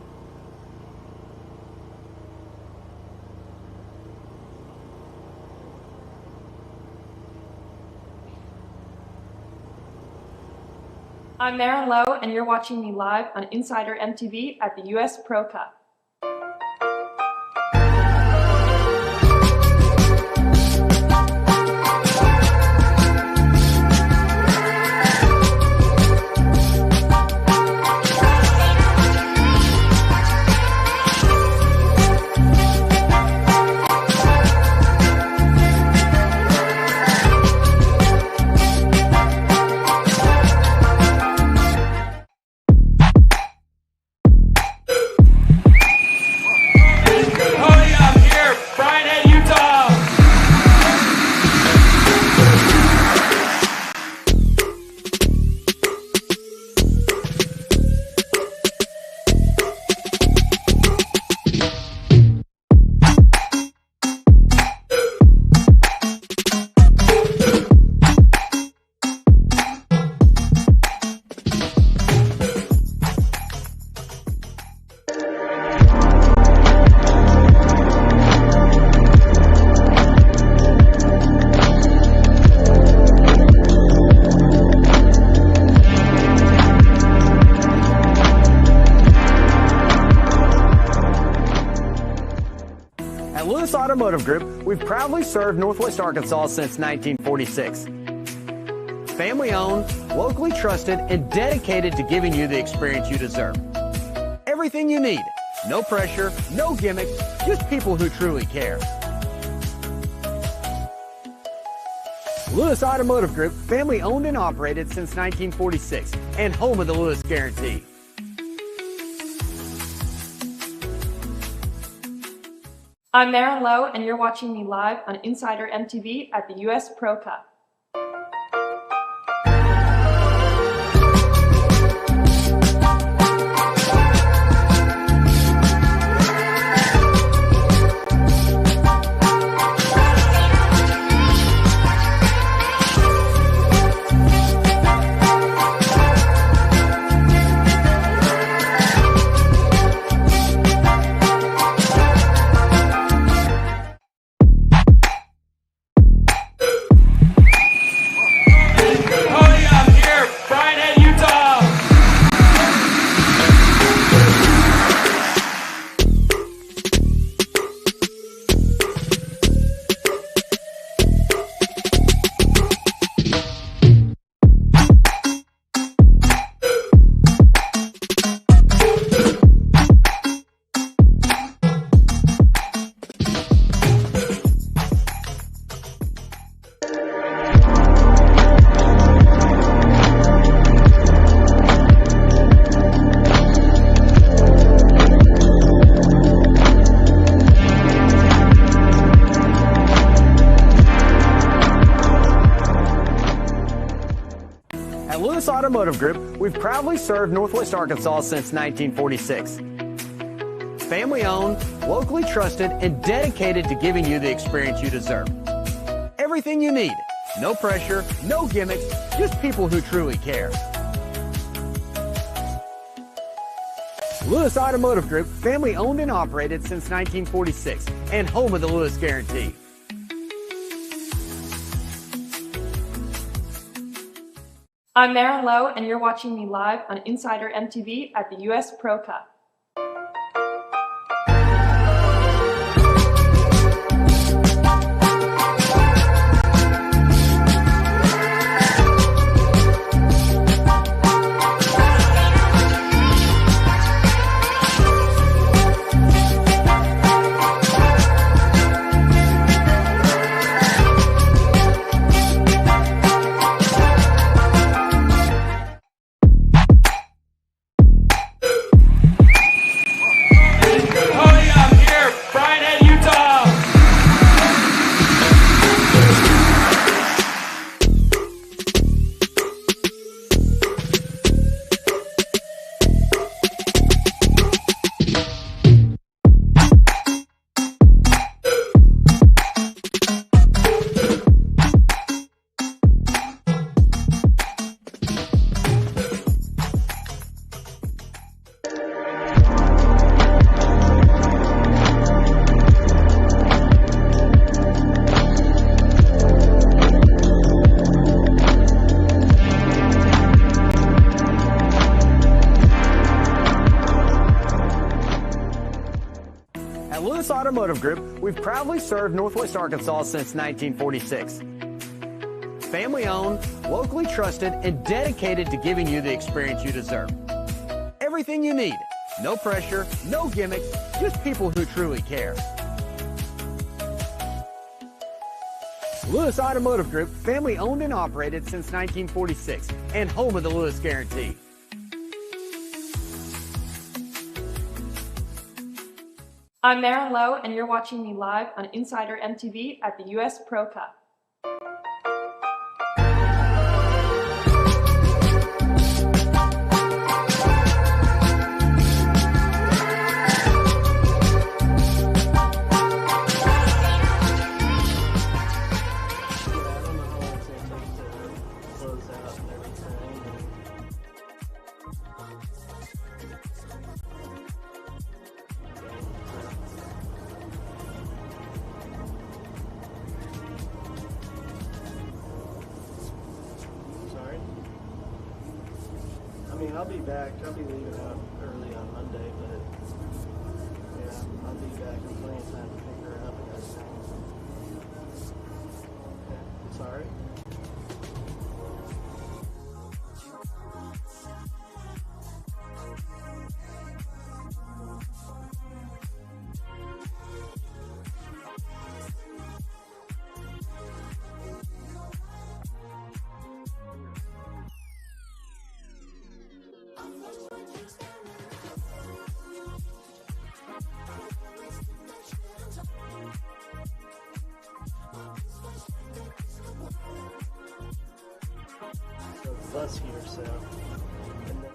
I'm Marin Lowe, and you're watching me live on InsiderMTB at the US Pro Cup. Automotive Group, we've proudly served Northwest Arkansas since 1946. Family owned, locally trusted, and dedicated to giving you the experience you deserve. Everything you need. No pressure, no gimmicks, just people who truly care. Lewis Automotive Group, family owned and operated since 1946, and home of the Lewis Guarantee. I'm Marin Lowe, and you're watching me live on InsiderMTB at the US Pro Cup. At Lewis Automotive Group, we've proudly served Northwest Arkansas since 1946. Family owned, locally trusted, and dedicated to giving you the experience you deserve. Everything you need. No pressure, no gimmicks, just people who truly care. Lewis Automotive Group, family owned and operated since 1946, and home of the Lewis Guarantee. I'm Marin Lowe, and you're watching me live on InsiderMTB at the US Pro Cup. Lewis Automotive Group, we've proudly served Northwest Arkansas since 1946. Family owned, locally trusted, and dedicated to giving you the experience you deserve. Everything you need. No pressure, no gimmicks, just people who truly care. Lewis Automotive Group, family owned and operated since 1946, and home of the Lewis Guarantee. I'm Marilyn Lowe, and you're watching me live on InsiderMTB at the US Pro Cup. I mean, I'll be back. I'll be leaving out early on Monday, but yeah, I'll be back in plenty of time to pick her up and everything. Okay. Sorry. Bus here, so. And then,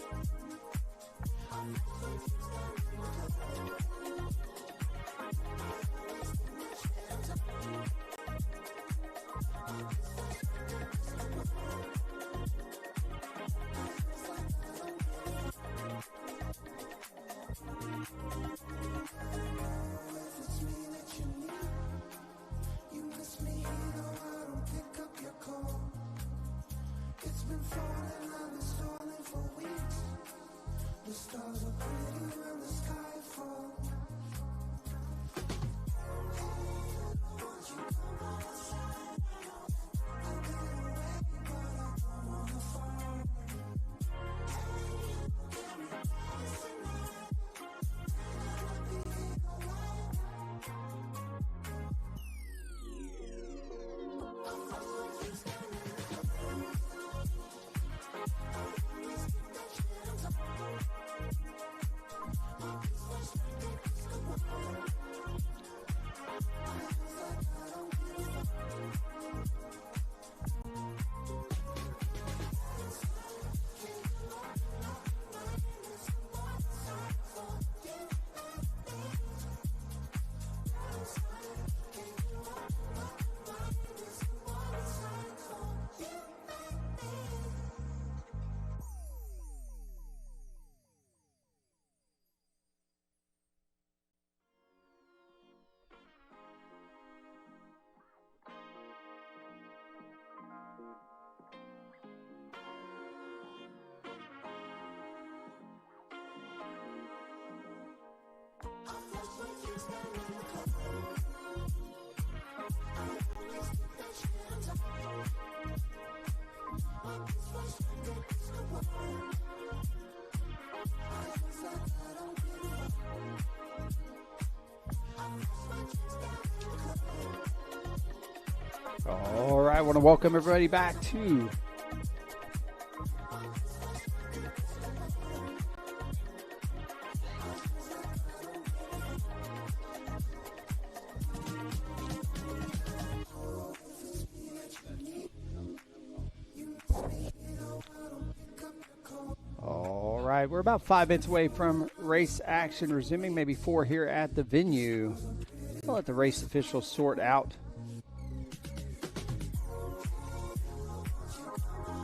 All right, I want to welcome everybody back to All right, we're about 5 minutes away from race action resuming, maybe 4 here at the venue. I'll let the race officials sort out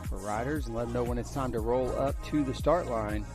for riders and let them know when it's time to roll up to the start line.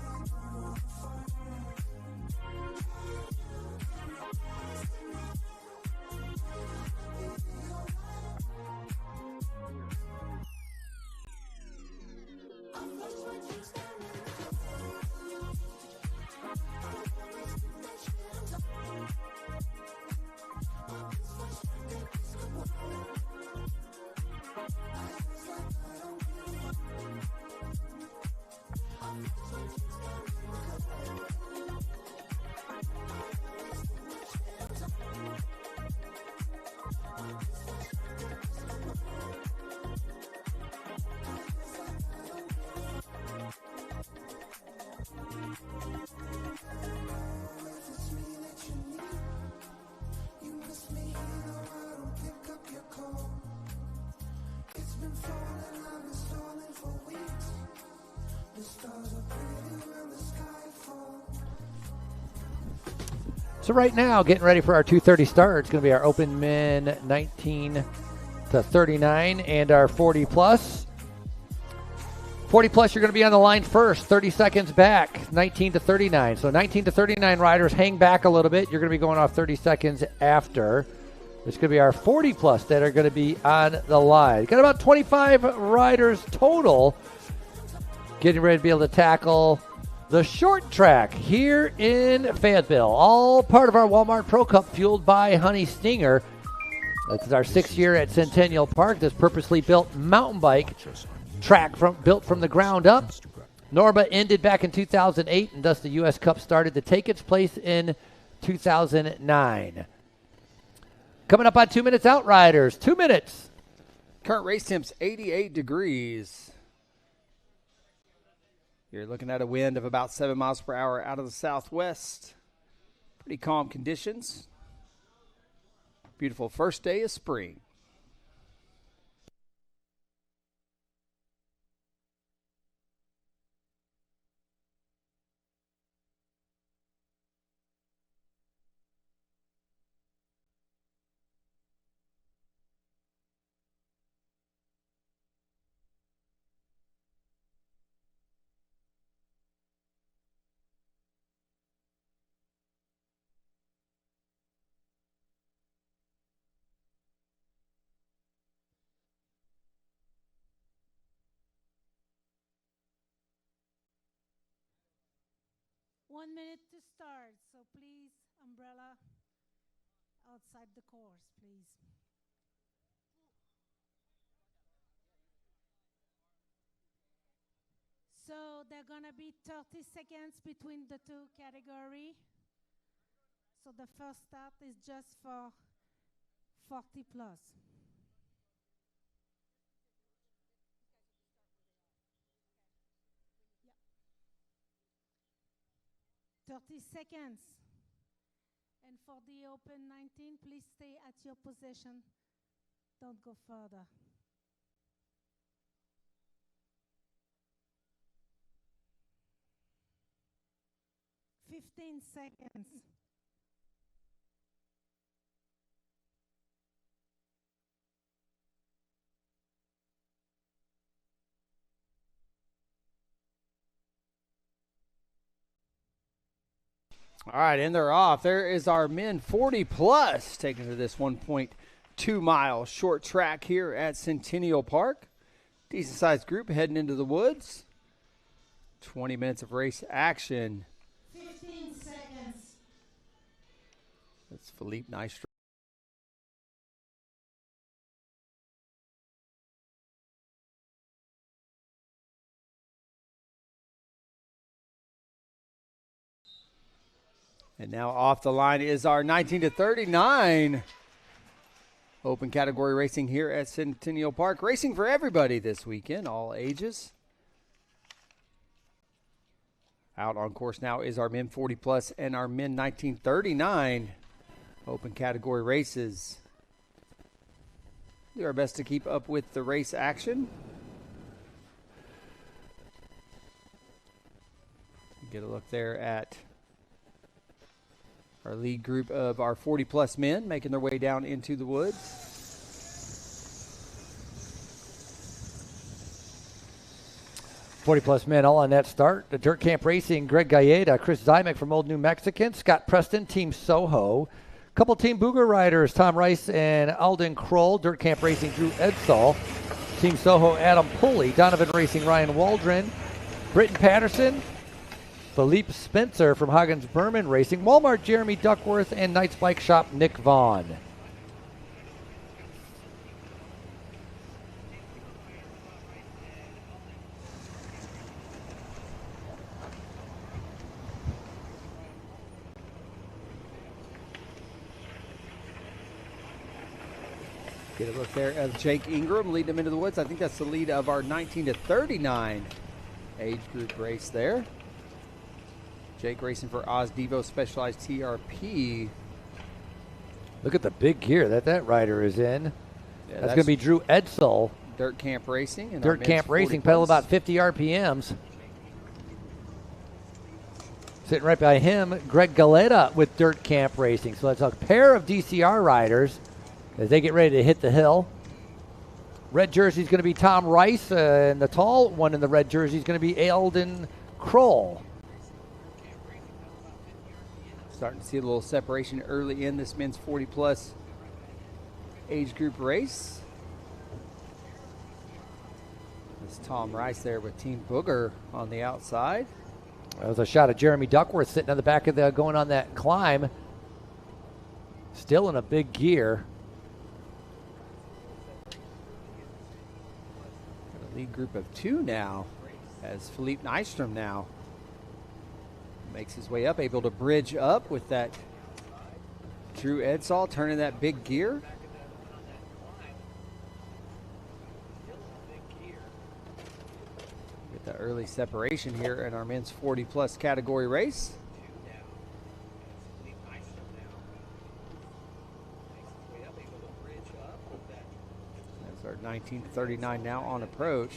So right now, getting ready for our 2:30 start, it's going to be our open men 19 to 39 and our 40 plus. 40 plus, you're going to be on the line first, 30 seconds back, 19 to 39. So 19 to 39 riders hang back a little bit. You're going to be going off 30 seconds after. It's going to be our 40 plus that are going to be on the line. Got about 25 riders total getting ready to be able to tackle the short track here in Fayetteville. All part of our Walmart Pro Cup fueled by Honey Stinger. This is our 6th year at Centennial Park. This purposely built mountain bike track built from the ground up. Norba ended back in 2008, and thus the U.S. Cup started to take its place in 2009. Coming up on 2 minutes out, riders. 2 minutes. Current race temps 88 degrees. You're looking at a wind of about 7 miles per hour out of the southwest. Pretty calm conditions. Beautiful first day of spring. One minute to start, so please, umbrella outside the course, please. So there are gonna be 30 seconds between the two categories. So the first start is just for 40 plus. 30 seconds. And for the open 19, please stay at your position. Don't go further. Fifteen seconds. All right, and they're off. There is our men 40 plus taking to this 1.2 mile short track here at Centennial Park. Decent sized group heading into the woods. 20 minutes of race action. 15 seconds. That's Philippe Nystrom. And now off the line is our 19 to 39 open category racing here at Centennial Park. Racing for everybody this weekend, all ages. Out on course now is our men 40 plus and our men 1939 open category races. Do our best to keep up with the race action. Get a look there at our lead group of our 40 plus men making their way down into the woods. +40 men all on that start. The Dirt Camp Racing, Greg Galleda, Chris Zymek from Old New Mexican, Scott Preston, Team Soho. Couple Team Booger riders, Tom Rice and Alden Kroll. Dirt Camp Racing, Drew Edsall. Team Soho, Adam Pulley. Donovan Racing, Ryan Waldron. Britton Patterson. Philippe Spencer from Huggins Berman Racing. Walmart, Jeremy Duckworth. And Knights Bike Shop, Nick Vaughn. Get a look there of Jake Ingram leading them into the woods. I think that's the lead of our 19 to 39 age group race there. Jake racing for Oz Devo Specialized TRP. Look at the big gear that rider is in. Yeah, that's going to be Drew Edsall. Dirt Camp Racing. And Dirt Camp Racing, pedal about 50 RPMs. Sitting right by him, Greg Galeta with Dirt Camp Racing. So that's a pair of DCR riders as they get ready to hit the hill. Red jersey is going to be Tom Rice, and the tall one in the red jersey is going to be Eldon Kroll. Starting to see a little separation early in this men's 40-plus age group race. There's Tom Rice there with Team Booger on the outside. That was a shot of Jeremy Duckworth sitting on the back of the going on that climb. Still in a big gear. Got a lead group of 2 now as Philippe Nystrom now makes his way up, able to bridge up with that Drew Edsall turning that big gear. Get the early separation here in our men's 40-plus category race. That's our 19 to 39 now on approach.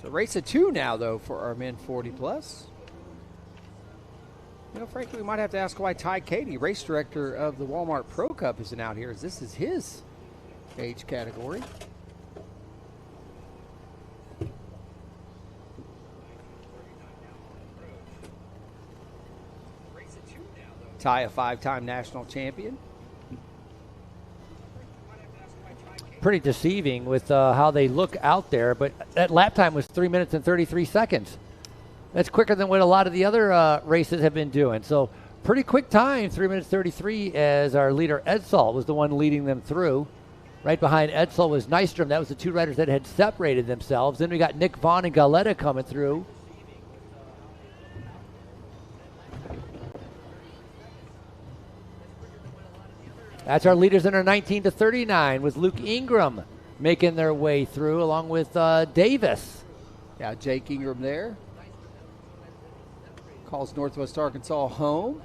So race of 2 now, though, for our men 40-plus. You know, frankly, we might have to ask why Ty Cady, race director of the Walmart Pro Cup, isn't out here, as this is his age category. Ty, a 5-time national champion. Pretty deceiving with how they look out there, but that lap time was 3 minutes and 33 seconds. That's quicker than what a lot of the other races have been doing. So pretty quick time, 3 minutes 33, as our leader Edsall was the one leading them through. Right behind Edsall was Nystrom. That was the 2 riders that had separated themselves. Then we got Nick Vaughn and Galeta coming through. That's our leaders in our 19 to 39 with Luke Ingram making their way through along with Davis. Yeah, Jake Ingram there. Calls Northwest Arkansas home.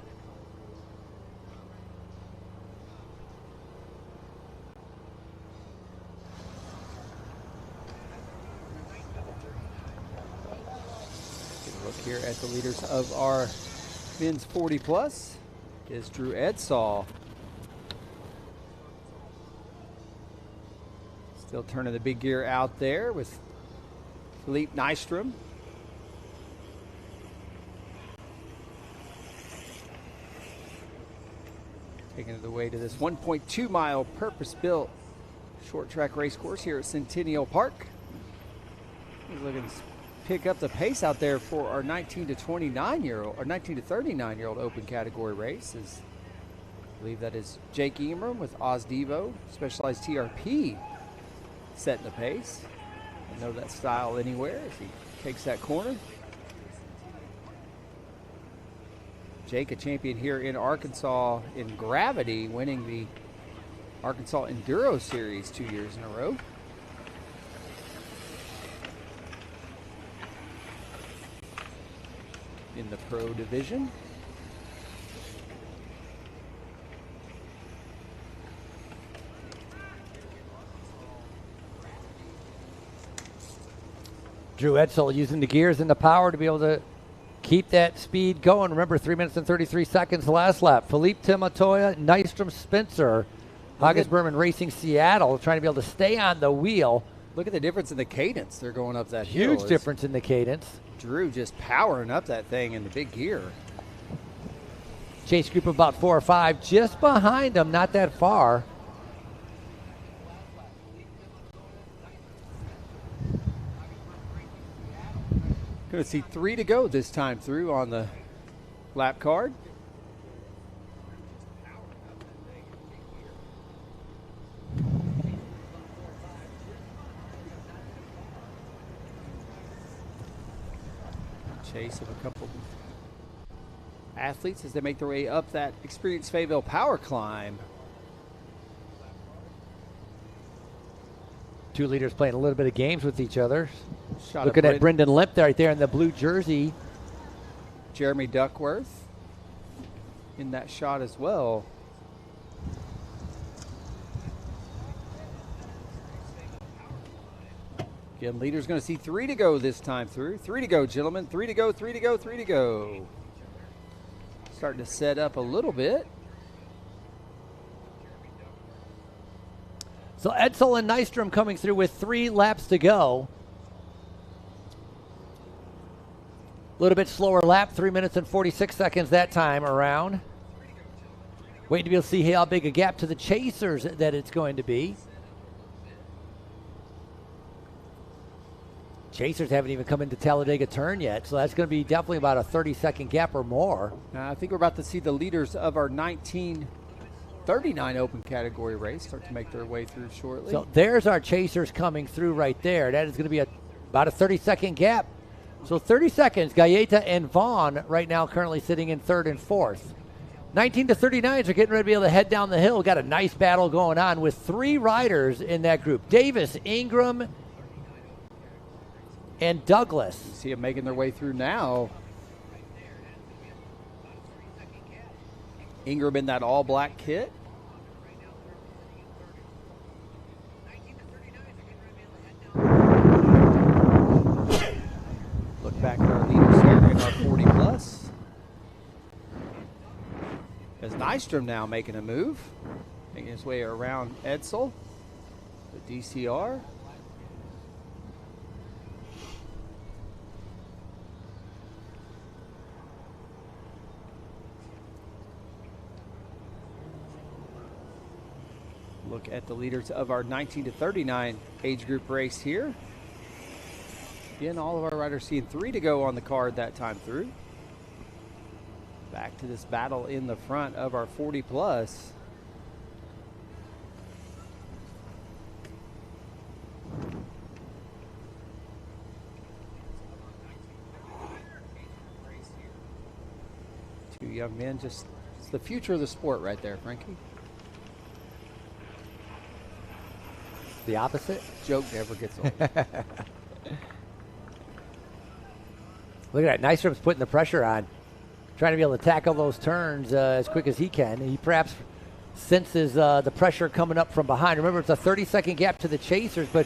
Take a look here at the leaders of our men's 40-plus is Drew Edsall. Still turning the big gear out there with Philippe Nystrom. Taking it away to this 1.2 mile purpose-built short track race course here at Centennial Park. He's looking to pick up the pace out there for our 19 to 39-year-old or 19 to 39-year-old open category race. I believe that is Jake Ingram with Oz Devo, Specialized TRP, setting the pace. I know that style anywhere as he takes that corner. Jake, a champion here in Arkansas in gravity, winning the Arkansas Enduro Series 2 years in a row. In the pro division. Drew Edsall using the gears and the power to be able to keep that speed going. Remember, 3 minutes and 33 seconds the last lap. Philippe Timatoya, Nystrom Spencer, August Berman Racing Seattle, trying to be able to stay on the wheel. Look at the difference in the cadence. They're going up that hill. Huge difference in the cadence. Drew just powering up that thing in the big gear. Chase group of about 4 or 5, just behind them, not that far. Going to see 3 to go this time through on the lap card. Chase of a couple athletes as they make their way up that experienced Fayetteville power climb. 2 leaders playing a little bit of games with each other. Shot Looking at Brendan Limp right there in the blue jersey. Jeremy Duckworth in that shot as well. Again, leader's going to see 3 to go this time through. 3 to go, gentlemen. 3 to go, 3 to go, 3 to go. Starting to set up a little bit. So Edsel and Nystrom coming through with 3 laps to go. A little bit slower lap, 3 minutes and 46 seconds that time around. Waiting to be able to see how big a gap to the chasers that it's going to be. Chasers haven't even come into Talladega Turn yet, so that's going to be definitely about a 30-second gap or more. I think we're about to see the leaders of our 1939 open category race start to make their way through shortly. So there's our chasers coming through right there. That is going to be about a 30-second gap. So 30 seconds, Gaeta and Vaughn right now currently sitting in 3rd and 4th. 19 to 39s are getting ready to be able to head down the hill. Got a nice battle going on with 3 riders in that group. Davis, Ingram, and Douglas. See them making their way through now. Ingram in that all-black kit. Look back at our leaders here in our 40 plus. As Nystrom now making a move, making his way around Edsel, the DCR. Look at the leaders of our 19 to 39 age group race here. Again, all of our riders seeing 3 to go on the card that time through. Back to this battle in the front of our 40 plus. Two young men, just it's the future of the sport right there, Frankie. The opposite? Joke never gets old. Look at that. Nystrom's putting the pressure on. Trying to be able to tackle those turns as quick as he can. He perhaps senses the pressure coming up from behind. Remember, it's a 30-second gap to the chasers, but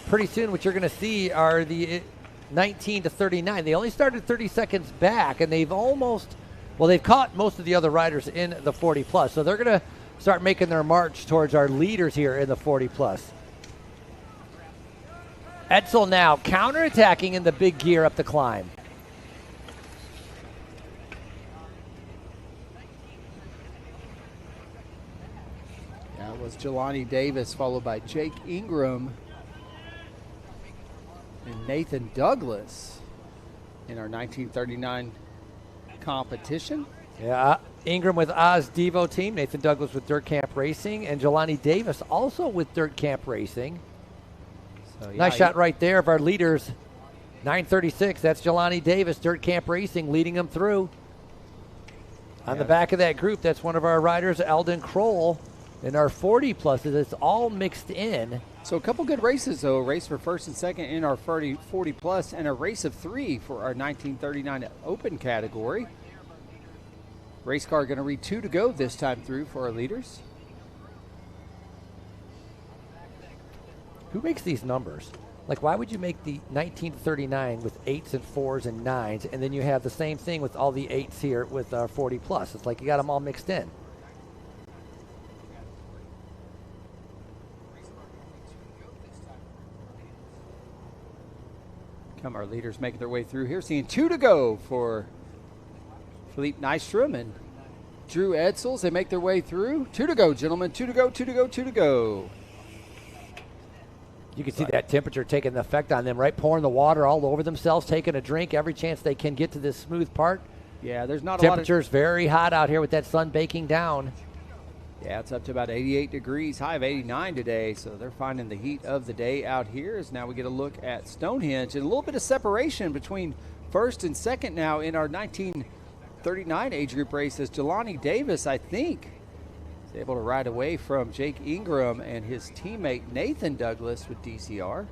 pretty soon what you're going to see are the 19 to 39. They only started 30 seconds back, and they've caught most of the other riders in the 40 plus. So they're going to start making their march towards our leaders here in the 40 plus. Edsel now counterattacking in the big gear up the climb. That was Jelani Davis, followed by Jake Ingram and Nathan Douglas in our 1939 competition. Yeah, Ingram with Oz Devo team, Nathan Douglas with Dirt Camp Racing, and Jelani Davis also with Dirt Camp Racing. So, yeah, nice shot right there of our leaders. 936, that's Jelani Davis, Dirt Camp Racing, leading them through. On the back of that group, that's one of our riders, Eldon Kroll. In our 40 pluses, it's all mixed in. So a couple good races, though. A race for first and second in our 40 plus, and a race of 3 for our 1939 open category. Race car going to read 2 to go this time through for our leaders. Who makes these numbers? Like, why would you make the 1939 with 8s and 4s and 9s, and then you have the same thing with all the 8s here with our 40 plus? It's like you got them all mixed in. Come, our leaders making their way through here, seeing 2 to go for Philippe Nystrom and Drew Edsels. They make their way through. 2 to go, gentlemen. 2 to go, 2 to go, 2 to go. You can see that temperature taking the effect on them, right? Pouring the water all over themselves, taking a drink every chance they can get to this smooth part. Yeah, there's not a lot of... Temperature's very hot out here with that sun baking down. Yeah, it's up to about 88 degrees, high of 89 today, so they're finding the heat of the day out here. As now we get a look at Stonehenge, and a little bit of separation between first and second now in our 1939 age group race, as Jelani Davis, I think, is able to ride away from Jake Ingram and his teammate Nathan Douglas with DCR.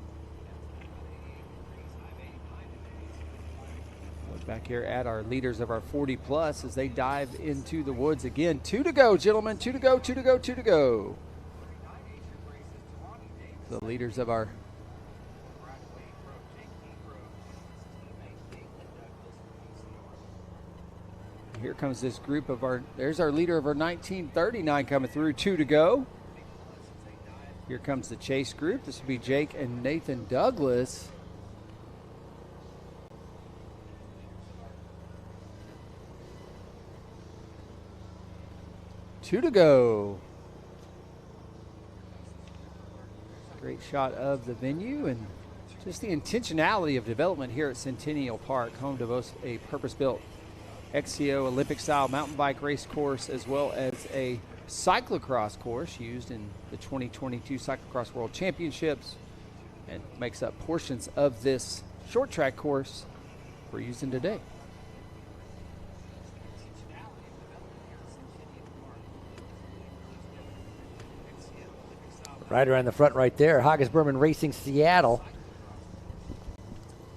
Look back here at our leaders of our 40 plus as they dive into the woods again. 2 to go, gentlemen. 2 to go, 2 to go, 2 to go. The leaders of our Here comes this group of there's our leader of our 1939 coming through, 2 to go. Here comes the chase group. This will be Jake and Nathan Douglas. Two to go. Great shot of the venue and just the intentionality of development here at Centennial Park, home to both a purpose-built XCO Olympic-style mountain bike race course as well as a cyclocross course used in the 2022 Cyclocross World Championships, and makes up portions of this short track course we're using today. Rider on the front right there, Haggis Berman Racing Seattle.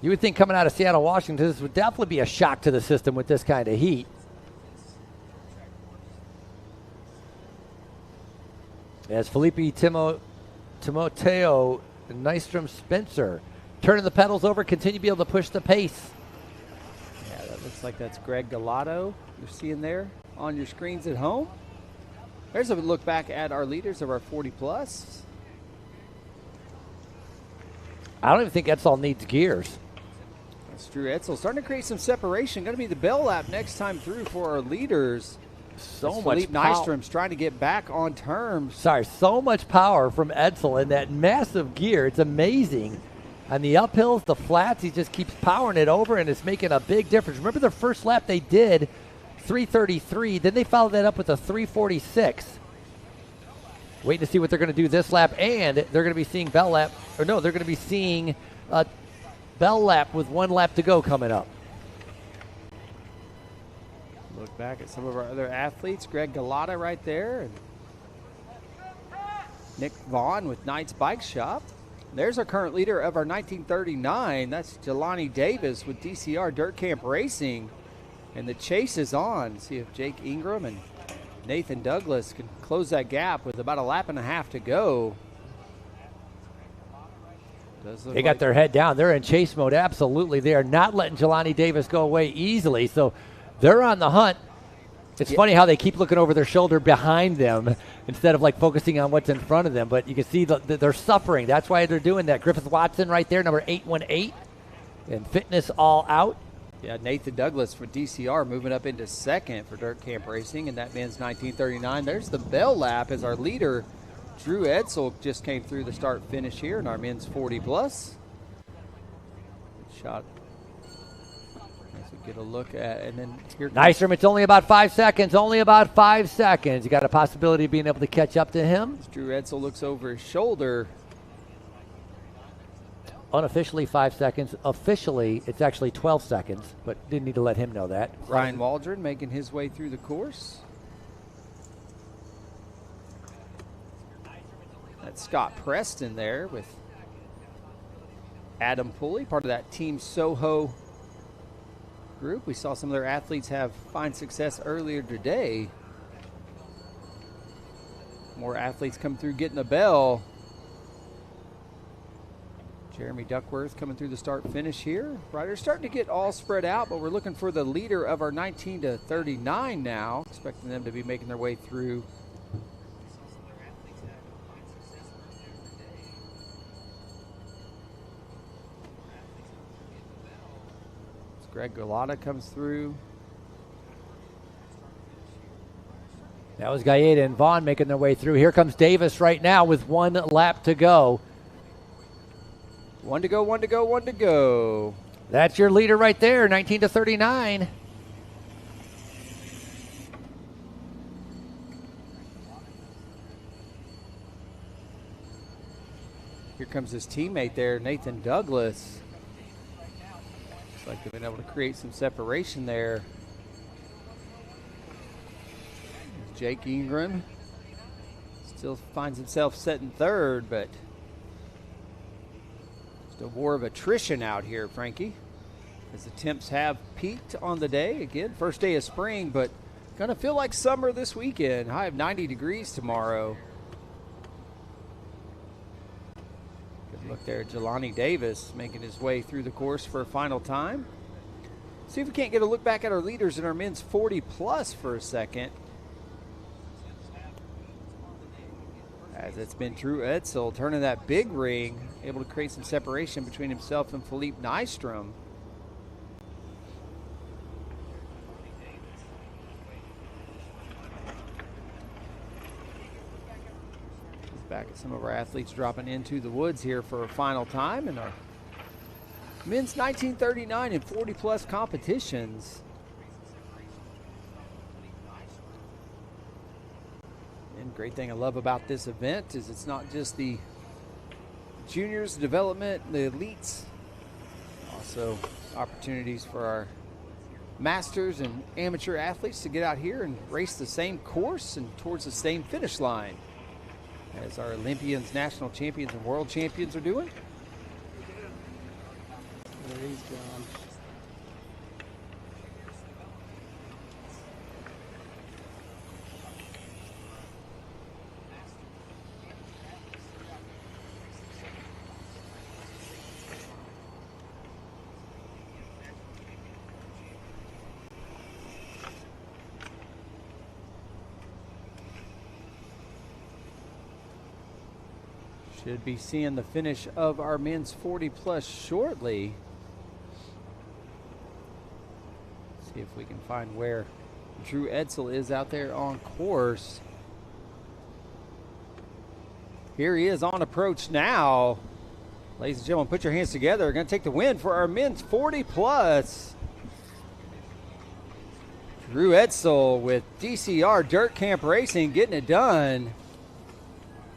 You would think coming out of Seattle, Washington, this would definitely be a shock to the system with this kind of heat. As Felipe Timoteo Nystrom Spencer turning the pedals over, continue to be able to push the pace. Yeah, that looks like that's Greg Galato you're seeing there on your screens at home. There's a look back at our leaders of our 40-plus. I don't even think Edsall needs gears. That's Drew Edsall starting to create some separation. Going to be the bell lap next time through for our leaders. So as much Philippe Nystrom's trying to get back on terms. Sorry, so much power from Edsall in that massive gear. It's amazing. On the uphills, the flats, he just keeps powering it over, and it's making a big difference. Remember the first lap they did 3:33, then they followed that up with a 3:46. Waiting to see what they're going to do this lap, and they're going to be seeing bell lap, or no, they're going to be seeing a bell lap with 1 lap to go coming up. Look back at some of our other athletes. Greg Galata right there, and Nick Vaughn with Knight's Bike Shop. There's our current leader of our 1939. That's Jelani Davis with DCR Dirt Camp Racing. And the chase is on. See if Jake Ingram and Nathan Douglas can close that gap with about 1.5 laps to go. They got their head down. They're in chase mode, absolutely. They are not letting Jelani Davis go away easily. So they're on the hunt. It's funny how they keep looking over their shoulder behind them instead of like focusing on what's in front of them. But you can see that they're suffering. That's why they're doing that. Griffith Watson right there, number 818. And Fitness All Out. Yeah, Nathan Douglas for DCR moving up into second for Dirt Camp Racing, and that men's 1939. There's the bell lap as our leader, Drew Edsall, just came through the start finish here in our men's 40-plus. Good shot. As we get a look at, and then here Nystrom, it's only about 5 seconds, only about 5 seconds. You got a possibility of being able to catch up to him. As Drew Edsall looks over his shoulder. Unofficially 5 seconds. Officially, it's actually 12 seconds, but didn't need to let him know that. Ryan Waldron making his way through the course. That's Scott Preston there with Adam Pulley, part of that Team Soho group. We saw some of their athletes have fine success earlier today. More athletes come through getting the bell. Jeremy Duckworth coming through the start finish here. Riders starting to get all spread out, but we're looking for the leader of our 19 to 39 now. Expecting them to be making their way through. As Greg Galata comes through. That was Gaeta and Vaughn making their way through. Here comes Davis right now with 1 lap to go. 1 to go, 1 to go, 1 to go. That's your leader right there, 19 to 39. Here comes his teammate there, Nathan Douglas. Looks like they've been able to create some separation there. Jake Ingram still finds himself set in third, but a war of attrition out here, Frankie, as the temps have peaked on the day. Again, first day of spring, but gonna feel like summer this weekend. High of 90 degrees tomorrow. Good look there, Jelani Davis making his way through the course for a final time. See if we can't get a look back at our leaders in our men's 40-plus for a second. As it's been Drew Edsel turning that big ring, able to create some separation between himself and Philippe Nystrom. Back at some of our athletes dropping into the woods here for a final time in our men's 1939 and 40-plus competitions. And great thing I love about this event is it's not just the juniors, the development, the elites, also opportunities for our masters and amateur athletes to get out here and race the same course and towards the same finish line as our Olympians, national champions, and world champions are doing. There he's gone. Should be seeing the finish of our men's 40-plus shortly. See if we can find where Drew Edsel is out there on course. Here he is on approach now. Ladies and gentlemen, put your hands together. We're going to take the win for our men's 40-plus. Drew Edsel with DCR Dirt Camp Racing getting it done.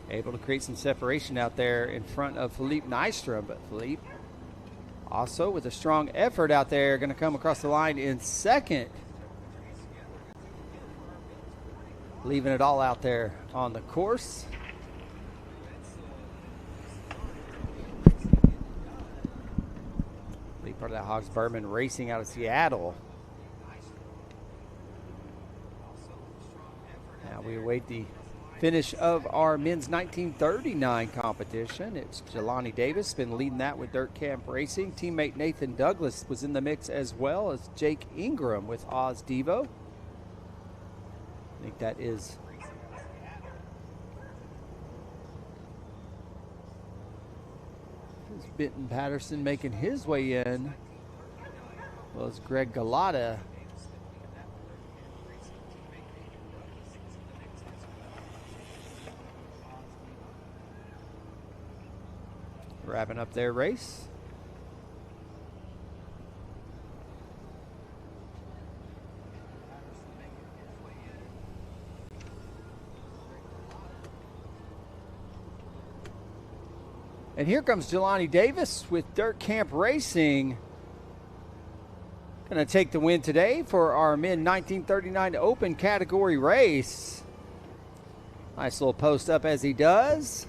Able to create some separation out there in front of Philippe Nystrom, but Philippe also with a strong effort out there, going to come across the line in second. Leaving it all out there on the course. Philippe, part of that Hogs Berman Racing out of Seattle. Now we await the finish of our men's 1939 competition. It's Jelani Davis, been leading that with Dirt Camp Racing. Teammate Nathan Douglas was in the mix as well as Jake Ingram with Oz Devo. I think that is Benton Patterson making his way in. Well as Greg Galata. Wrapping up their race. And here comes Jelani Davis with Dirt Camp Racing. Going to take the win today for our men 1939 open category race. Nice little post up as he does.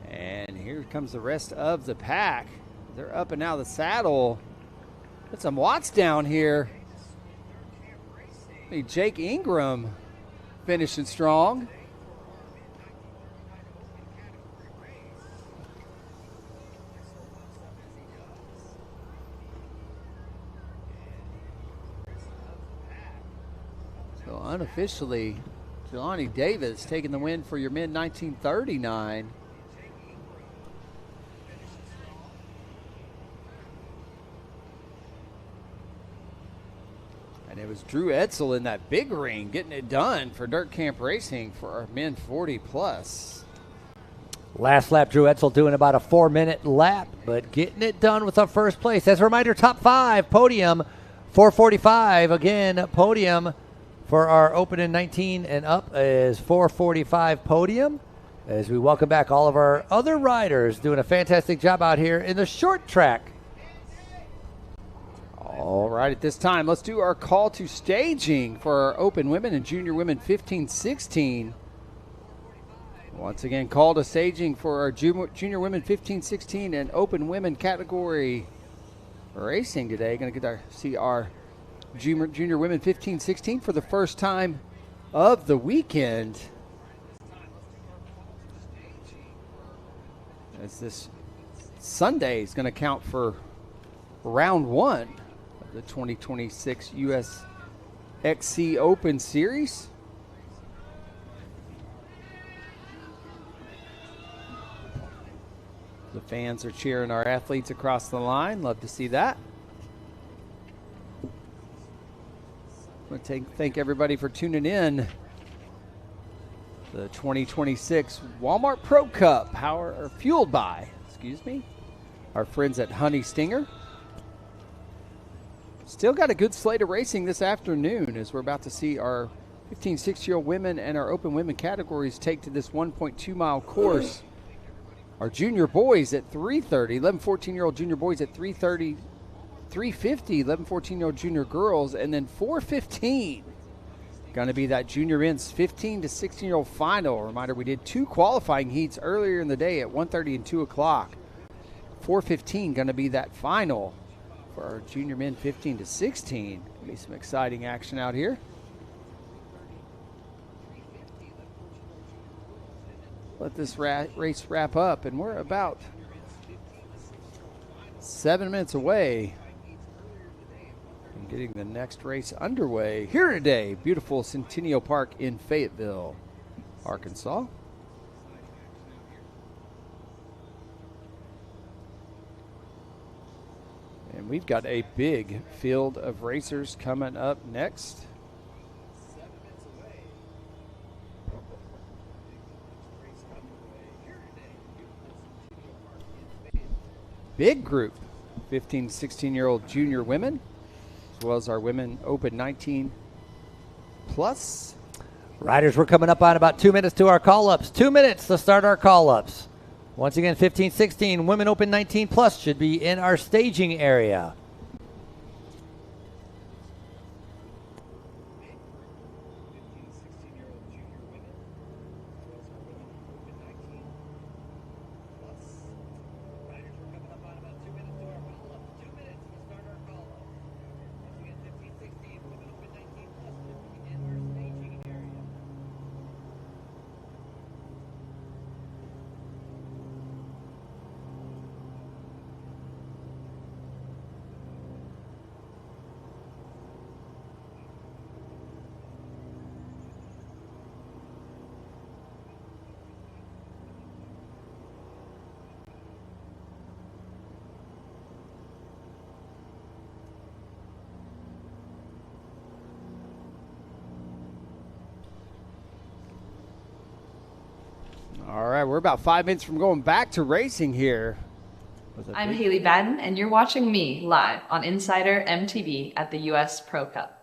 And here comes the rest of the pack. They're up and out of the saddle. Put some watts down here. Jake Ingram finishing strong. So unofficially, Jelani Davis taking the win for your men 1939. And it was Drew Edsel in that big ring getting it done for Dirt Camp Racing for our men 40-plus. Last lap, Drew Edsel doing about a 4-minute lap, but getting it done with a first place. As a reminder, top 5, Podium, 4:45. Again, Podium for our open in 19 and up is 4:45 Podium. As we welcome back all of our other riders doing a fantastic job out here in the short track. All right, at this time, let's do our call to staging for our open women and junior women 15-16. Once again, call to staging for our junior women 15-16 and open women category racing today. Going to get to see our junior women 15-16 for the first time of the weekend. As this Sunday is going to count for round one of the 2026 US XC Open Series. The fans are cheering our athletes across the line. Love to see that. I want to thank everybody for tuning in. The 2026 Walmart Pro Cup fueled by, our friends at Honey Stinger. Still got a good slate of racing this afternoon as we're about to see our 15, 16-year-old women and our open women categories take to this 1.2 mile course. Our junior boys at 3:30, 11, 14-year-old junior boys at 3:30, 3:50, 11, 14-year-old junior girls, and then 4:15. Going to be that junior men's 15 to 16-year-old final. Reminder, we did 2 qualifying heats earlier in the day at 1:30 and 2 o'clock. 4:15 going to be that final for our junior men 15 to 16. Going to be some exciting action out here. Let this race wrap up, and we're about 7 minutes away from getting the next race underway here today. Beautiful Centennial Park in Fayetteville, Arkansas. And we've got a big field of racers coming up next. Big group, 15 to 16-year-old junior women, as well as our women open 19 plus. Riders, we're coming up on about 2 minutes to our call-ups. 2 minutes to start our call-ups. Once again, 15, 16, women open 19 plus should be in our staging area. All right, we're about 5 minutes from going back to racing here. I'm Haley Baden, and you're watching me live on Insider MTB at the US Pro Cup.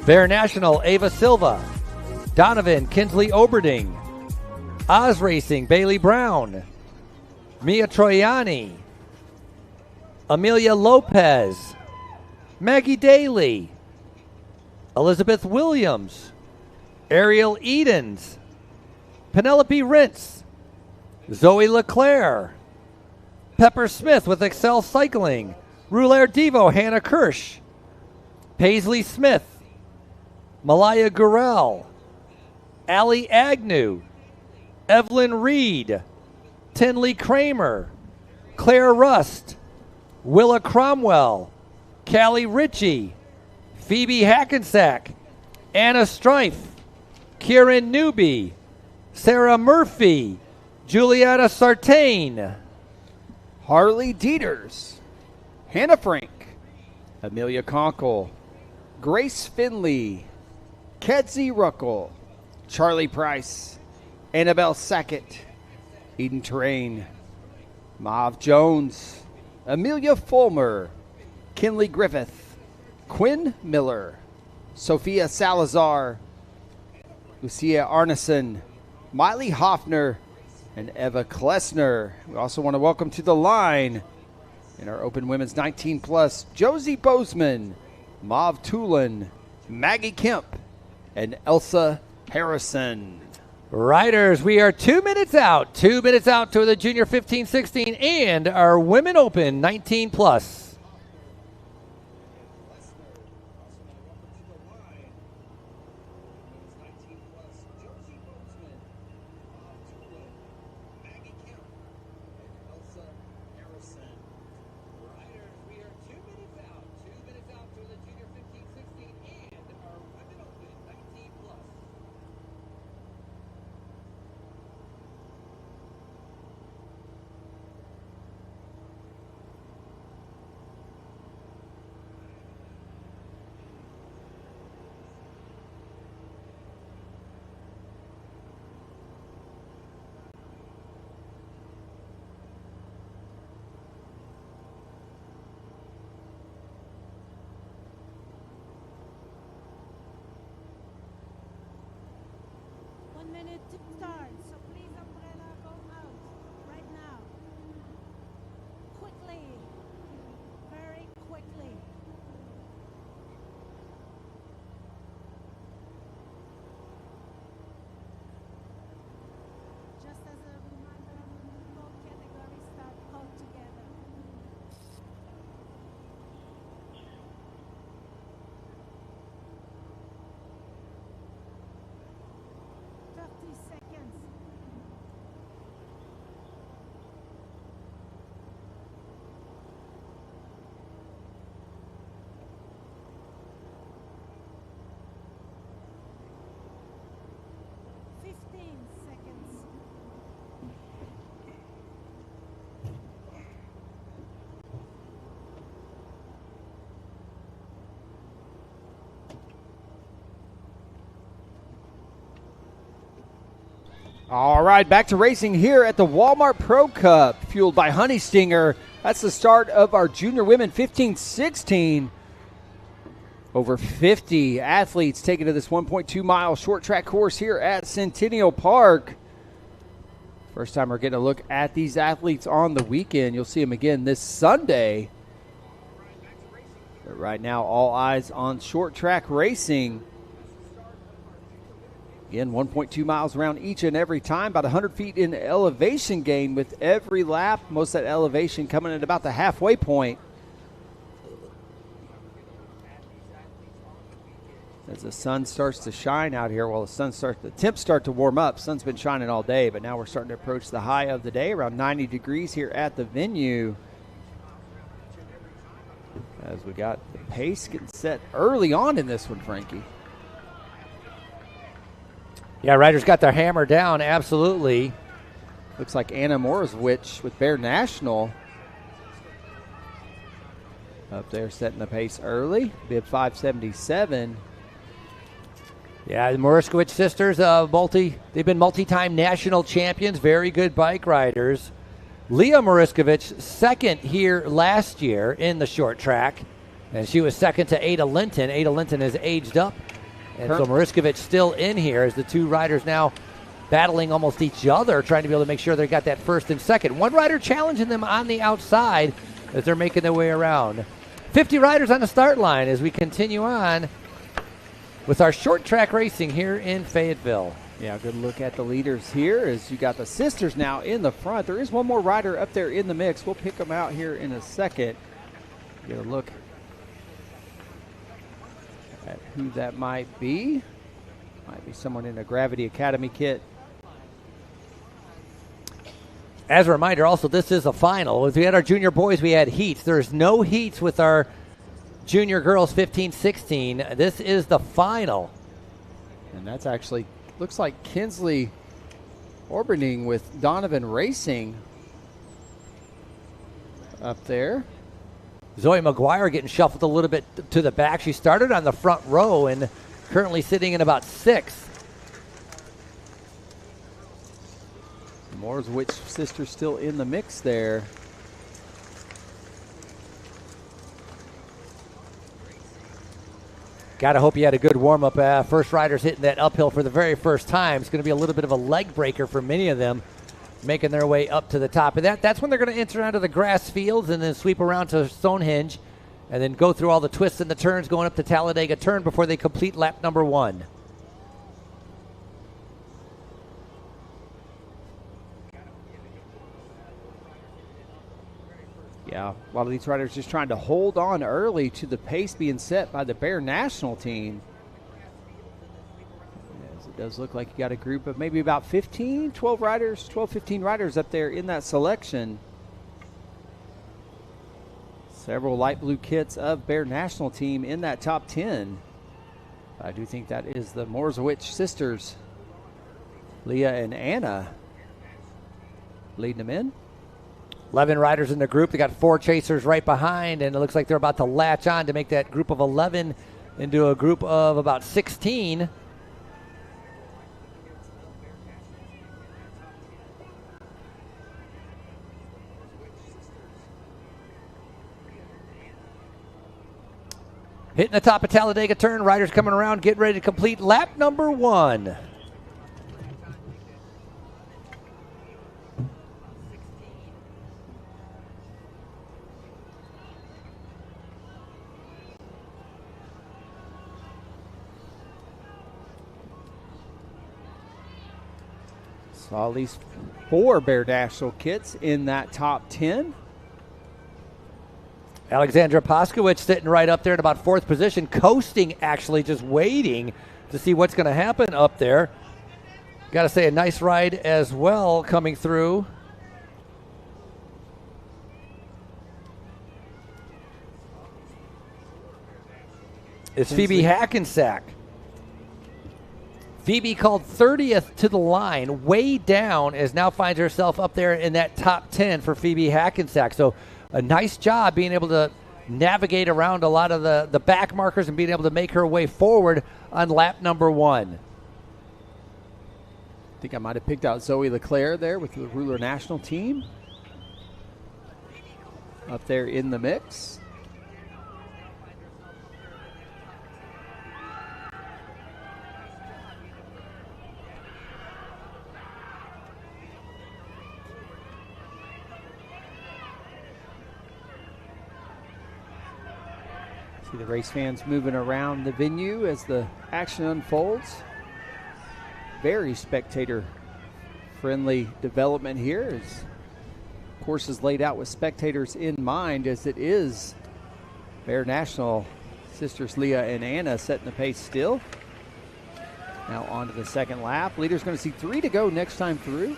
Bear National, Ava Silva. Donovan, Kinsley Oberding. Oz Racing, Bailey Brown. Mia Troiani. Amelia Lopez. Maggie Daly. Elizabeth Williams. Ariel Edens. Penelope Rintz. Zoe Leclerc. Pepper Smith with Excel Cycling. Roulaire Devo, Hannah Kirsch. Paisley Smith. Malaya Gurrell. Allie Agnew. Evelyn Reed. Tinley Kramer. Claire Rust. Willa Cromwell. Callie Ritchie, Phoebe Hackensack, Anna Strife, Kieran Newby, Sarah Murphy, Juliana Sartain, Harley Dieters, Hannah Frank, Amelia Conkle, Grace Finley, Kedzie Ruckel, Charlie Price, Annabelle Sackett, Eden Terrain, Mav Jones, Amelia Fulmer, Kinley Griffith, Quinn Miller, Sophia Salazar, Lucia Arneson, Miley Hoffner, and Eva Klesner. We also want to welcome to the line in our Open Women's 19+, Josie Bozeman, Mav Tulin, Maggie Kemp, and Elsa Harrison. Riders, we are 2 minutes out. 2 minutes out to the Junior 15-16 and our Women Open 19+. All right, back to racing here at the Walmart Pro Cup, fueled by Honey Stinger. That's the start of our Junior Women 15-16. Over 50 athletes taken to this 1.2-mile short track course here at Centennial Park. First time we're getting a look at these athletes on the weekend. You'll see them again this Sunday. But right now, all eyes on short track racing. Again, 1.2 miles around each and every time, about 100 feet in elevation gain with every lap. Most of that elevation coming at about the halfway point. As the sun starts to shine out here, well, the temps start to warm up. Sun's been shining all day, but now we're starting to approach the high of the day, around 90 degrees here at the venue. As we got the pace getting set early on in this one, Frankie. Yeah, riders got their hammer down, absolutely. Looks like Anna Morawicz with Bear National up there setting the pace early. Bib 577. Yeah, the Morawicz sisters, they've been multi-time national champions, very good bike riders. Leah Morawicz, second here last year in the short track, and she was second to Ada Linton. Ada Linton has aged up. And so Morawicz still in here as the two riders now battling almost each other, trying to be able to make sure they got that first and second. One rider challenging them on the outside as they're making their way around. 50 riders on the start line as we continue on with our short track racing here in Fayetteville. Yeah, good look at the leaders here as you got the sisters now in the front. There is one more rider up there in the mix. We'll pick them out here in a second. Get a look at who that might be. Might be someone in a Gravity Academy kit. As a reminder, also, this is a final. As we had our junior boys, we had heats. There's no heats with our junior girls 15-16. This is the final. And that's actually, looks like Kinsley orbiting with Donovan Racing up there. Zoe McGuire getting shuffled a little bit to the back. She started on the front row and currently sitting in about 6th. Morswich sisters still in the mix there. Got to hope you had a good warm-up. First riders hitting that uphill for the very first time. It's going to be a little bit of a leg breaker for many of them, making their way up to the top. And that's when they're going to enter onto the grass fields and then sweep around to Stonehenge and then go through all the twists and the turns going up to Talladega Turn before they complete lap number 1. Yeah, a lot of these riders just trying to hold on early to the pace being set by the Bear National team. As it does look like you got a group of maybe about 15 riders up there in that selection. Several light blue kits of Bear National team in that top 10. I do think that is the Morswich sisters, Leah and Anna, leading them in. 11 riders in the group. They got 4 chasers right behind, and it looks like they're about to latch on to make that group of 11 into a group of about 16. Hitting the top of Talladega Turn, riders coming around, getting ready to complete lap number 1. Saw at least 4 Bear National kits in that top 10. Alexandra Poskowicz sitting right up there in about 4th position, coasting actually, just waiting to see what's going to happen up there. Got to say, a nice ride as well coming through. It's Phoebe Hackensack. Phoebe called 30th to the line, way down, as now finds herself up there in that top 10 for Phoebe Hackensack. So a nice job being able to navigate around a lot of the back markers and being able to make her way forward on lap number 1. I think I might have picked out Zoe Leclerc there with the Ruler National team up there in the mix. See the race fans moving around the venue as the action unfolds. Very spectator-friendly development here as course is laid out with spectators in mind, as it is Bear National sisters Leah and Anna setting the pace still. Now on to the second lap. Leader's going to see 3 to go next time through.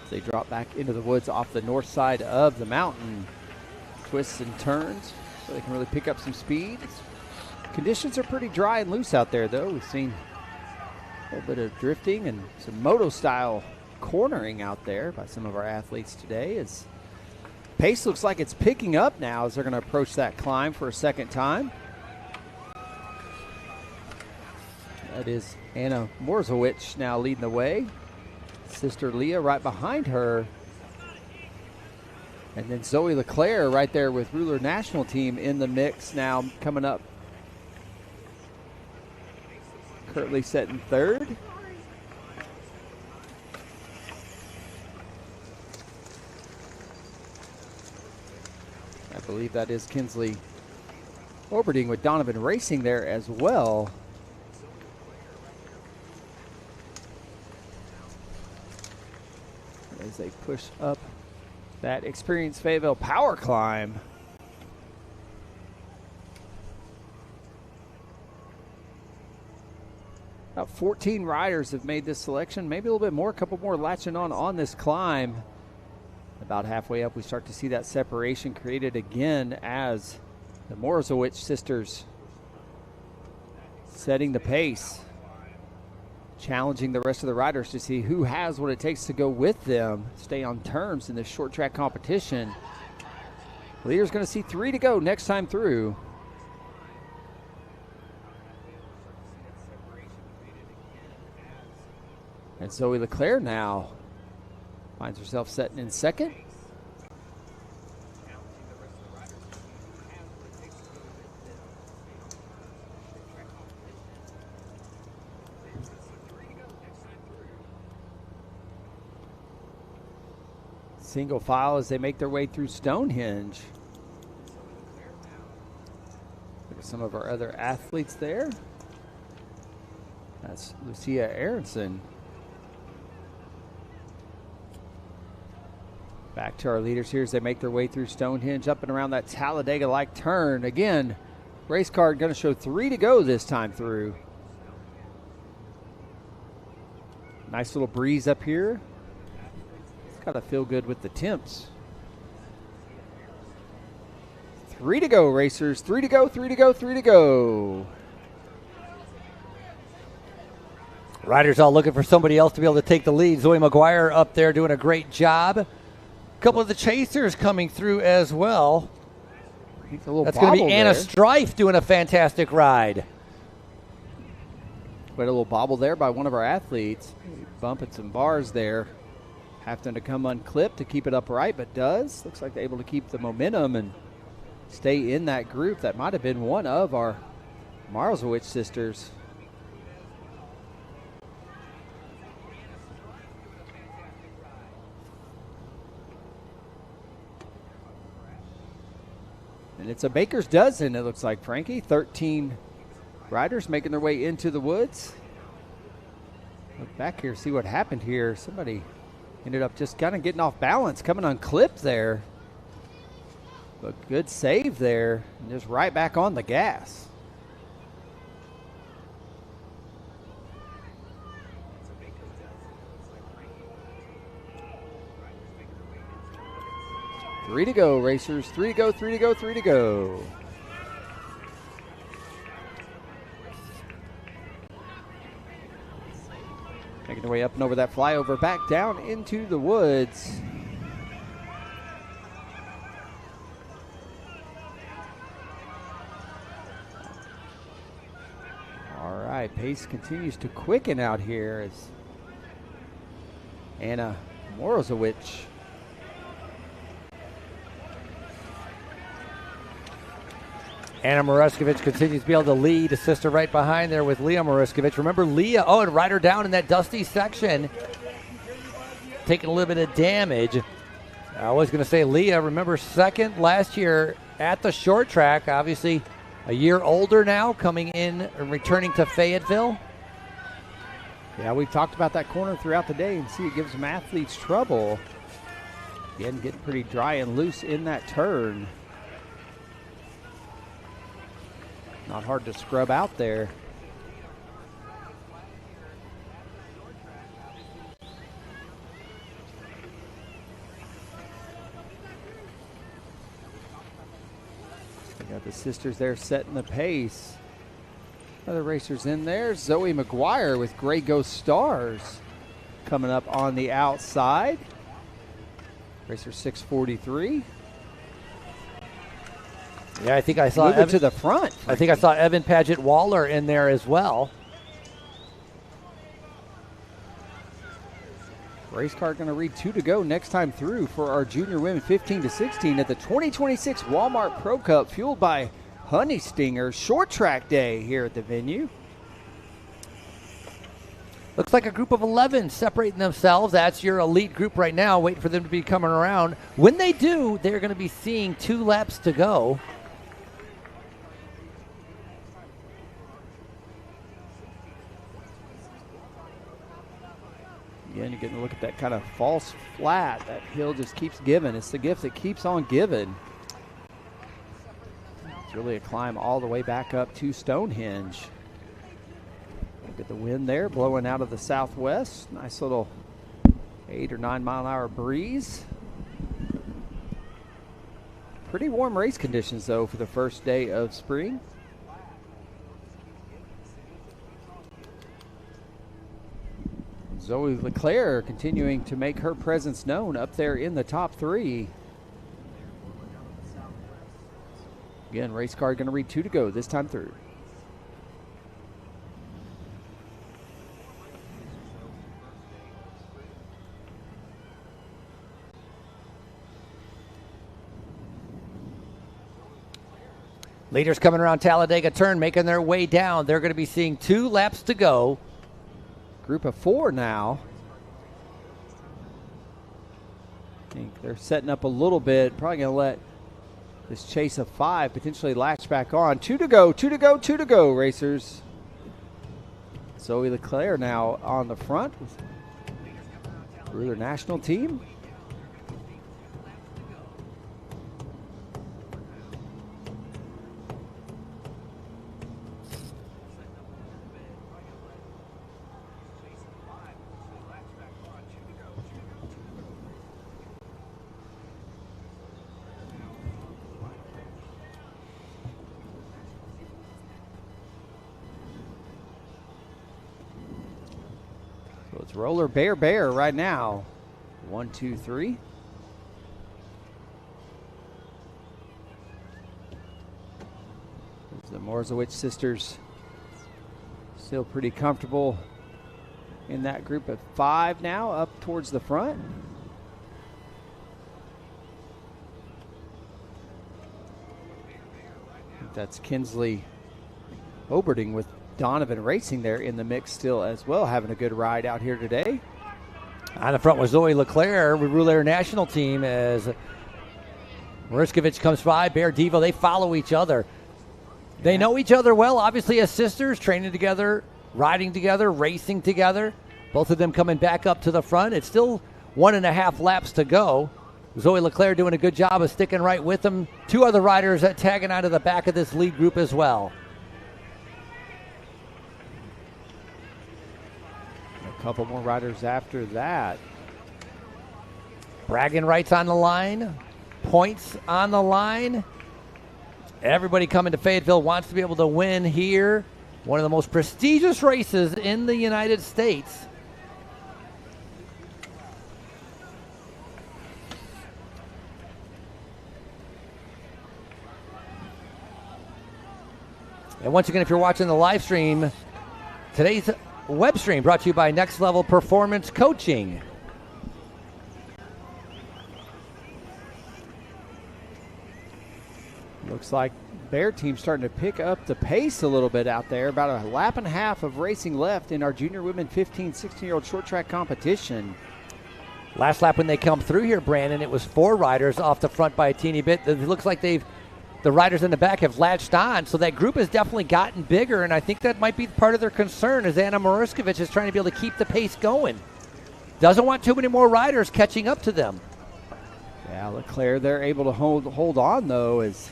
They drop back into the woods off the north side of the mountain. Twists and turns so they can really pick up some speed. Conditions are pretty dry and loose out there, though. We've seen a little bit of drifting and some moto-style cornering out there by some of our athletes today. As pace looks like it's picking up now as they're going to approach that climb for a second time. That is Anna Morsowicz now leading the way. Sister Leah right behind her. And then Zoe Leclerc right there with Ruler National team in the mix now coming up. Currently setting 3rd. I believe that is Kinsley orbiting with Donovan Racing there as well. As they push up that experienced Fayetteville power climb. About 14 riders have made this selection, maybe a little bit more, a couple more latching on this climb. About halfway up, we start to see that separation created again as the Morozowicz sisters setting the pace, challenging the rest of the riders to see who has what it takes to go with them, stay on terms in this short track competition. Leader's going to see 3 to go next time through. And Zoe Leclerc now finds herself setting in second. Single file as they make their way through Stonehenge. Look at some of our other athletes there. That's Lucia Aronson. Back to our leaders here as they make their way through Stonehenge, up and around that Talladega-like turn. Again, race card going to show 3 to go this time through. Nice little breeze up here. It's got to feel good with the temps. 3 to go, racers. 3 to go, 3 to go, 3 to go. Riders all looking for somebody else to be able to take the lead. Zoe McGuire up there doing a great job. Couple of the chasers coming through as well. That's going to be Anna Strife doing a fantastic ride. We had a little bobble there by one of our athletes. Bumping some bars there. Having to come unclipped to keep it upright, but does. Looks like they're able to keep the momentum and stay in that group. That might have been one of our Morozowicz sisters. And it's a baker's dozen, it looks like, Frankie. 13 riders making their way into the woods. Look back here, see what happened here. Somebody ended up just kind of getting off balance, coming unclipped there. But good save there, and just right back on the gas. Three to go, racers. 3 to go, 3 to go, 3 to go. Making their way up and over that flyover, back down into the woods. All right, pace continues to quicken out here as Anna Morozowicz Anna Moreskovich continues to be able to lead. A sister right behind there with Leah Moreskovich. Remember Leah, and ride her down in that dusty section. Taking a little bit of damage. I was going to say Leah, remember second last year at the short track. Obviously a year older now, coming in and returning to Fayetteville. Yeah, we've talked about that corner throughout the day and see it gives some athletes trouble. Again, getting pretty dry and loose in that turn. Not hard to scrub out there. We got the sisters there setting the pace. Other racers in there. Zoe McGuire with Gray Ghost Stars coming up on the outside. Racer 643. Yeah, I think I saw Evan to the front. I think I saw Evan Paget Waller in there as well. Race car going to read 2 to go next time through for our junior women 15 to 16 at the 2026 Walmart Pro Cup, fueled by Honey Stinger Short Track Day here at the venue. Looks like a group of 11 separating themselves. That's your elite group right now, waiting for them to be coming around. When they do, they're going to be seeing 2 laps to go. Again, you're getting a look at that kind of false flat. That hill just keeps giving. It's the gift that keeps on giving. It's really a climb all the way back up to Stonehenge. Look at the wind there blowing out of the southwest. Nice little 8 or 9 mile an hour breeze. Pretty warm race conditions though for the first day of spring. Zoe Leclerc continuing to make her presence known up there in the top 3. Again, race car going to read 2 to go this time through. Leaders coming around Talladega turn, making their way down. They're going to be seeing 2 laps to go. Group of 4 now. I think they're setting up a little bit. Probably going to let this chase of 5 potentially latch back on. 2 to go, 2 to go, 2 to go, racers. Zoe Leclerc now on the front with Ruler National Team. It's Roller Bear right now. 1, 2, 3. The Morzowicz sisters still pretty comfortable in that group of 5 now, up towards the front. I think that's Kinsley Oberding with Donovan Racing there in the mix still as well, having a good ride out here today. On the front was Zoe Leclerc with Ruler National Team as Mariskovich comes by. Bear Devo, they follow each other. They know each other well, obviously as sisters, training together, riding together, racing together. Both of them coming back up to the front. It's still 1.5 laps to go. Zoe Leclerc doing a good job of sticking right with them. 2 other riders tagging out of the back of this lead group as well. Couple more riders after that. Bragging rights on the line. Points on the line. Everybody coming to Fayetteville wants to be able to win here. One of the most prestigious races in the United States. And once again, if you're watching the live stream, today's web stream brought to you by Next Level Performance Coaching. Looks like Bear team starting to pick up the pace a little bit out there. About 1.5 laps of racing left in our junior women 15, 16-year-old short track competition. Last lap when they come through here, Brandon, it was 4 riders off the front by a teeny bit. It looks like the riders in the back have latched on, so that group has definitely gotten bigger, and I think that might be part of their concern as Anna Mariskovich is trying to be able to keep the pace going. Doesn't want too many more riders catching up to them. Yeah, Leclerc, they're able to hold on, though, as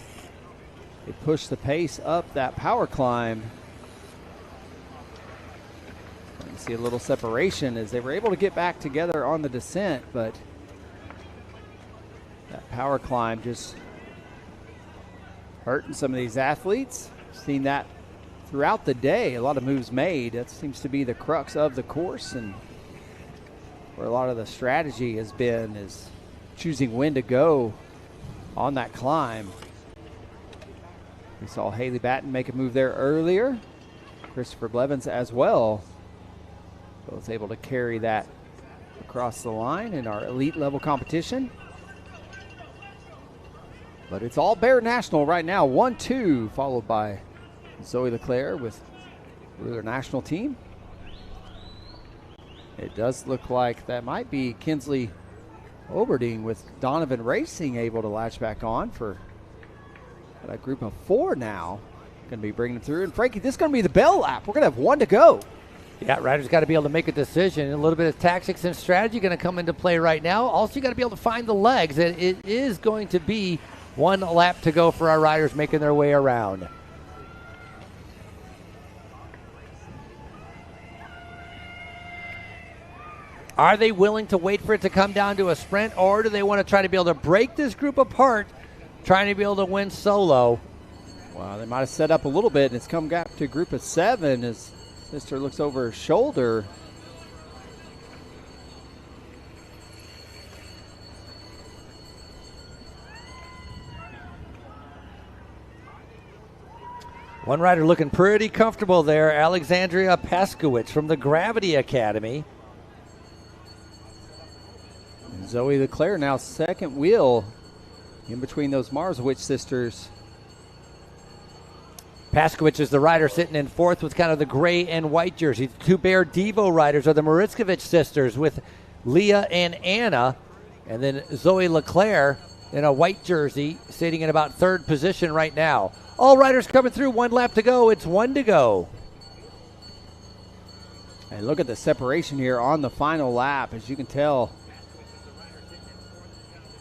they push the pace up that power climb. You see a little separation as they were able to get back together on the descent, but that power climb just hurting some of these athletes. Seen that throughout the day. A lot of moves made. That seems to be the crux of the course, and where a lot of the strategy has been is choosing when to go on that climb. We saw Haley Batten make a move there earlier. Christopher Blevins as well. Both able to carry that across the line in our elite level competition. But it's all Bear National right now. 1-2, followed by Zoe Leclerc with Ruler National Team. It does look like that might be Kinsley Oberding with Donovan Racing able to latch back on for a group of 4 now. Going to be bringing them through. And Frankie, this is going to be the bell lap. We're going to have 1 to go. Yeah, riders got to be able to make a decision. A little bit of tactics and strategy going to come into play right now. Also, you got to be able to find the legs. And it is going to be 1 lap to go for our riders making their way around. Are they willing to wait for it to come down to a sprint, or do they want to try to be able to break this group apart, trying to be able to win solo? Wow, they might have set up a little bit, and it's come back to a group of 7 as Sister looks over her shoulder. One rider looking pretty comfortable there, Alexandria Paskowitz from the Gravity Academy. And Zoe Leclerc now second wheel in between those Marzowitz sisters. Paskowitz is the rider sitting in fourth with kind of the gray and white jersey. The 2 Bear Devo riders are the Maritzkovich sisters with Leah and Anna. And then Zoe Leclerc in a white jersey sitting in about third position right now. All riders coming through, 1 lap to go. It's 1 to go. And look at the separation here on the final lap. As you can tell,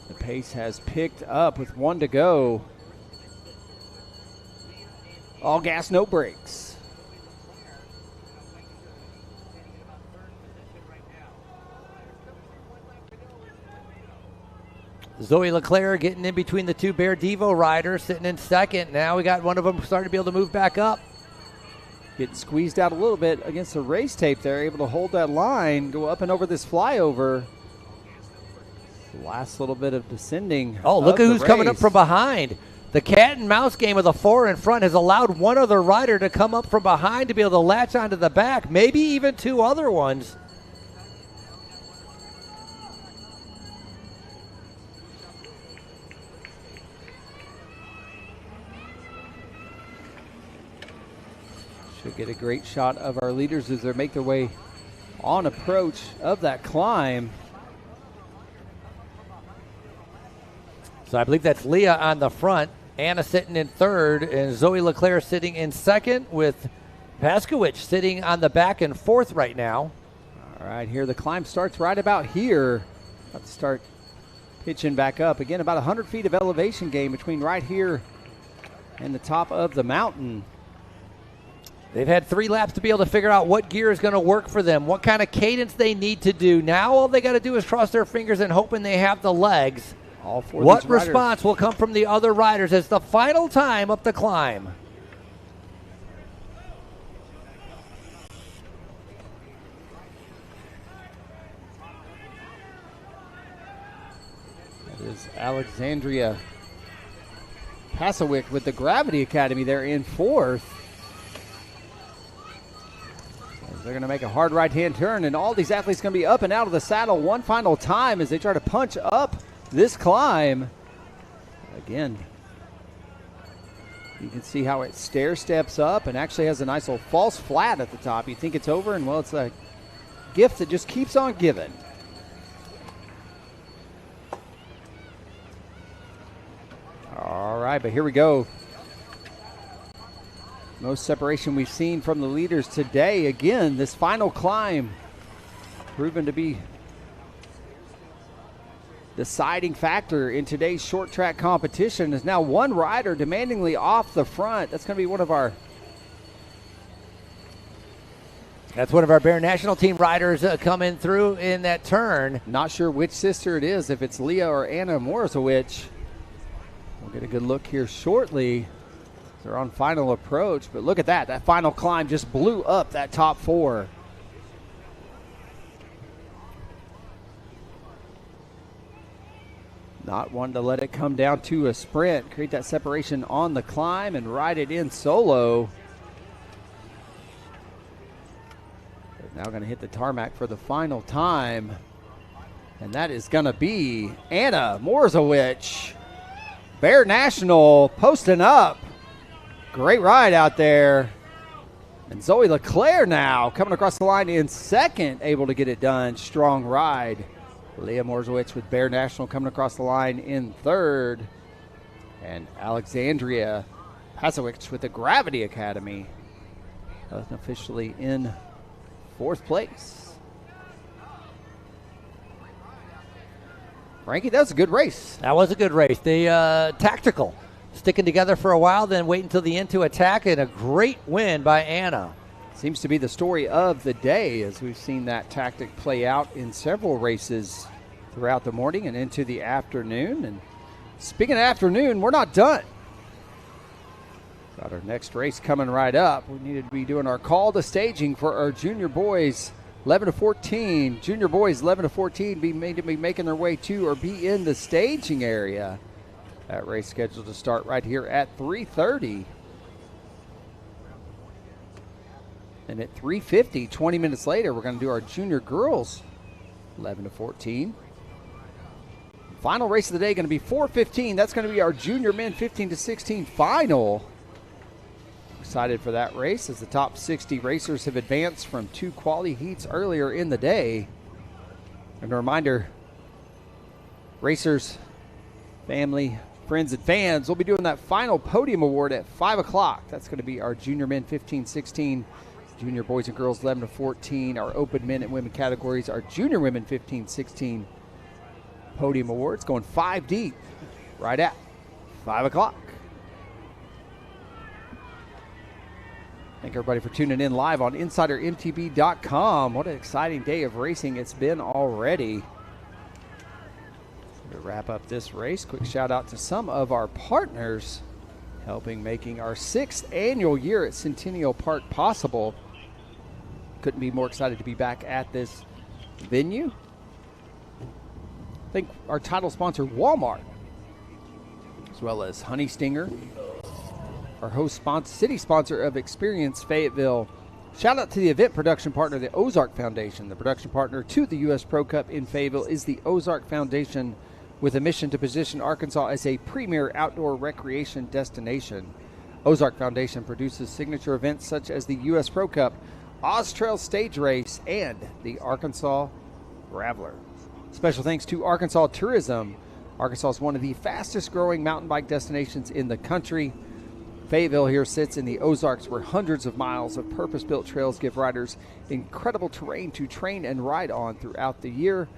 the pace has picked up with 1 to go. All gas, no brakes. Zoe Leclerc getting in between the 2 Bear Devo riders, sitting in second. Now we got one of them starting to be able to move back up. Getting squeezed out a little bit against the race tape there, able to hold that line, go up and over this flyover. Last little bit of descending. Oh, look at who's coming up from behind. The cat and mouse game of the 4 in front has allowed one other rider to come up from behind to be able to latch onto the back, maybe even 2 other ones. Should get a great shot of our leaders as they make their way on approach of that climb. So I believe that's Leah on the front, Anna sitting in third, and Zoe Leclerc sitting in second, with Paskowitz sitting on the back in fourth right now. All right, here the climb starts right about here. About to start pitching back up. Again, about 100 feet of elevation gain between right here and the top of the mountain. They've had 3 laps to be able to figure out what gear is going to work for them, what kind of cadence they need to do. Now all they got to do is cross their fingers and hoping they have the legs. All 4 what response will come from the other riders as the final time up the climb? That is Alexandria Paskowitz with the Gravity Academy there in fourth. They're going to make a hard right-hand turn, and all these athletes going to be up and out of the saddle one final time as they try to punch up this climb. Again, you can see how it stair steps up and actually has a nice little false flat at the top. You think it's over, and well, it's a gift that just keeps on giving. All right, but here we go. Most separation we've seen from the leaders today. Again, this final climb proven to be deciding factor in today's short track competition. Is now one rider demandingly off the front. That's going to be one of our Bear National Team riders coming through in that turn. Not sure which sister it is, if it's Leah or Anna Morzowicz. We'll get a good look here shortly. They're on final approach, but look at that. That final climb just blew up that top 4. Not one to let it come down to a sprint. Create that separation on the climb and ride it in solo. They're now going to hit the tarmac for the final time. And that is going to be Anna Morzowicz. Bear National posting up. Great ride out there. And Zoe Leclerc now coming across the line in second, able to get it done. Strong ride. Leah Morzowicz with Bear National coming across the line in third. And Alexandria Paskowitz with the Gravity Academy officially in fourth place. Frankie, that was a good race. That was a good race. They tactical. Sticking together for a while, then wait until the end to attack, and a great win by Anna. Seems to be the story of the day, as we've seen that tactic play out in several races throughout the morning and into the afternoon. And speaking of afternoon, we're not done. Got our next race coming right up. We needed to be doing our call to staging for our junior boys 11 to 14. Junior boys 11 to 14 be making their way to or be in the staging area. That race scheduled to start right here at 3:30. And at 3:50, 20 minutes later, we're going to do our junior girls 11 to 14. Final race of the day going to be 4:15. That's going to be our junior men 15 to 16 final. Excited for that race as the top 60 racers have advanced from 2 quality heats earlier in the day. And a reminder, racers, family, friends, and fans, we'll be doing that final podium award at 5 o'clock. That's going to be our junior men 15-16, junior boys and girls 11 to 14, our open men and women categories, our junior women 15-16 podium awards going 5 deep right at 5 o'clock. Thank everybody for tuning in live on InsiderMTB.com. What an exciting day of racing it's been already. To wrap up this race, quick shout out to some of our partners helping making our 6th annual year at Centennial Park possible. Couldn't be more excited to be back at this venue. I think our title sponsor, Walmart, as well as Honey Stinger, our host sponsor, city sponsor of Experience Fayetteville. Shout out to the event production partner, the Ozark Foundation. The production partner to the U.S. Pro Cup in Fayetteville is the Ozark Foundation, with a mission to position Arkansas as a premier outdoor recreation destination. Ozark Foundation produces signature events such as the U.S. Pro Cup, Oz Trail Stage Race, and the Arkansas Graveler. Special thanks to Arkansas Tourism. Arkansas is one of the fastest growing mountain bike destinations in the country. Fayetteville here sits in the Ozarks, where hundreds of miles of purpose-built trails give riders incredible terrain to train and ride on throughout the year.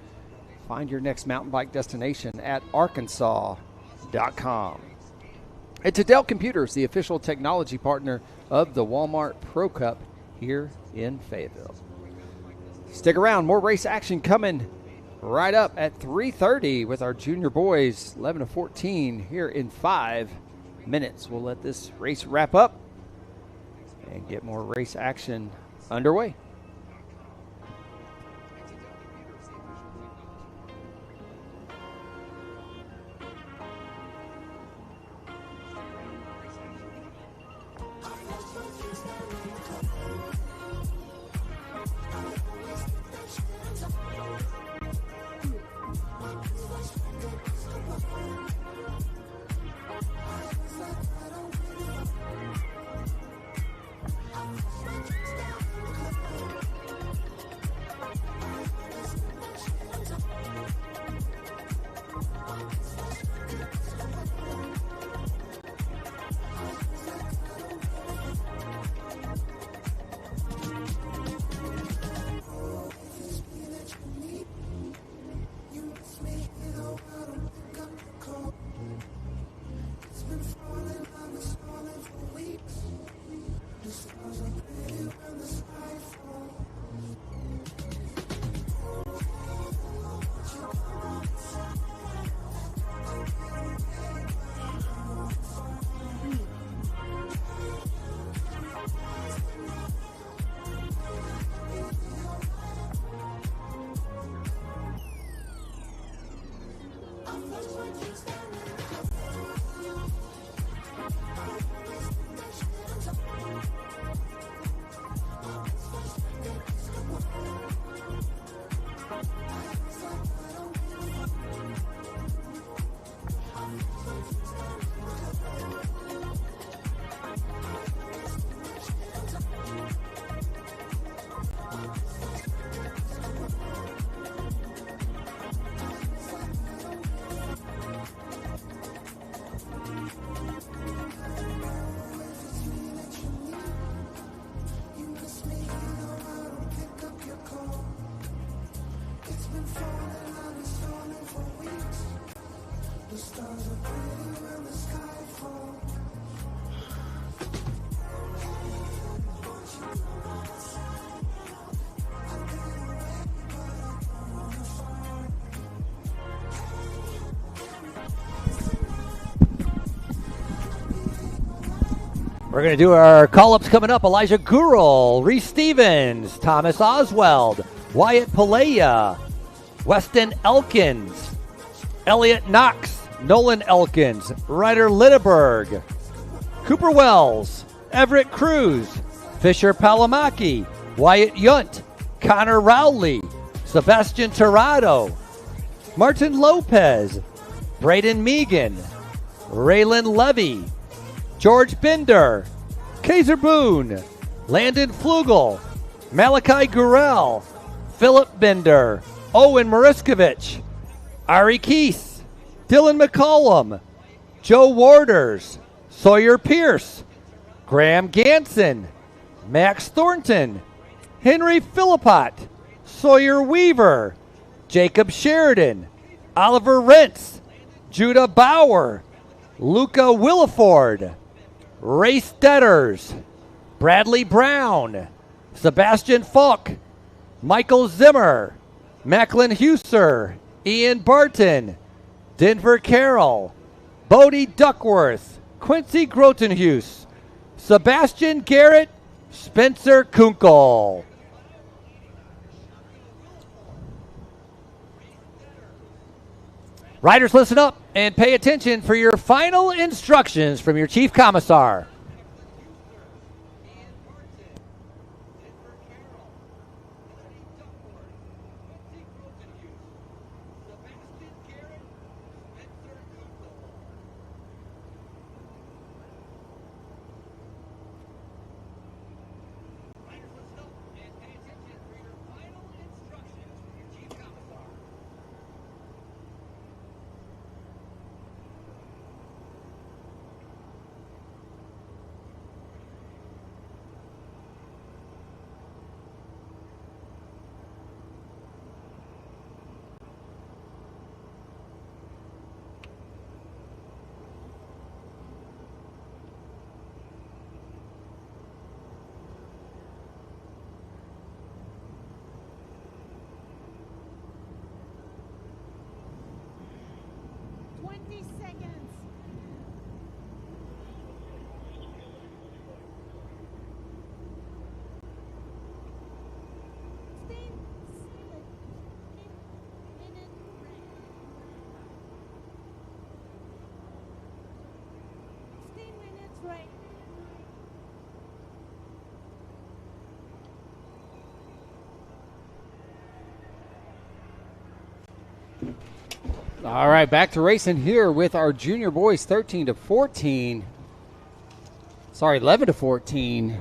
Find your next mountain bike destination at arkansas.com. And to Dell Computers, the official technology partner of the Walmart Pro Cup here in Fayetteville. Stick around, more race action coming right up at 3:30 with our junior boys 11 to 14 here in 5 minutes. We'll let this race wrap up and get more race action underway. We're going to do our call-ups coming up. Elijah Gurul, Reese Stevens, Thomas Oswald, Wyatt Palea, Weston Elkins, Elliot Knox, Nolan Elkins, Ryder Litteberg, Cooper Wells, Everett Cruz, Fisher Palamaki, Wyatt Yunt, Connor Rowley, Sebastian Tirado, Martin Lopez, Braden Megan, Raylan Levy, George Binder, Kaiser Boone, Landon Flugel, Malachi Gurel, Philip Binder, Owen Moriskovich, Ari Keese, Dylan McCollum, Joe Warders, Sawyer Pierce, Graham Ganson, Max Thornton, Henry Philippot, Sawyer Weaver, Jacob Sheridan, Oliver Rentz, Judah Bauer, Luca Williford, Ray Stetters, Bradley Brown, Sebastian Falk, Michael Zimmer, Macklin Huser, Ian Barton, Denver Carroll, Bodie Duckworth, Quincy Grotenhuis, Sebastian Garrett, Spencer Kunkel. Riders, listen up and pay attention for your final instructions from your Chief Commissar. All right, back to racing here with our junior boys, 13-14. Sorry, 11-14.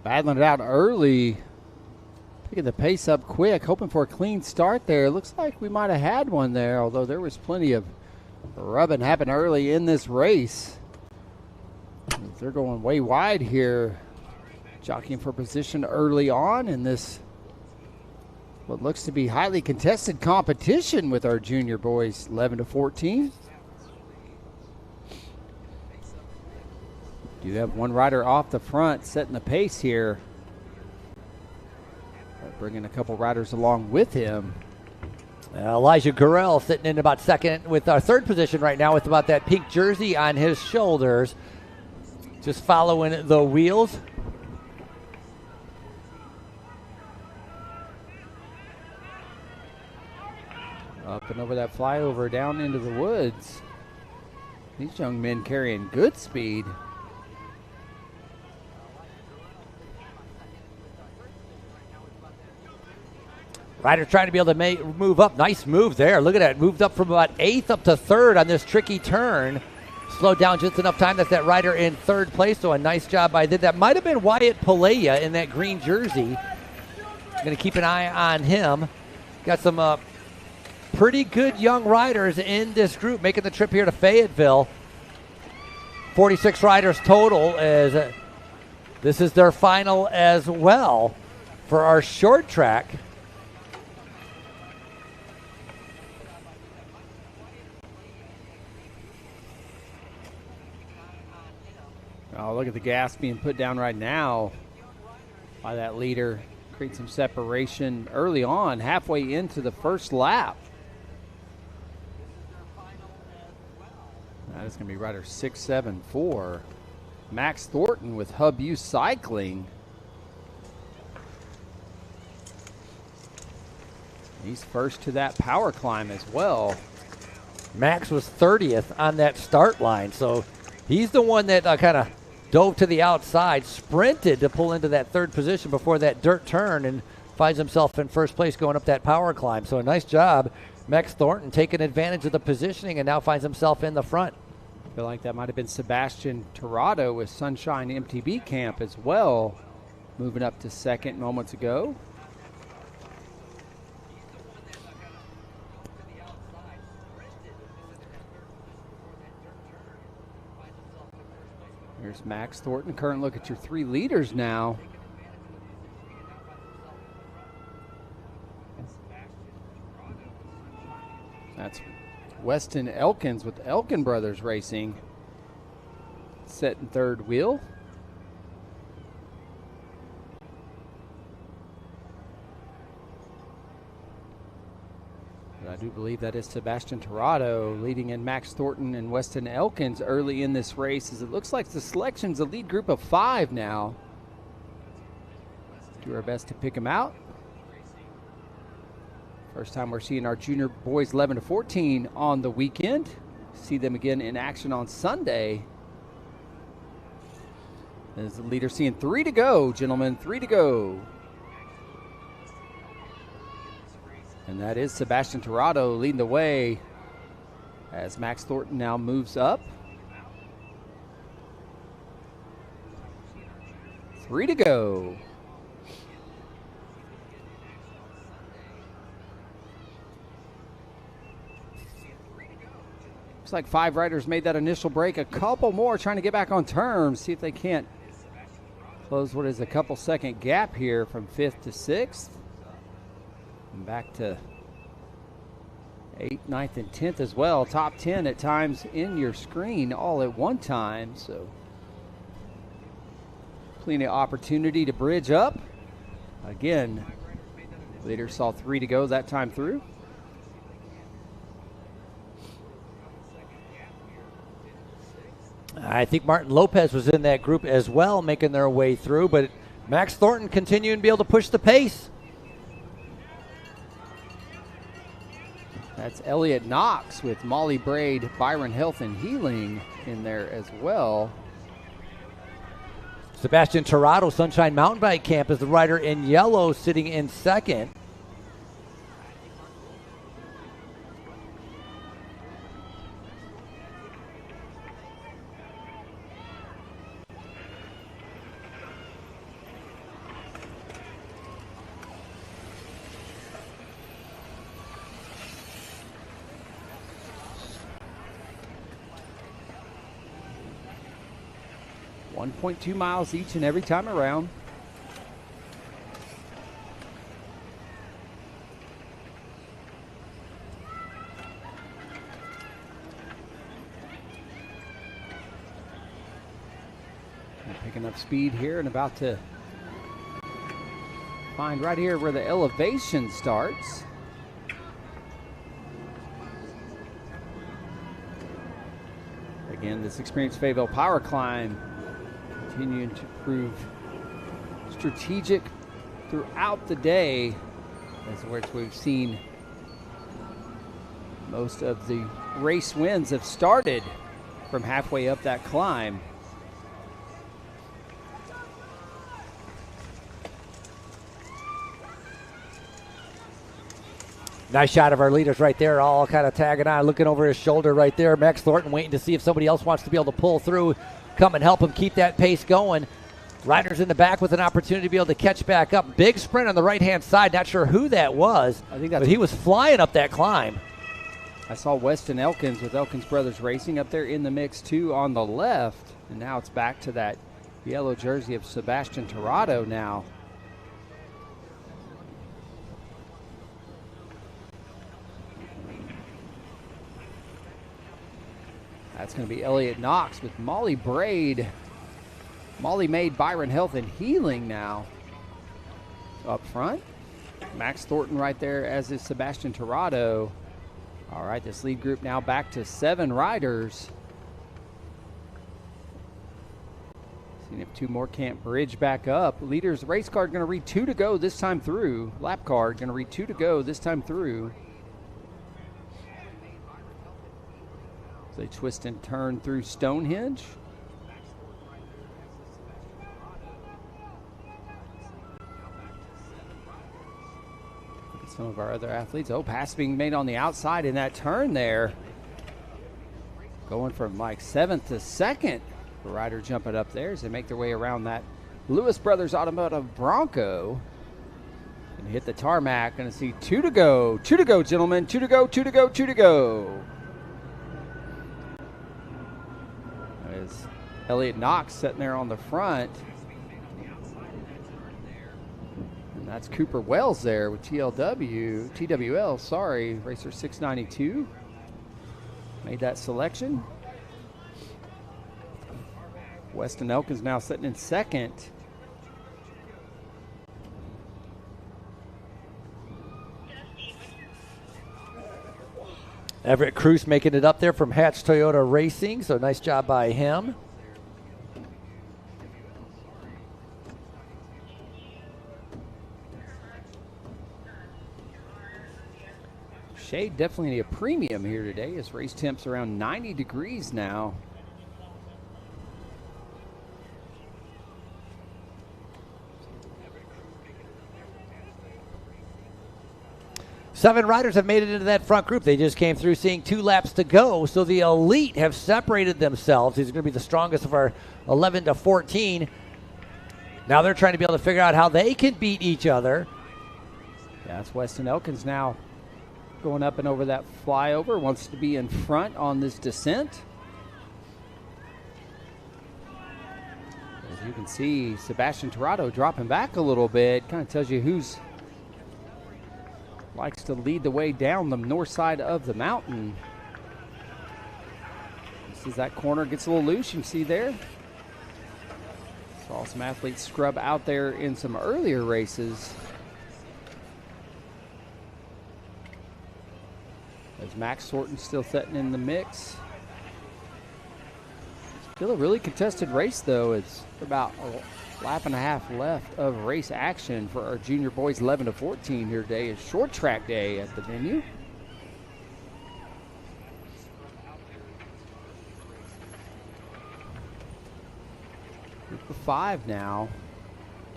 Battling it out early. Picking the pace up quick, hoping for a clean start there. Looks like we might have had one there, although there was plenty of rubbing happen early in this race. They're going way wide here. Jockeying for position early on in this what looks to be highly contested competition with our junior boys, 11-14. Do have one rider off the front setting the pace here. Bringing a couple riders along with him. Elijah Gurel sitting in about second with our third position right now with about that pink jersey on his shoulders. Just following the wheels. Up and over that flyover down into the woods. These young men carrying good speed. Rider trying to be able to move up. Nice move there. Look at that. Moved up from about 8th up to 3rd on this tricky turn. Slowed down just enough time. That's that rider in 3rd place. So a nice job by that. That might have been Wyatt Palea in that green jersey. Going to keep an eye on him. Got some pretty good young riders in this group making the trip here to Fayetteville. 46 riders total, as this is their final as well for our short track. Oh, look at the gas being put down right now by that leader. Create some separation early on, halfway into the first lap. That is going to be rider 674. Max Thornton with Hub U Cycling. He's first to that power climb as well. Max was 30th on that start line, so he's the one that kind of dove to the outside, sprinted to pull into that third position before that dirt turn, and finds himself in first place going up that power climb. So a nice job, Max Thornton, taking advantage of the positioning and now finds himself in the front. I feel like that might have been Sebastian Tirado with Sunshine MTB Camp as well, moving up to second moments ago. Here's Max Thornton. Current look at your 3 leaders now. That's Weston Elkins with Elkin Brothers Racing. Set in third wheel. But I do believe that is Sebastian Tirado leading in Max Thornton and Weston Elkins early in this race, as it looks like the selection's a lead group of 5 now. Do our best to pick them out. First time we're seeing our junior boys 11 to 14 on the weekend. See them again in action on Sunday. As the leader seeing 3 to go, gentlemen, 3 to go. And that is Sebastian Tirado leading the way as Max Thornton now moves up. 3 to go. Looks like 5 riders made that initial break. A couple more trying to get back on terms. See if they can't close what is a couple second gap here from 5th to 6th. And back to 8th, 9th, and 10th as well. Top 10 at times in your screen all at one time. So plenty of opportunity to bridge up. Again, leader saw 3 to go that time through. I think Martin Lopez was in that group as well, making their way through, but Max Thornton continuing to be able to push the pace. That's Elliot Knox with Molly Braid, Byron Health and Healing in there as well. Sebastian Tirado, Sunshine Mountain Bike Camp, is the rider in yellow, sitting in second. .2 miles each and every time around. And picking up speed here and about to find right here where the elevation starts. Again, this experienced Fayetteville power climb continuing to prove strategic throughout the day, as we've seen most of the race wins have started from halfway up that climb. Nice shot of our leaders right there, all kind of tagging on, looking over his shoulder right there. Max Thornton waiting to see if somebody else wants to be able to pull through, come and help him keep that pace going. Riders in the back with an opportunity to be able to catch back up. Big sprint on the right-hand side. Not sure who that was, but he was flying up that climb. I saw Weston Elkins with Elkins Brothers Racing up there in the mix too on the left. And now it's back to that yellow jersey of Sebastian Tirado now. That's going to be Elliot Knox with Molly Braid. Molly made Byron Health and Healing now up front. Max Thornton right there, as is Sebastian Tirado. All right, this lead group now back to 7 riders. Seeing if two more can't bridge back up. Leaders race card going to read 2 to go this time through. Lap card going to read 2 to go this time through. They twist and turn through Stonehenge. Look at some of our other athletes. Oh, pass being made on the outside in that turn there. Going from like 7th to 2nd. The rider jumping up there as they make their way around that Lewis Brothers Automotive Bronco. And hit the tarmac. Going to see 2 to go. 2 to go, gentlemen. 2 to go, 2 to go, 2 to go. As Elliott Knox sitting there on the front. And that's Cooper Wells there with TWL, sorry, Racer 692. Made that selection. Weston Elkins now sitting in 2nd. Everett Cruz making it up there from Hatch Toyota Racing, so nice job by him. Shade definitely a premium here today as race temps around 90 degrees now. Seven riders have made it into that front group. They just came through seeing 2 laps to go. So the elite have separated themselves. These are going to be the strongest of our 11 to 14. Now they're trying to be able to figure out how they can beat each other. Yeah, that's Weston Elkins now going up and over that flyover. Wants to be in front on this descent. As you can see, Sebastian Tirado dropping back a little bit. Kind of tells you who's likes to lead the way down the north side of the mountain. This is that corner gets a little loose. You can see there. Saw some athletes scrub out there in some earlier races. As Max Thornton still sitting in the mix. Still a really contested race though. It's about a lap and a half left of race action for our junior boys 11 to 14 here today. It's short track day at the venue. Group of 5 now.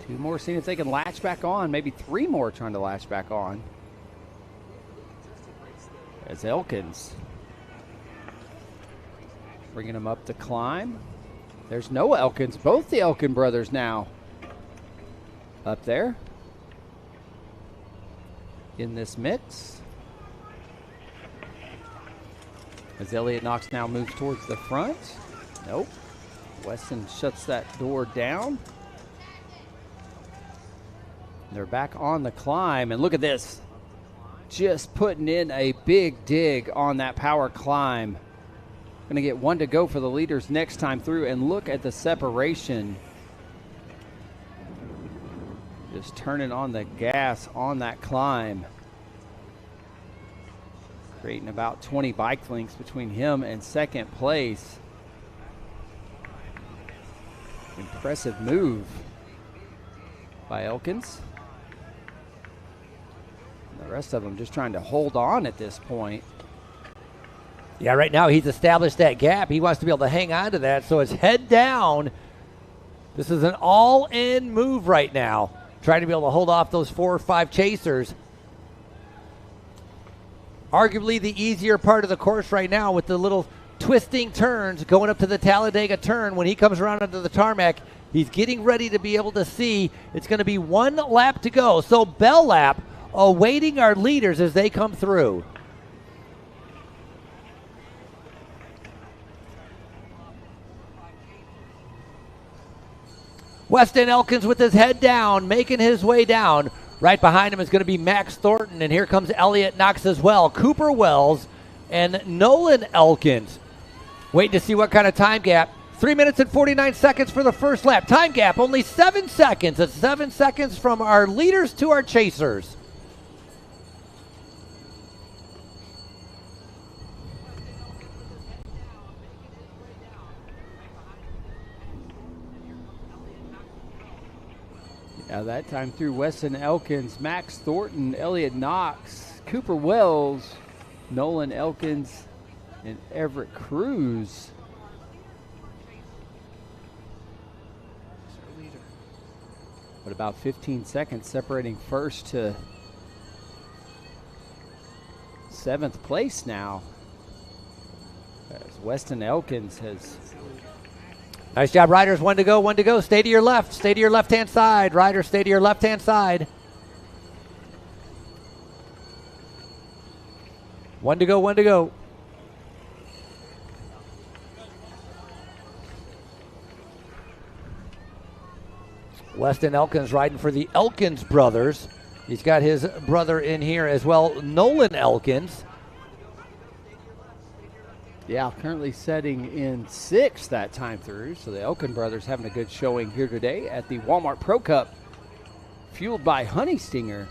2 more seeing if they can latch back on. Maybe 3 more trying to latch back on. As Elkins bringing him up to climb. There's no Elkins. Both the Elkin brothers now up there in this mix. As Elliott Knox now moves towards the front. Nope. Weston shuts that door down. They're back on the climb. And look at this. Just putting in a big dig on that power climb. Going to get 1 to go for the leaders next time through, and look at the separation. Just turning on the gas on that climb. Creating about 20 bike lengths between him and 2nd place. Impressive move by Elkins. And the rest of them just trying to hold on at this point. Yeah, right now he's established that gap. He wants to be able to hang on to that, so it's head down. This is an all-in move right now, trying to be able to hold off those 4 or 5 chasers. Arguably the easier part of the course right now with the little twisting turns going up to the Talladega turn. When he comes around onto the tarmac, he's getting ready to be able to see. It's going to be 1 lap to go. So bell lap awaiting our leaders as they come through. Weston Elkins with his head down, making his way down. Right behind him is going to be Max Thornton, and here comes Elliott Knox as well. Cooper Wells and Nolan Elkins. Waiting to see what kind of time gap. 3 minutes and 49 seconds for the first lap. Time gap, only 7 seconds. It's 7 seconds from our leaders to our chasers. Yeah, that time through Weston Elkins, Max Thornton, Elliott Knox, Cooper Wells, Nolan Elkins, and Everett Cruz. But about 15 seconds separating first to 7th place now, as Weston Elkins has. Nice job, riders. 1 to go, 1 to go. Stay to your left. Stay to your left-hand side. Riders, stay to your left-hand side. 1 to go, 1 to go. Weston Elkins riding for the Elkins brothers. He's got his brother in here as well, Nolan Elkins. Yeah, currently setting in 6th that time through. So the Elkin brothers having a good showing here today at the Walmart Pro Cup, fueled by Honey Stinger.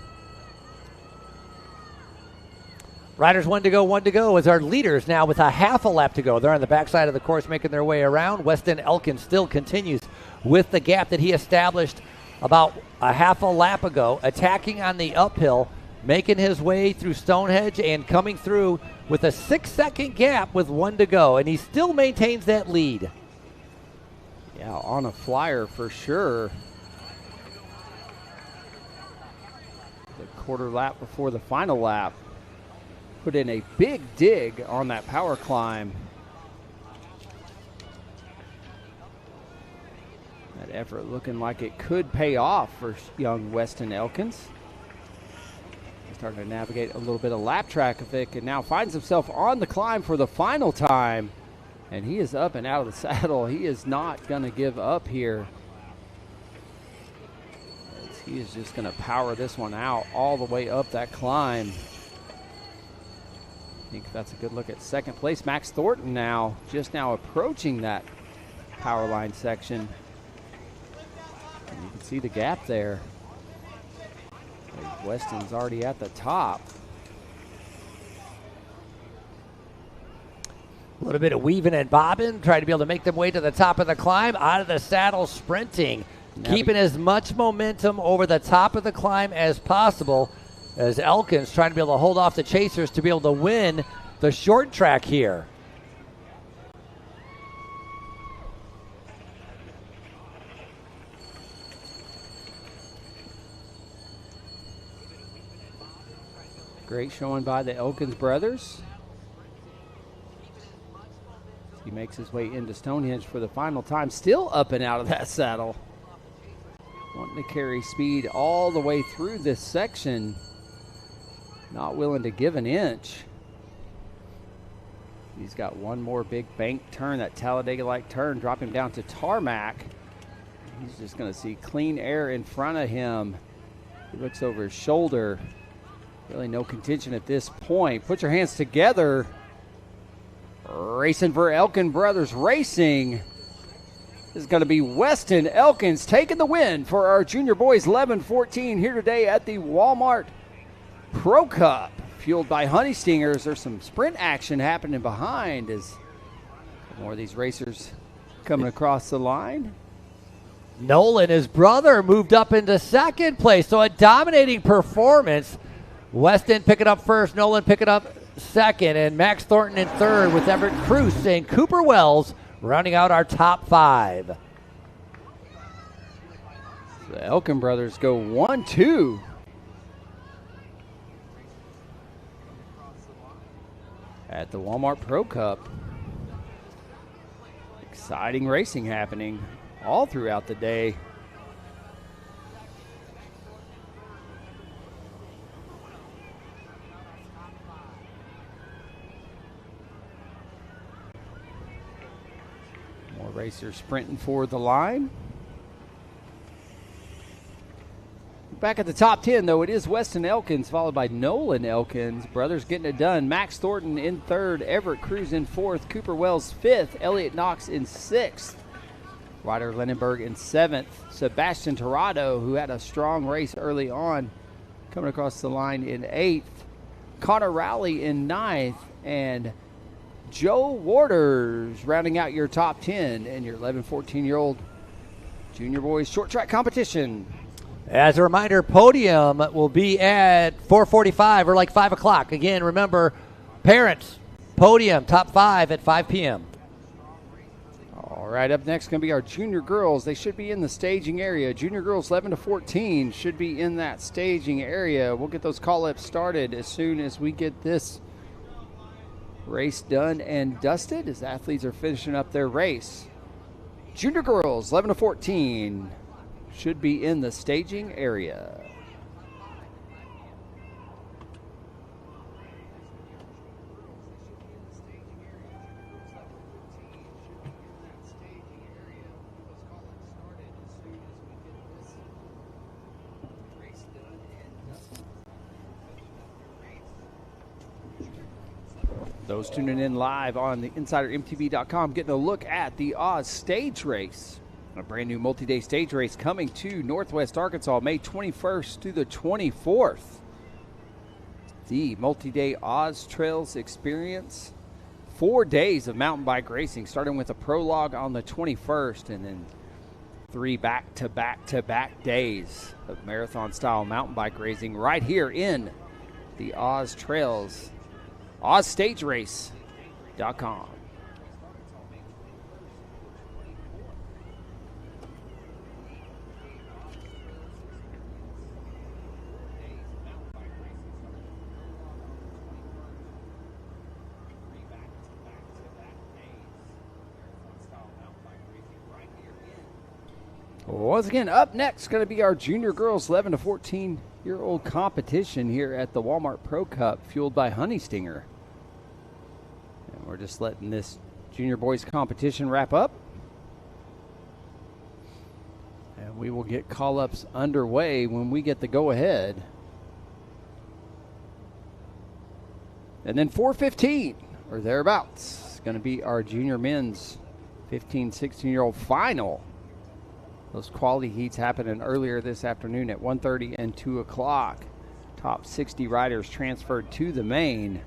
Riders 1 to go, 1 to go as our leaders now with a half a lap to go. They're on the backside of the course making their way around. Weston Elkins still continues with the gap that he established about a half a lap ago, attacking on the uphill, making his way through Stonehenge and coming through with a 6-second gap with 1 to go, and he still maintains that lead. Yeah, on a flyer for sure. The quarter lap before the final lap. Put in a big dig on that power climb. That effort looking like it could pay off for young Weston Elkins. He's starting to navigate a little bit of lap traffic and now finds himself on the climb for the final time. And he is up and out of the saddle. He is not going to give up here. He is just going to power this one out all the way up that climb. I think that's a good look at 2nd place. Max Thornton now, just now approaching that power line section. And you can see the gap there. Weston's already at the top. A little bit of weaving and bobbing, trying to be able to make them way to the top of the climb, out of the saddle sprinting, keeping as much momentum over the top of the climb as possible, as Elkins trying to be able to hold off the chasers to be able to win the short track here. Great showing by the Elkins brothers. He makes his way into Stonehenge for the final time, still up and out of that saddle. Wanting to carry speed all the way through this section. Not willing to give an inch. He's got one more big bank turn, that Talladega-like turn, drop him down to tarmac. He's just going to see clean air in front of him. He looks over his shoulder. Really no contention at this point. Put your hands together. Racing for Elkin Brothers Racing. This is going to be Weston Elkins taking the win for our junior boys 11-14 here today at the Walmart Pro Cup. Fueled by Honey Stingers. There's some sprint action happening behind as more of these racers coming across the line. Nolan, his brother, moved up into 2nd place, so a dominating performance. Weston picking up first, Nolan picking up 2nd, and Max Thornton in 3rd with Everett Cruz and Cooper Wells rounding out our top 5. The Elkin brothers go 1-2. At the Walmart Pro Cup. Exciting racing happening all throughout the day. More racers sprinting for the line. Back at the top 10, though, it is Weston Elkins, followed by Nolan Elkins. Brothers getting it done. Max Thornton in 3rd, Everett Cruz in 4th, Cooper Wells 5th, Elliott Knox in 6th, Ryder Lindenberg in 7th, Sebastian Tirado, who had a strong race early on, coming across the line in 8th, Connor Rowley in 9th, and Joe Waters rounding out your top 10 and your 11-14-year-old junior boys short track competition. As a reminder, Podium will be at 4:45 or like 5 o'clock. Again, remember, parents, Podium, top 5 at 5 p.m. All right, up next going to be our junior girls. They should be in the staging area. Junior girls 11 to 14 should be in that staging area. We'll get those call-ups started as soon as we get this race done and dusted as athletes are finishing up their race. Junior girls 11 to 14 should be in the staging area. Those tuning in live on the InsiderMTB.com getting a look at the Oz Stage Race. A brand new multi-day stage race coming to Northwest Arkansas May 21st through the 24th. The multi-day Oz Trails experience. 4 days of mountain bike racing, starting with a prologue on the 21st and then 3 back-to-back-to-back days of marathon-style mountain bike racing right here in the Oz Trails. OzStageRace.com. Once again, up next going to be our junior girls 11 to 14-year-old competition here at the Walmart Pro Cup, fueled by Honey Stinger. And we're just letting this junior boys competition wrap up. And we will get call-ups underway when we get the go-ahead. And then 4:15 or thereabouts is going to be our junior men's 15, 16-year-old final. Those quality heats happening earlier this afternoon at 1:30 and 2 o'clock. Top 60 riders transferred to the main.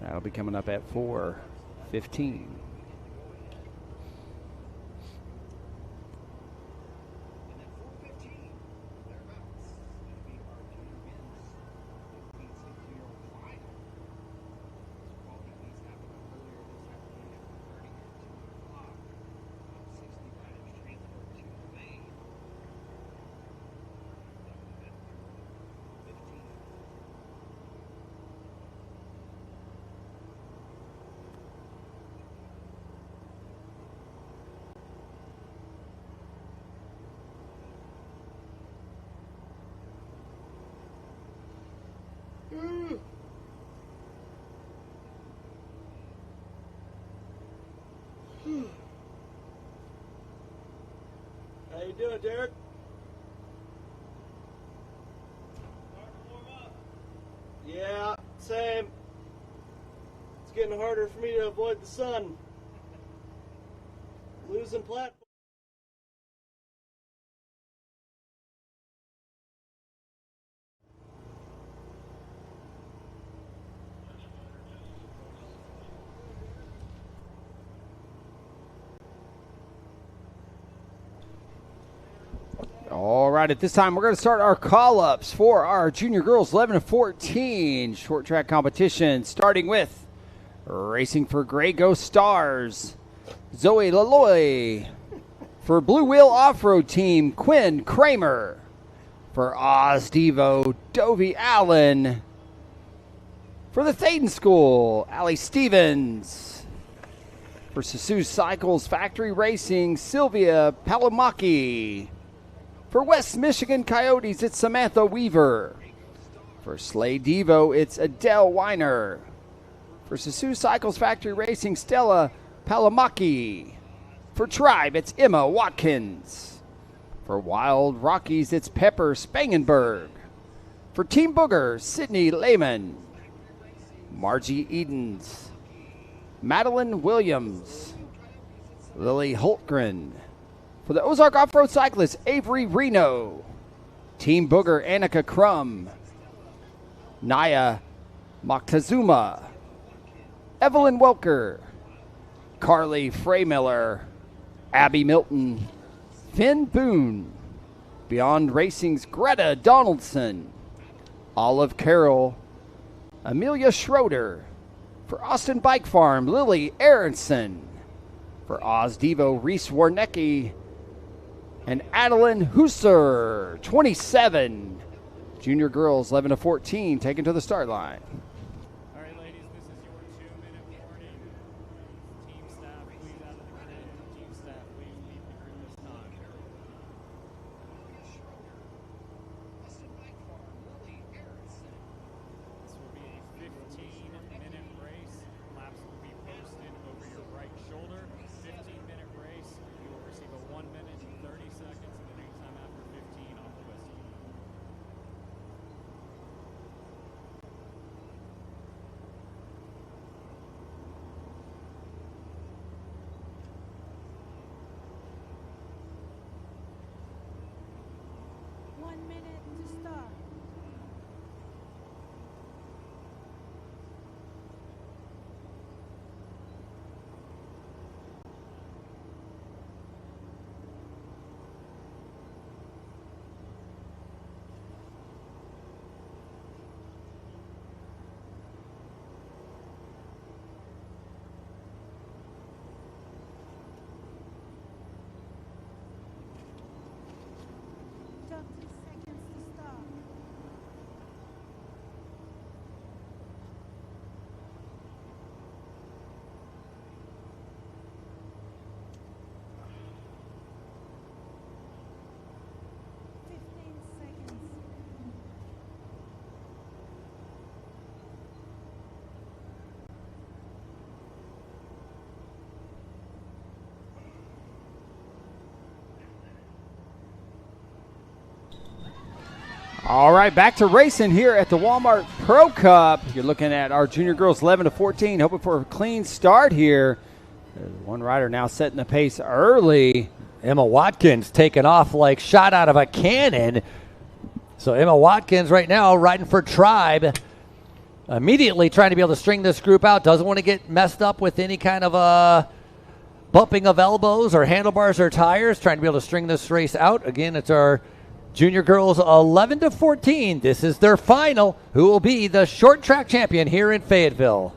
That'll be coming up at 4:15. How you doing, Derek? Yeah, same. It's getting harder for me to avoid the sun. Losing platform. All right, at this time, we're going to start our call-ups for our junior girls 11 to 14 short track competition, starting with Racing for Grey Ghost Stars, Zoe Laloy. For Blue Wheel Off-Road Team, Quinn Kramer. For Oz Devo, Dovey Allen. For the Thaden School, Allie Stevens. For Sasu Cycles Factory Racing, Sylvia Palomaki. For West Michigan Coyotes, it's Samantha Weaver. For Slay Devo, it's Adele Weiner. For Sasu Cycles Factory Racing, Stella Palomaki. For Tribe, it's Emma Watkins. For Wild Rockies, it's Pepper Spangenberg. For Team Booger, Sydney Lehman. Margie Edens. Madeline Williams. Lily Holtgren. For the Ozark Off-Road Cyclists, Avery Reno. Team Booger, Annika Crum. Naya Moctezuma. Evelyn Welker. Carly Freymiller. Abby Milton. Finn Boone. Beyond Racing's Greta Donaldson. Olive Carroll, Amelia Schroeder. For Austin Bike Farm, Lily Aronson. For Oz Devo, Reese Warnecki. And Adeline Husser, 27. Junior girls, 11 to 14, taken to the start line. All right, ladies, this is your 2-minute warning. Team staff, please out of the grid. Team staff, please leave the grid this time. This will be a 15-minute race. Laps will be posted over your right shoulder. 15-minute race. You will receive a 1 minute and 30 seconds, and then anytime after 15 off the whistle. All right, back to racing here at the Walmart Pro Cup. You're looking at our junior girls 11 to 14, hoping for a clean start here. There's one rider now setting the pace early. Emma Watkins taking off like shot out of a cannon. So Emma Watkins right now riding for Tribe. Immediately trying to be able to string this group out. Doesn't want to get messed up with any kind of bumping of elbows or handlebars or tires. Trying to be able to string this race out. Again, it's our junior girls 11 to 14. This is their final. Who will be the short track champion here in Fayetteville?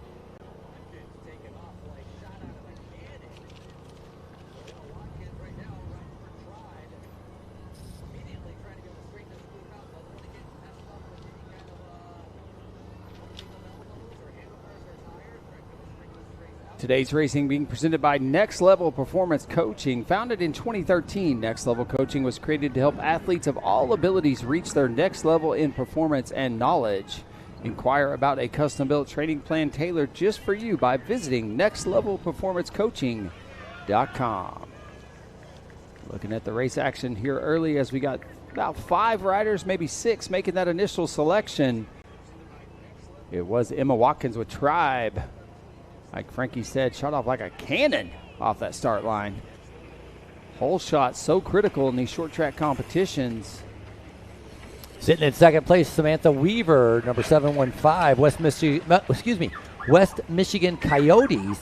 Today's racing being presented by Next Level Performance Coaching. Founded in 2013, Next Level Coaching was created to help athletes of all abilities reach their next level in performance and knowledge. Inquire about a custom-built training plan tailored just for you by visiting nextlevelperformancecoaching.com. Looking at the race action here early as we got about 5 riders, maybe 6, making that initial selection. It was Emma Watkins with Tribe. Like Frankie said, shot off like a cannon off that start line. Hole shot so critical in these short track competitions. Sitting in second place, Samantha Weaver, number 715, West Michigan Coyotes.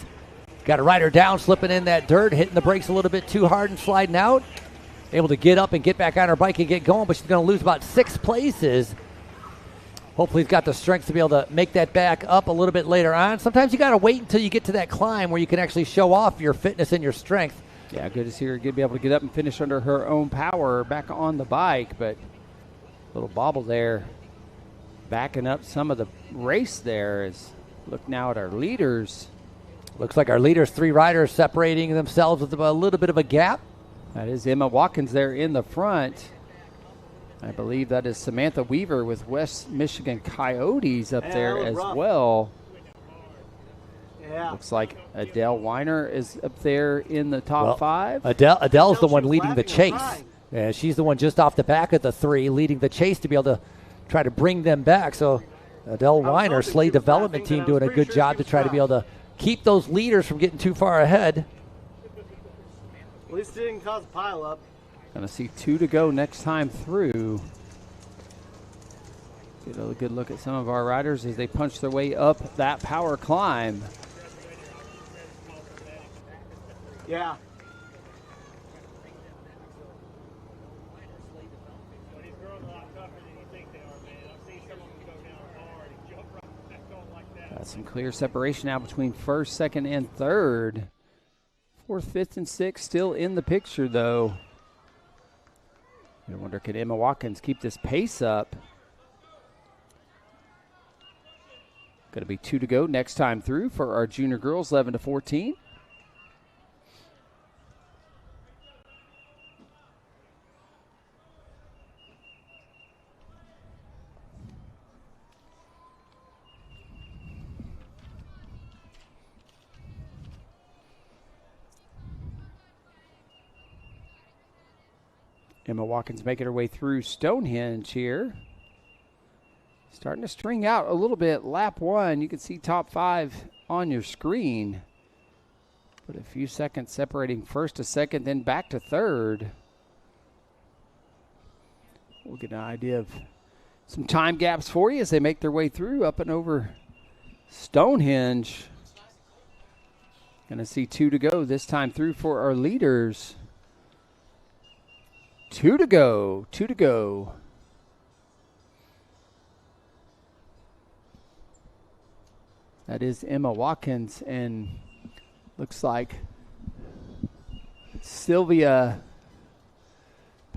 Got a rider down, slipping in that dirt, hitting the brakes a little bit too hard and sliding out. Able to get up and get back on her bike and get going, but she's going to lose about 6 places. Hopefully he's got the strength to be able to make that back up a little bit later on. Sometimes you got to wait until you get to that climb where you can actually show off your fitness and your strength. Yeah, good to see her be able to get up and finish under her own power back on the bike, but little bobble there backing up some of the race there. As look now at our leaders. Looks like our leaders, 3 riders separating themselves with a little bit of a gap. That is Emma Watkins there in the front. I believe that is Samantha Weaver with West Michigan Coyotes up there as well. Yeah. Looks like Adele Weiner is up there in the top 5. Adele's the one leading the chase. Yeah, she's the one just off the back of the 3 leading the chase to be able to try to bring them back. So Adele Weiner, Slade Development Team, doing a good job to try to be able to keep those leaders from getting too far ahead. At least it didn't cause a pile up. Going to see 2 to go next time through. Get a good look at some of our riders as they punch their way up that power climb. Yeah. Some clear separation now between first, second, and third. Fourth, fifth, and sixth still in the picture, though. I wonder, could Emma Watkins keep this pace up? Going to be 2 to go next time through for our junior girls, 11 to 14. Emma Watkins making her way through Stonehenge here. Starting to string out a little bit. Lap 1, you can see top 5 on your screen. But a few seconds separating first to second, then back to third. We'll get an idea of some time gaps for you as they make their way through up and over Stonehenge. Going to see 2 to go this time through for our leaders. 2 to go, 2 to go. That is Emma Watkins, and looks like Sylvia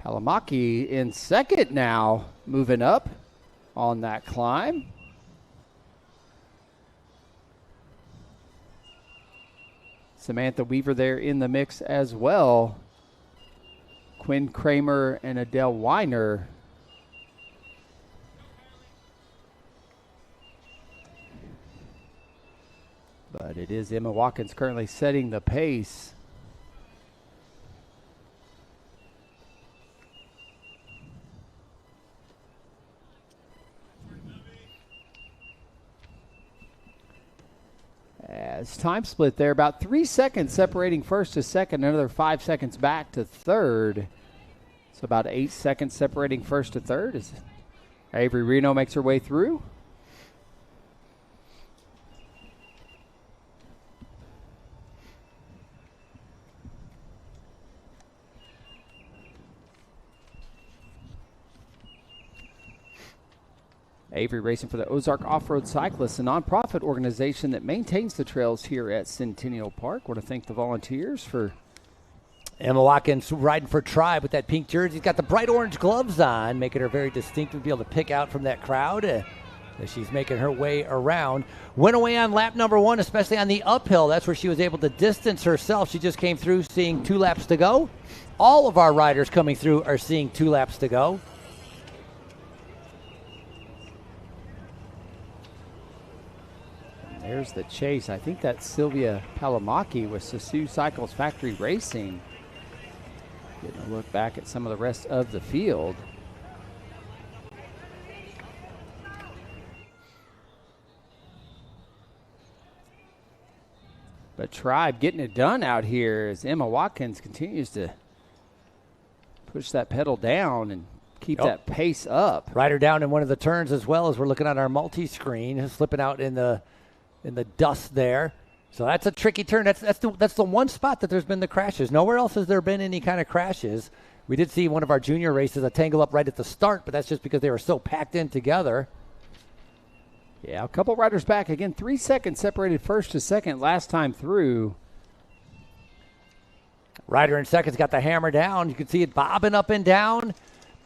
Palamaki in second now, moving up on that climb. Samantha Weaver there in the mix as well. Quinn Kramer and Adele Weiner. But it is Emma Watkins currently setting the pace. As time split there, about 3 seconds separating first to second, another 5 seconds back to third. So about 8 seconds separating first to third as Avery Reno makes her way through. Avery racing for the Ozark Off-Road Cyclists, a nonprofit organization that maintains the trails here at Centennial Park. Want to thank the volunteers for... Emma Watkins riding for Tribe with that pink jersey. She's got the bright orange gloves on, making her very distinctive to be able to pick out from that crowd as she's making her way around. Went away on lap number 1, especially on the uphill. That's where she was able to distance herself. She just came through seeing 2 laps to go. All of our riders coming through are seeing 2 laps to go. There's the chase. I think that's Sylvia Palamaki with Sasu Cycles Factory Racing. Getting a look back at some of the rest of the field. But Tribe getting it done out here as Emma Watkins continues to push that pedal down and keep that pace up. Rider down in one of the turns as well as we're looking at our multi-screen, slipping out in the dust there. So that's a tricky turn. That's the one spot that there's been the crashes. Nowhere else has there been any kind of crashes. We did see one of our junior races a tangle up right at the start, but that's just because they were so packed in together. Yeah, a couple riders back. Again, 3 seconds separated first to second last time through. Rider in second's got the hammer down. You can see it bobbing up and down,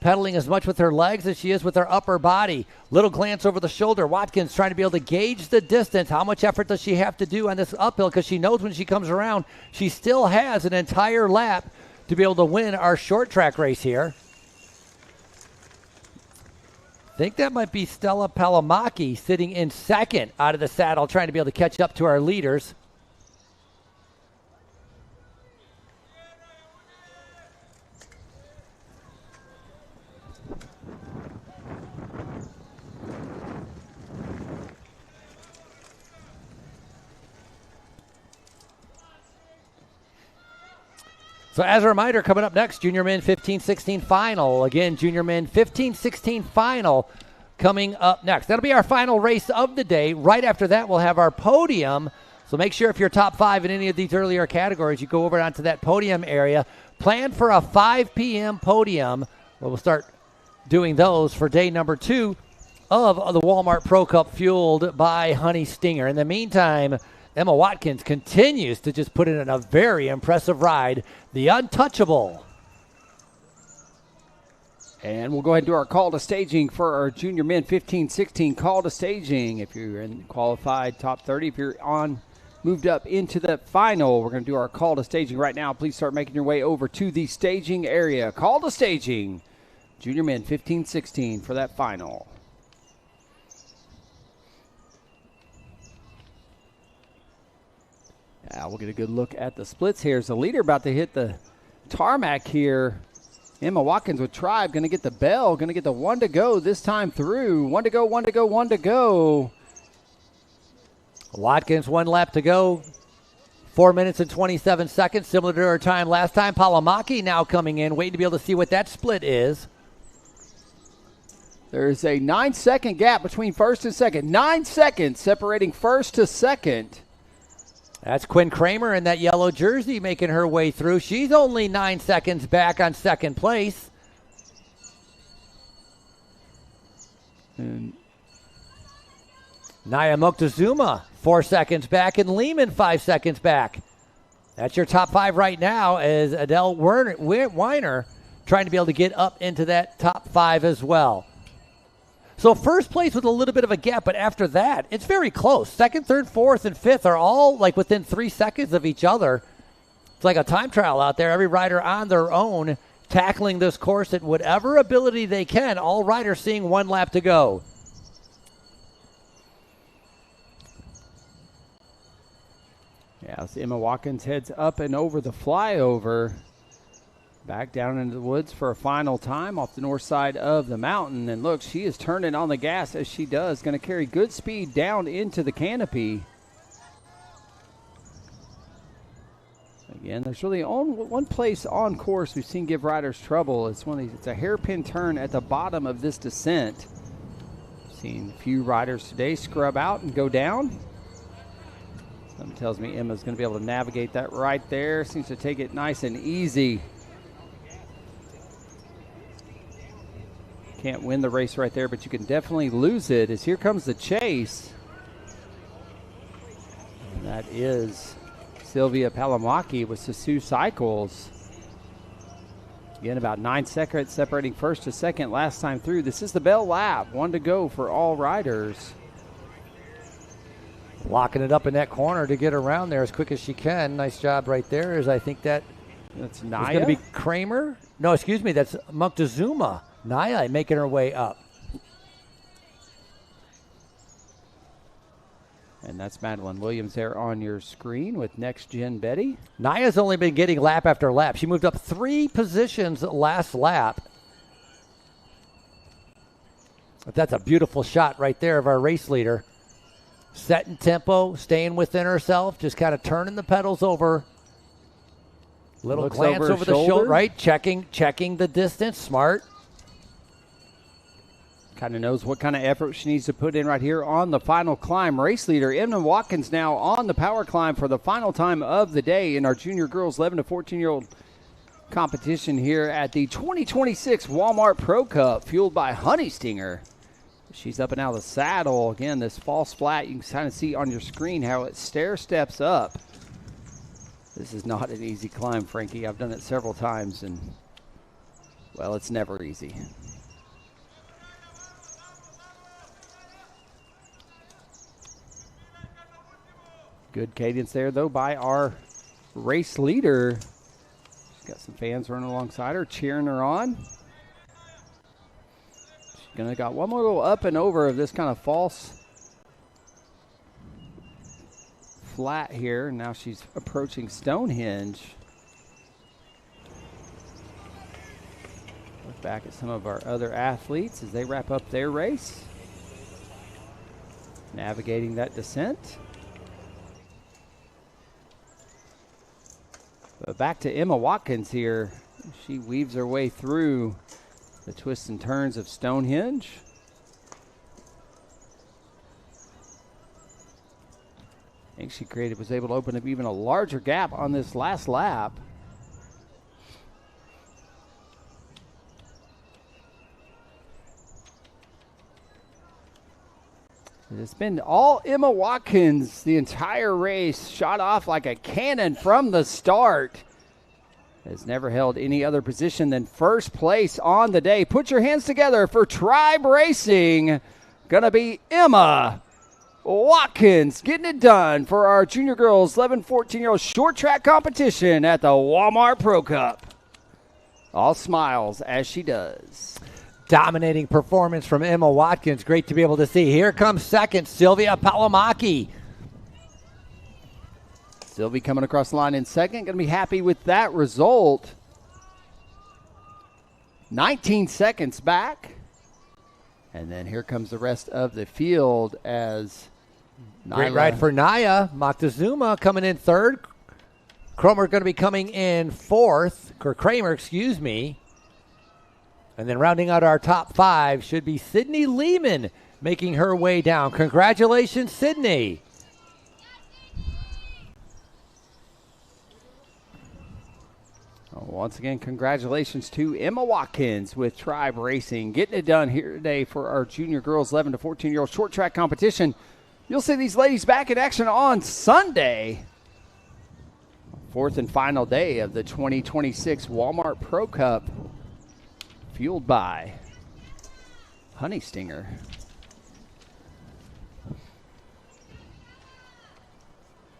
pedaling as much with her legs as she is with her upper body. Little glance over the shoulder. Watkins trying to be able to gauge the distance. How much effort does she have to do on this uphill? Because she knows when she comes around, she still has an entire lap to be able to win our short track race here. I think that might be Stella Palamaki sitting in second out of the saddle, trying to be able to catch up to our leaders. So as a reminder, coming up next, Junior Men 15-16 Final. Again, Junior Men 15-16 Final coming up next. That'll be our final race of the day. Right after that, we'll have our podium. So make sure if you're top 5 in any of these earlier categories, you go over onto that podium area. Plan for a 5 p.m. podium. We'll start doing those for day number 2 of the Walmart Pro Cup, fueled by Honey Stinger. In the meantime, Emma Watkins continues to just put in a very impressive ride, the untouchable. And we'll go ahead and do our call to staging for our junior men 15-16 call to staging. If you're in qualified top 30, if you're on moved up into the final, we're going to do our call to staging right now. Please start making your way over to the staging area. Call to staging, junior men 15-16 for that final. We'll get a good look at the splits here. As the leader about to hit the tarmac here, Emma Watkins with Tribe, going to get the bell, going to get the 1 to go this time through. 1 to go, 1 to go, 1 to go. Watkins, 1 lap to go. 4 minutes and 27 seconds, similar to her time last time. Palamaki now coming in, waiting to be able to see what that split is. There's a 9-second gap between first and second. 9 seconds separating first to second. That's Quinn Kramer in that yellow jersey making her way through. She's only 9 seconds back on second place. And Naya Moctezuma 4 seconds back, and Lehman 5 seconds back. That's your top 5 right now, as Adele Weiner trying to be able to get up into that top 5 as well. So first place with a little bit of a gap, but after that, it's very close. Second, third, fourth, and fifth are all like within 3 seconds of each other. It's like a time trial out there. Every rider on their own tackling this course at whatever ability they can. All riders seeing 1 lap to go. Yeah, as Emma Watkins heads up and over the flyover. Back down into the woods for a final time off the north side of the mountain. And look, she is turning on the gas as she does. Going to carry good speed down into the canopy. Again, there's really only one place on course we've seen give riders trouble. It's it's a hairpin turn at the bottom of this descent. Seen a few riders today scrub out and go down. Something tells me Emma's going to be able to navigate that right there. Seems to take it nice and easy. Can't win the race right there, but you can definitely lose it, as here comes the chase. And that is Sylvia Palamaki with Sasu Cycles. Again, about 9 seconds separating first to second last time through. This is the bell lap. 1 to go for all riders. Locking it up in that corner to get around there as quick as she can. Nice job right there. As I think that's Naya. going to be Kramer. No, excuse me. That's Moctezuma. Naya making her way up. And that's Madeline Williams there on your screen with Next Gen Betty. Naya's only been getting lap after lap. She moved up 3 positions last lap. But that's a beautiful shot right there of our race leader. Setting tempo, staying within herself, just kind of turning the pedals over. Little Looks glance over the shoulder, right? Checking the distance. Smart. Kind of knows what kind of effort she needs to put in right here on the final climb. Race leader Emma Watkins now on the power climb for the final time of the day in our junior girls 11 to 14-year-old competition here at the 2026 Walmart Pro Cup, fueled by Honey Stinger. She's up and out of the saddle. Again, this false flat, you can kind of see on your screen how it stair steps up. This is not an easy climb, Frankie. I've done it several times, and, well, it's never easy. Good cadence there, though, by our race leader. She's got some fans running alongside her, cheering her on. She's going to got one more little up and over of this kind of false flat here. Now she's approaching Stonehenge. Look back at some of our other athletes as they wrap up their race. Navigating that descent. But back to Emma Watkins here. She weaves her way through the twists and turns of Stonehenge. I think she was able to open up even a larger gap on this last lap. It's been all Emma Watkins the entire race, shot off like a cannon from the start. Has never held any other position than first place on the day. Put your hands together for Tribe Racing. Gonna be Emma Watkins getting it done for our junior girls 11-14-year-old short track competition at the Walmart Pro Cup. All smiles as she does. Dominating performance from Emma Watkins. Great to be able to see. Here comes second, Sylvia Palomaki. Sylvie coming across the line in second. Going to be happy with that result. 19 seconds back. And then here comes the rest of the field as Great ride for Naya. Moctezuma coming in third. Kramer going to be coming in fourth. Or Kramer, excuse me. And then rounding out our top five should be Sydney Lehman making her way down. Congratulations, Sydney. Once again, congratulations to Emma Watkins with Tribe Racing. Getting it done here today for our junior girls 11 to 14-year-old short track competition. You'll see these ladies back in action on Sunday. Fourth and final day of the 2026 Walmart Pro Cup. Fueled by Honey Stinger.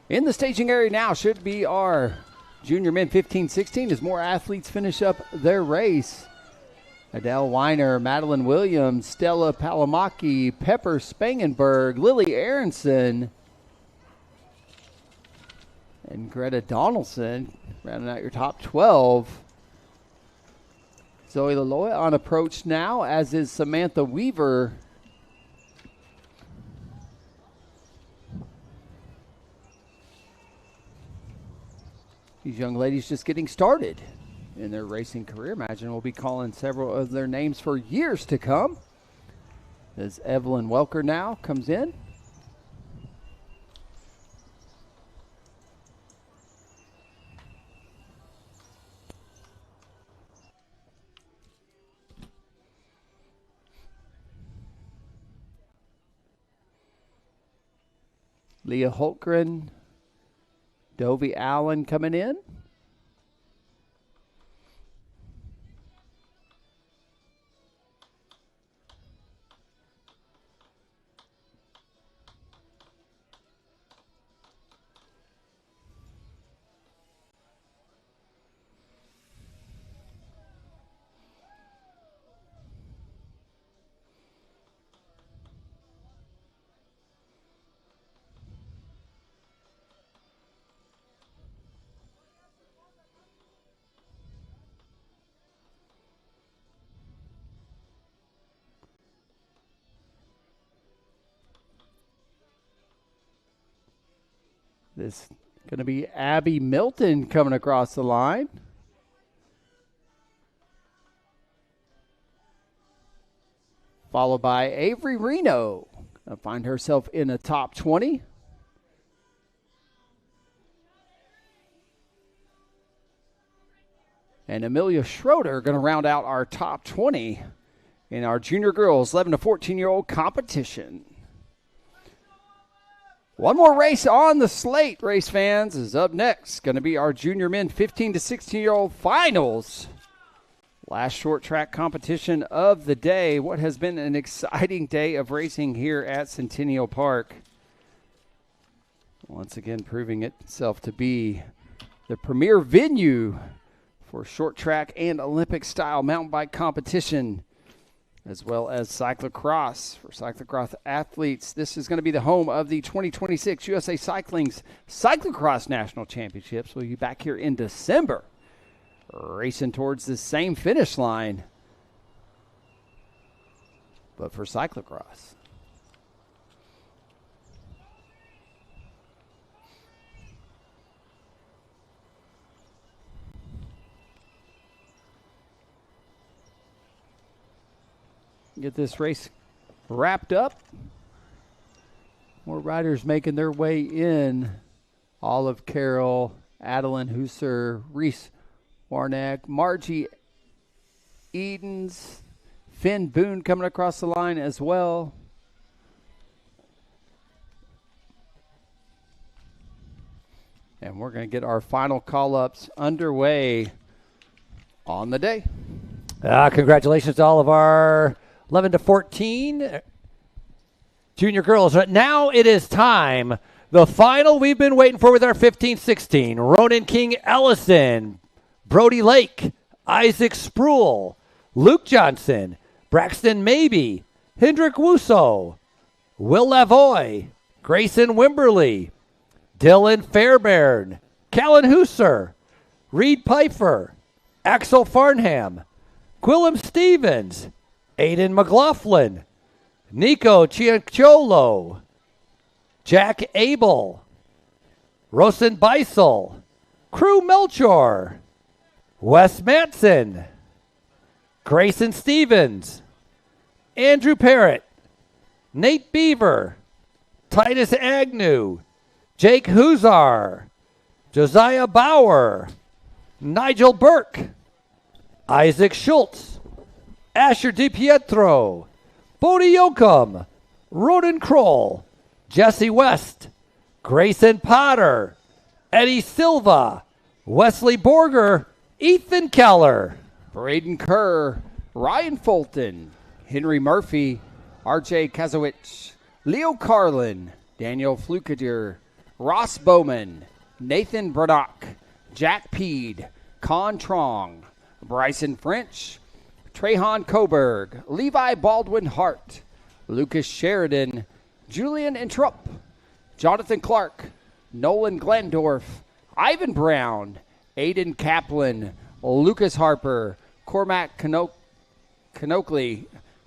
In the staging area now should be our junior men 15-16 as more athletes finish up their race. Adele Weiner, Madeline Williams, Stella Palomaki, Pepper Spangenberg, Lily Aronson, and Greta Donaldson rounding out your top 12. Zoe Laloy on approach now, as is Samantha Weaver. These young ladies just getting started in their racing career. Imagine we'll be calling several of their names for years to come. As Evelyn Welker now comes in. Leah Holtgren, Dovie Allen coming in. This is going to be Abby Milton coming across the line. Followed by Avery Reno. Gonna find herself in the top 20. And Amelia Schroeder going to round out our top 20 in our junior girls 11 to 14-year-old competition. One more race on the slate, race fans, is up next. Going to be our junior men 15 to 16-year-old finals. Last short track competition of the day. What has been an exciting day of racing here at Centennial Park. Once again, proving itself to be the premier venue for short track and Olympic style mountain bike competition, as well as cyclocross for cyclocross athletes. This is going to be the home of the 2026 USA Cycling's Cyclocross National Championships. We'll be back here in December, racing towards the same finish line, but for cyclocross. Get this race wrapped up. More riders making their way in. Olive Carroll, Adeline Husser, Reese Warnack, Margie Edens, Finn Boone coming across the line as well. And we're going to get our final call-ups underway on the day. Congratulations to all of our 11 to 14 junior girls. Now it is time. The final we've been waiting for with our 15-16. Ronan King Ellison, Brody Lake, Isaac Spruill, Luke Johnson, Braxton Mabey, Hendrik Wuso, Will Lavoie, Grayson Wimberly, Dylan Fairbairn, Callan Husser, Reed Pfeiffer, Axel Farnham, Quillem Stevens, Aiden McLaughlin, Nico Cianciolo, Jack Abel, Rosen Beisel, Crew Melchor, Wes Matson, Grayson Stevens, Andrew Parrott, Nate Beaver, Titus Agnew, Jake Huzar, Josiah Bauer, Nigel Burke, Isaac Schultz, Asher DiPietro, Bodie Yoakum, Roden Kroll, Jesse West, Grayson Potter, Eddie Silva, Wesley Borger, Ethan Keller, Braden Kerr, Ryan Fulton, Henry Murphy, RJ Kazowicz, Leo Carlin, Daniel Flukader, Ross Bowman, Nathan Braddock, Jack Peed, Con Trong, Bryson French, Trehan Coburg, Levi Baldwin Hart, Lucas Sheridan, Julian Entrup, Jonathan Clark, Nolan Glandorf, Ivan Brown, Aiden Kaplan, Lucas Harper, Cormac Canockley,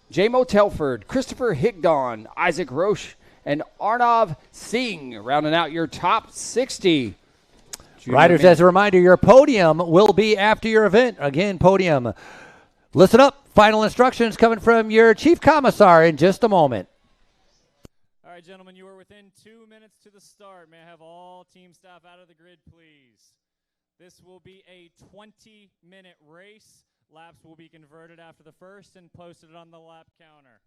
J-Mo Telford, Christopher Higdon, Isaac Roche, and Arnav Singh, rounding out your top 60. Riders, as a reminder, your podium will be after your event. Again, podium. Listen up. Final instructions coming from your chief commissar in just a moment. All right, gentlemen, you are within 2 minutes to the start. May I have all team staff out of the grid, please? This will be a 20-minute race. Laps will be converted after the first and posted on the lap counter.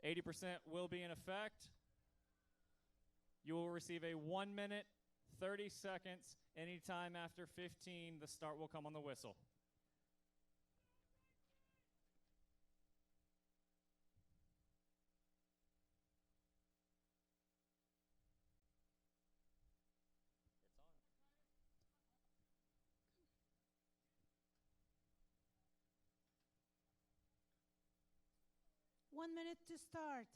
80% will be in effect. You will receive a 1 minute, 30 seconds. Anytime after 15, the start will come on the whistle. One minute to start.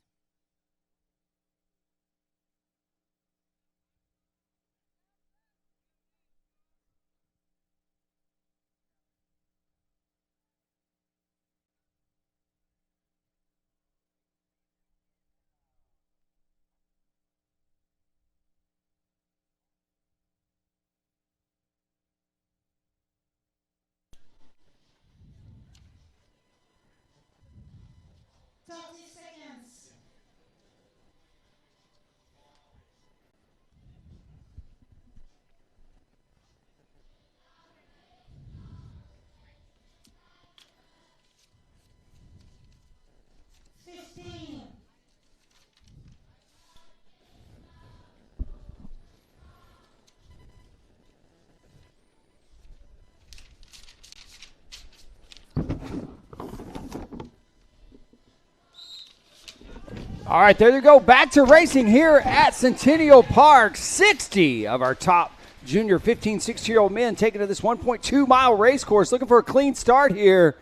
All right, there you go. Back to racing here at Centennial Park. 60 of our top junior 15, 16-year-old men taking to this 1.2-mile race course, looking for a clean start here.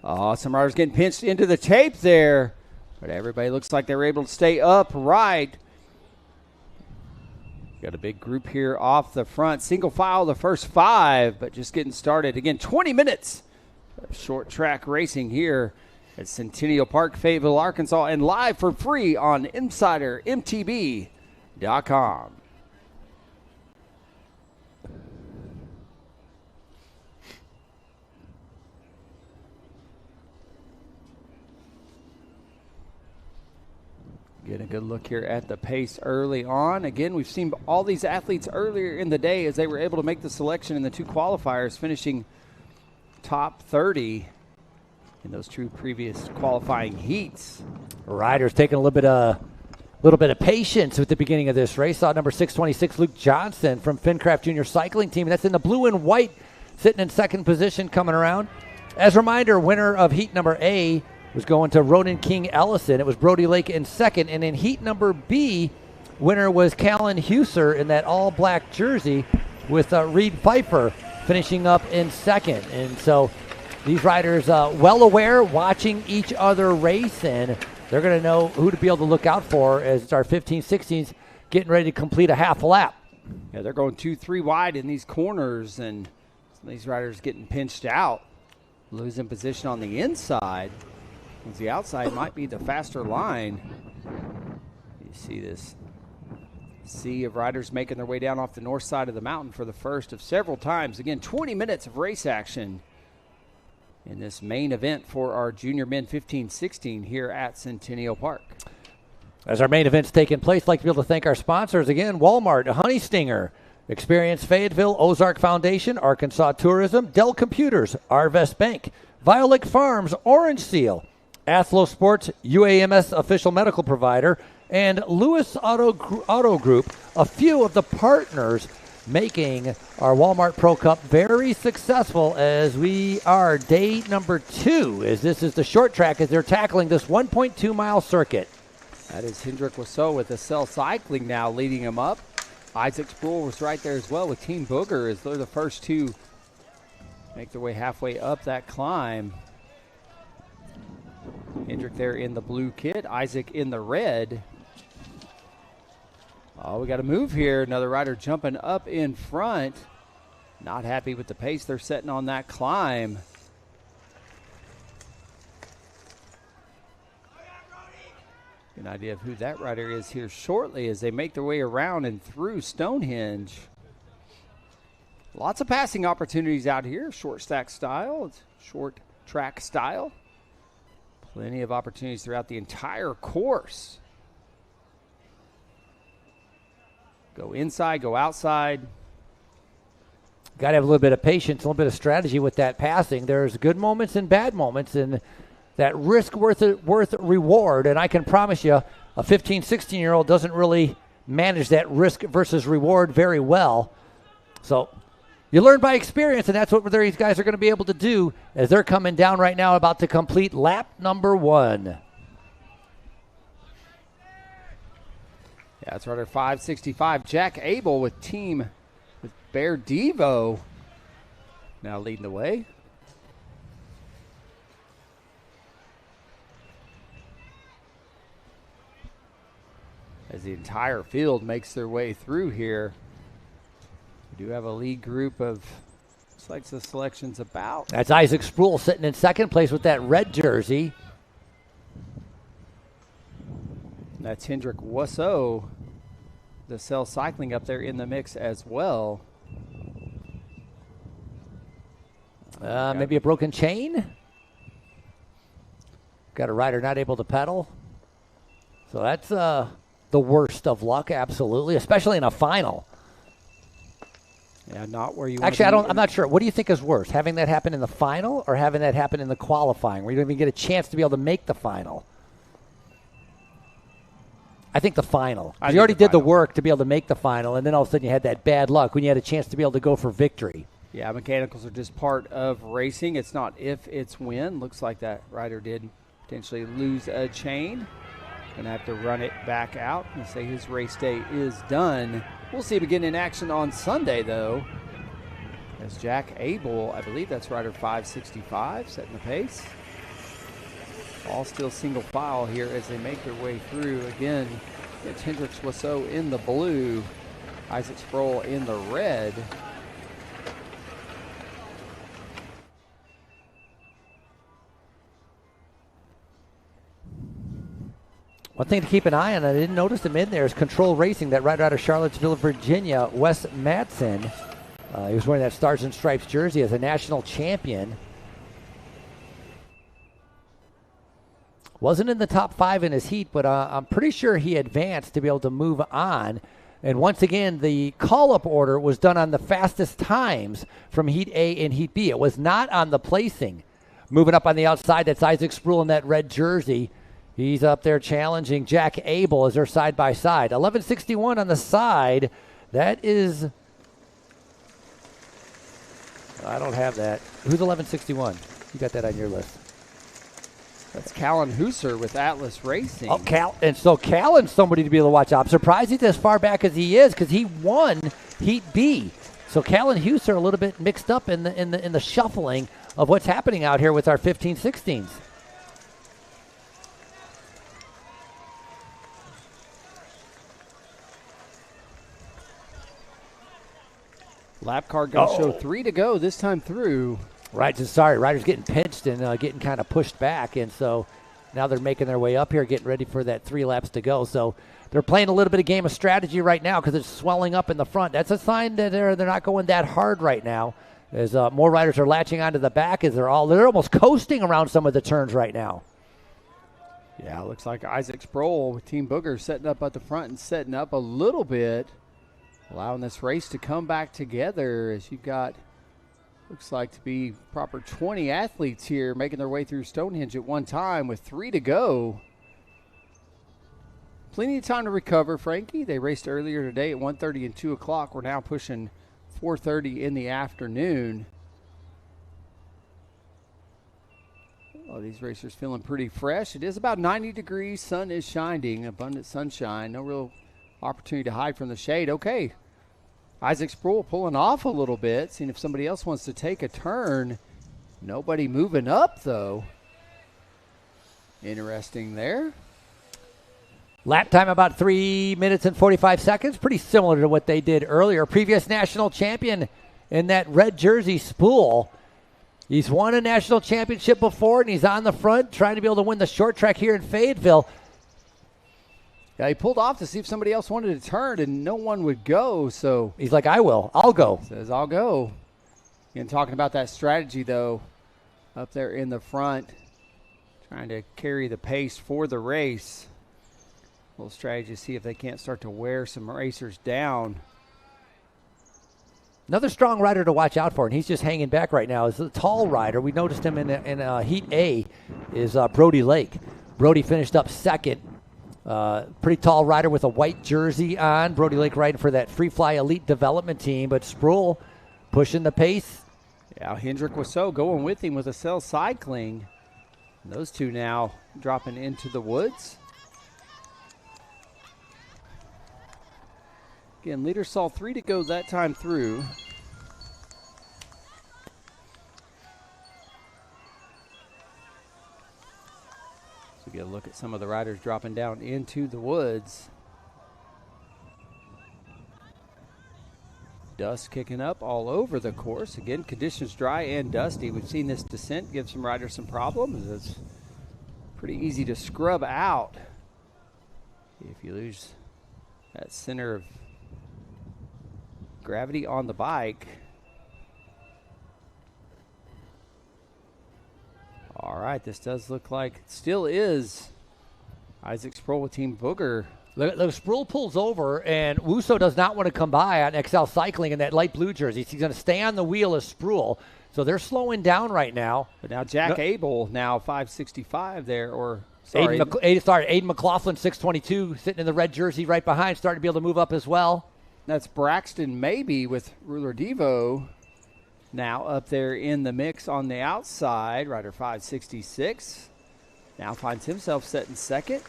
Oh, some riders getting pinched into the tape there, but everybody looks like they were able to stay upright. Got a big group here off the front. Single file the first 5, but just getting started. Again, 20 minutes of short track racing here at Centennial Park, Fayetteville, Arkansas, and live for free on InsiderMTB.com. Get a good look here at the pace early on. Again, we've seen all these athletes earlier in the day as they were able to make the selection in the 2 qualifiers, finishing top 30 in those 2 previous qualifying heats. Riders taking a little bit of little bit of patience at the beginning of this race. Saw number 626, Luke Johnson from Fincraft Junior Cycling Team. That's in the blue and white, sitting in second position coming around. As a reminder, winner of heat number A was going to Ronan King Ellison. It was Brody Lake in second. And in heat number B, winner was Callan Huser in that all-black jersey with Reed Pfeiffer finishing up in second. And so these riders well aware, watching each other race, and they're going to know who to be able to look out for as our 15-16s getting ready to complete a half lap. Yeah, they're going 2-3 wide in these corners, and these riders getting pinched out, losing position on the inside. Because the outside might be the faster line. You see this sea of riders making their way down off the north side of the mountain for the first of several times. Again, 20 minutes of race action in this main event for our junior men 15-16 here at Centennial Park. As our main event's taking place, I'd like to be able to thank our sponsors again: Walmart, Honey Stinger, Experience Fayetteville, Ozark Foundation, Arkansas Tourism, Dell Computers, Arvest Bank, Violet Farms, Orange Seal, Athlo Sports, UAMS official medical provider, and Lewis Auto Group, a few of the partners making our Walmart Pro Cup very successful as we are day number 2, as this is the short track as they're tackling this 1.2-mile circuit. That is Hendrick Wasso with Cell Cycling now leading him up. Isaac Sproul was right there as well with Team Booger as they're the first to make their way halfway up that climb. Hendrick there in the blue kit, Isaac in the red. Oh, we got to move here. Another rider jumping up in front. Not happy with the pace they're setting on that climb. Get an idea of who that rider is here shortly as they make their way around and through Stonehenge. Lots of passing opportunities out here. Short stack style. It's short track style. Plenty of opportunities throughout the entire course. Go inside, go outside. Got to have a little bit of patience, a little bit of strategy with that passing. There's good moments and bad moments, and that risk worth reward. And I can promise you, a 15, 16-year-old doesn't really manage that risk versus reward very well. So you learn by experience, and that's what these guys are going to be able to do as they're coming down right now, about to complete lap number 1. Yeah, that's rider 565, Jack Abel with Bear Devo now leading the way. As the entire field makes their way through here. We do have a lead group of, looks like the selection's about. That's Isaac Sproul sitting in second place with that red jersey. That's Hendrick Wasso, the Cell Cycling up there in the mix as well. Maybe a broken chain. Got a rider not able to pedal. So that's the worst of luck, absolutely, especially in a final. Yeah, not where you want Actually, to be. I'm not sure. What do you think is worse, having that happen in the final or having that happen in the qualifying, where you don't even get a chance to be able to make the final? I think the final. You already did the work to be able to make the final, and then all of a sudden you had that bad luck when you had a chance to be able to go for victory. Yeah, mechanicals are just part of racing. It's not if, it's when. Looks like that rider did potentially lose a chain. Going to have to run it back out and say his race day is done. We'll see him again in action on Sunday, though, as Jack Abel, I believe that's rider 565, setting the pace. All still single file here as they make their way through. Again, it's Hendrick Wasso in the blue, Isaac Sproul in the red. One thing to keep an eye on, I didn't notice him in there, is Control Racing, that rider out of Charlottesville, Virginia, Wes Madsen. He was wearing that Stars and Stripes jersey as a national champion. Wasn't in the top 5 in his heat, but I'm pretty sure he advanced to be able to move on. And once again, the call-up order was done on the fastest times from Heat A and Heat B. It was not on the placing. Moving up on the outside, that's Isaac Sproul in that red jersey. He's up there challenging Jack Abel as they're side by side. 11:61 on the side. That is, I don't have that. Who's 11:61? You got that on your list. That's Callan Husser with Atlas Racing. Oh, and so Callan's somebody to be able to watch out. I'm surprised he's as far back as he is because he won Heat B. So Callan Husser a little bit mixed up in the shuffling of what's happening out here with our 15-16s. Lap car going to show 3 to go this time through. Right, so sorry, riders getting pinched and getting kind of pushed back, and so now they're making their way up here, getting ready for that 3 laps to go. So they're playing a little bit of game of strategy right now because it's swelling up in the front. That's a sign that they're not going that hard right now, as more riders are latching onto the back as they're almost coasting around some of the turns right now. Yeah, it looks like Isaac Sproul with Team Booger setting up at the front and setting up a little bit, allowing this race to come back together as you've got, looks like to be proper 20 athletes here making their way through Stonehenge at one time with 3 to go. Plenty of time to recover, Frankie. They raced earlier today at 1:30 and 2 o'clock. We're now pushing 4:30 in the afternoon. Oh, these racers feeling pretty fresh. It is about 90 degrees. Sun is shining, abundant sunshine. No real opportunity to hide from the shade. Okay. Isaac Sproul pulling off a little bit, seeing if somebody else wants to take a turn. Nobody moving up, though. Interesting there. Lap time about 3 minutes and 45 seconds. Pretty similar to what they did earlier. Previous national champion in that red jersey, Spool. He's won a national championship before, and he's on the front trying to be able to win the short track here in Fayetteville. Yeah, he pulled off to see if somebody else wanted to turn, and no one would go. So he's like, I will. I'll go. Says, I'll go. And talking about that strategy, though, up there in the front, trying to carry the pace for the race. A little strategy to see if they can't start to wear some racers down. Another strong rider to watch out for, and he's just hanging back right now, is a tall rider. We noticed him in Heat A, is Brody Lake. Brody finished up second. Pretty tall rider with a white jersey on. Brody Lake riding for that Free Fly Elite Development Team, but Sproul pushing the pace. Yeah, Hendrick Wasso going with him with a Cell Cycling. And those two now dropping into the woods. Again, leader saw 3 to go that time through. So get a look at some of the riders dropping down into the woods. Dust kicking up all over the course. Again, conditions dry and dusty. We've seen this descent give some riders some problems. It's pretty easy to scrub out if you lose that center of gravity on the bike. All right, this does look like it still is Isaac Sproul with Team Booger. Look, Sproul pulls over, and Wusso does not want to come by on XL Cycling in that light blue jersey. He's going to stay on the wheel as Sproul. So they're slowing down right now. But now Jack Abel, now 565 there, or sorry. Aiden McLaughlin, 622, sitting in the red jersey right behind, starting to be able to move up as well. That's Braxton Maybe with Ruler Devo now up there in the mix on the outside. Rider 566 now finds himself set in second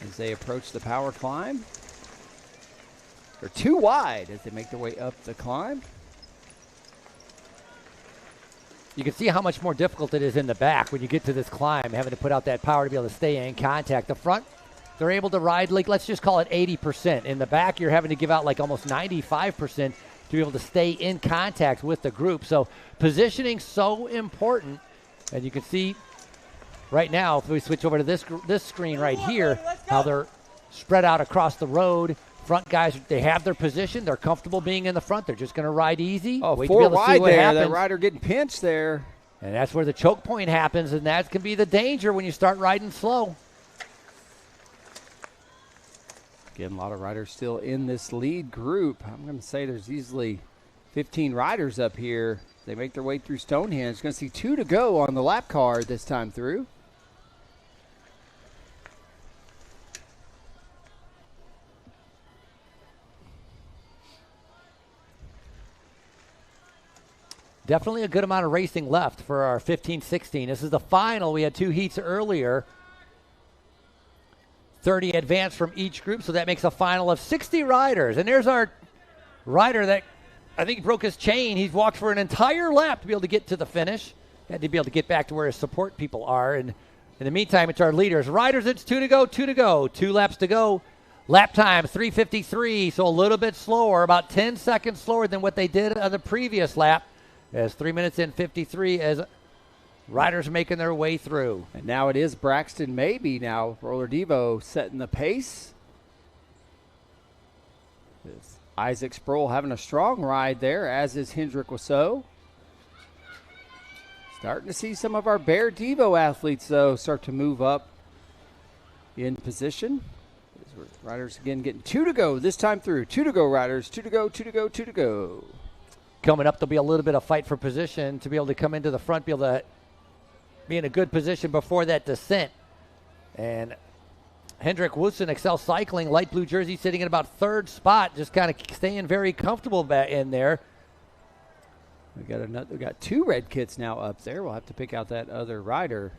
as they approach the power climb. They're too wide as they make their way up the climb. You can see how much more difficult it is in the back when you get to this climb, having to put out that power to be able to stay in contact. The front, they're able to ride, like, let's just call it 80%. In the back, you're having to give out like almost 95% to be able to stay in contact with the group. So positioning so important. And you can see right now, if we switch over to this screen right here, how they're spread out across the road. Front guys, they have their position. They're comfortable being in the front. They're just going to ride easy. Oh, wait 4 to be able to see wide what there. happens. That rider getting pinched there. And that's where the choke point happens, and that can be the danger when you start riding slow. Again, a lot of riders still in this lead group. I'm going to say there's easily 15 riders up here. They make their way through Stonehenge. Going to see 2 to go on the lap card this time through. Definitely a good amount of racing left for our 15-16. This is the final. We had 2 heats earlier. 30 advanced from each group, so that makes a final of 60 riders. And there's our rider that I think broke his chain. He's walked for an entire lap to be able to get to the finish. Had to be able to get back to where his support people are. And in the meantime, it's our leaders. Riders, it's 2 to go, 2 to go. 2 laps to go. Lap time, 3:53, so a little bit slower, about 10 seconds slower than what they did on the previous lap. As 3 minutes in 53 as riders making their way through. And now it is Braxton Maybe now. Roller Devo setting the pace. It's Isaac Sproul having a strong ride there, as is Hendrick Wasso. Starting to see some of our Bear Devo athletes, though, start to move up in position. Riders again getting 2 to go this time through. 2 to go, riders. 2 to go, 2 to go, 2 to go. Coming up, there'll be a little bit of fight for position to be able to come into the front, be able to be in a good position before that descent. And Hendrick Woodson, Excel Cycling, light blue jersey, sitting in about 3rd spot, just kind of staying very comfortable in there. We got 2 red kits now up there. We'll have to pick out that other rider.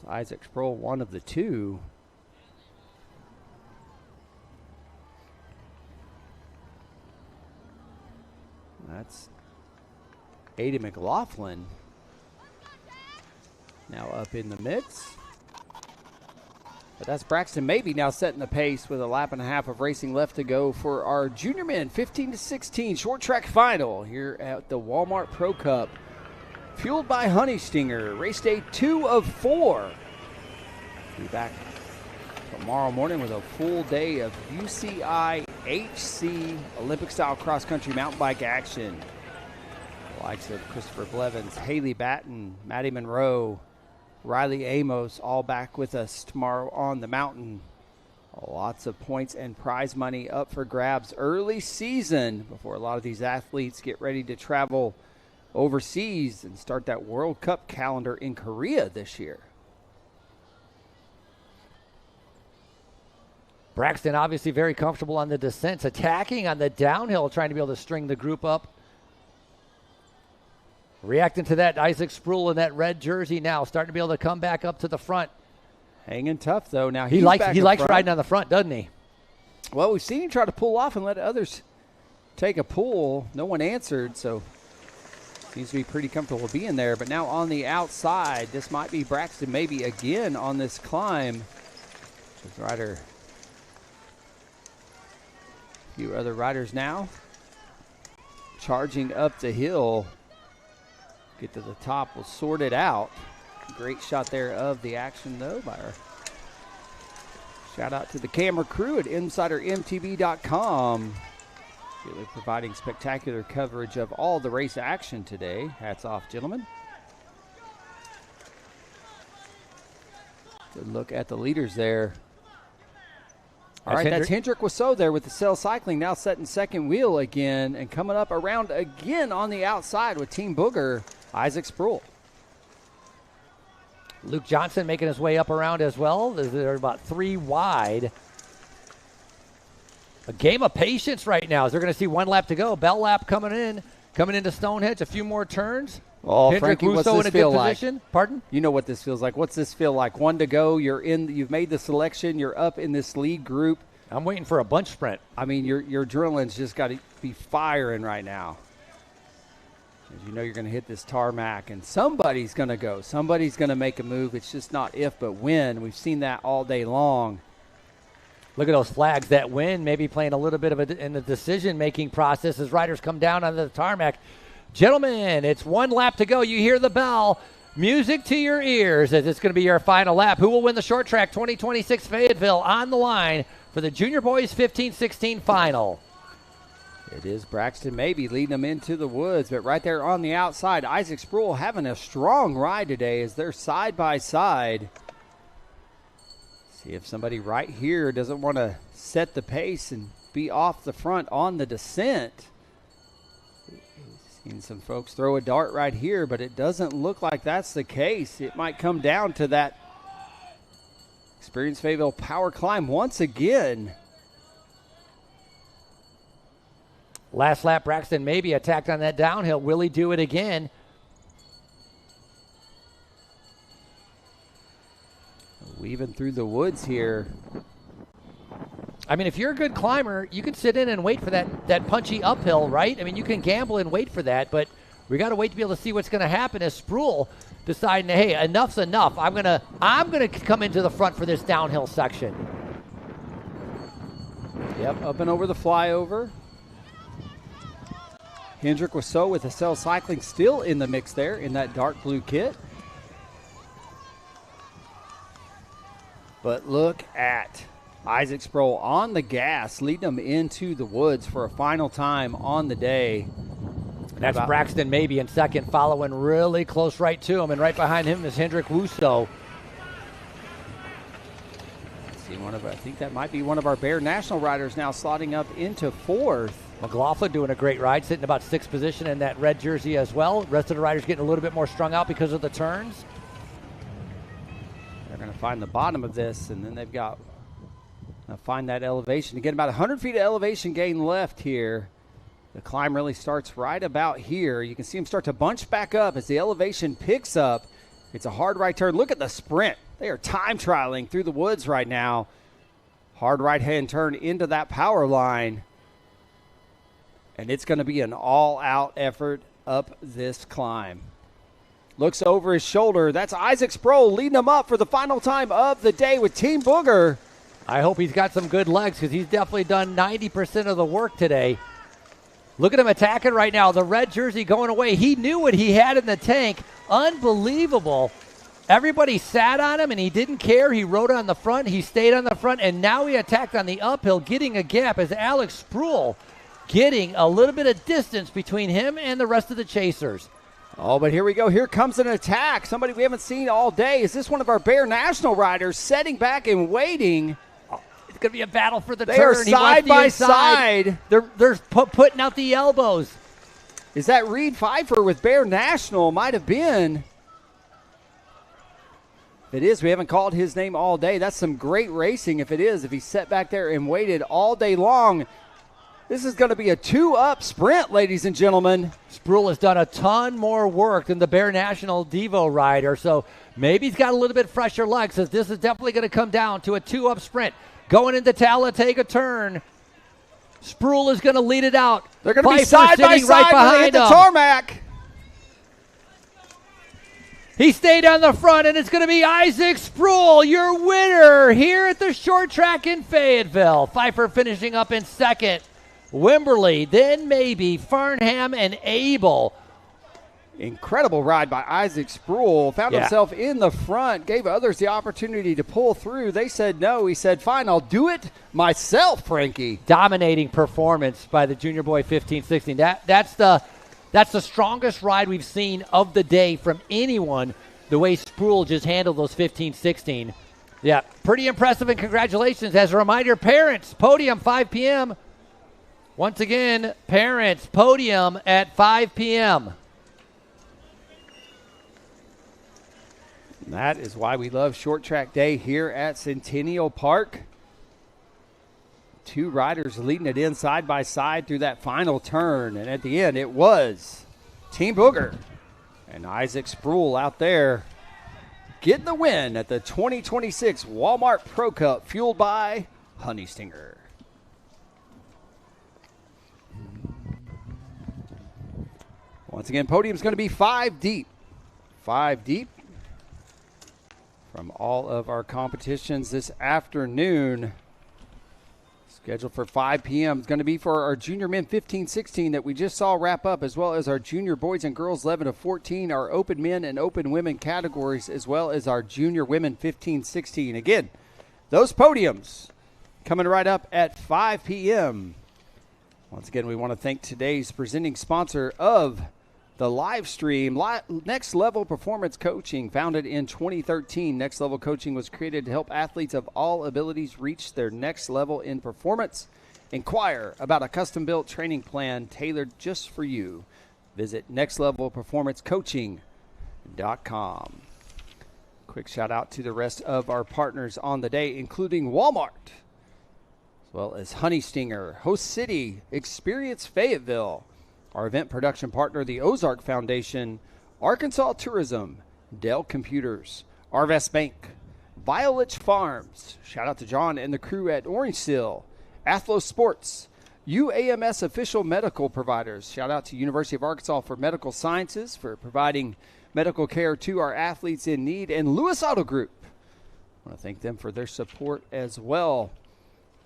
Isaac Sproul, one of the 2. That's Ada McLaughlin now up in the mix. But that's Braxton Maybe now setting the pace with a lap and a half of racing left to go for our junior men 15-16 short track final here at the Walmart Pro Cup. Fueled by Honey Stinger, race day 2 of 4. Be back tomorrow morning with a full day of UCI HC Olympic-style cross-country mountain bike action. The likes of Christopher Blevins, Haley Batten, Maddie Monroe, Riley Amos, all back with us tomorrow on the mountain. Lots of points and prize money up for grabs early season before a lot of these athletes get ready to travel overseas and start that World Cup calendar in Korea this year. Braxton obviously very comfortable on the descents, attacking on the downhill, trying to be able to string the group up. Reacting to that, Isaac Sproul in that red jersey now, starting to be able to come back up to the front. Hanging tough, though. Now he likes riding on the front, doesn't he? Well, we've seen him try to pull off and let others take a pull. No one answered, so seems to be pretty comfortable being there. But now on the outside, this might be Braxton Maybe again on this climb. This rider, a few other riders now charging up the hill. Get to the top, we'll sort it out. Great shot there of the action, though, by our shout out to the camera crew at InsiderMTB.com. Really providing spectacular coverage of all the race action today. Hats off, gentlemen. Good look at the leaders there. All right, that's Hendrick Wasso there with the Cell Cycling, now setting second wheel again and coming up around again on the outside with Team Booger, Isaac Sproul. Luke Johnson making his way up around as well. They're about 3 wide. A game of patience right now as they're going to see 1 lap to go. Bell lap coming into Stonehenge, a few more turns. Oh, Frankie, what's this feel like? Pardon? You know what this feels like. What's this feel like? 1 to go. You've made the selection. You're up in this lead group. I'm waiting for a bunch sprint. I mean, your adrenaline's just got to be firing right now. As you know, you're going to hit this tarmac, and somebody's going to go. Somebody's going to make a move. It's just not if, but when. We've seen that all day long. Look at those flags. That win maybe playing a little bit of in the decision-making process as riders come down on the tarmac. Gentlemen, it's 1 lap to go. You hear the bell. Music to your ears as it's going to be your final lap. Who will win the short track 2026 Fayetteville on the line for the Junior Boys 15-16 final? It is Braxton Maybe leading them into the woods, but right there on the outside, Isaac Sproul having a strong ride today as they're side by side. See if somebody right here doesn't want to set the pace and be off the front on the descent. Seen some folks throw a dart right here, but it doesn't look like that's the case. It might come down to that Experience Fayetteville power climb once again. Last lap, Braxton maybe attacked on that downhill. Will he do it again? Weaving through the woods here. I mean, if you're a good climber, you can sit in and wait for that punchy uphill, right? I mean, you can gamble and wait for that, but we got to wait to be able to see what's going to happen as Sproul deciding, hey, enough's enough. I'm gonna come into the front for this downhill section. Yep, up and over the flyover. Hendrick Rousseau with Accel Cycling still in the mix there in that dark blue kit. But look at Isaac Sproul on the gas, leading them into the woods for a final time on the day. That's Braxton maybe in second, following really close right to him, and right behind him is Hendrick Rousseau. I think that might be one of our Bear National riders now slotting up into fourth. McLaughlin doing a great ride, sitting about sixth position in that red jersey as well. Rest of the riders getting a little bit more strung out because of the turns. They're going to find the bottom of this, and then they've got to find that elevation. Again, about 100 feet of elevation gain left here. The climb really starts right about here. You can see them start to bunch back up as the elevation picks up. It's a hard right turn. Look at the sprint. They are time trialing through the woods right now. Hard right-hand turn into that power line. And it's going to be an all-out effort up this climb. Looks over his shoulder. That's Isaac Sproul leading them up for the final time of the day with Team Booger. I hope he's got some good legs because he's definitely done 90% of the work today. Look at him attacking right now. The red jersey going away. He knew what he had in the tank. Unbelievable. Everybody sat on him, and he didn't care. He rode on the front. He stayed on the front, and now he attacked on the uphill, getting a gap as Alex Sproul getting a little bit of distance between him and the rest of the chasers. Oh, but here we go. Here comes an attack. Somebody we haven't seen all day. Is this one of our Bear National riders setting back and waiting? It's going to be a battle for the they turn. They are side by side. They're putting out the elbows. Is that Reed Pfeiffer with Bear National? Might have been. If it is, we haven't called his name all day. That's some great racing if it is. If he sat back there and waited all day long. This is going to be a two-up sprint, ladies and gentlemen. Sproul has done a ton more work than the Bear National Devo rider, so maybe he's got a little bit fresher legs, as this is definitely going to come down to a two-up sprint. Going into Talladega turn. Sproul is going to lead it out. They're going to be side by side right behind when they hit the tarmac. He stayed on the front, and it's going to be Isaac Sproul, your winner here at the short track in Fayetteville. Pfeiffer finishing up in second. Wimberly, then maybe Farnham and Abel. Incredible ride by Isaac Sproul. Found himself in the front, gave others the opportunity to pull through. They said no. He said, fine, I'll do it myself, Frankie. Dominating performance by the junior boy 15-16. That's the strongest ride we've seen of the day from anyone, the way Sproul just handled those 15-16. Yeah, pretty impressive, and congratulations. As a reminder, parents, Podium, 5 p.m. Once again, parents, Podium at 5 p.m. That is why we love Short Track Day here at Centennial Park. Two riders leading it in side by side through that final turn. And at the end, it was Team Booger and Isaac Sproul out there getting the win at the 2026 Walmart Pro Cup, fueled by Honey Stinger. Once again, Podium's going to be 5 deep. 5 deep from all of our competitions this afternoon. Scheduled for 5 p.m. is going to be for our junior men 15-16 that we just saw wrap up, as well as our junior boys and girls 11-14, our open men and open women categories, as well as our junior women 15-16. Again, those podiums coming right up at 5 p.m. Once again, we want to thank today's presenting sponsor of the live stream, Next Level Performance Coaching. Founded in 2013, Next Level Coaching was created to help athletes of all abilities reach their next level in performance. Inquire about a custom-built training plan tailored just for you. Visit nextlevelperformancecoaching.com. Quick shout out to the rest of our partners on the day, including Walmart. as well as Honey Stinger, Host City, Experience Fayetteville, our event production partner, the Ozark Foundation, Arkansas Tourism, Dell Computers, Arvest Bank, Violet Farms, shout out to John and the crew at Orange Seal, Athlos Sports, UAMS official medical providers, shout out to University of Arkansas for Medical Sciences for providing medical care to our athletes in need, and Lewis Auto Group. I want to thank them for their support as well.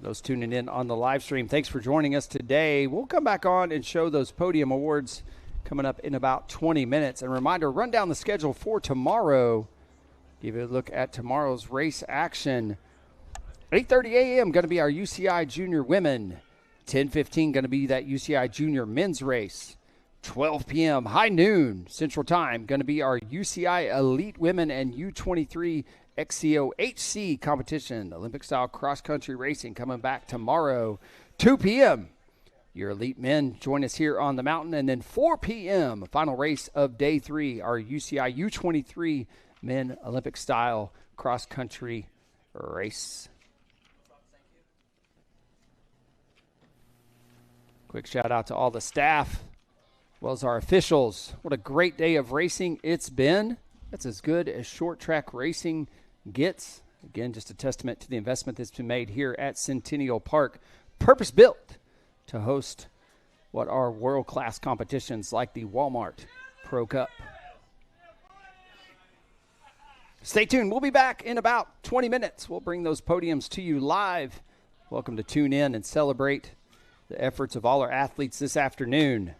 Those tuning in on the live stream, thanks for joining us today. We'll come back on and show those podium awards coming up in about 20 minutes. And reminder, run down the schedule for tomorrow. Give you a look at tomorrow's race action. 8:30 a.m. going to be our UCI Junior Women. 10:15 going to be that UCI Junior Men's race. 12 p.m. high noon Central Time going to be our UCI Elite Women and U23 XCO HC competition. Olympic-style cross-country racing coming back tomorrow. 2 p.m. Your elite men join us here on the mountain. And then 4 p.m. final race of day 3, our UCI U23 men Olympic-style cross-country race. Quick shout out to all the staff, as well as our officials. What a great day of racing it's been. That's as good as short track racing gets. Again, just a testament to the investment that's been made here at Centennial Park, purpose-built to host what are world-class competitions like the Walmart Pro Cup. Stay tuned. We'll be back in about 20 minutes. We'll bring those podiums to you live. Welcome to tune in and celebrate the efforts of all our athletes this afternoon.